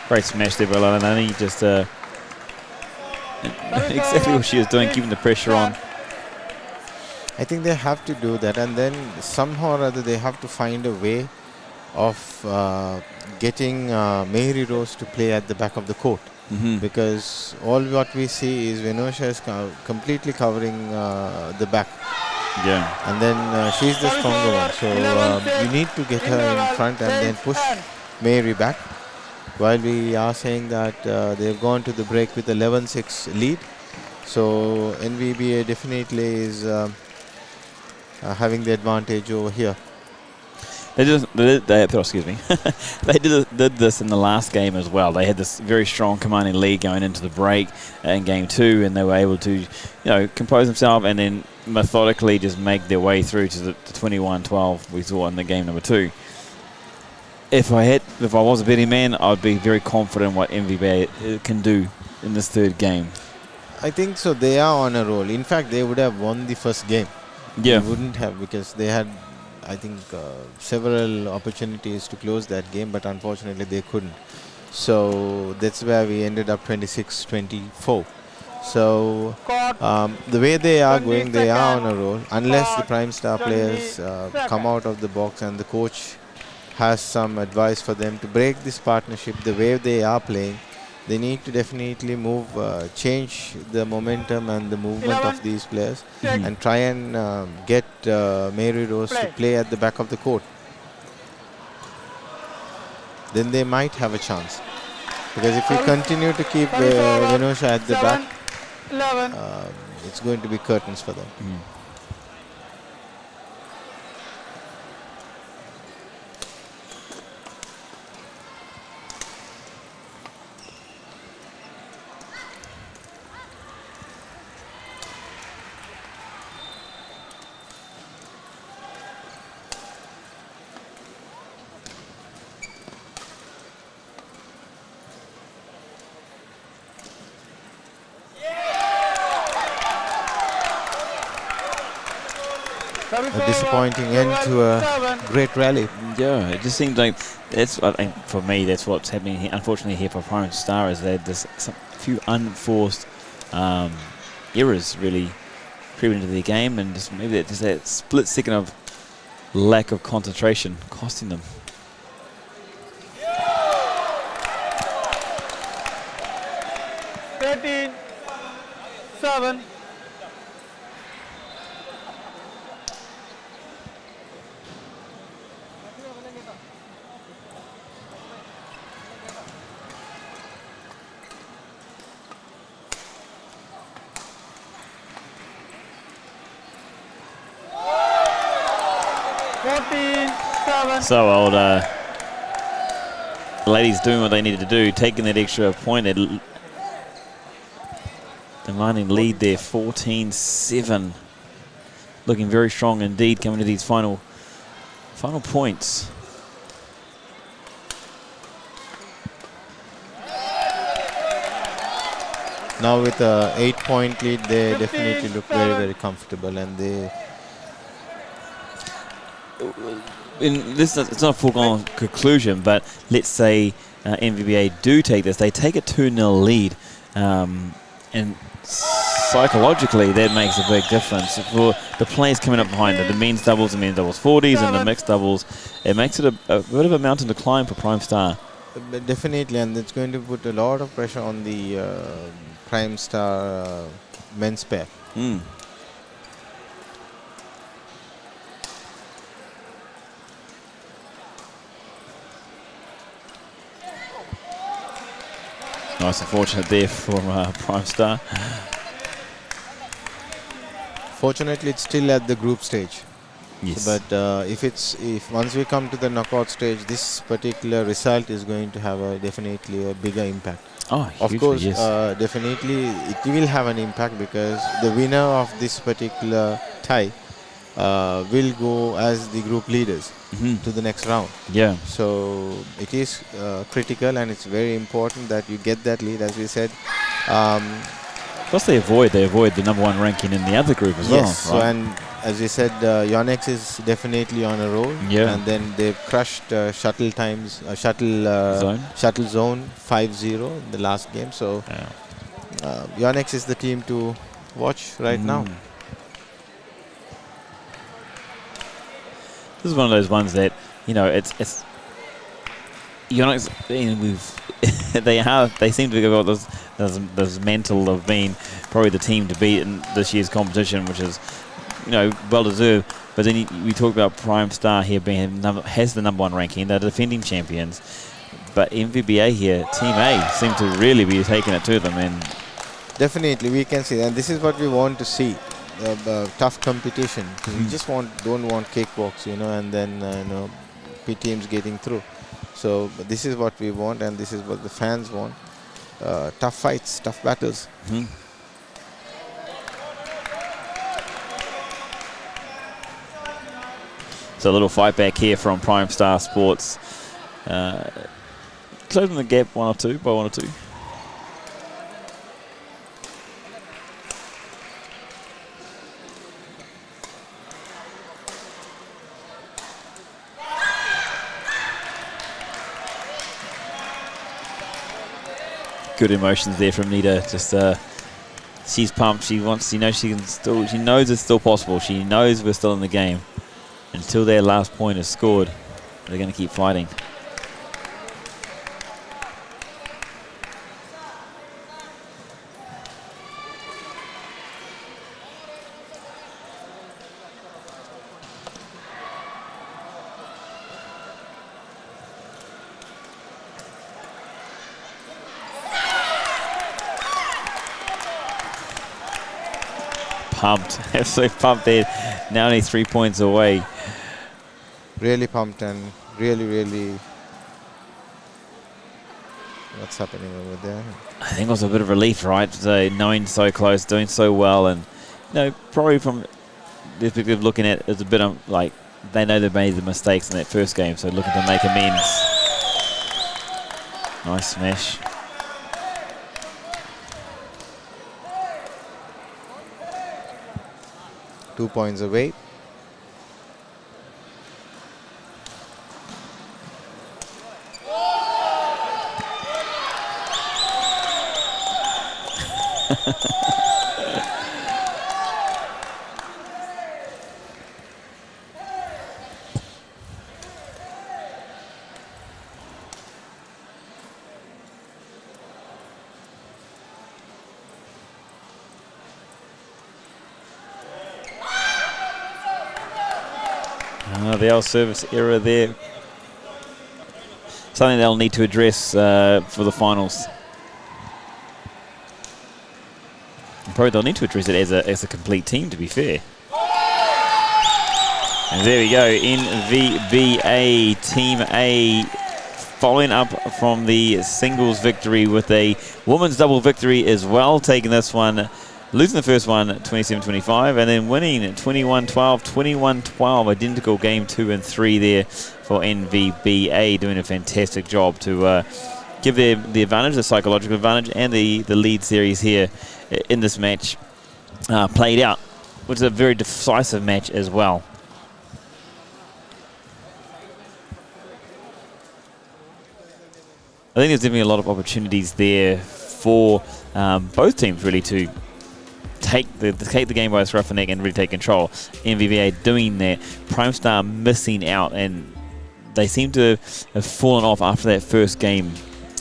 Great smash there by Lalanani, just exactly what she was doing, keeping the pressure on. I think they have to do that, and then somehow or other they have to find a way of getting Mary Rose to play at the back of the court. Because all what we see is Venosha is completely covering the back. Yeah. And then she's the stronger one. So you need to get her in front and then push Mary back. While we are saying that they've gone to the break with 11-6 lead. So NVBA definitely is having the advantage over here. Excuse me. They did this in the last game as well. They had this very strong commanding lead going into the break in game 2, and they were able to, compose themselves and then methodically just make their way through to the 21-12 we saw in the game number 2. If I was a betting man, I'd be very confident what NVBA can do in this third game. I think so. They are on a roll. In fact, they would have won the first game. Yeah. They wouldn't have, because they had, I think, several opportunities to close that game, but unfortunately they couldn't. So that's where we ended up 26-24. So the way they are going, they are on a roll. Unless the Prime Star players come out of the box and the coach has some advice for them to break this partnership the way they are playing, they need to definitely change the momentum and the movement of these players and try and get Mary Rose to play at the back of the court. Then they might have a chance. Because if we continue to keep Venosha at the back, it's going to be curtains for them. a disappointing end to a great rally. Yeah, it just seems like that's for me. That's what's happening here. Unfortunately, here for Prime Star is that there's some few unforced errors really creeping into their game, and just maybe just that split second of lack of concentration costing them. Seven. So old ladies doing what they needed to do, taking that extra point. They're demanding lead there, 14-7. Looking very strong indeed coming to these final points. Now with a 8-point lead, they definitely look very, very comfortable, and they. It's not a foregone conclusion, but let's say NVBA do take this. They take a 2-0 lead, and psychologically that makes a big difference. For the players coming up behind it, the men's doubles, the men's doubles 40s, and the mixed doubles, it makes it a bit of a mountain to climb for Prime Star. But definitely, and it's going to put a lot of pressure on the Prime Star men's pair. Nice and fortunate there for Prime Star. Fortunately, it's still at the group stage. Yes. But if once we come to the knockout stage, this particular result is going to have definitely a bigger impact. Oh, of hugely, course, yes. definitely it will have an impact, because the winner of this particular tie will go as the group leaders to the next round. Yeah. So it is critical, and it's very important that you get that lead, as we said. Plus they avoid the #1 ranking in the other group as well. Yes, so, right? and as we said, Yonex is definitely on a roll. Yeah. And then they've crushed Shuttle Zone 5-0 in the last game. So Yonex is the team to watch right now. This is one of those ones that, you know, it's Yonex, they seem to have got this mental of being probably the team to beat in this year's competition, which is, you know, well deserved. But then we talk about Prime Star here has the #1 ranking. They're defending champions, but NVBA here, Team A, seem to really be taking it to them. And definitely, we can see, and this is what we want to see. Tough competition. We just don't want cakewalks, you know, and then P teams getting through. So this is what we want, and this is what the fans want. Tough fights, tough battles. So a little fight back here from Prime Star Sports. Closing the gap by one or two. Good emotions there from Nita. Just she's pumped. She knows it's still possible. She knows we're still in the game. Until their last point is scored, they're going to keep fighting. Pumped, absolutely pumped there. Now only 3 points away. Really pumped, and really what's happening over there? I think it was a bit of relief, right? So knowing so close, doing so well, and probably from the perspective looking at it, it's a bit of like they know they made the mistakes in that first game, so looking to make amends. Nice smash. .2 points away. The old service error there. Something they'll need to address for the finals. Probably they'll need to address it as a complete team, to be fair. And there we go, NVBA Team A following up from the singles victory with a women's double victory as well, taking this one, losing the first one 27-25, and then winning 21-12, 21-12, identical game 2 and 3 there for NVBA, doing a fantastic job to give them the advantage, the psychological advantage, and the lead series here in this match played out, which is a very decisive match as well. I think there's definitely a lot of opportunities there for both teams really to take the game by the scruff of the neck and really take control. NVBA doing that, Prime Star missing out, and they seem to have fallen off after that first game.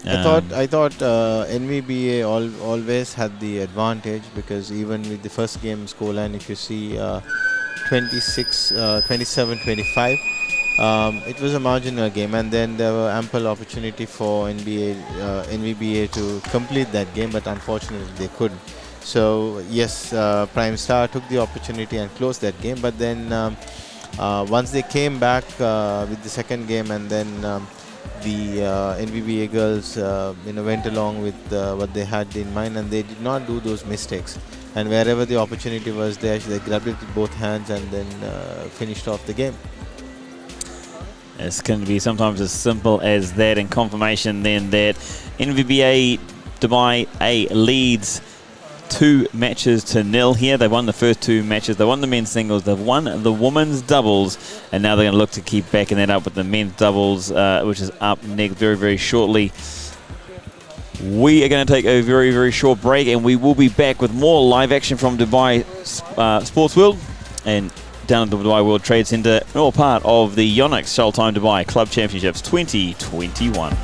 I thought NVBA always had the advantage, because even with the first game scoreline, if you see 27-25, it was a marginal game, and then there were ample opportunity for NVBA to complete that game, but unfortunately they couldn't. So yes, Prime Star took the opportunity and closed that game, but then once they came back with the second game, and then the NVBA girls went along with what they had in mind, and they did not do those mistakes. And wherever the opportunity was there, they grabbed it with both hands and then finished off the game. It's going to be sometimes as simple as that, and confirmation then that NVBA Dubai A leads 2-0 here. They won the first 2 matches. They won the men's singles. They've won the women's doubles, and now they're going to look to keep backing that up with the men's doubles, which is up next very, very shortly. We are going to take a very, very short break, and we will be back with more live action from Dubai Sports World and down at the Dubai World Trade Centre, all part of the Yonex Shuttle Time Dubai Club Championships 2021.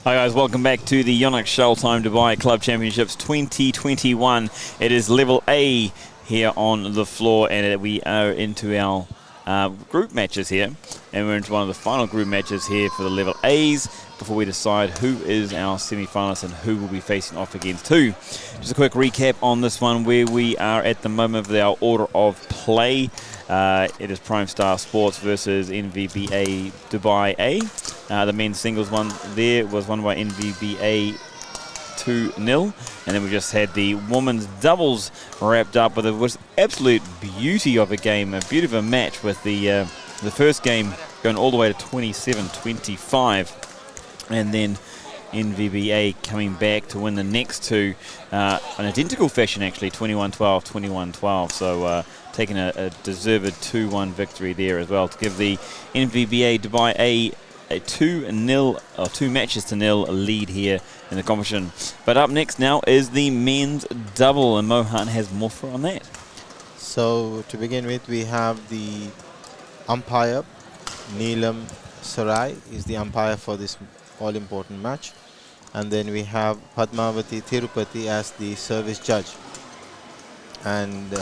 Hi guys, welcome back to the Yonex Shuttle Time Dubai Club Championships 2021. It is level A here on the floor, and we are into our group matches here, and we're into one of the final group matches here for the level A's before we decide who is our semi-finalist and who will be facing off against who. Just a quick recap on this one, where we are at the moment with our order of play. It is Prime Star Sports versus NVBA Dubai A. The men's singles one there was won by NVBA 2-0, and then we just had the women's doubles wrapped up with an absolute beauty of a game, a beauty of a match, with the first game going all the way to 27-25, and then NVBA coming back to win the next two in identical fashion, actually, 21-12, 21-12. So taking a deserved 2-1 victory there as well to give the NVBA Dubai A 2-0 or 2 matches to nil lead here in the competition. But up next now is the men's double, and Mohan has more for on that. So to begin with, we have the umpire. Neelam Sarai is the umpire for this all-important match. And then we have Padmavati Tirupati as the service judge. And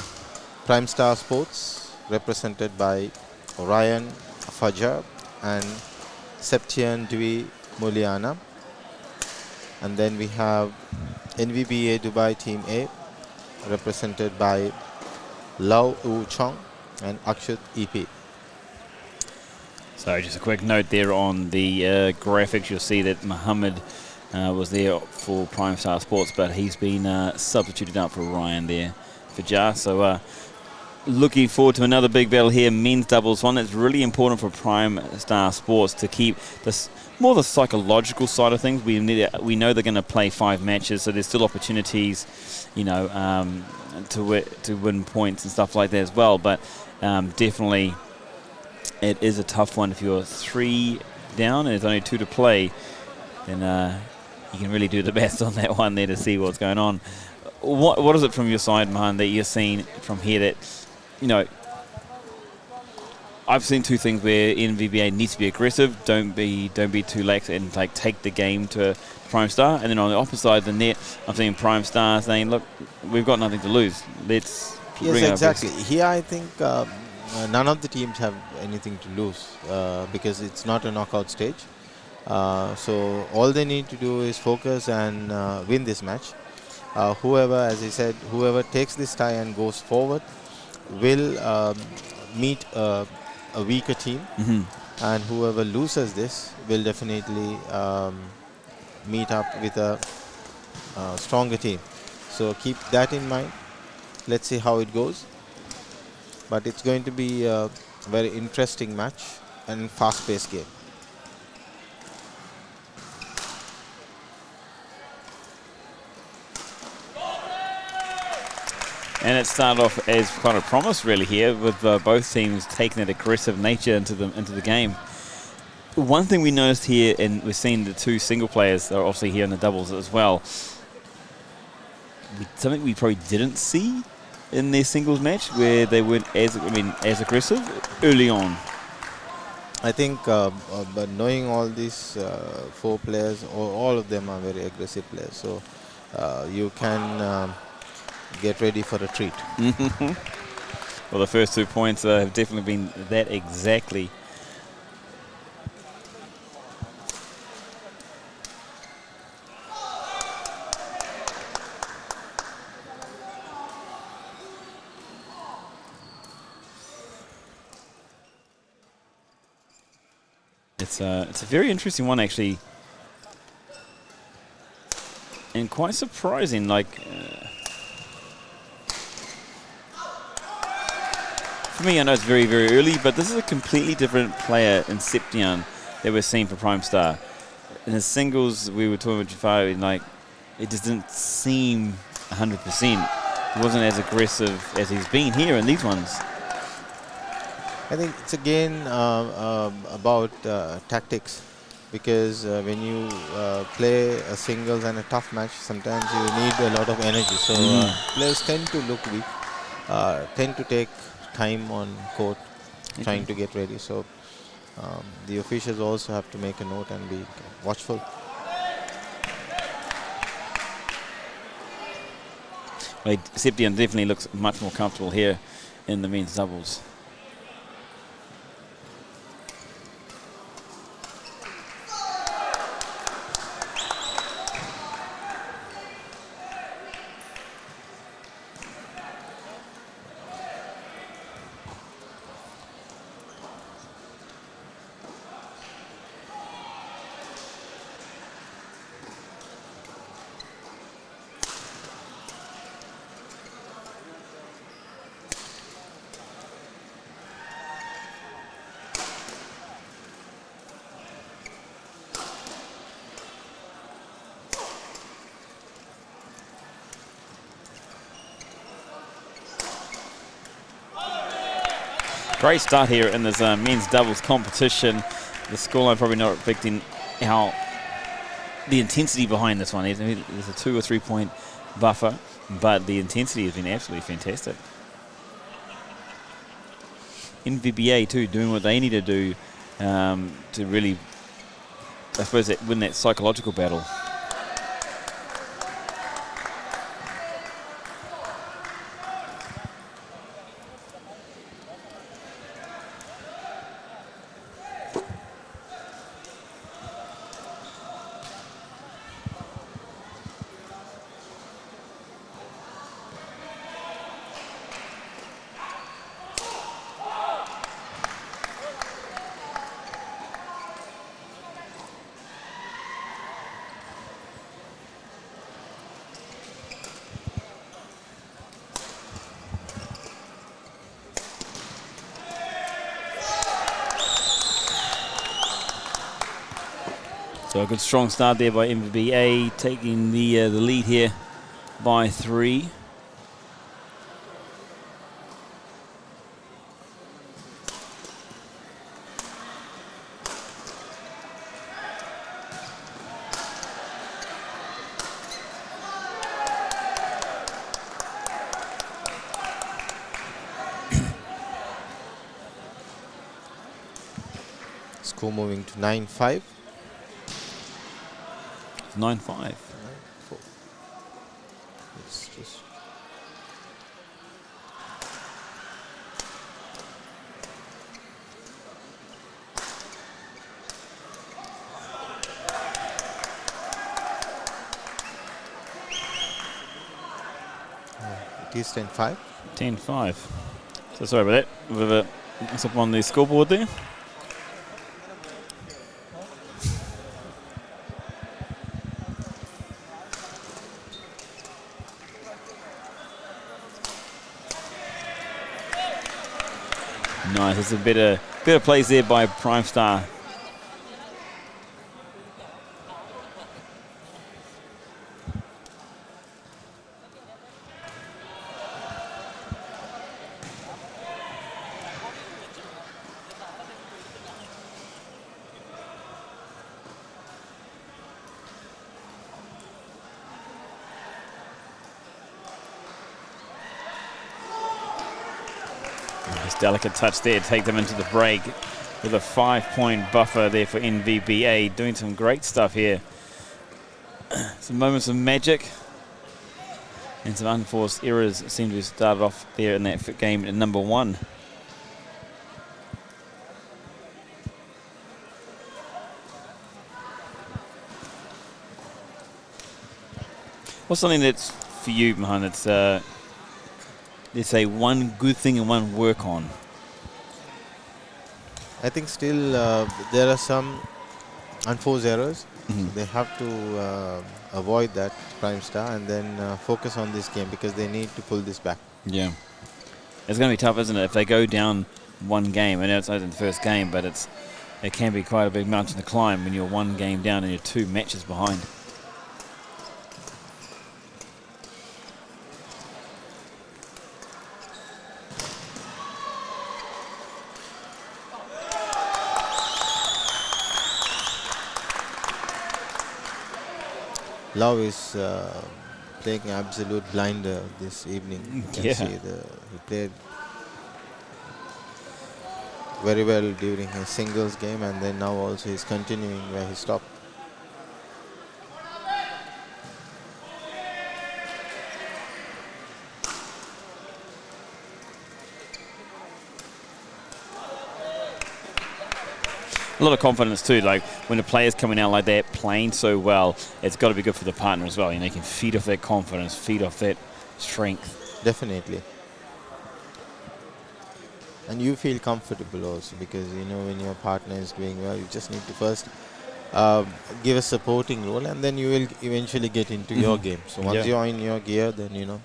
Prime Star Sports, represented by Orion Fajar and Septian Dwi Muliana. And then we have NVBA Dubai Team A, represented by Lau U Chong and Akshat EP. So just a quick note there on the graphics, you'll see that Muhammad was there for Prime Star Sports, but he's been substituted out for Ryan there for Jar. So looking forward to another big battle here, men's doubles, one that's really important for Prime Star Sports to keep this more the psychological side of things. We know they're going to play 5 matches, so there's still opportunities, you know, to win points and stuff like that as well. But definitely, it is a tough one. If you're 3 down and there's only 2 to play, then you can really do the best on that one there to see what's going on. What is it from your side, Mahan, that you're seeing from here that, you know, I've seen 2 things where NVBA needs to be aggressive, don't be too lax, and like take the game to Prime Star. And then on the opposite side of the net, I'm seeing Prime Star saying, look, we've got nothing to lose. Let's bring Yes, exactly. our best. Here I think none of the teams have anything to lose because it's not a knockout stage. So all they need to do is focus and win this match. Whoever, as I said, whoever takes this tie and goes forward will meet a weaker team, and whoever loses this will definitely meet up with a stronger team. So keep that in mind. Let's see how it goes. But it's going to be a very interesting match and fast-paced game. And it started off as kind of promised, really, here, with both teams taking that aggressive nature into the game. One thing we noticed here, and we're seeing the 2 single players that are obviously here in the doubles as well, something we probably didn't see in their singles match, where they weren't as aggressive early on. I think, but knowing all these 4 players, all of them are very aggressive players, so you can get ready for a treat. Well, the first 2 points have definitely been that exactly. It's a very interesting one, actually, and quite surprising. Like, for me, I know it's very, very early, but this is a completely different player in Septian that we're seeing for Prime Star. In his singles, we were talking about Jafar, and like, it just didn't seem 100%. He wasn't as aggressive as he's been here in these ones. I think it's again about tactics, because when you play a singles and a tough match, sometimes you need a lot of energy. So players tend to look weak, tend to take time on court trying to get ready. So the officials also have to make a note and be watchful. Septian definitely looks much more comfortable here in the men's doubles. Great start here in this men's doubles competition. The scoreline probably not reflecting how the intensity behind this one is. I mean, there's a 2 or 3 point buffer, but the intensity has been absolutely fantastic. NVBA too doing what they need to do to really, I suppose, win that psychological battle. So a good strong start there by NVBA, taking the lead here by 3. Score moving to 9-5. 9-5. It's just it is 10-5. 10-5. So sorry about that. A bit of a mix up on the scoreboard there. Nice, it's a better plays there by Prime Star. Delicate touch there to take them into the break with a 5-point buffer there for NVBA, doing some great stuff here. Some moments of magic and some unforced errors seem to have started off there in that game at number 1. What's something that's for you, Mohan, it's let's say one good thing and one work on? I think still there are some unforced errors. They have to avoid that, Prime Star, and then focus on this game because they need to pull this back. Yeah. It's going to be tough, isn't it? If they go down one game, I know it's only the first game, but it can be quite a big mountain to climb when you're 1 game down and you're 2 matches behind. Love is playing absolute blinder this evening. You can see he played very well during his singles game, and then now also he's continuing where he stopped. a lot of confidence too. Like when a player's coming out like that, playing so well, it's got to be good for the partner as well. You know, you can feed off that confidence, feed off that strength. Definitely. And you feel comfortable also because, you know, when your partner is doing well, you just need to first give a supporting role and then you will eventually get into your game. So once you're in your gear, then, you know.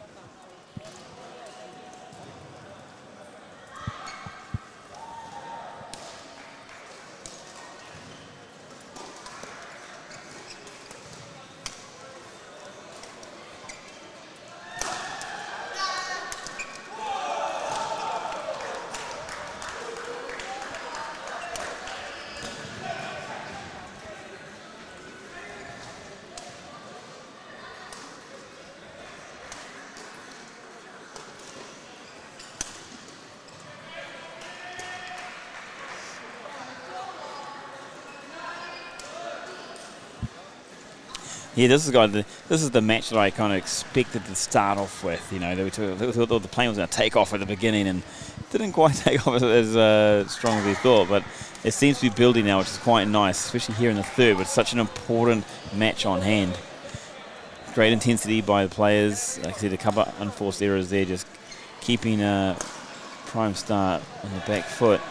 Yeah, this is the match that I kind of expected to start off with. You know, the plane was going to take off at the beginning and didn't quite take off as strong as we thought. But it seems to be building now, which is quite nice, especially here in the third with such an important match on hand. Great intensity by the players. Like I said, a couple of unforced errors there, just keeping Prime Star on the back foot.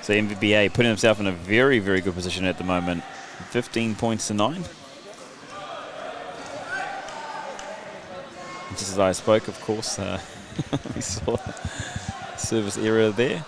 So NVBA putting himself in a very, very good position at the moment. 15 points to 9. Just as I spoke, of course, we saw service error there.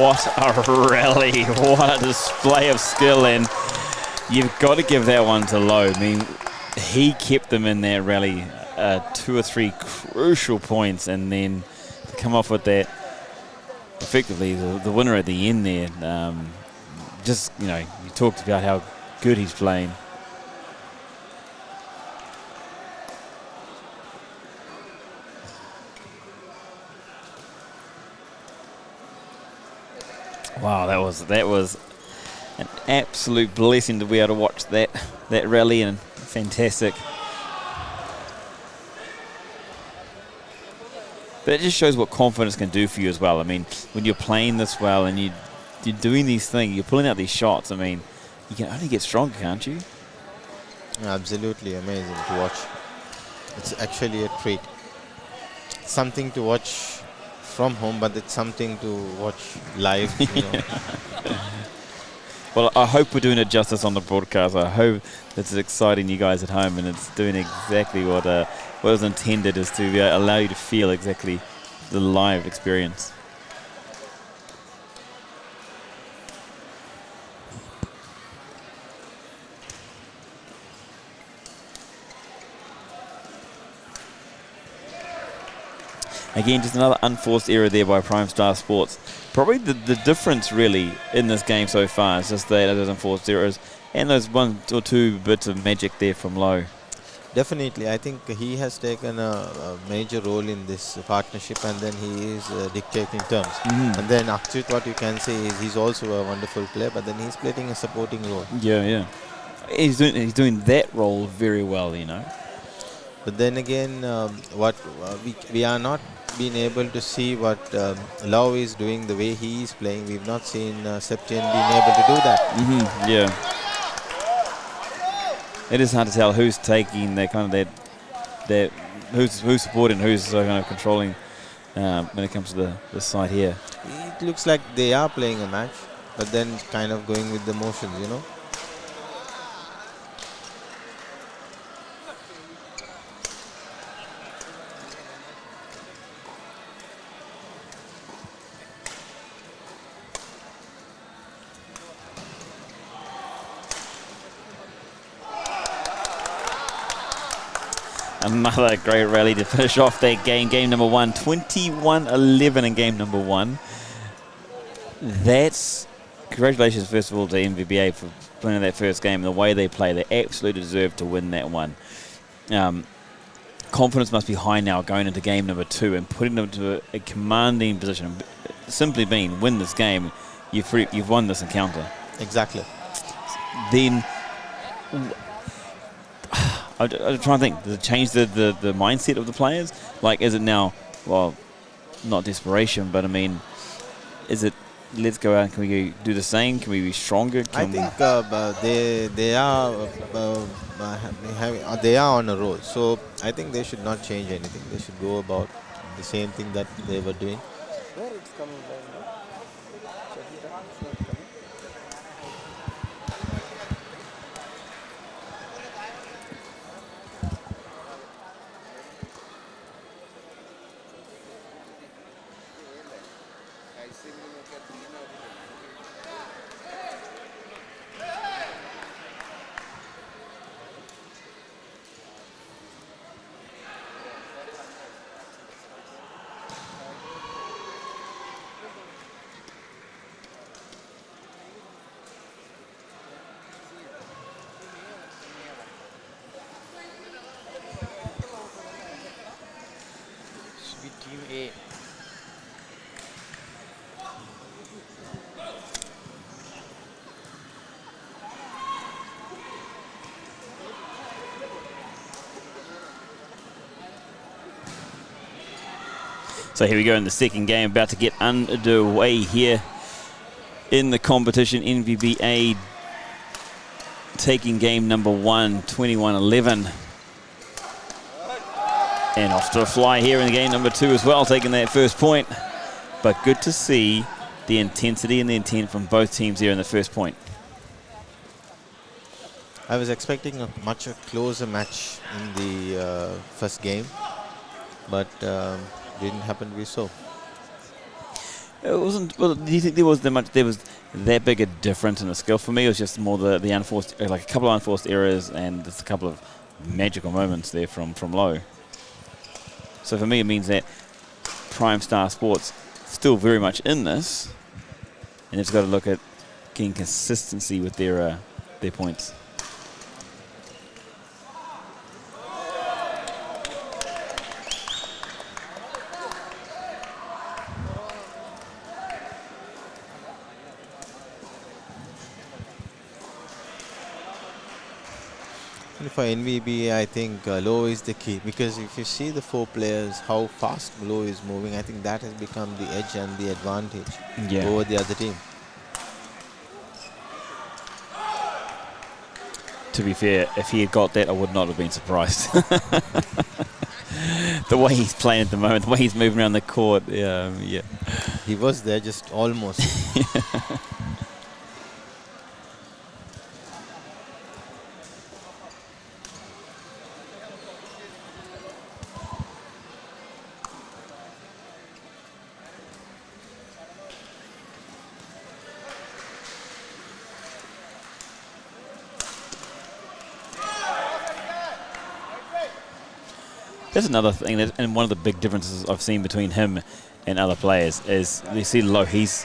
What a rally, what a display of skill, and you've got to give that one to Lowe. I mean, he kept them in that rally 2 or 3 crucial points, and then to come off with that, effectively the winner at the end there. Just, you know, you talked about how good he's playing. Wow, that was an absolute blessing to be able to watch that rally, and fantastic. But it just shows what confidence can do for you as well. I mean, when you're playing this well and you're doing these things, you're pulling out these shots, I mean, you can only get stronger, can't you? Absolutely amazing to watch. It's actually a treat. Something to watch from home, but it's something to watch live. You know. Well, I hope we're doing it justice on the broadcast. I hope it's exciting you guys at home, and it's doing exactly what was intended, is to allow you to feel exactly the live experience. Again, just another unforced error there by Prime Star Sports. Probably the difference really in this game so far is just those unforced errors and those 1 or 2 bits of magic there from Lowe. Definitely, I think he has taken a major role in this partnership, and then he is dictating terms. And then Akshit, what you can say is he's also a wonderful player, but then he's playing a supporting role. Yeah. He's doing that role very well, you know. But then again, we are not being able to see what Lowe is doing the way he is playing. We've not seen Septian being able to do that. Yeah. It is hard to tell who's taking that kind of that who's supporting, who's kind of controlling when it comes to the side here. It looks like they are playing a match, but then kind of going with the motions, you know. Another great rally to finish off that game. Game number 1, 21-11 in game number 1. That's congratulations, first of all, to NVBA for winning that first game. The way they play, they absolutely deserve to win that one. Confidence must be high now going into game number 2 and putting them to a commanding position. Simply being, win this game, you've won this encounter. Exactly. Then I'm trying to think, does it change the mindset of the players? Like, is it now, well, not desperation, but I mean, is it, let's go out and can we do the same? Can we be stronger? I think they are on a roll. So I think they should not change anything. They should go about the same thing that they were doing. Where it's coming from? Team A. So here we go in the second game, about to get underway here in the competition. NVBA taking game number 1, 21-11. And off to a fly here in game number 2 as well, taking that first point. But good to see the intensity and the intent from both teams here in the first point. I was expecting a much closer match in the first game, but didn't happen to be so. It wasn't. Well, do you think there was that big a difference in the skill? For me, it was just more the unforced, like a couple of unforced errors and just a couple of magical moments there from Lowe. So for me, it means that Prime Star Sports still very much in this, and it's got to look at getting consistency with their points. And for NVBA, I think Low is the key, because if you see the 4 players, how fast Low is moving, I think that has become the edge and the advantage over the other team. To be fair, if he had got that, I would not have been surprised. The way he's playing at the moment, the way he's moving around the court, yeah. He was there just almost. That's another thing, and one of the big differences I've seen between him and other players is you see Lowe, he's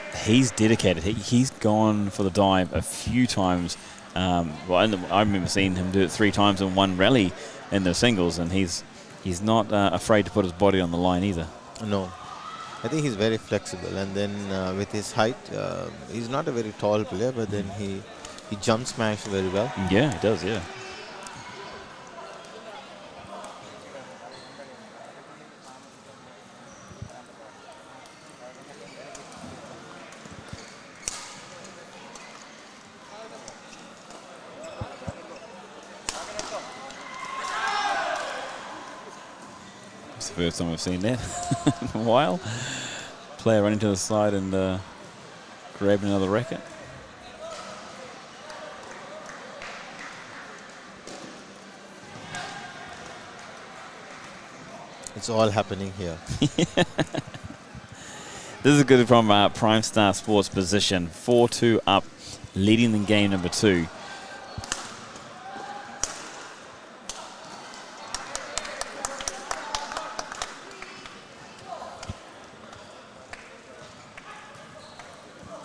dedicated. He's gone for the dive a few times. Well, I remember seeing him do it 3 times in one rally in the singles, and he's not afraid to put his body on the line either. No. I think he's very flexible, and then with his height, he's not a very tall player, but then he jump smash very well. Yeah, he does, yeah. It's the first time I've seen that in a while. Player running to the side and grabbing another racket. It's all happening here. This is good from Prime Star Sports position. 4-2 up, leading in game number 2.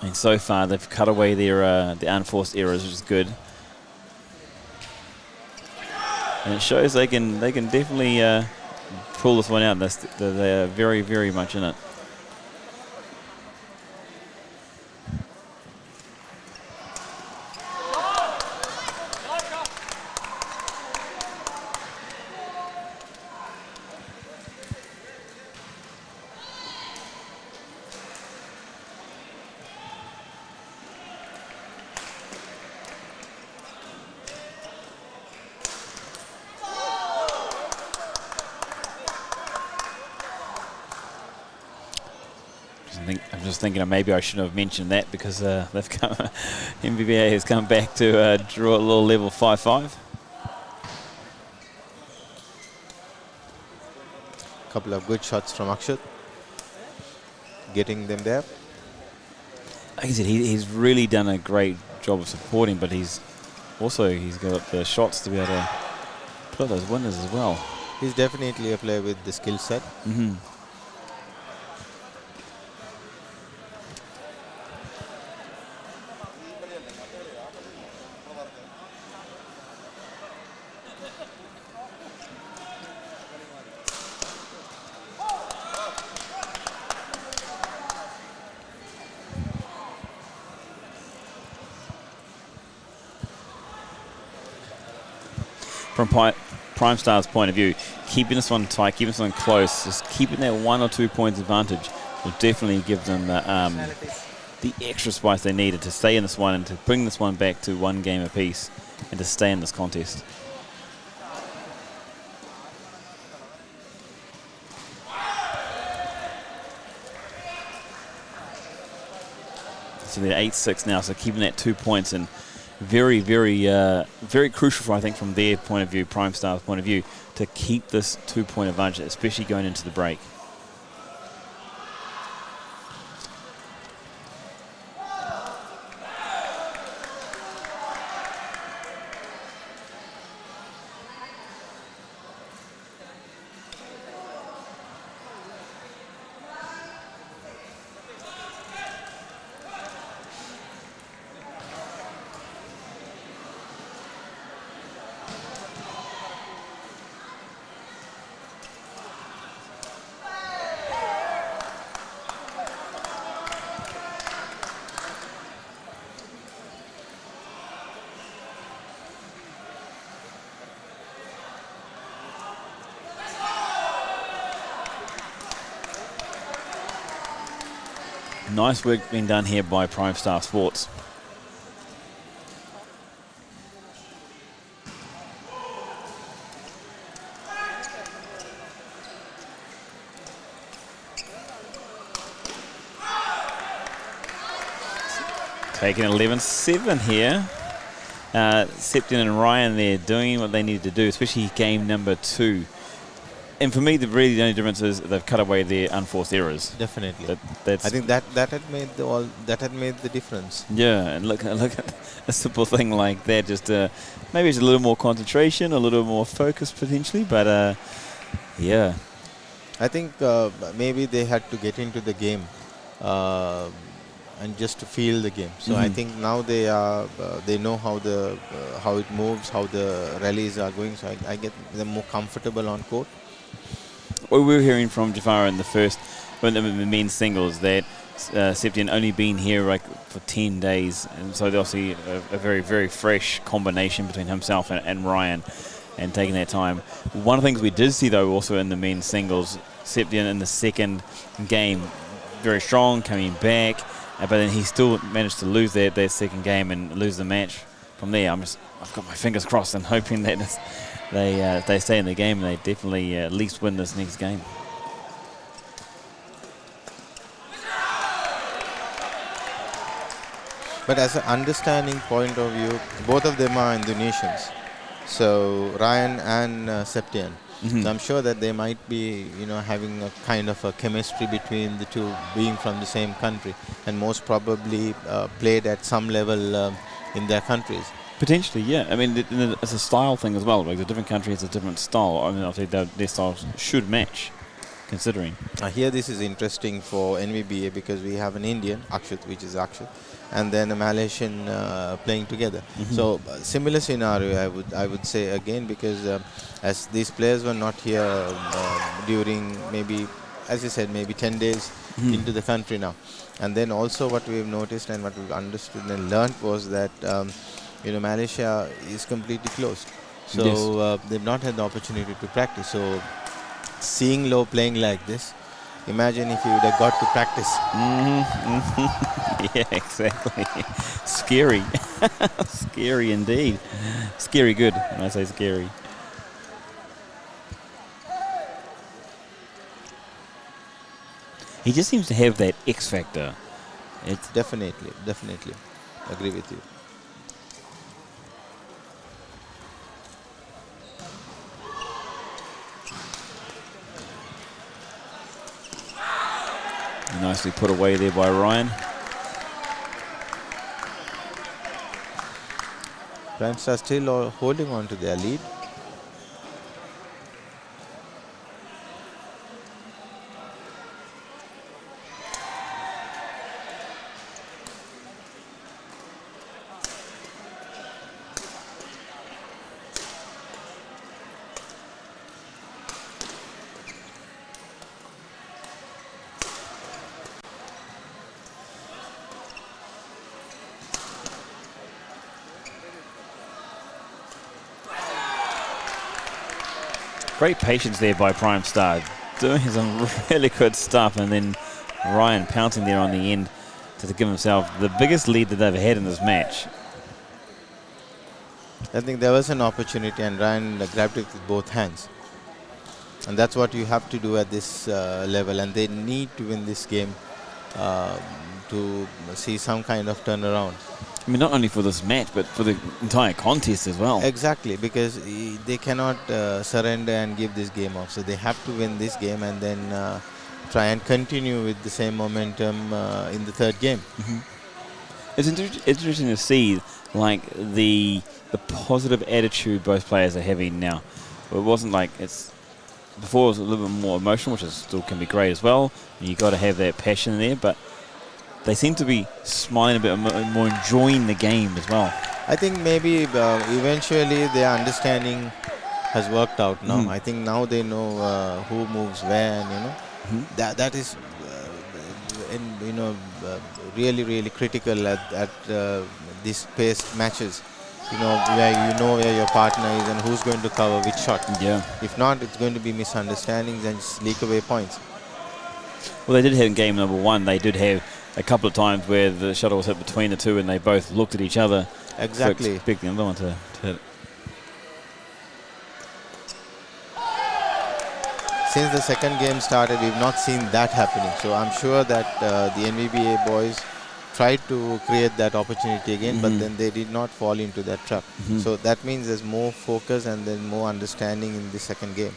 And so far, they've cut away their the unforced errors, which is good. And it shows they can definitely pull this one out. They're very, very much in it. I'm just thinking maybe I shouldn't have mentioned that because they've come, NVBA has come back to draw a little level 5-5. Couple of good shots from Akshat, getting them there. Like I said, he's really done a great job of supporting, but he's got the shots to be able to put up those winners as well. He's definitely a player with the skill set. Mm-hmm. From Prime Star's point of view, keeping this one tight, keeping this one close, just keeping that 1 or 2 points advantage will definitely give them the extra spice they needed to stay in this one and to bring this one back to 1 game apiece and to stay in this contest. So they're 8-6 now, so keeping that 2 points and very, very, very crucial, I think, from their point of view, Prime Star's point of view, to keep this 2-point advantage, especially going into the break. Nice work being done here by Prime Star Sports. Taking 11-7 here. Septian and Ryan there doing what they needed to do, especially game number 2. And for me, the only difference is they've cut away their unforced errors. Definitely. That's I think that had made the difference. Yeah, and look at a simple thing like that. Just maybe it's a little more concentration, a little more focus potentially, but yeah. I think maybe they had to get into the game and just to feel the game. So I think now they know how it moves, how the rallies are going. So I get them more comfortable on court. Well, we were hearing from Jafar in the men's singles that Septian only been here for 10 days, and so they'll see a very, very fresh combination between himself and Ryan, and taking that time. One of the things we did see though also in the men's singles, Septian in the second game, very strong, coming back, but then he still managed to lose that second game and lose the match. From there, I've got my fingers crossed and hoping that they stay in the game and they definitely at least win this next game. But as an understanding point of view, both of them are Indonesians. So Ryan and Septian. So I'm sure that they might be, having a kind of a chemistry between the two, being from the same country, and most probably played at some level in their countries. Potentially, yeah. I mean, it's a style thing as well. Like, the different country has a different style. I mean, obviously their styles should match. considering. Here this is interesting for NVBA because we have an Indian, Akshat, which is Akshat, and then a Malaysian playing together. So similar scenario, I would say again, because as these players were not here during maybe, as you said, maybe 10 days into the country now. And then also what we've noticed and what we've understood and learned was that Malaysia is completely closed. So they've not had the opportunity to practice. So seeing Low playing like this, imagine if you would have got to practice. Yeah, exactly. Scary. Scary indeed. Scary good when I say scary. He just seems to have that X factor. It's Definitely. Agree with you. nicely put away there by Ryan. Prime Star still holding on to their lead. Great patience there by Prime Star, doing some really good stuff, and then Ryan pouncing there on the end to give himself the biggest lead that they've had in this match. I think there was an opportunity and Ryan grabbed it with both hands. And that's what you have to do at this level, and they need to win this game to see some kind of turnaround. I mean, not only for this match, but for the entire contest as well. Exactly, because they cannot surrender and give this game off. So they have to win this game and then try and continue with the same momentum in the third game. Mm-hmm. It's interesting to see, like, the positive attitude both players are having now. It wasn't like before it was a little bit more emotional, which still can be great as well. You got to have that passion there, but they seem to be smiling a bit more, enjoying the game as well. I think maybe eventually their understanding has worked out now. I think now they know who moves where, and that is really, really critical at these paced matches. Where you know where your partner is and who's going to cover which shot. Yeah. If not, it's going to be misunderstandings and just leak away points. Well, they did have in game number one. They did have a couple of times where the shuttle was hit between the two and they both looked at each other. Exactly. Expecting the other one to hit it. Since the second game started, we've not seen that happening. So I'm sure that the NVBA boys tried to create that opportunity again, but then they did not fall into that trap. So that means there's more focus and then more understanding in the second game.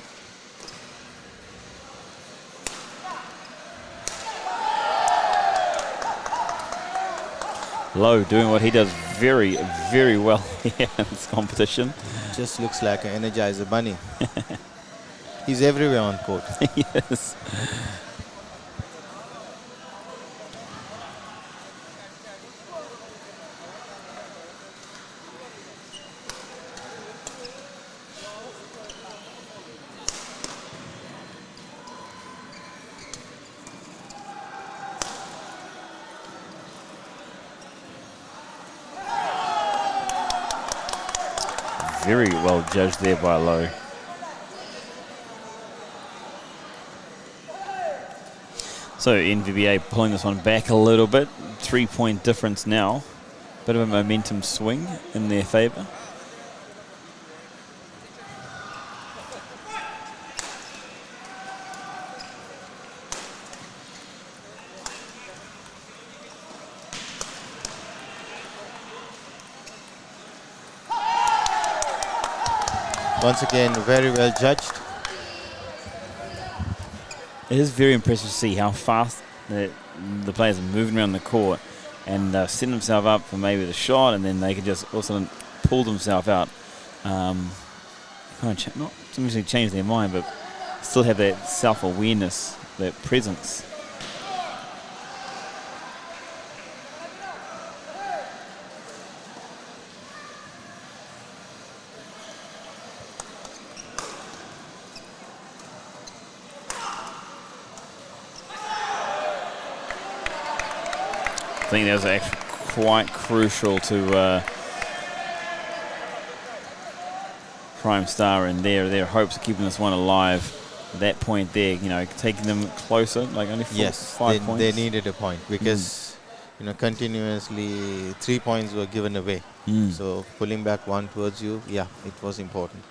Low doing what he does very, very well here in this competition. Just looks like an Energizer bunny. He's everywhere on court. Yes. Very well judged there by Low. So NVBA pulling this one back a little bit. 3-point difference now. Bit of a momentum swing in their favour. Once again, very well judged. It is very impressive to see how fast the players are moving around the court and setting themselves up for maybe the shot, and then they can just also pull themselves out. Not necessarily change their mind, but still have that self-awareness, that presence. I think that was actually quite crucial to Prime Star and their hopes of keeping this one alive. At that point there, you know, taking them closer, like only 5 points. They needed a point because you know, continuously 3 points were given away. So pulling back one towards you, yeah, it was important.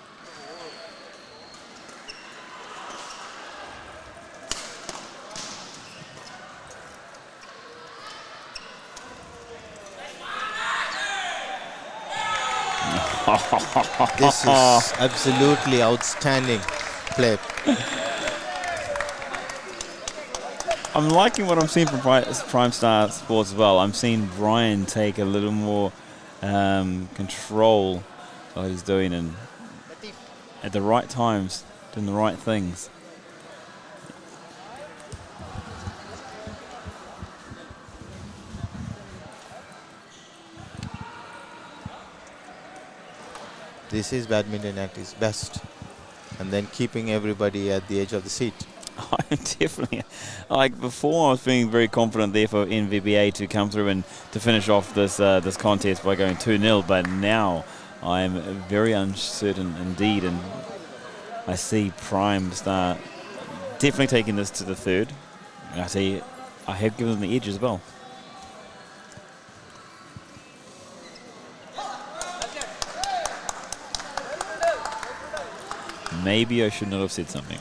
This is absolutely outstanding play. I'm liking what I'm seeing from Prime Star Sports as well. I'm seeing Brian take a little more control of what he's doing, and at the right times, doing the right things. This is badminton at its best. And then keeping everybody at the edge of the seat. I'm definitely, like before, I was feeling very confident there for NVBA to come through and to finish off this this contest by going 2-0. But now I'm very uncertain indeed, and I see Prime Star definitely taking this to the third. And I have given them the edge as well. Maybe I should not have said something.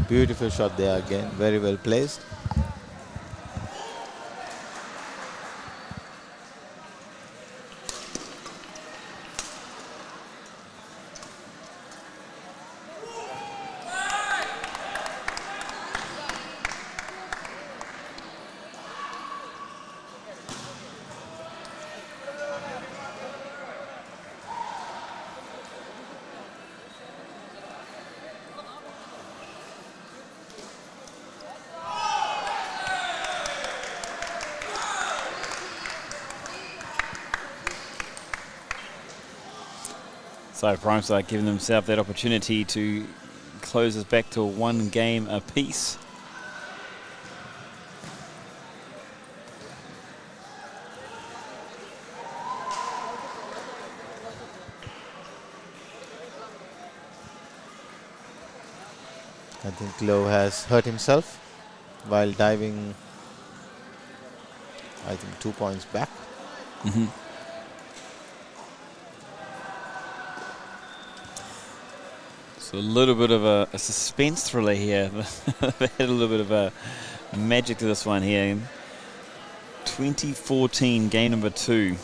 Beautiful shot there again, very well placed. So Prime Star giving themselves that opportunity to close us back to 1 game apiece. I think Lowe has hurt himself while diving, I think 2 points back. So a little bit of a suspense thriller here. They had a little bit of a magic to this one here. 2014, game number 2.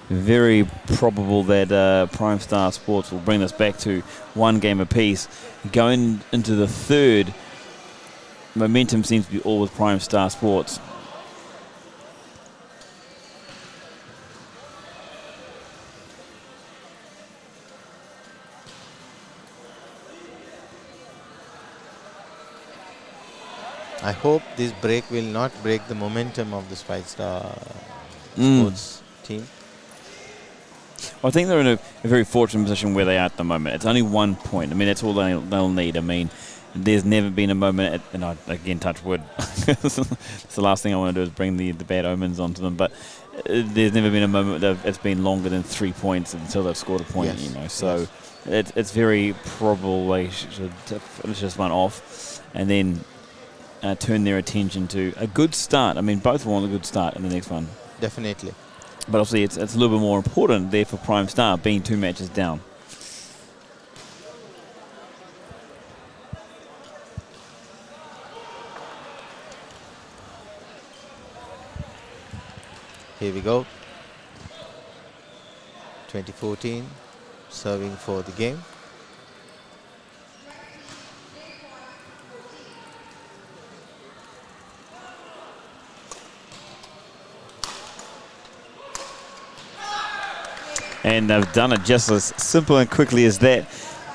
Very probable that Prime Star Sports will bring this back to 1 game apiece. Going into the third, momentum seems to be all with Prime Star Sports. I hope this break will not break the momentum of the Five Star Sports team. I think they're in a very fortunate position where they are at the moment. It's only 1 point. I mean, that's all they'll need. I mean, there's never been a moment, and I, again, touch wood. It's the last thing I want to do is bring the bad omens onto them. But there's never been a moment that it's been longer than 3 points until they've scored a point. Yes. You know, so it's very probable they should finish this one off, and then turn their attention to a good start. I mean, both want a good start in the next one. Definitely. But obviously, it's a little bit more important there for Prime Star, being 2 matches down. Here we go. 2014, serving for the game. And they've done it just as simple and quickly as that.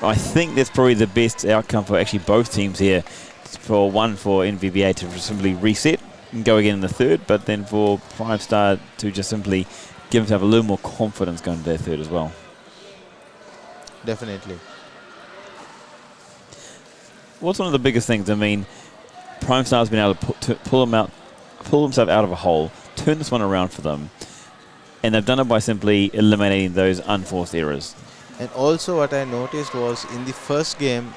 I think that's probably the best outcome for actually both teams here. For NVBA to simply reset and go again in the third, but then for Prime Star to just simply give himself a little more confidence going to their third as well. Definitely. What's one of the biggest things? I mean, Prime Star's been able to pull himself out of a hole, turn this one around for them, and they've done it by simply eliminating those unforced errors. And also what I noticed was in the first game,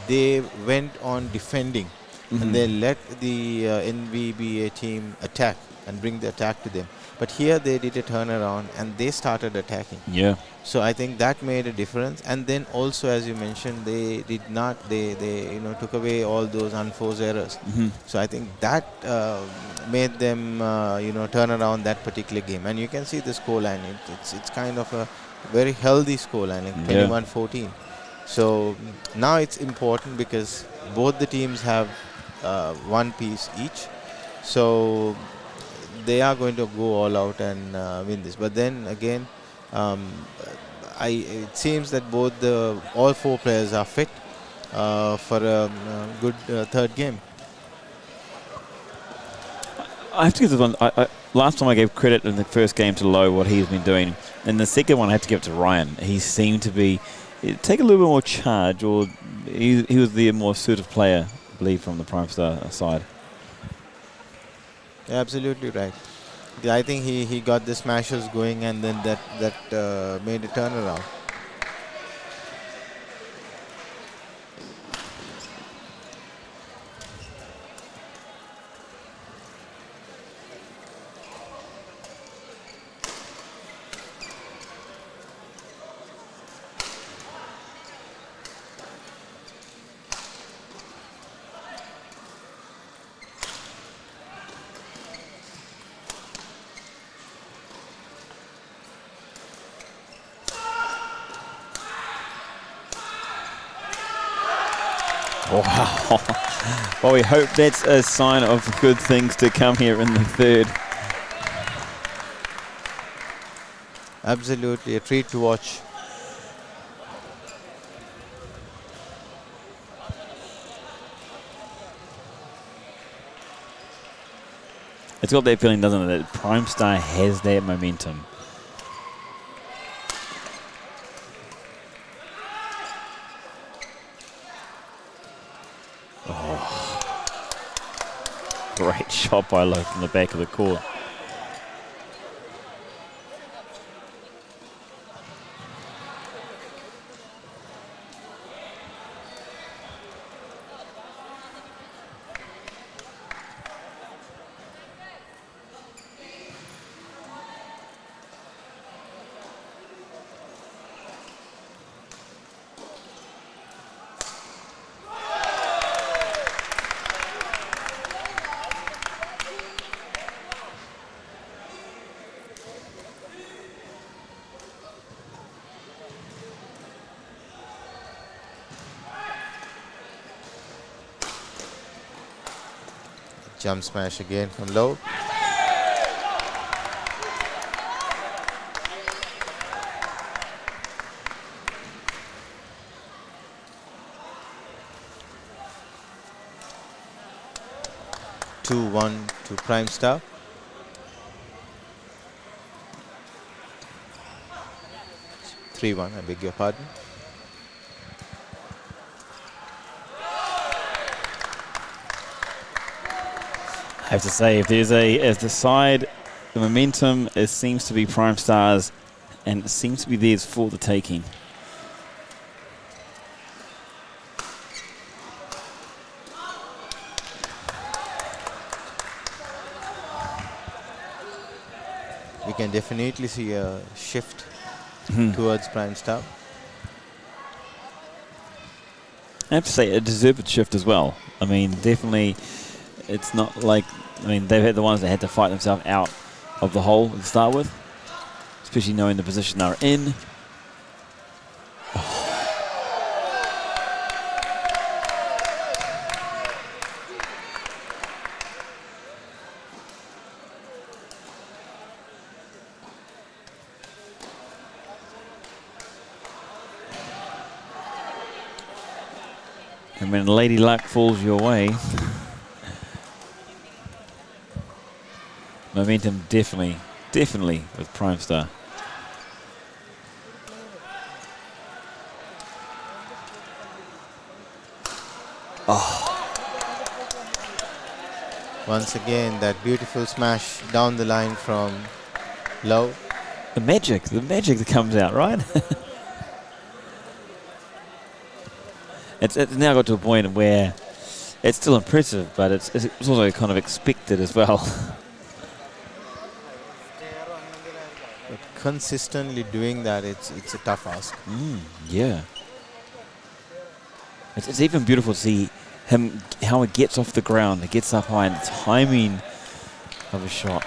they went on defending and they let the NVBA team attack and bring the attack to them. But here they did a turnaround and they started attacking. Yeah. So I think that made a difference. And then also, as you mentioned, they took away all those unforced errors. So I think that made them turn around that particular game. And you can see the scoreline. It's kind of a very healthy scoreline, like 21-14. So now it's important because both the teams have one piece each. So they are going to go all out and win this. But then again, it seems that all four players are fit for a good third game. I have to give this one. Last time I gave credit in the first game to Lowe, what he's been doing. In the second one, I have to give it to Ryan. He seemed to take a little bit more charge, or he was the more assertive player, I believe, from the Prime Star side. Yeah, absolutely right. I think he got the smashers going, and then that made a turnaround. Wow. Well, we hope that's a sign of good things to come here in the third. Absolutely, a treat to watch. It's got that feeling, doesn't it, that Prime Star has that momentum. Great shot by Lowe from the back of the court. Jump smash again from Lowe. Two, 1 to Prime Star. Three, 1. I beg your pardon. I have to say, if the momentum seems to be Prime Stars, and it seems to be theirs for the taking. We can definitely see a shift towards Prime Star. I have to say, a deserved shift as well. I mean, definitely, it's not like, they've had the ones that had to fight themselves out of the hole to start with, especially knowing the position they're in. And when Lady Luck falls your way, momentum definitely with Prime Star. Once again, that beautiful smash down the line from low. The magic that comes out, right? It's now got to a point where it's still impressive, but it's also kind of expected as well. But consistently doing that, it's a tough ask. Yeah. It's even beautiful to see him, how he gets off the ground. He gets up high and the timing of a shot.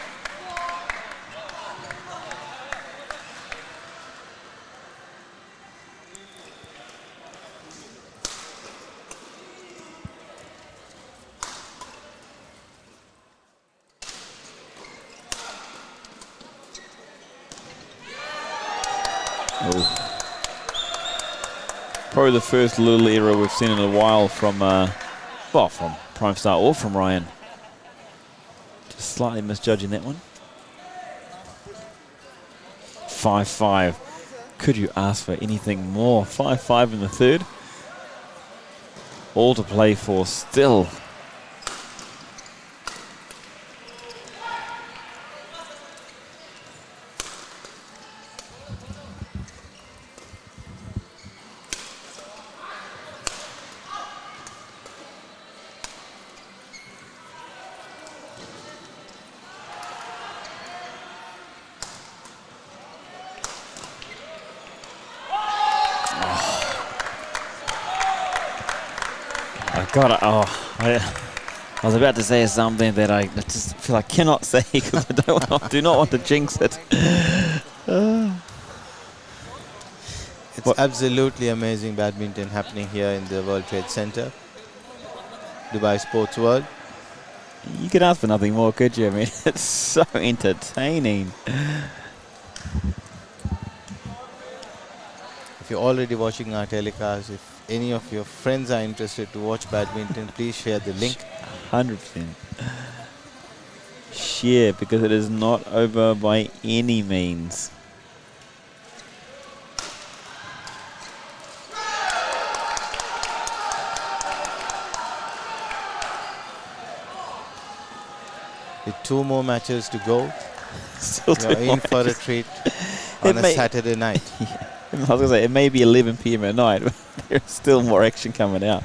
Probably the first little error we've seen in a while from, from Prime Star or from Ryan. Just slightly misjudging that one. 5-5. Could you ask for anything more? 5-5 in the third. All to play for still. I was about to say something that I just feel I cannot say because I do not want to jinx it. It's absolutely amazing badminton happening here in the World Trade Center, Dubai Sports World. You could ask for nothing more, could you? I mean, it's so entertaining. If you're already watching our telecast, if any of your friends are interested to watch badminton, please share the link. 100%. Share, because it is not over by any means. With 2 more matches to go, Still you're in for a treat on a Saturday night. I was going to say, it may be 11 p.m. at night, but there's still more action coming out.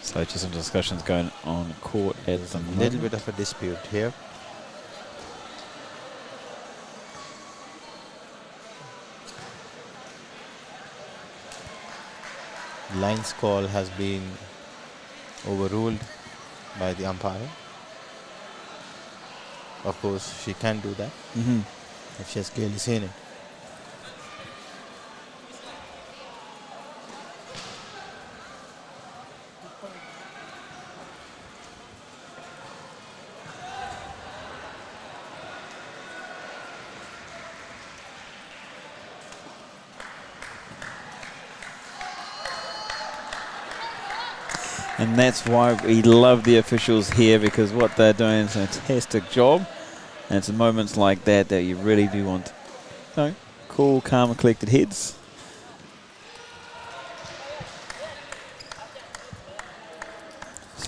So just some discussions going on court at the moment. A little bit of a dispute here. Line's call has been overruled by the umpire. Of course, she can do that if she has clearly seen it. And that's why we love the officials here, because what they're doing is a fantastic job. And it's moments like that that you really do want, cool, calm and collected heads.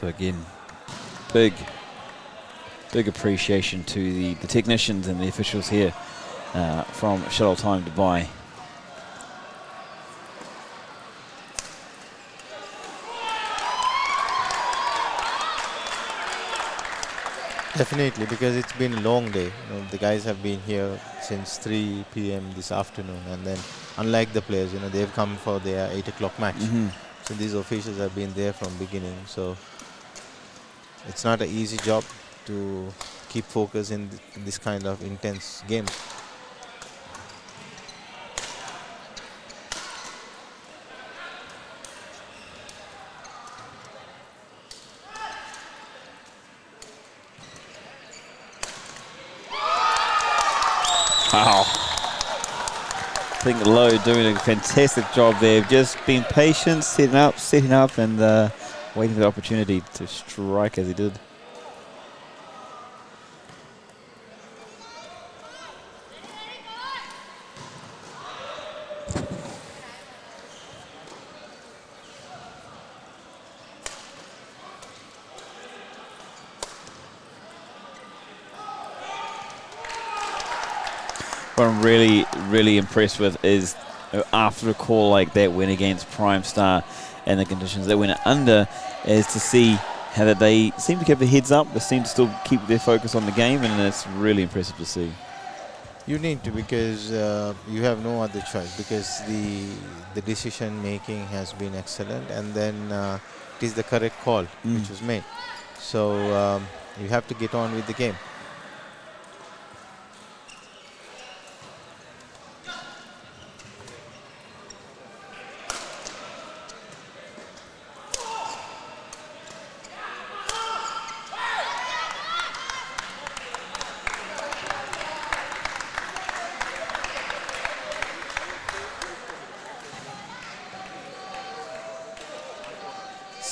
So again, big appreciation to the technicians and the officials here from Shuttle Time Dubai. Definitely, because it's been a long day. You know, the guys have been here since 3 p.m. this afternoon, and then unlike the players, you know, they've come for their 8 o'clock match. So these officials have been there from beginning. So it's not an easy job to keep focus in this kind of intense game. Wow. I think Lowe doing a fantastic job there. Just being patient, setting up, and waiting for the opportunity to strike as he did. What I'm really impressed with is after a call like that went against Prime Star and the conditions they went under, is to see how that they seem to keep their heads up, they seem to still keep their focus on the game, and it's really impressive to see. You need to, because you have no other choice, because the decision making has been excellent, and then it is the correct call which was made. So you have to get on with the game.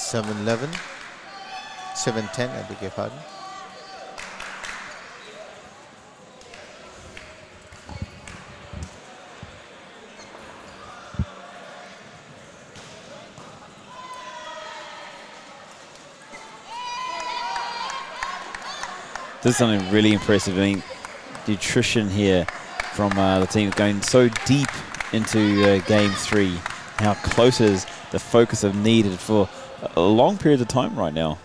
$7-11, 7-10, I beg your pardon. This is something really impressive. I mean, nutrition here from the team going so deep into game 3. How close is the focus of needed for a long period of time right now.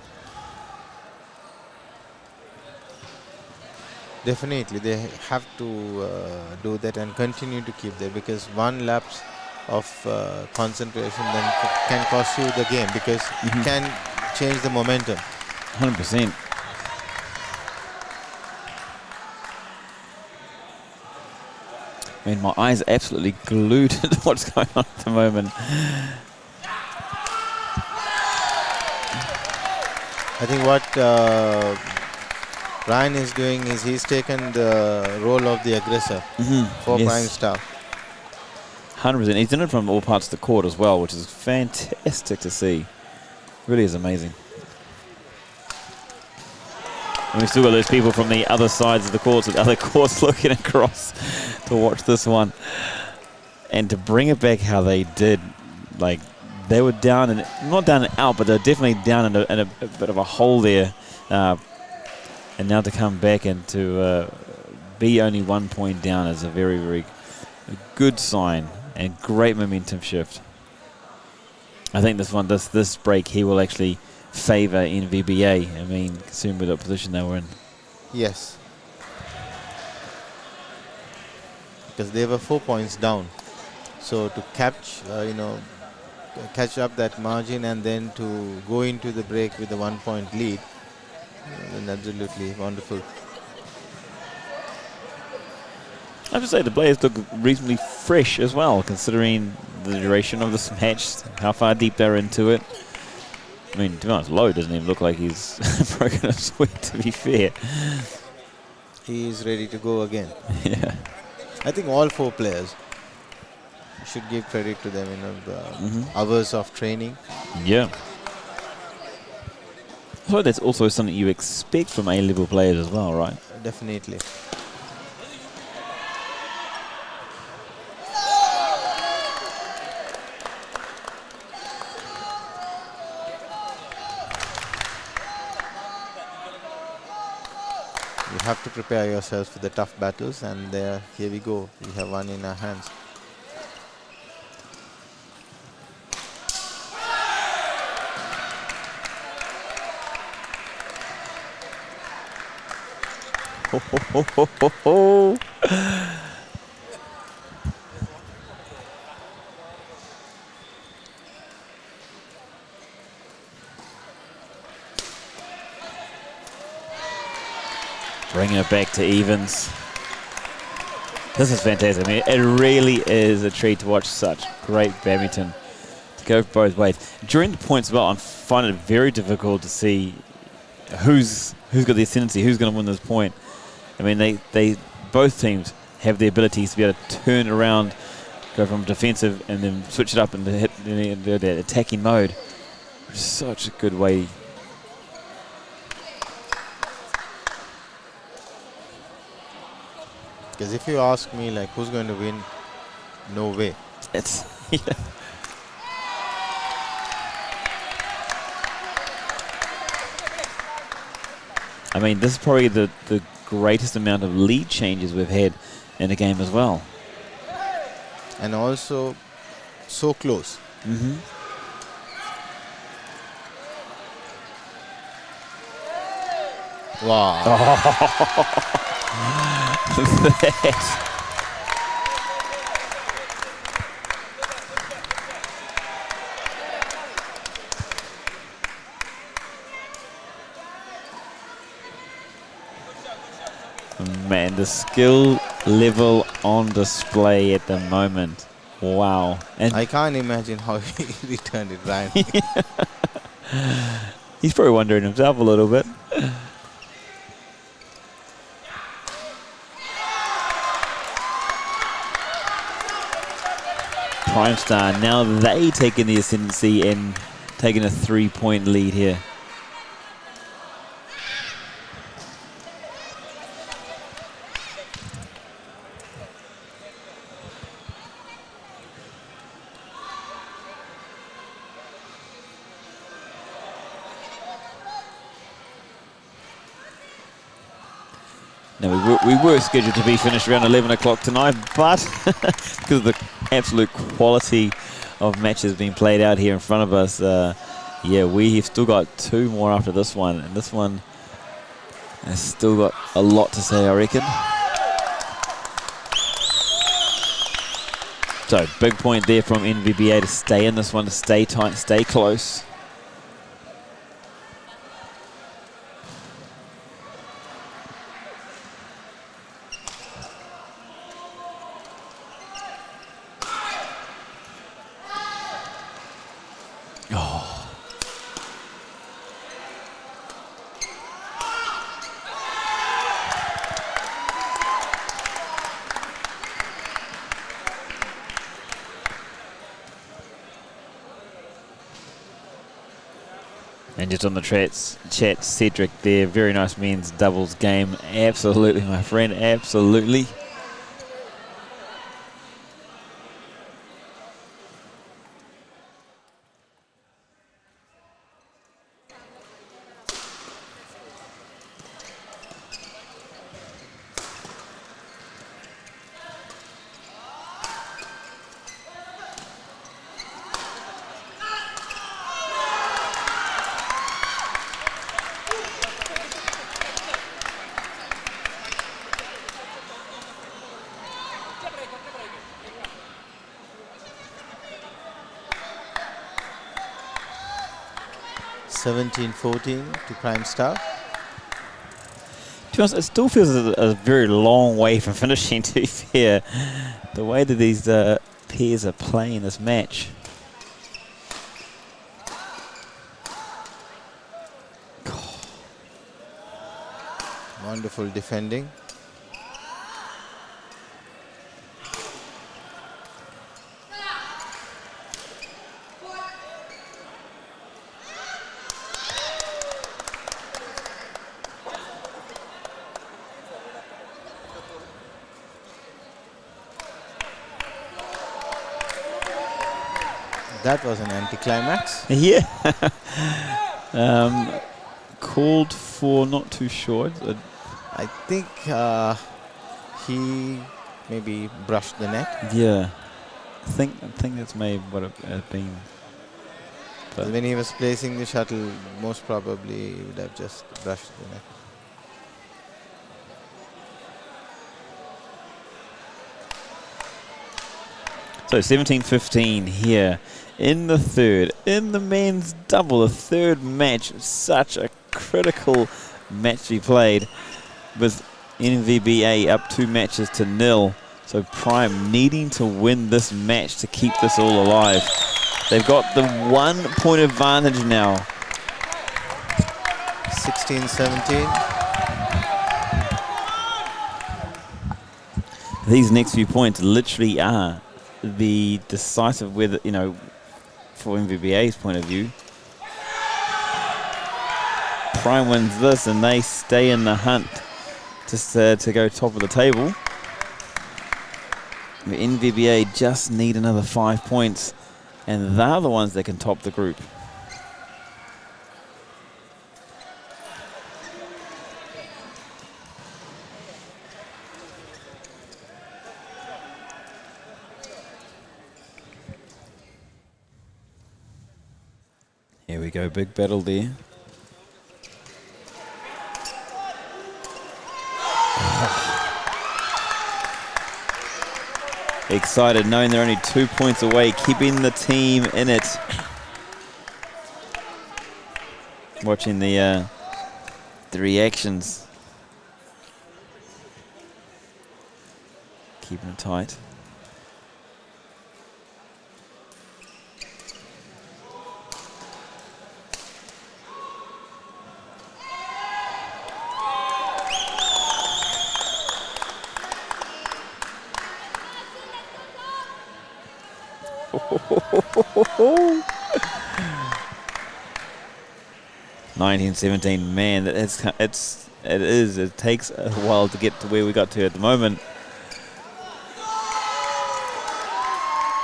Definitely, they have to do that and continue to keep that, because one lapse of concentration then can cost you the game, because it can change the momentum. 100%. I mean, my eyes are absolutely glued to what's going on at the moment. I think what Ryan is doing is he's taken the role of the aggressor for Prime Star. 100%. He's done it from all parts of the court as well, which is fantastic to see. Really is amazing. And we've still got those people from the other sides of the courts, the other courts looking across to watch this one. And to bring it back how they did, like, they were down and not down and out, but they're definitely down in a bit of a hole there. And now to come back and to be only 1 point down is a very good sign and great momentum shift. I think this break here will actually favour NVBA. I mean, considering with the position they were in. Yes. Because they were 4 points down. So to catch up that margin and then to go into the break with a 1 point lead, then absolutely wonderful. I have to say the players look reasonably fresh as well, considering the duration of this match, how far deep they're into it. I mean, to be honest, Lowe doesn't even look like he's broken a sweat, to be fair. He is ready to go again. Yeah. I think all 4 players, should give credit to them, the hours of training. Yeah. So that's also something you expect from A-level players as well, right? Definitely. You have to prepare yourself for the tough battles, and here we go. We have one in our hands. Ho, ho, ho, ho, ho, ho. Bringing it back to evens. This is fantastic. I mean, it really is a treat to watch such great badminton to go both ways. During the points as well, I find it very difficult to see who's got the ascendancy, who's going to win this point. I mean, they both teams have the abilities to be able to turn around, go from defensive and then switch it up and hit the attacking mode. Which is such a good way. Because if you ask me, like, who's going to win, no way. It's yeah. I mean, this is probably the greatest amount of lead changes we've had in a game as well. And also, so close. Mm-hmm. Wow. Man, the skill level on display at the moment. Wow. And I can't imagine how he returned it right. He's probably wondering himself a little bit. Prime Star, now they taking the ascendancy and taking a 3-point lead here. Now we were scheduled to be finished around 11 o'clock tonight, but because of the absolute quality of matches being played out here in front of us, yeah, we have still got 2 more after this one, and this one has still got a lot to say, I reckon. So big point there from NVBA to stay in this one, to stay tight, stay close. And just on the chat, Cedric there, very nice men's doubles game. Absolutely, my friend, absolutely. (17-14) to Prime Star. To be honest, it still feels a very long way from finishing, to be fair. The way that these pairs are playing this match. Wonderful defending. That was an anticlimax. Yeah. Called for, not too sure. I think he maybe brushed the net. Yeah. I think that's maybe what it has been. But When he was placing the shuttle, most probably he would have just brushed the net. so 17-15 here in the third, in the men's double, the third match. Such a critical match to be played with NVBA up 2-0. So Prime needing to win this match to keep this all alive. They've got the 1 point advantage now. 16-17. These next few points literally are the decisive, whether, you know, for NVBA's point of view. Prime wins this and they stay in the hunt just to go top of the table. The NVBA just need another 5 points, and they're the ones that can top the group. Here we go, big battle there. Excited, knowing they're only 2 points away, keeping the team in it. Watching the reactions. Keeping it tight. Nineteen 17, man, it takes a while to get to where we got to at the moment.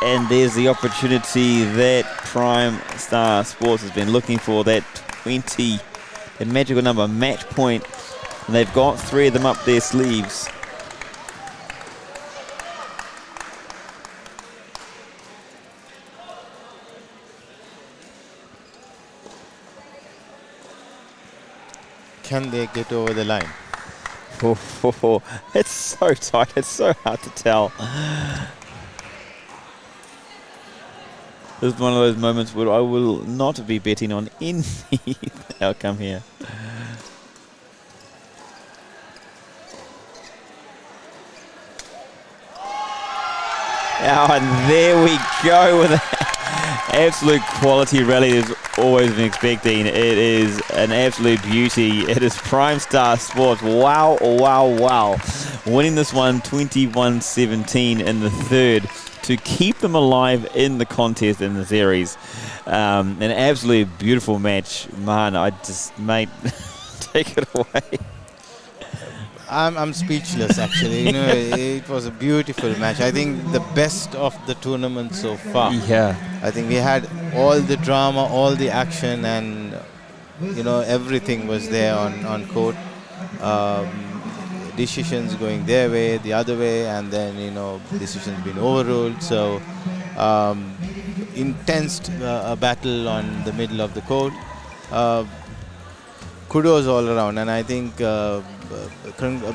And there's the opportunity that Prime Star Sports has been looking for, that 20, that magical number, match point, and they've got 3 of them up their sleeves. Can they get over the line? It's so tight, it's so hard to tell. This is one of those moments where I will not be betting on any outcome here. Oh, and there we go with absolute quality rally as always been expecting. It is an absolute beauty. It is Prime Star Sports. Wow, wow, wow. Winning this one 21-17 in the third to keep them alive in the contest in the series. An absolutely beautiful match. Man, I just, mate, take it away. I'm speechless, actually. You know, it was a beautiful match. I think the best of the tournament so far. Yeah. I think we had all the drama, all the action, and you know, everything was there on court. Decisions going their way, the other way, and then, you know, decisions being overruled. So intense battle on the middle of the court. Kudos all around, and I think a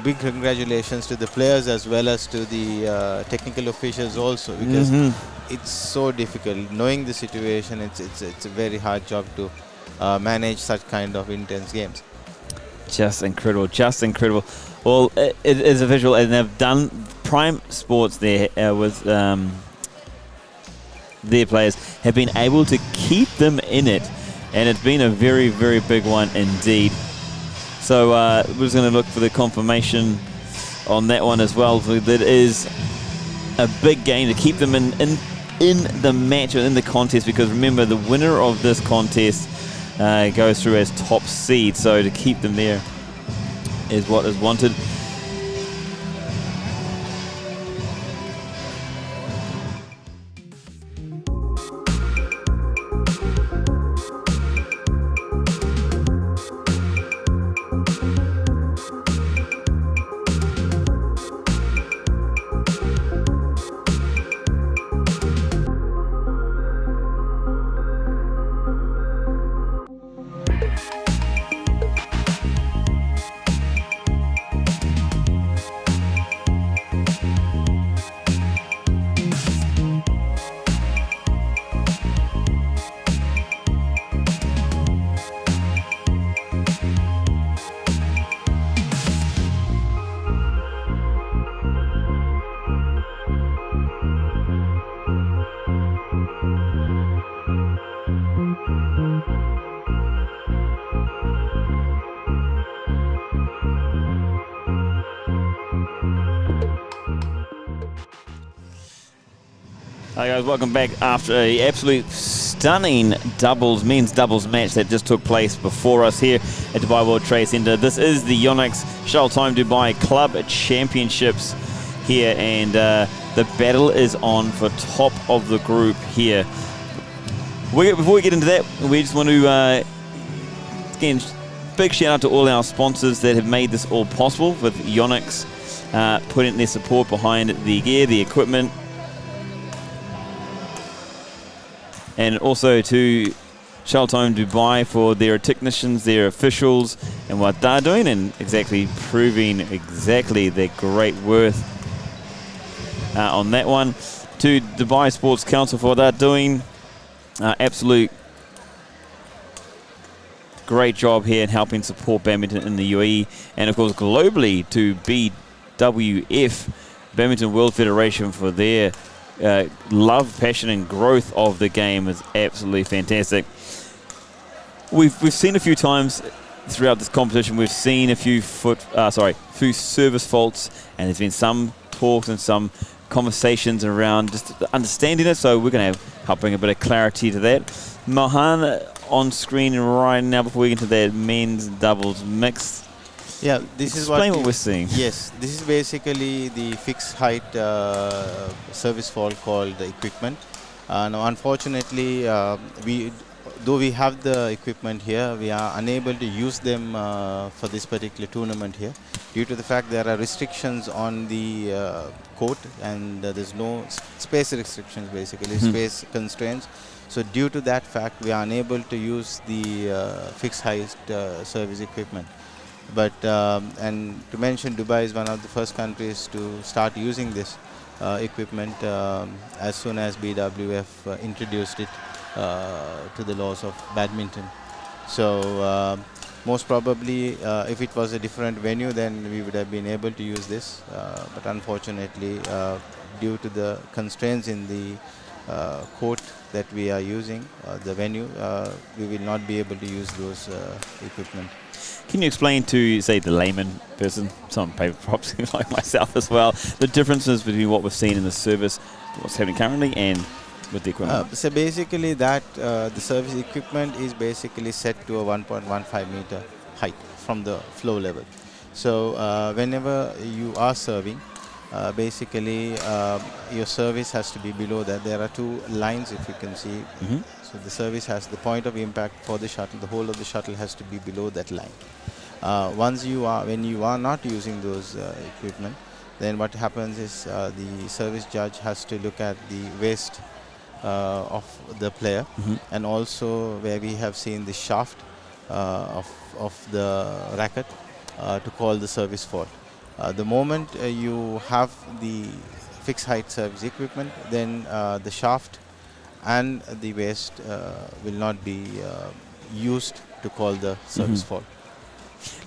big congratulations to the players as well as to the technical officials also, because it's so difficult. Knowing the situation, it's a very hard job to manage such kind of intense games. Just incredible, just incredible. Well, it is a visual, and they've done Prime Sports there with their players have been able to keep them in it, and it's been a very, very big one indeed. So we're just going to look for the confirmation on that one as well. So that is a big game to keep them in the match or in the contest, because remember, the winner of this contest goes through as top seed. So to keep them there is what is wanted. Hi guys, welcome back after a absolute stunning men's doubles match that just took place before us here at Dubai World Trade Center. This is the Yonex Shuttle Time Dubai Club Championships here, and the battle is on for top of the group here. Before we get into that, we just want to again, big shout out to all our sponsors that have made this all possible, with Yonex putting their support behind the gear, the equipment, and also to Shuttle Time Dubai for their technicians, their officials, and what they're doing, and exactly proving exactly their great worth on that one. To Dubai Sports Council for what they're doing. Absolute great job here in helping support badminton in the UAE, and of course globally to BWF, Badminton World Federation, for their love, passion and growth of the game is absolutely fantastic. We've seen a few times throughout this competition, we've seen a few few service faults, and there's been some talks and some conversations around just understanding it, so we're going to help bring a bit of clarity to that. Mohan on screen right now before we get into that men's doubles mix. Yeah, this is what we're seeing. Yes, this is basically the fixed height service fault called the equipment. Now, unfortunately, though we have the equipment here, we are unable to use them for this particular tournament here, due to the fact there are restrictions on the court, and there's no space restrictions, basically space constraints. So due to that fact, we are unable to use the fixed height service equipment. But and to mention, Dubai is one of the first countries to start using this equipment as soon as BWF introduced it to the laws of badminton. So most probably, if it was a different venue, then we would have been able to use this. But unfortunately, due to the constraints in the court that we are using, the venue, we will not be able to use those equipment. Can you explain to, say, the layman person, some paper props like myself as well, the differences between what we've seen in the service, what's happening currently, and with the equipment? So basically that the service equipment is basically set to a 1.15 meter height from the floor level. So whenever you are serving, basically your service has to be below that. There are two lines, if you can see. So the service has the point of impact for the shuttle. The whole of the shuttle has to be below that line. When you are not using those equipment, then what happens is the service judge has to look at the waist of the player, and also where we have seen the shaft of the racket to call the service fault. The moment you have the fixed height service equipment, then the shaft and the waist will not be used to call the service fault.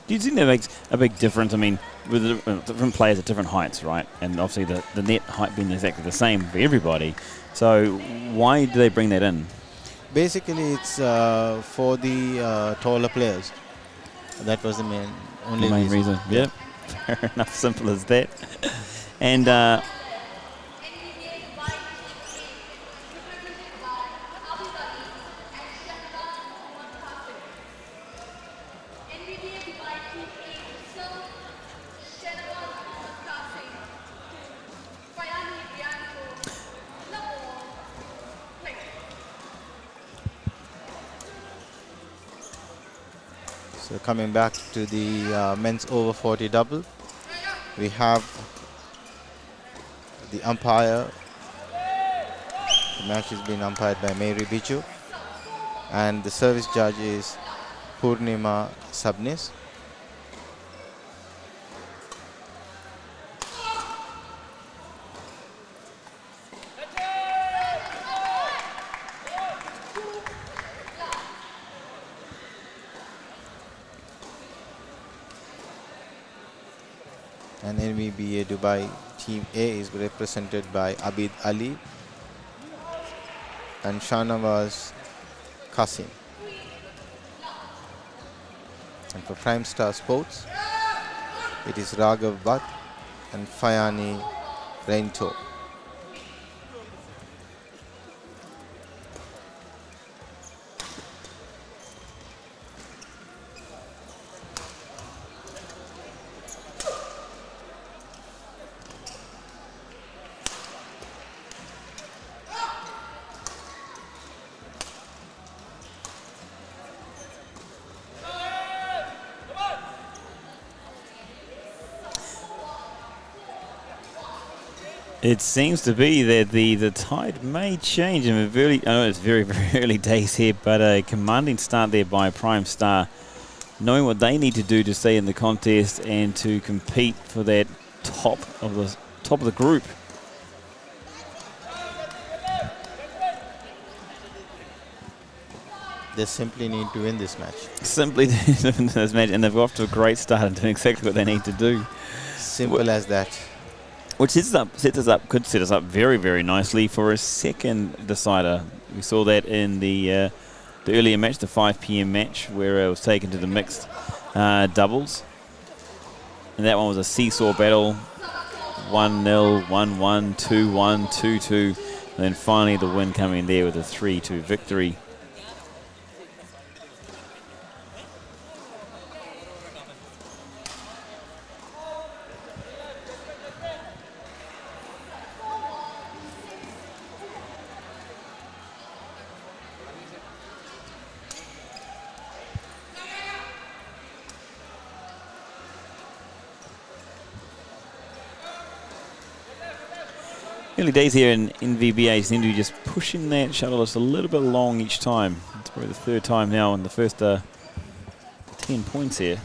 Do you think that makes a big difference? I mean, with the different players at different heights, right? And obviously the net height being exactly the same for everybody. So why do they bring that in? Basically, it's for the taller players. That was the main reason. Yeah, fair enough. Simple as that. And so coming back to the men's over 40 double, we have the umpire. The match is being umpired by Mary Biju, and the service judge is Purnima Sabnis. And NVBA Dubai Team A is represented by Abid Ali and Shanawaz Qasim. And for Prime Star Sports, it is Raghav Bhatt and Fayani Reinto. It seems to be that the tide may change. I know it's very, very early days here, but a commanding start there by Prime Star, knowing what they need to do to stay in the contest and to compete for that top of the group. They simply need to win this match. Simply win this match, and they've got off to a great start and doing exactly what they need to do. Simple as that. Which could set us up very, very nicely for a second decider. We saw that in the earlier match, the 5 p.m. match, where it was taken to the mixed doubles. And that one was a seesaw battle, 1-0, 1-1, 2-1, 2-2. And then finally the win coming there with a 3-2 victory. Early days here in NVBA seem to be just pushing that shuttle just a little bit long each time. It's probably the third time now in the first 10 points here.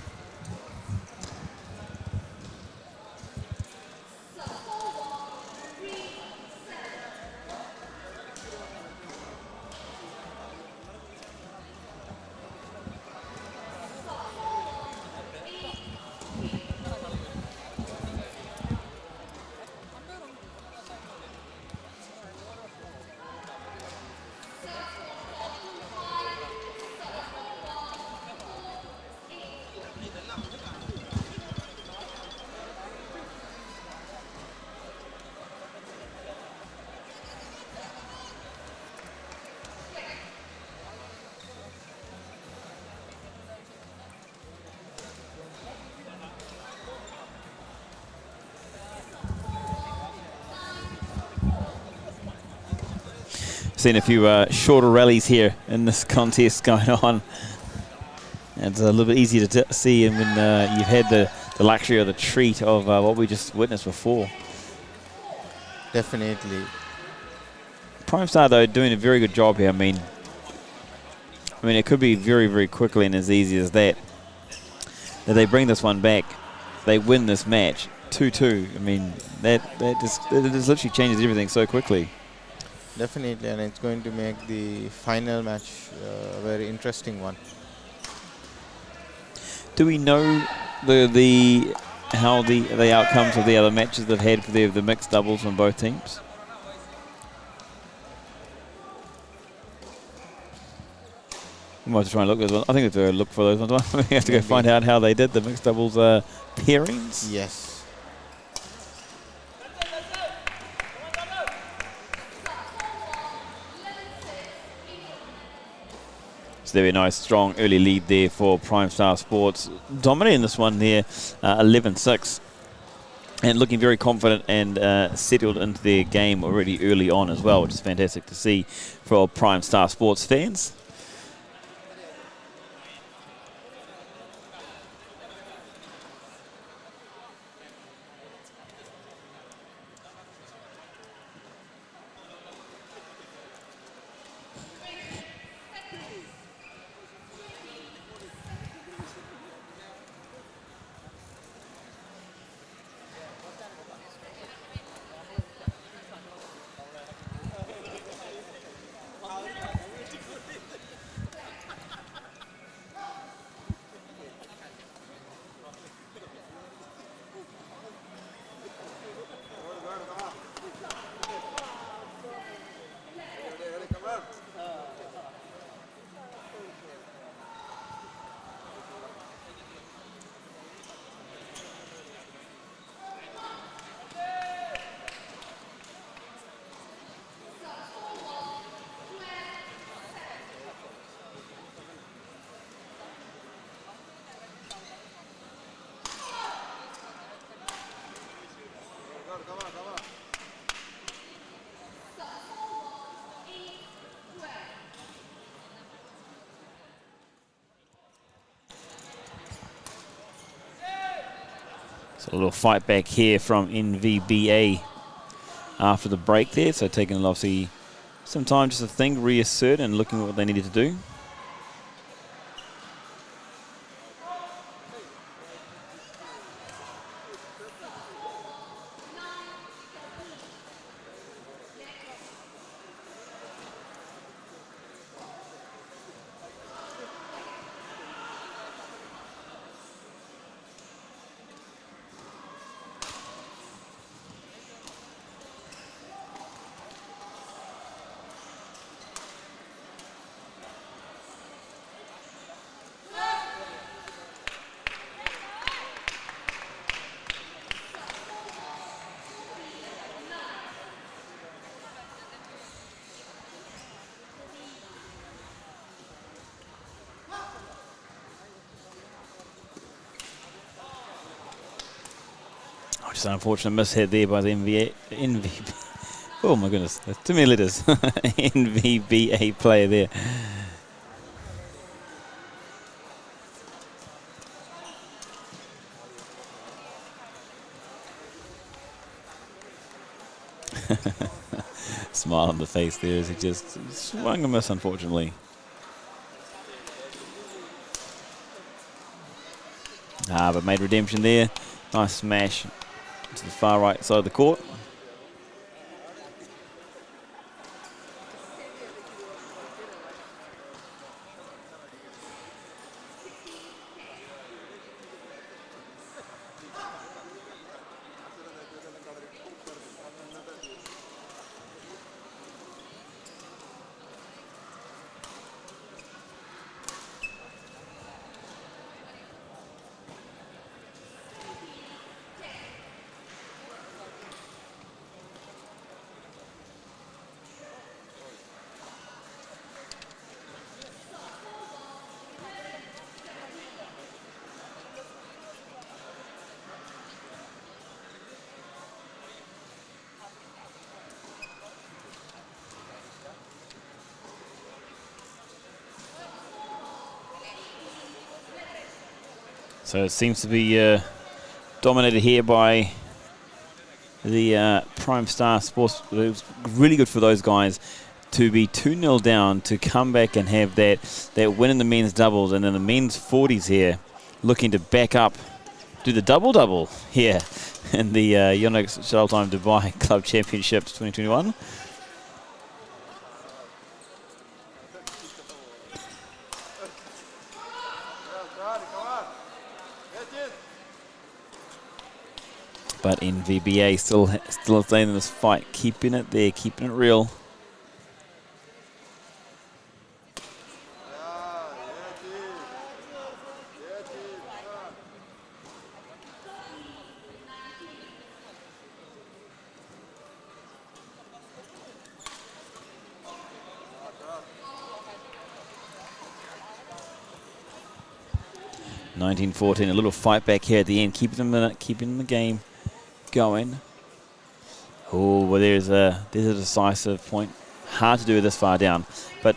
Seen a few shorter rallies here in this contest going on. It's a little bit easier to see when you've had the luxury or the treat of what we just witnessed before. Definitely. Prime Star, though, doing a very good job here. I mean, it could be very, very quickly and as easy as that they bring this one back. They win this match 2-2. I mean, that just literally changes everything so quickly. Definitely, and it's going to make the final match a very interesting one. Do we know how the outcomes of the other matches they've had for the mixed doubles from both teams? We might have to try and look at those ones. I think we have to look for those ones. We have to go find out how they did the mixed doubles pairings. Yes. Very nice, strong early lead there for Prime Star Sports. Dominating this one there, 11-6. And looking very confident and settled into their game already early on as well, which is fantastic to see for Prime Star Sports fans. So a little fight back here from NVBA. after the break there. So taking obviously some time just to think, reassert, and looking at what they needed to do. Just an unfortunate mishit there by the NVBA. Oh my goodness, that's too many letters. NVBA player there. Smile on the face there as he just swung a miss, unfortunately. But made redemption there. Nice smash to the far right side of the court. So it seems to be dominated here by the Prime Star Sports. It was really good for those guys to be 2-0 down, to come back and have that win in the men's doubles, and then the men's 40s here looking to back up, do the double-double here in the Yonex Shuttle Time Dubai Club Championships 2021. But NVBA still staying in this fight, keeping it there, keeping it real. (19-14), a little fight back here at the end, keeping them the game going. Oh, well, there's a decisive point. Hard to do this far down, but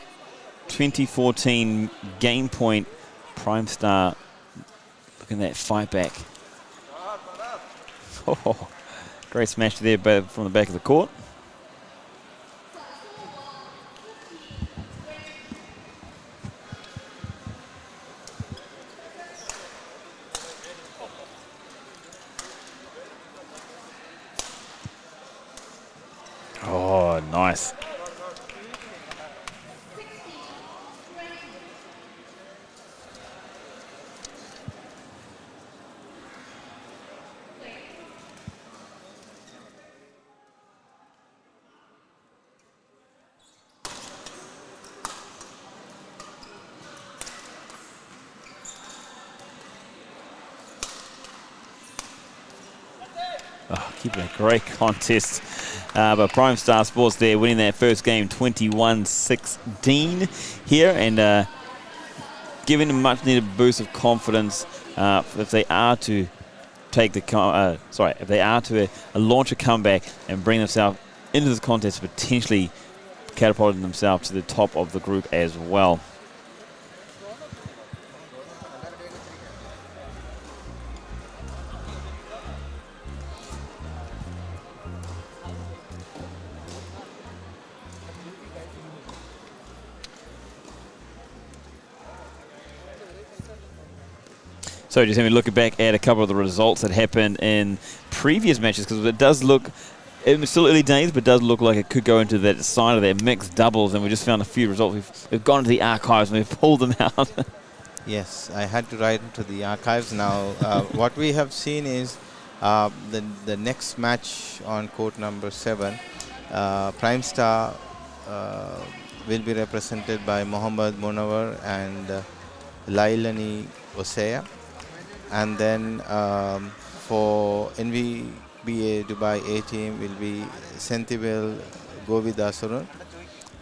2014 game point. Prime Star looking at that fight back. Oh, great smash there from the back of the court. Oh, nice. Oh, keeping a great contest. But Prime Star Sports there winning that first game 21-16 here, and giving them much needed boost of confidence if they are to take the if they are to launch a comeback and bring themselves into this contest, potentially catapulting themselves to the top of the group as well. So just having a look back at a couple of the results that happened in previous matches, because it does look, it's still early days, but it does look like it could go into that side of that mixed doubles, and we just found a few results. We've gone to the archives and we've pulled them out. Yes, I had to write into the archives now. What we have seen is the next match on court number 7, Prime Star will be represented by Mohammad Munawar and Lailani Osea. And then for NVBA Dubai A team will be Sentivel Govidasaran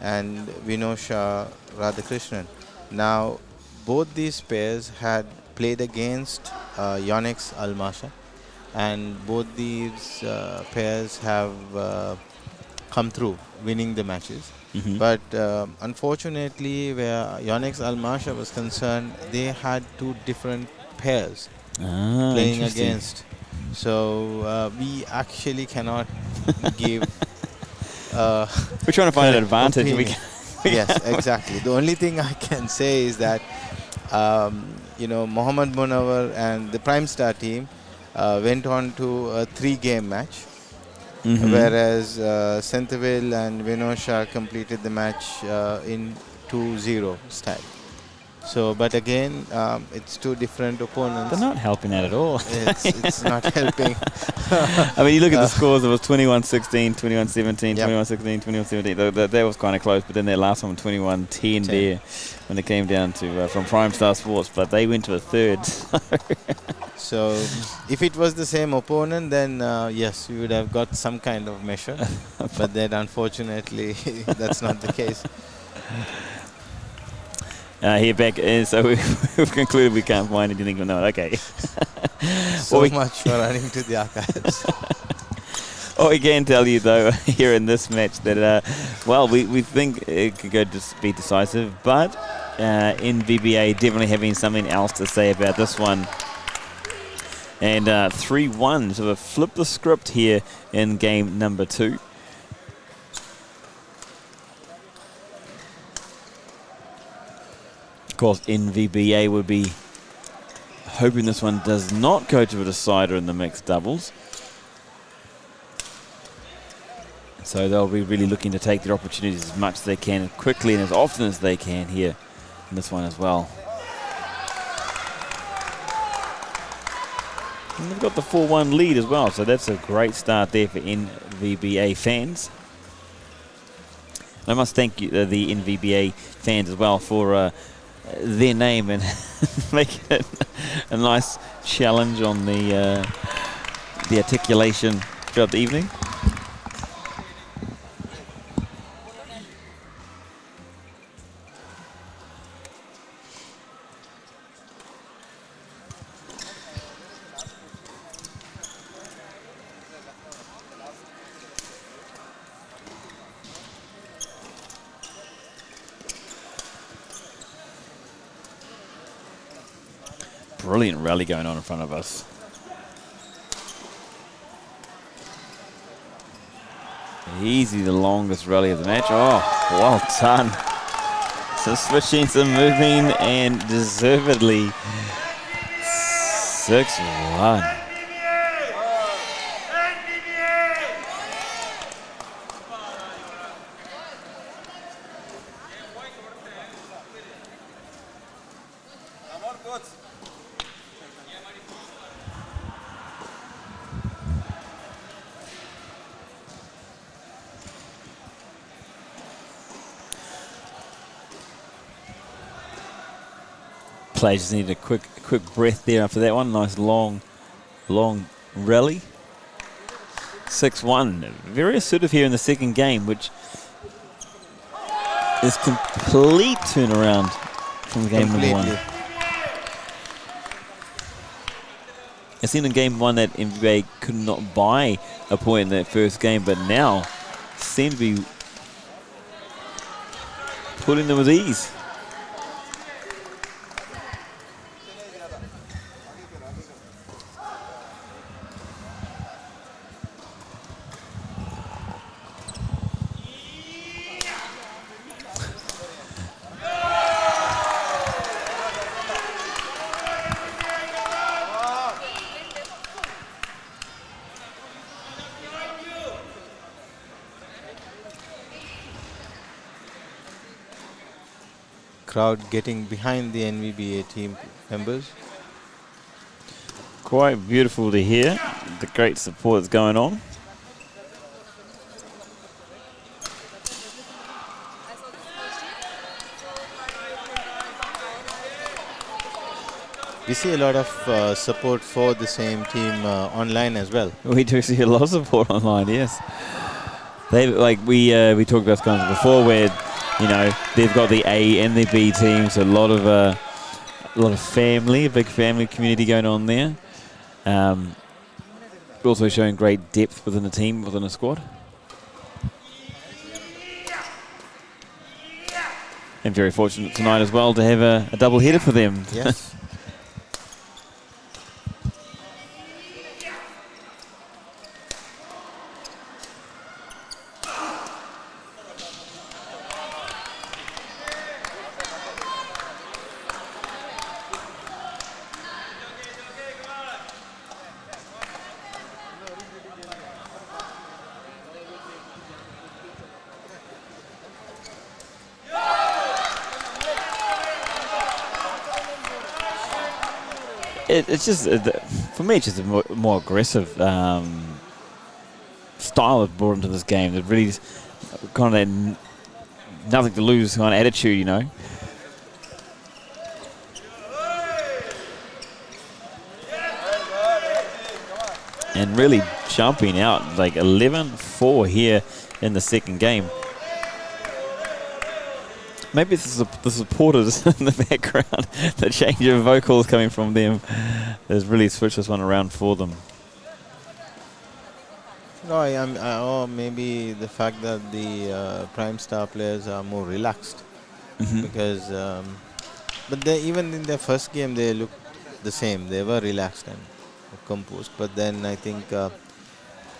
and Vinosha Radhakrishnan. Now, both these pairs had played against Yonex Almasha, and both these pairs have come through, winning the matches. But unfortunately, where Yonex Almasha was concerned, they had 2 different pairs playing against. So we actually cannot give. We're trying to find an advantage. Yes, exactly. The only thing I can say is that Mohammad Munawar and the Prime Star team went on to a 3-game match, whereas Sentaville and Vinosha completed the match in 2-0 style. So, but again, it's 2 different opponents. They're not helping out at all. It's not helping. I mean, you look at the scores, it was 21-16, 21-17, 21-16, 21-17. That was kind of close, but then their last one, 21-10 there, when it came down to from Prime Star Sports, but they went to a 3rd. So, if it was the same opponent, then yes, we would have got some kind of measure. But then, unfortunately, that's not the case. Here back is, so we've concluded we can't find anything on that. Okay. So much for running to the archives. What we can tell you, though, here in this match, that, we think it could go to be decisive, but NVBA definitely having something else to say about this one. And 3-1, so we've flipped the script here in game number 2. Of course, NVBA would be hoping this one does not go to a decider in the mixed doubles. So they'll be really looking to take their opportunities as much as they can, quickly and as often as they can here in this one as well. And they've got the 4-1 lead as well, so that's a great start there for NVBA fans. And I must thank the NVBA fans as well for their name and making it a nice challenge on the articulation throughout the evening. Brilliant rally going on in front of us. Easy, the longest rally of the match. Oh, well done. Some switching, some moving, and deservedly 6-1. Players just need a quick breath there after that one. Nice long rally. 6-1. Very assertive here in the second game, which is complete turnaround from game number 1. It seemed in game 1 that NVBA could not buy a point in that first game, but now seem to be putting them with ease. crowd getting behind the NVBA team members. Quite beautiful to hear the great support that's going on. We see a lot of support for the same team online as well. We do see a lot of support online, yes. They we talked about this kind of before, where they've got the A and the B teams, a lot of family, a big family community going on there. Also showing great depth within the team, within a squad. And very fortunate tonight as well to have a double header for them. Yes. It's just, for me, it's just a more aggressive style that's brought into this game. That really kind of nothing to lose kind of attitude, And really jumping out, like 11-4 here in the second game. Maybe this is the supporters in the background, the change of vocals coming from them has really switched this one around for them. No, or maybe the fact that the Prime Star players are more relaxed. Because, but even in their first game they looked the same. They were relaxed and composed. But then I think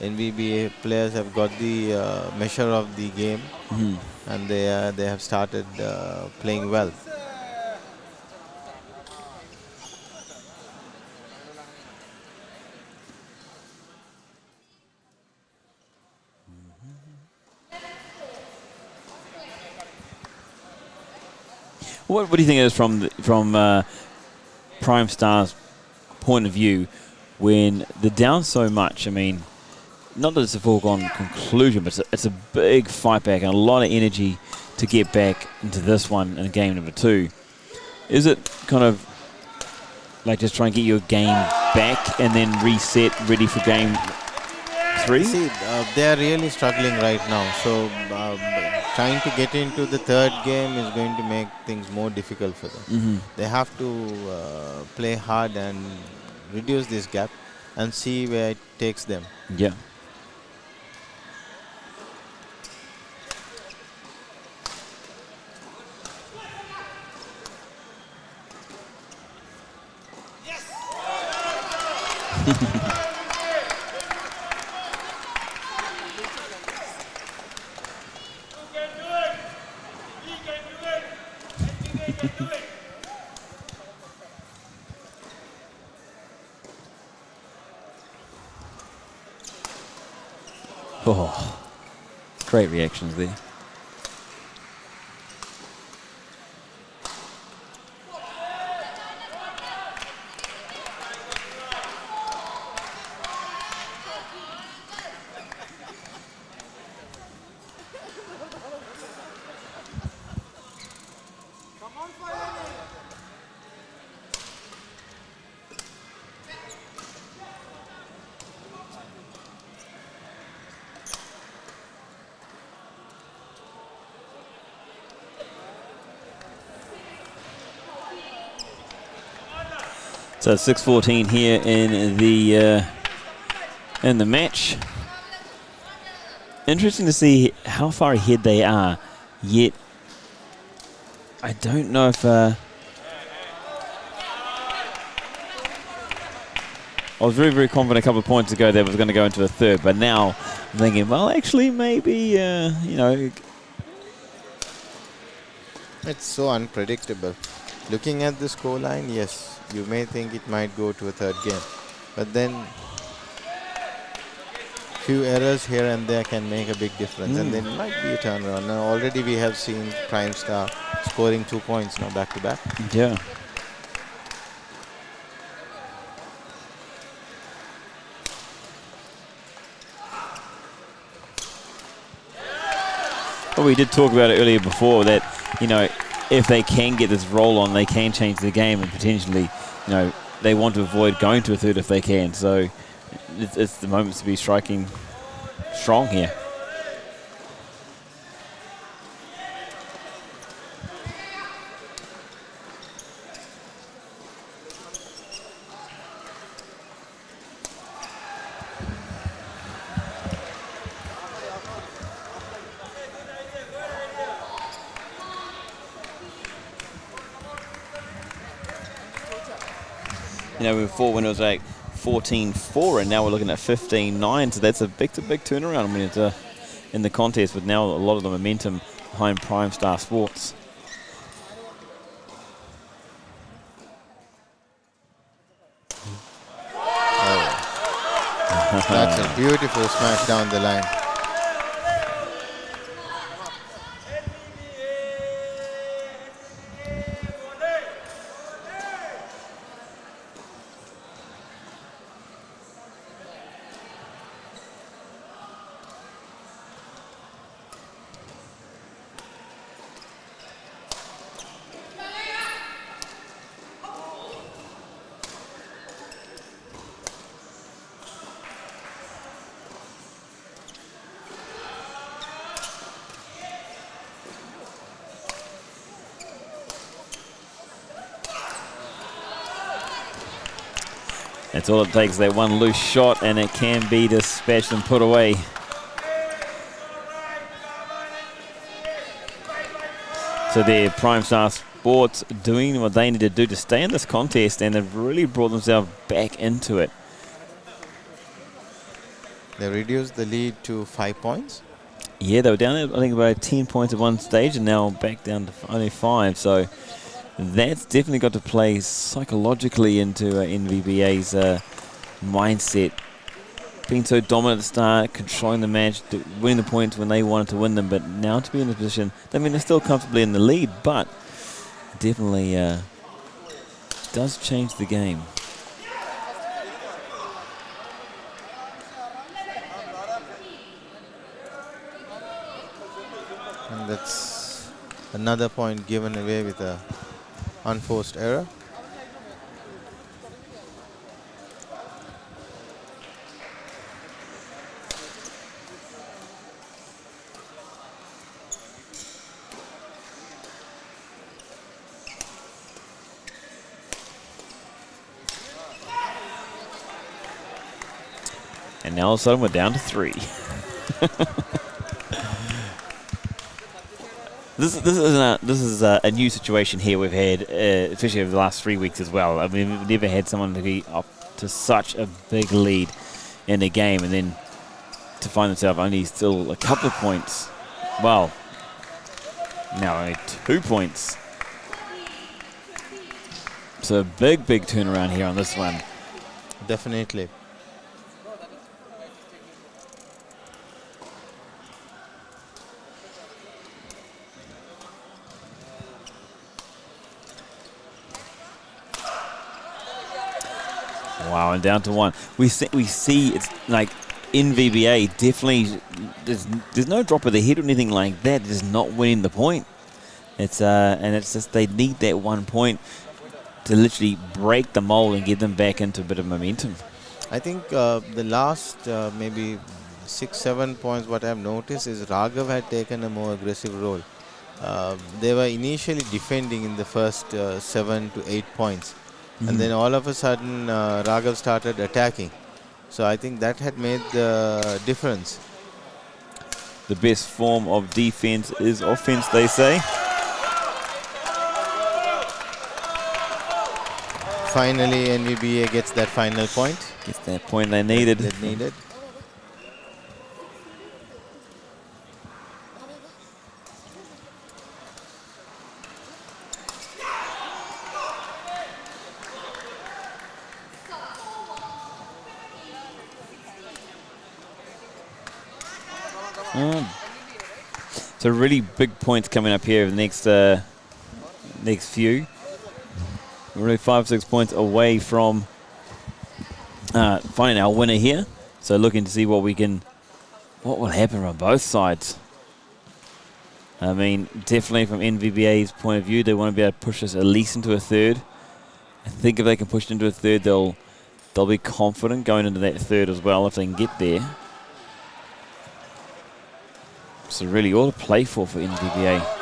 NVBA players have got the measure of the game, and they have started playing well. What do you think it is from Prime Star's point of view when they're down so much? I mean, not that it's a foregone conclusion, but it's a big fight back and a lot of energy to get back into this one in game number 2. Is it kind of like just trying to get your game back and then reset, ready for game 3? See, they are really struggling right now. So trying to get into the third game is going to make things more difficult for them. They have to play hard and reduce this gap and see where it takes them. Yeah. Oh, great reactions there. So 6:14 here in the match. Interesting to see how far ahead they are. Yet I don't know if I was very, very confident a couple of points ago that it was going to go into a third, but now I'm thinking, well, actually, maybe It's so unpredictable. Looking at the scoreline, yes, you may think it might go to a third game. But then few errors here and there can make a big difference, and then might be a turnaround. Now already we have seen Prime Star scoring 2 points now back to back. Yeah. Well, we did talk about it earlier before that, you know, if they can get this roll on, they can change the game and potentially, you know, they want to avoid going to a third if they can. So it's the moment to be striking strong here. You know, before when it was like 14-4, and now we're looking at 15-9, so that's a big turnaround when it's in the contest, with now a lot of the momentum behind Prime Star Sports. That's a beautiful smash down the line. That's all it takes, that one loose shot, and it can be dispatched and put away. So there, Prime Star Sports doing what they need to do to stay in this contest, and they've really brought themselves back into it. They reduced the lead to 5 points. Yeah, they were down at, I think, about 10 points at one stage, and now back down to only 5. So that's definitely got to play psychologically into NVBA's mindset. Being so dominant at the start, controlling the match, winning the points when they wanted to win them, but now to be in the position, I mean, they're still comfortably in the lead, but definitely does change the game. And that's another point given away with a unforced error. And now all of a sudden we're down to 3. This is a new situation here we've had, especially over the last 3 weeks as well. I mean, we've never had someone to be up to such a big lead in a game, and then to find themselves only still a couple of points. Well, now only 2 points. So a big turnaround here on this one. Definitely. Wow, and down to 1. We see it's like NVBA definitely, there's no drop of the head or anything like that. It's not winning the point. It's and it's just they need that 1 point to literally break the mold and get them back into a bit of momentum. I think the last maybe 6-7 points what I've noticed is Raghav had taken a more aggressive role. They were initially defending in the first 7 to 8 points. And then all of a sudden Raghav started attacking. So I think that had made the difference. The best form of defense is offense, they say. Finally, NVBA gets that final point. Gets that point they needed. That needed. So really big points coming up here in the next few. We're really 5-6 points away from finding our winner here. So looking to see what will happen on both sides. I mean, definitely from NVBA's point of view, they want to be able to push this at least into a third. I think if they can push it into a third, they'll be confident going into that third as well if they can get there. So really all to play for NVBA.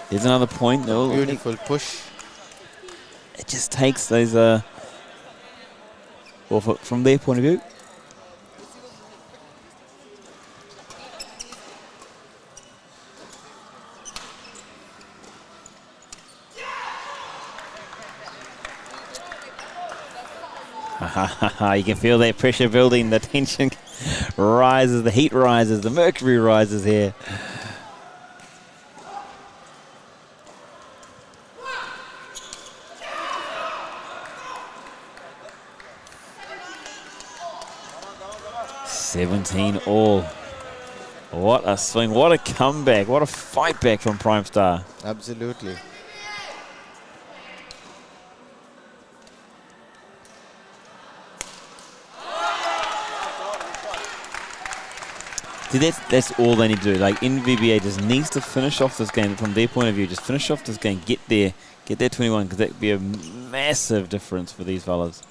There's another point. Beautiful push. It just takes those, well, from their point of view, you can feel that pressure building, the tension rises, the heat rises, the mercury rises here. $17-all. What a swing, what a comeback, what a fight back from Prime Star. Absolutely. See, that's all they need to do. Like, NVBA just needs to finish off this game from their point of view. Just finish off this game, get there, get that 21, because that would be a massive difference for these fellas.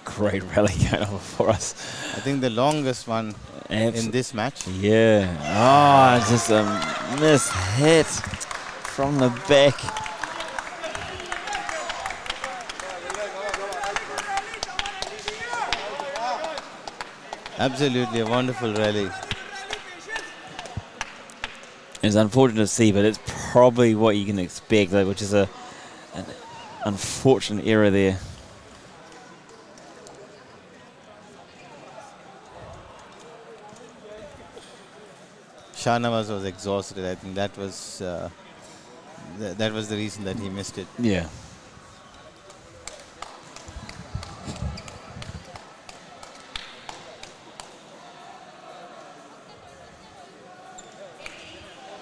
Great rally going on for us. I think the longest one in this match. Yeah. Oh, just a miss hit from the back. Absolutely a wonderful rally. It's unfortunate to see, but it's probably what you can expect, though, which is an unfortunate error there. Shahnawaz was exhausted. I think that was that was the reason that he missed it. Yeah.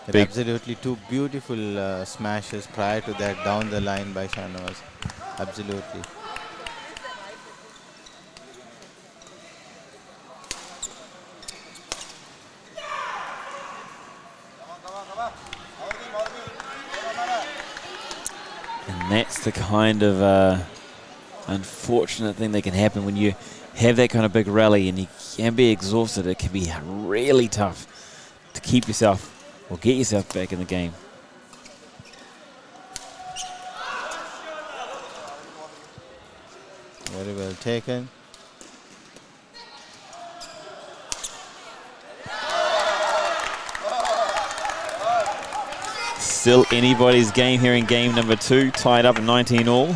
But absolutely two beautiful smashes prior to that down the line by Shahnawaz. Absolutely. And that's the kind of unfortunate thing that can happen when you have that kind of big rally and you can be exhausted. It can be really tough to keep yourself or get yourself back in the game. Very well taken. Still anybody's game here in game number 2, tied up at 19-all.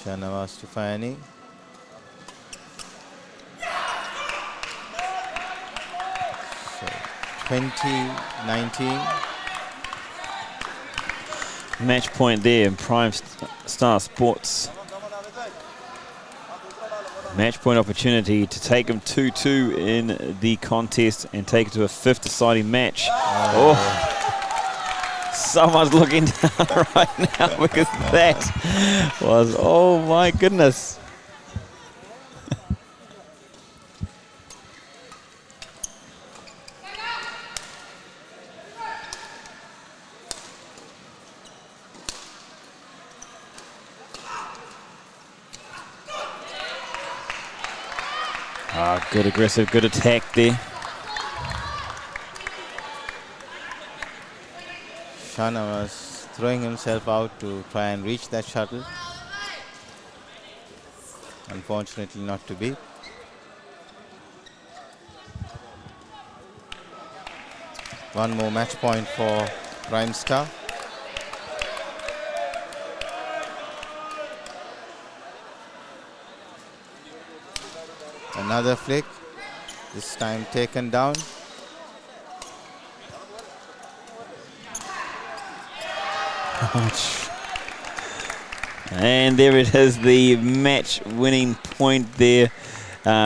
Shahnawaz to Fayani. So 20-19. match point there in Prime Star Sports. Match point opportunity to take them 2-2 in the contest and take it to a fifth deciding match. Oh. Someone's looking down right now because that was, oh my goodness. Good aggressive, good attack there. Shana was throwing himself out to try and reach that shuttle. Unfortunately not to be. One more match point for Prime Star. Another flick, this time taken down. And there it is, the match-winning point there.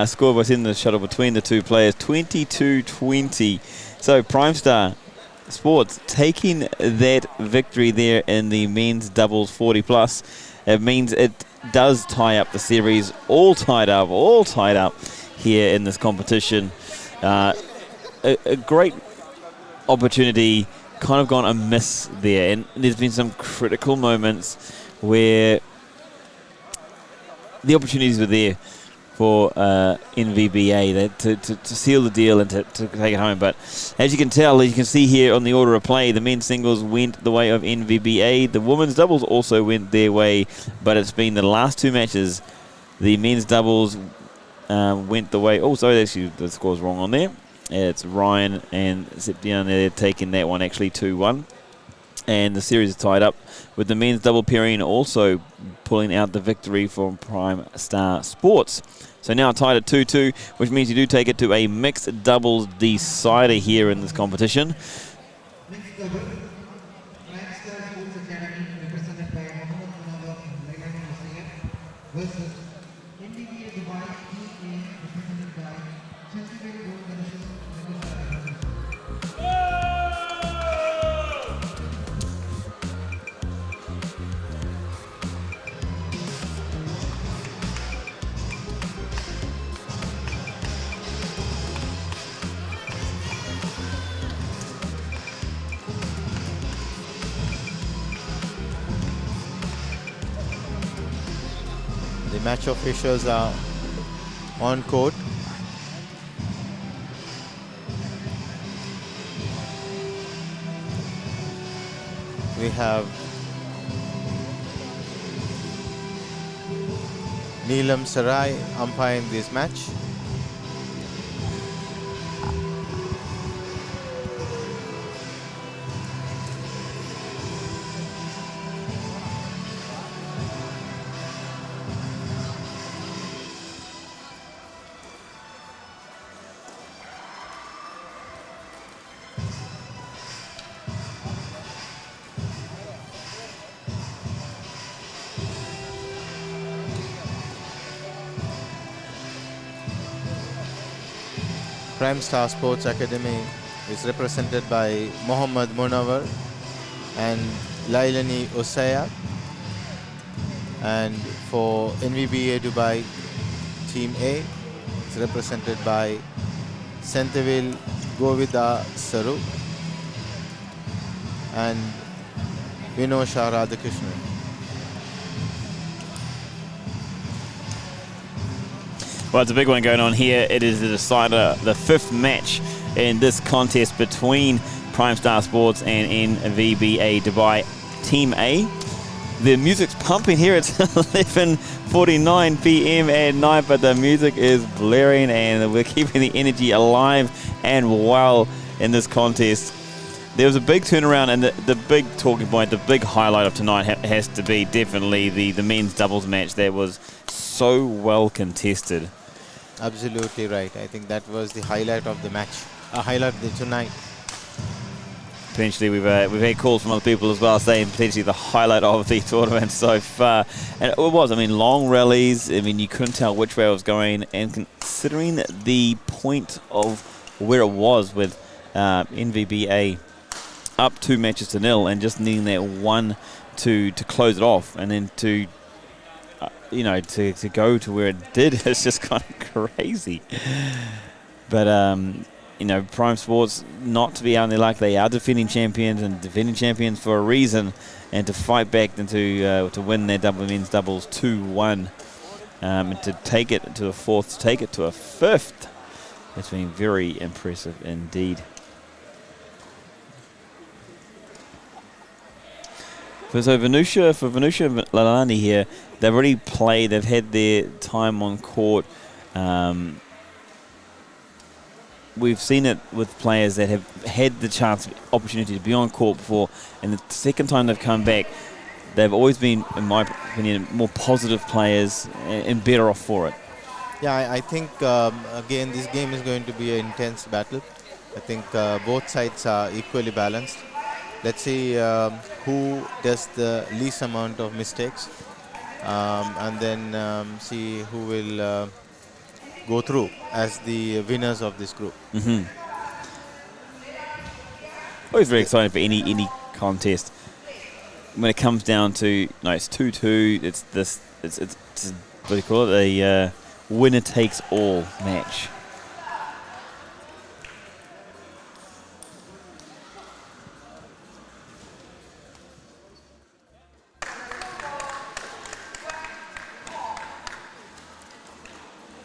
Score was in the shuttle between the two players, 22-20. So Prime Star Sports taking that victory there in the men's doubles 40 plus. It means it does tie up the series, all tied up here in this competition. A great opportunity kind of gone amiss there, and there's been some critical moments where the opportunities were there for NVBA to seal the deal and to take it home. But as you can tell, you can see here on the order of play, the men's singles went the way of NVBA. The women's doubles also went their way, but it's been the last two matches. The men's doubles went the way. Oh, sorry, actually the score's wrong on there. It's Ryan and Septian there taking that one actually 2-1. And the series is tied up with the men's double pairing also pulling out the victory from Prime Star Sports. So now tied at 2-2, which means you do take it to a mixed doubles decider here in this competition. Mixed double, Prime Star Sports Academy represented by Mohammed Munawar and Laila Hussain versus NVBA Dubai Team A represented by Chandigarh Gold Medalist The match officials are on court. We have Neelam Sarai umpiring this match. Prime Star Sports Academy is represented by Mohammed Munawar and Lailani Osaya. And for NVBA Dubai Team A, it's represented by Sentavil Govida Saru and Vinosha Radhakrishnan. Well, it's a big one going on here. It is the decider, the fifth match in this contest between Prime Star Sports and NVBA Dubai Team A. The music's pumping here. It's 11:49 p.m. at night, but the music is blaring and we're keeping the energy alive and well in this contest. There was a big turnaround, and the big talking point, the big highlight of tonight has to be definitely the men's doubles match that was so well contested. Absolutely right. I think that was the highlight of the match, highlight of the tonight. potentially we've had calls from other people as well saying potentially the highlight of the tournament so far. And it was, I mean, long rallies. I mean, you couldn't tell which way it was going. And considering the point of where it was with NVBA up 2-0 and just needing that one to close it off, and then to to go to where it did, it's just kind of crazy. But Prime Sports, not to be out there like they are defending champions for a reason, and to fight back and to win their men's doubles 2-1, and to take it to a fourth, to take it to a fifth. It's been very impressive indeed. For Venusia Lalani here, they've already played, they've had their time on court. We've seen it with players that have had the opportunity to be on court before, and the second time they've come back, they've always been, in my opinion, more positive players and better off for it. Yeah, I think, again, this game is going to be an intense battle. I think both sides are equally balanced. Let's see who does the least amount of mistakes, and then see who will go through as the winners of this group. Mm-hmm. Always very exciting for any contest. When it comes down to, it's 2-2, it's what do you call it, a winner takes all match.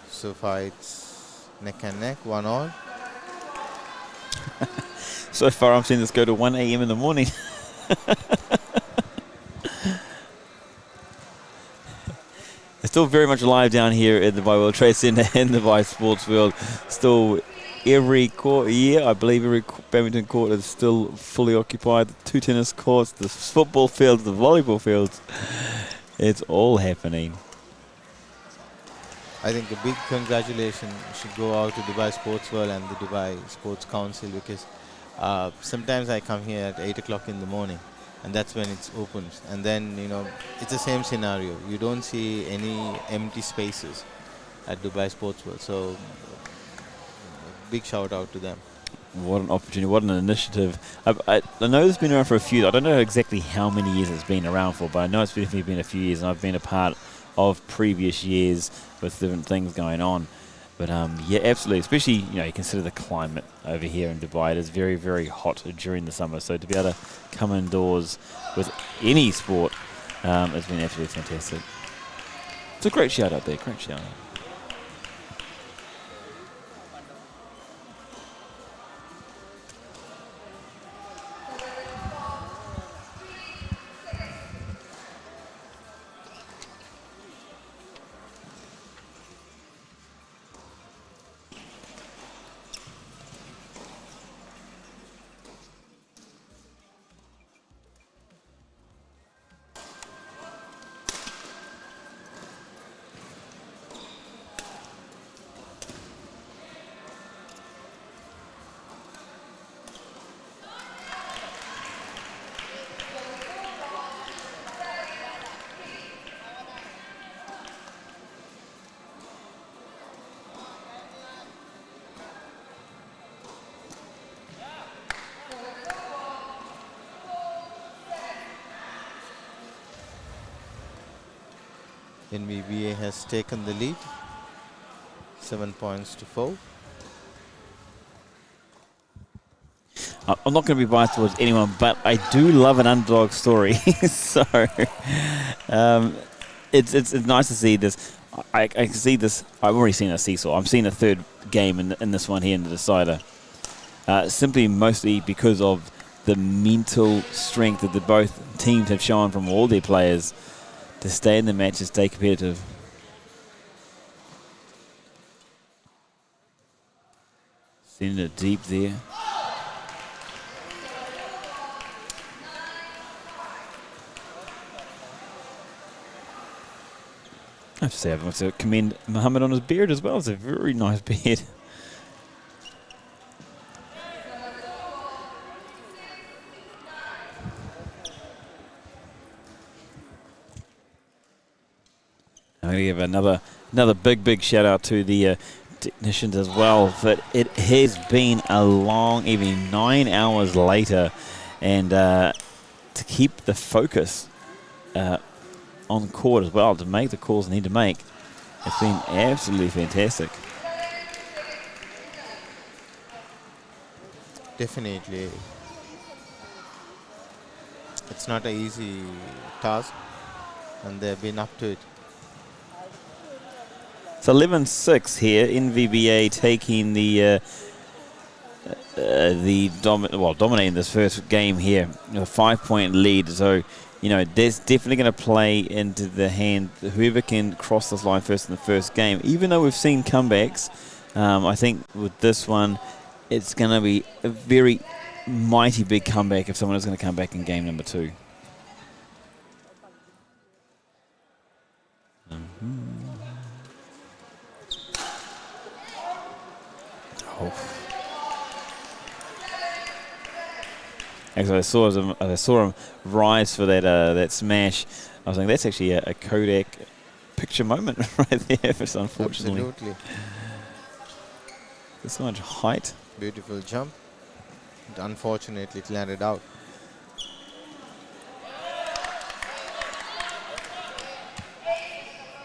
So far it's neck and neck, 1-1. So far I'm seeing this go to 1 a.m. in the morning. It's still very much alive down here at the Dubai World Trade Center and the Dubai Sports World. Still every court, I believe every badminton court is still fully occupied. The 2 tennis courts, the football fields, the volleyball fields. It's all happening. I think a big congratulations should go out to Dubai Sports World and the Dubai Sports Council, because sometimes I come here at 8 o'clock in the morning, and that's when it's open. And then, it's the same scenario. You don't see any empty spaces at Dubai Sports World. So, big shout out to them. What an opportunity, what an initiative. I know it's been around for a few, I don't know exactly how many years it's been around for, but I know it's definitely been a few years, and I've been a part of previous years with different things going on. But yeah, absolutely, especially, you consider the climate over here in Dubai. It is very, very hot during the summer, so to be able to come indoors with any sport has been absolutely fantastic. It's a great shout out there, great shout out. NVBA has taken the lead, 7 points to 4. I'm not going to be biased towards anyone, but I do love an underdog story. So it's nice to see this. I can see this. I've already seen a seesaw. I'm seeing a third game in this one here in the decider. Simply mostly because of the mental strength that both teams have shown from all their players to stay in the matches, stay competitive. Sending it deep there. I have to say, I want to commend Mohammed on his beard as well. It's a very nice beard. going to give another big shout out to the technicians as well. But it has been a long evening, 9 hours later, and to keep the focus on court as well, to make the calls they need to make, it's been absolutely fantastic. Definitely. It's not an easy task, and they've been up to it. It's 11-6 here. NVBA taking dominating this first game here, a 5-point lead. So, you know, that's definitely going to play into the hand whoever can cross this line first in the first game. Even though we've seen comebacks, I think with this one, it's going to be a very mighty big comeback if someone is going to come back in game number 2. Actually, I saw him rise for that smash. I was thinking that's actually a Kodak picture moment right there. For unfortunately, absolutely. There's so much height. Beautiful jump. But unfortunately, it landed out.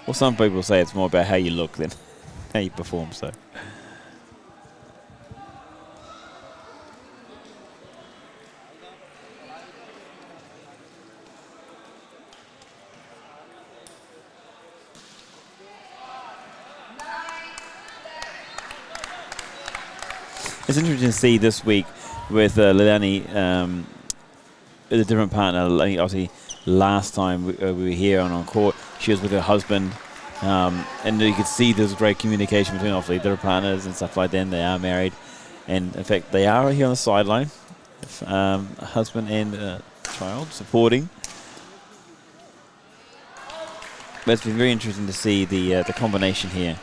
Well, some people say it's more about how you look than how you perform. So. It's interesting to see this week with Leilani, a different partner. Obviously, last time we were here on court, she was with her husband, and you could see there's great communication between obviously their partners and stuff like that. And they are married, and in fact, they are here on the sideline, husband and child supporting. But it's been very interesting to see the combination here.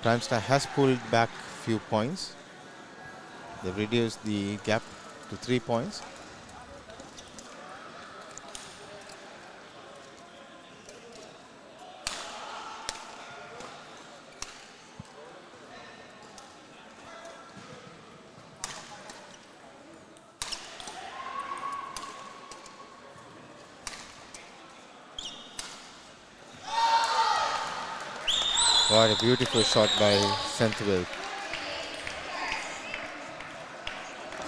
Primestar has pulled back few points. They've reduced the gap to 3 points. What a beautiful shot by Centerville.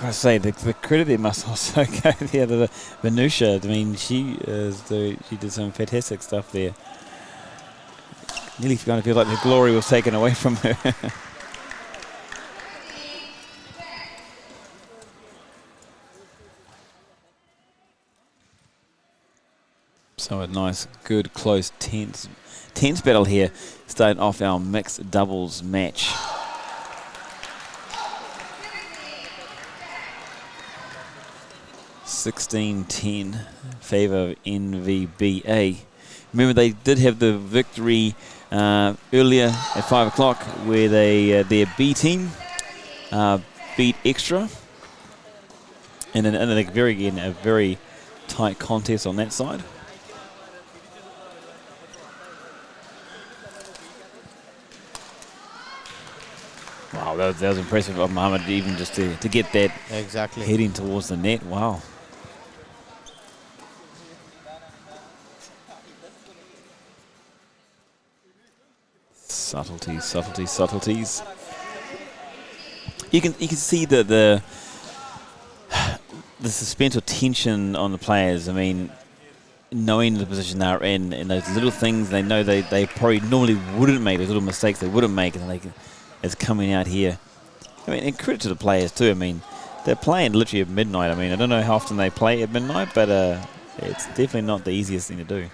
I say the credit there must also go there to Vanusha. I mean, she did some fantastic stuff there. Nearly kind of feel like the glory was taken away from her. So a nice, good, close, tense battle here, starting off our mixed doubles match. (16-10) favour of NVBA. Remember, they did have the victory earlier at 5 o'clock, where their B team beat XTRA, and then a very tight contest on that side. Wow, that was impressive of Mohammed, even just to get that exactly heading towards the net. Wow. Subtleties. You can see the suspense or tension on the players. I mean, knowing the position they're in and those little things they know they probably normally wouldn't make, those little mistakes they wouldn't make, and it's coming out here. I mean, and credit to the players too. I mean, they're playing literally at midnight. I mean, I don't know how often they play at midnight, but it's definitely not the easiest thing to do.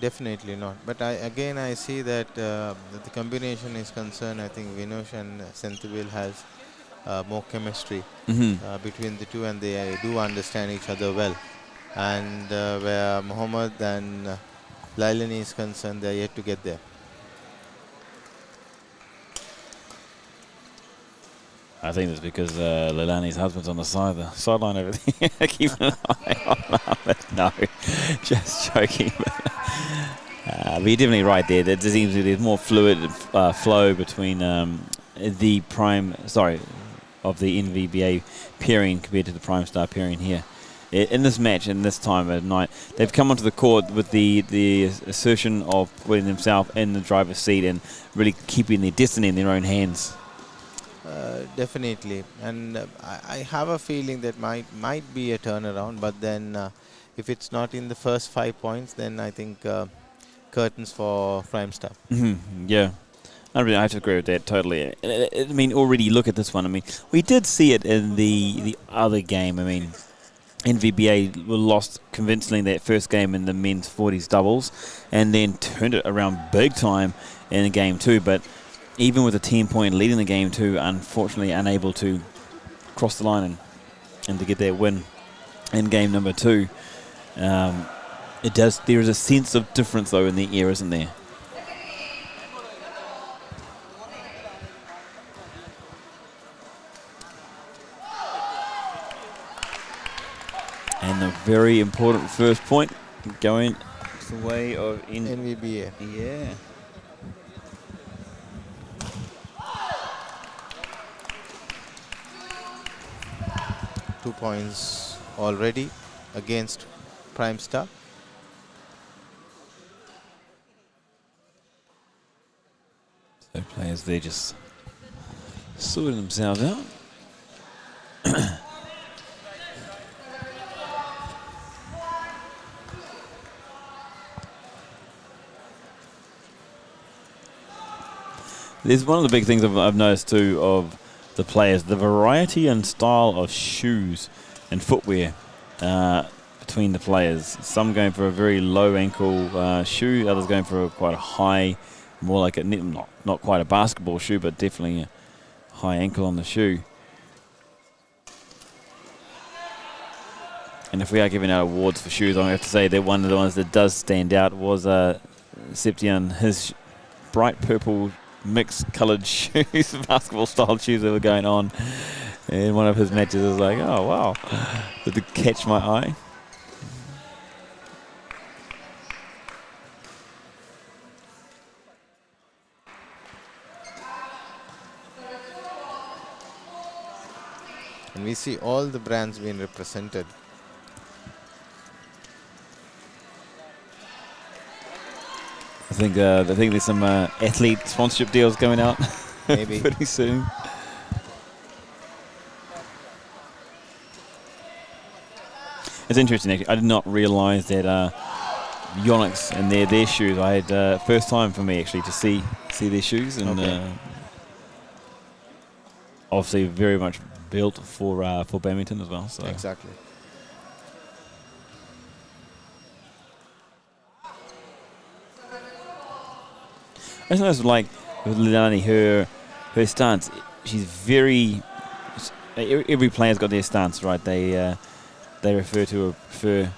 Definitely not. But I see that the combination is concerned. I think Vinush and Centerville has more chemistry between the two, and they do understand each other well. And where Mohammed and Lailani is concerned, they are yet to get there. I think it's because Leilani's husband's on the sideline over there. Keep an eye on Ahmed. No, just joking. But you're definitely right there. There seems to be more fluid flow between the of the NVBA pairing compared to the Prime Star pairing here. In this match, in this time of night, they've come onto the court with the assertion of putting themselves in the driver's seat and really keeping their destiny in their own hands. Definitely, and I have a feeling that might be a turnaround, but then if it's not in the first 5 points, then I think curtains for Prime Star. Yeah, I have to agree with that totally. I mean, already look at this one. I mean, we did see it in the other game. I mean, NVBA lost convincingly that first game in the men's 40s doubles, and then turned it around big time in game 2, but even with a 10-point lead in the game 2, unfortunately unable to cross the line and to get that win in game number 2. There is a sense of difference though in the air, isn't there? And a very important first point going the way of NVBA. Yeah. Two points already against Prime Star. So players there just sorting themselves out. There's one of the big things I've noticed too of the players, the variety and style of shoes and footwear between the players. Some going for a very low ankle shoe, others going for quite a high, more like not quite a basketball shoe, but definitely a high ankle on the shoe. And if we are giving out awards for shoes, I have to say that one of the ones that does stand out was Septian, his bright purple mixed coloured shoes, basketball style shoes that were going on in one of his matches. I was like, oh wow, did it catch my eye? And we see all the brands being represented. I think there's some athlete sponsorship deals going out Maybe. pretty soon. It's interesting actually. I did not realise that Yonex and their shoes. I had first time for me actually to see their shoes, and obviously very much built for badminton as well. So Exactly. I just noticed, like, with Leilani, her stance, she's very... Every player's got their stance, right? They refer to her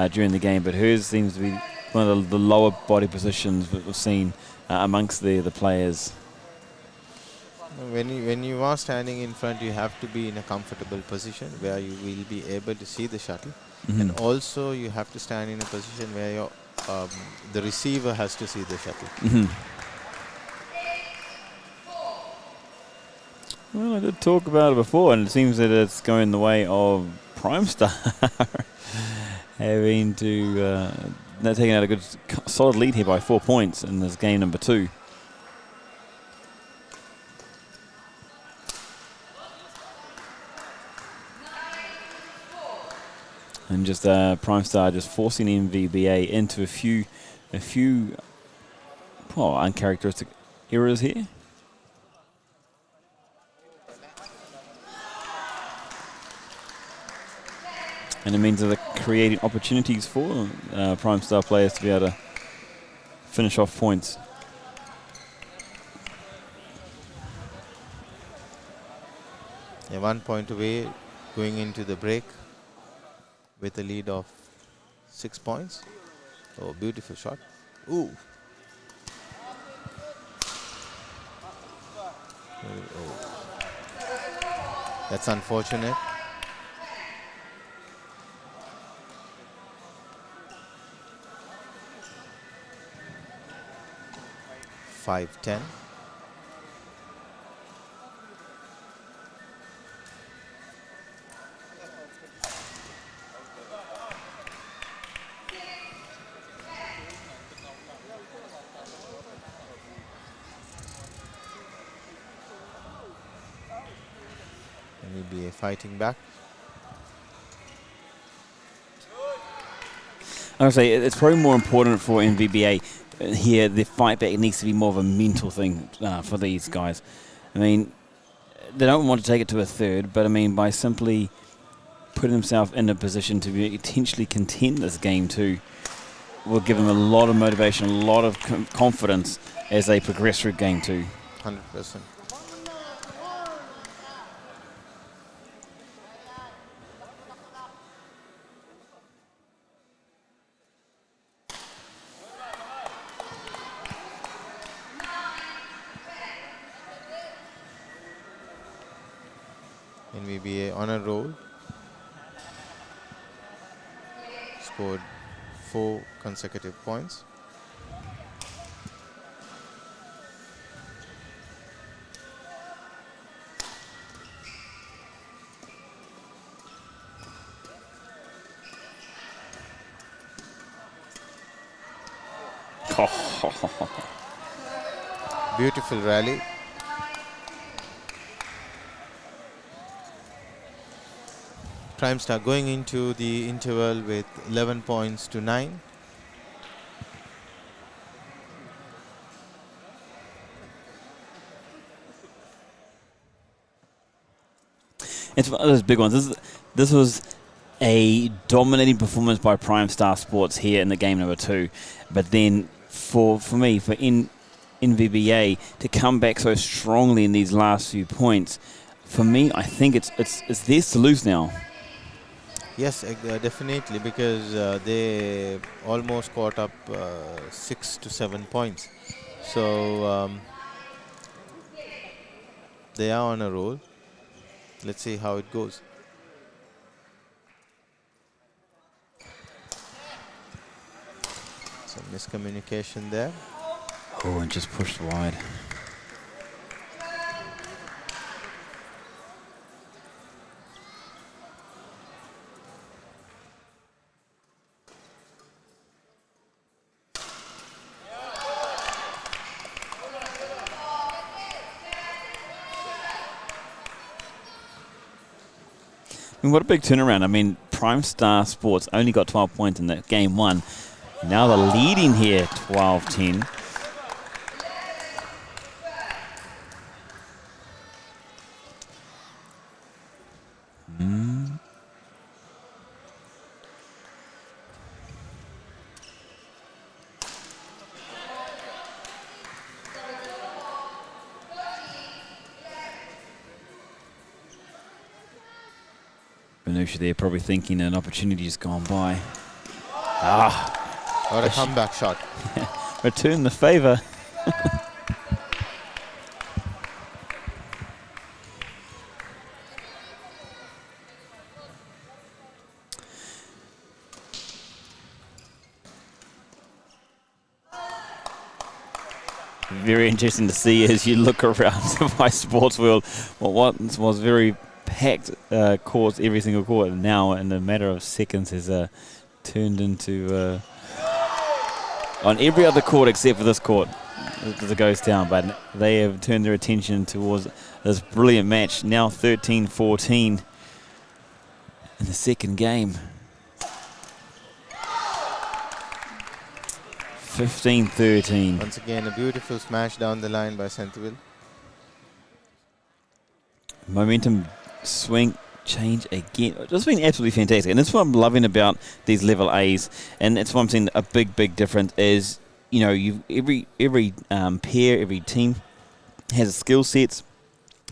during the game, but hers seems to be one of the lower body positions that we've seen amongst the players. When you are standing in front, you have to be in a comfortable position where you will be able to see the shuttle. And also you have to stand in a position where your the receiver has to see the shuttle. Well, I did talk about it before, and it seems that it's going the way of Prime Star, having to they're taking out a good solid lead here by 4 points in this game number 2. And just Prime Star just forcing NVBA into a few uncharacteristic errors here. And it means that they're creating opportunities for Prime Star players to be able to finish off points. Yeah, 1 point away going into the break with a lead of 6 points. Oh, beautiful shot. Ooh. Oh. That's unfortunate. 5-10. NVBA fighting back. I would say it's probably more important for NVBA here. The fight back needs to be more of a mental thing for these guys. I mean, they don't want to take it to a third, but I mean, by simply putting themselves in a position to potentially contend this game too, will give them a lot of motivation, a lot of confidence as they progress through game two. 100%. NVBA on a roll. Scored 4 consecutive points. Beautiful rally. Prime Star going into the interval with 11 points to 9. It's one of those big ones. This was a dominating performance by Prime Star Sports here in the game number 2. But then for me, for NVBA to come back so strongly in these last few points, for me, I think it's theirs to lose now. Yes, definitely, because they almost caught up 6 to 7 points. So they are on a roll. Let's see how it goes. Some miscommunication there. Oh, and just pushed wide. I mean, what a big turnaround. I mean, Prime Star Sports only got 12 points in that game 1. Now they're leading here 12-10. Benusha there probably thinking an opportunity's gone by. What a comeback shot. Return the favour. Very interesting to see as you look around by sports world. What was very packed courts every single court, and now in a matter of seconds has turned into on every other court except for this court as it goes down, but they have turned their attention towards this brilliant match. Now 13-14 in the second game. 15-13. Once again, a beautiful smash down the line by Centerville. Momentum swing change again. It's been absolutely fantastic, and that's what I'm loving about these level A's, and that's what I'm seeing a big difference is, you know, every pair, every team has skill sets.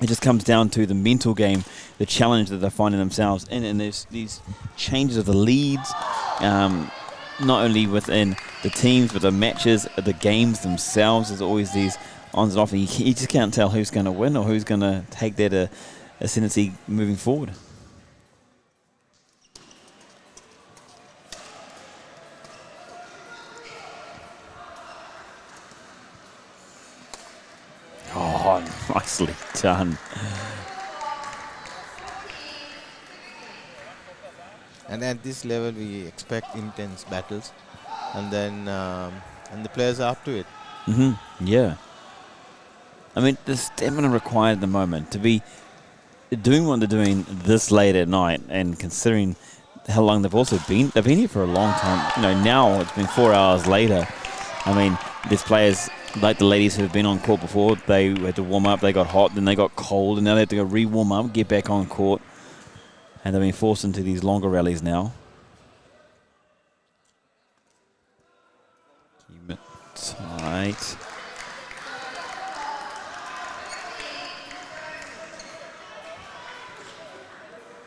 It just comes down to the mental game, the challenge that they're finding themselves in, and there's these changes of the leads, not only within the teams, but the matches, the games themselves. There's always these ons and off, and you just can't tell who's going to win or who's going to take that ascendancy moving forward. Oh, nicely done. And at this level, we expect intense battles, and then and the players are up to it. Yeah. I mean, the stamina required at the moment to be doing what they're doing this late at night, and considering how long they've been here for a long time. You know, now it's been 4 hours later. I mean, there's players like the ladies who have been on court before. They had to warm up, they got hot, then they got cold, and now they have to go re-warm up, get back on court. And they've been forced into these longer rallies now. Keep it tight.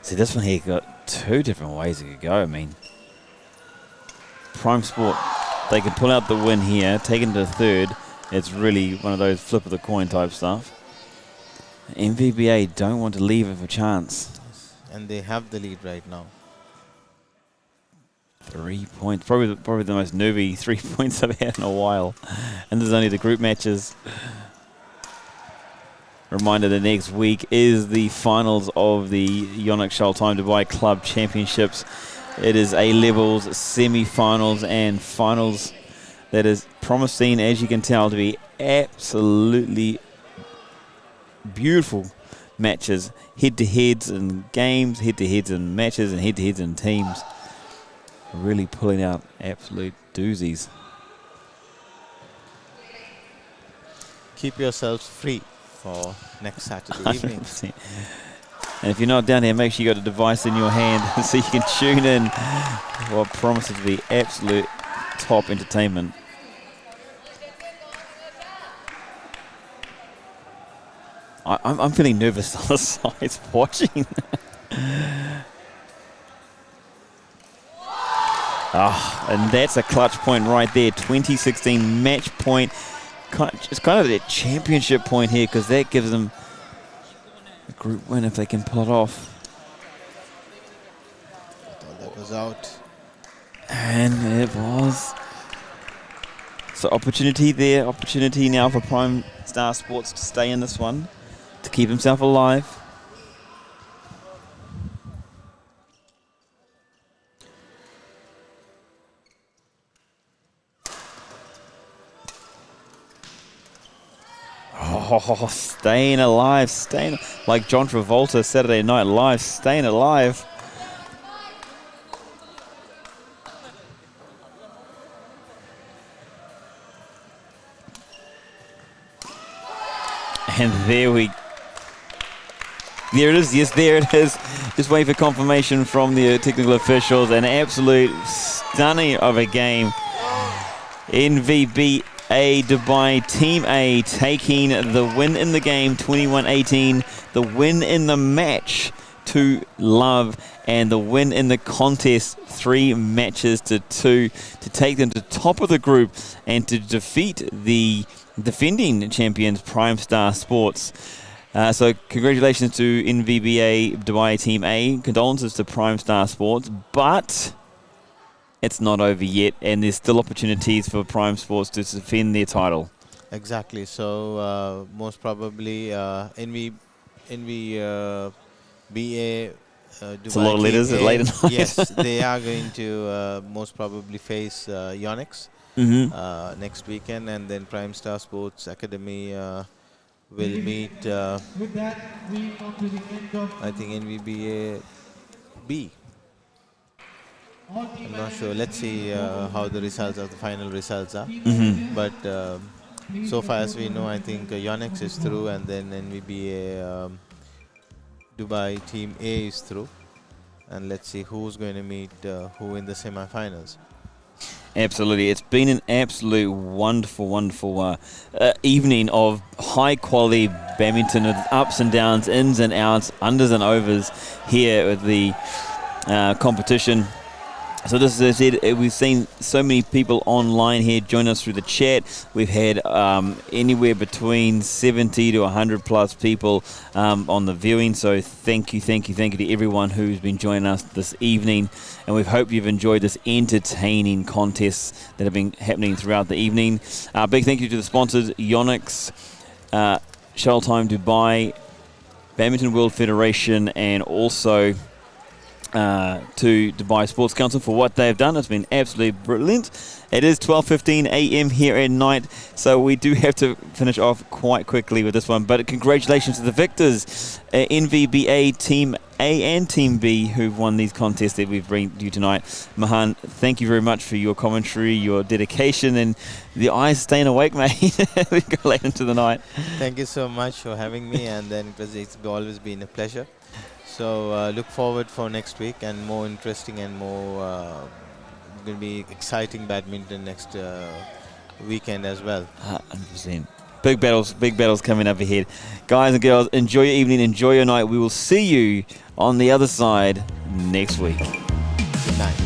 See, this one here got two different ways it could go. I mean, Prime Sport, they can pull out the win here, take it to the third. It's really one of those flip of the coin type stuff. NVBA don't want to leave it for chance. And they have the lead right now. 3 points. Probably the most nervy 3 points I've had in a while. And there's only the group matches. Reminder that next week is the finals of the Yonex Shuttle Time Dubai Club Championships. It is A-levels, semi-finals and finals. That is promising, as you can tell, to be absolutely beautiful matches, head-to-heads in games, head-to-heads in matches, and head-to-heads in teams. Really pulling out absolute doozies. Keep yourselves free for next Saturday evening. 100%. And if you're not down here, make sure you got a device in your hand so you can tune in what promises to be absolute top entertainment. I'm feeling nervous on the sides watching. And that's a clutch point right there. 2016 match point. It's kind of their championship point here, because that gives them a group win if they can pull it off. I thought that was out. And it was. So opportunity there. Opportunity now for Prime Star Sports to stay in this one, to keep himself alive. Oh, staying alive, staying like John Travolta Saturday Night Live, staying alive. And there it is. Yes, there it is. Just waiting for confirmation from the technical officials. An absolute stunning of a game. NVBA Dubai Team A taking the win in the game, 21-18. The win in the match, 2-love. And the win in the contest, 3-2, to take them to top of the group and to defeat the defending champions, Prime Star Sports. So congratulations to NVBA Dubai Team A. Condolences to Prime Star Sports, but it's not over yet, and there's still opportunities for Prime Sports to defend their title. Exactly. So most probably NVBA Dubai. It's a lot of letters at late at night. Yes, they are going to most probably face Yonex next weekend, and then Prime Star Sports Academy will meet, With that, we come to the end of I think, NVBA B. I'm not sure. Let's see how the results of the final results are. But so far as we know, I think Yonex is through, and then NVBA Dubai Team A is through. And let's see who's going to meet who in the semi-finals. Absolutely. It's been an absolute wonderful evening of high-quality badminton with ups and downs, ins and outs, unders and overs here with the competition. So this is, as I said, we've seen so many people online here join us through the chat. We've had anywhere between 70 to 100 plus people on the viewing. So thank you to everyone who's been joining us this evening. And we hope you've enjoyed this entertaining contests that have been happening throughout the evening. Big thank you to the sponsors, Yonex, Shuttle Time Dubai, Badminton World Federation, and also to Dubai Sports Council for what they've done. It's been absolutely brilliant. It is 12:15 a.m. here at night, so we do have to finish off quite quickly with this one. But congratulations to the victors, NVBA Team A and Team B, who've won these contests that we've bring you tonight. Mahan, thank you very much for your commentary, your dedication, and the eyes staying awake, mate. We got late into the night. Thank you so much for having me, and then it's always been a pleasure. So look forward for next week, and more interesting and more going to be exciting badminton next weekend as well. 100%. Big battles coming up ahead. Guys and girls, enjoy your evening, enjoy your night. We will see you on the other side next week. Good night.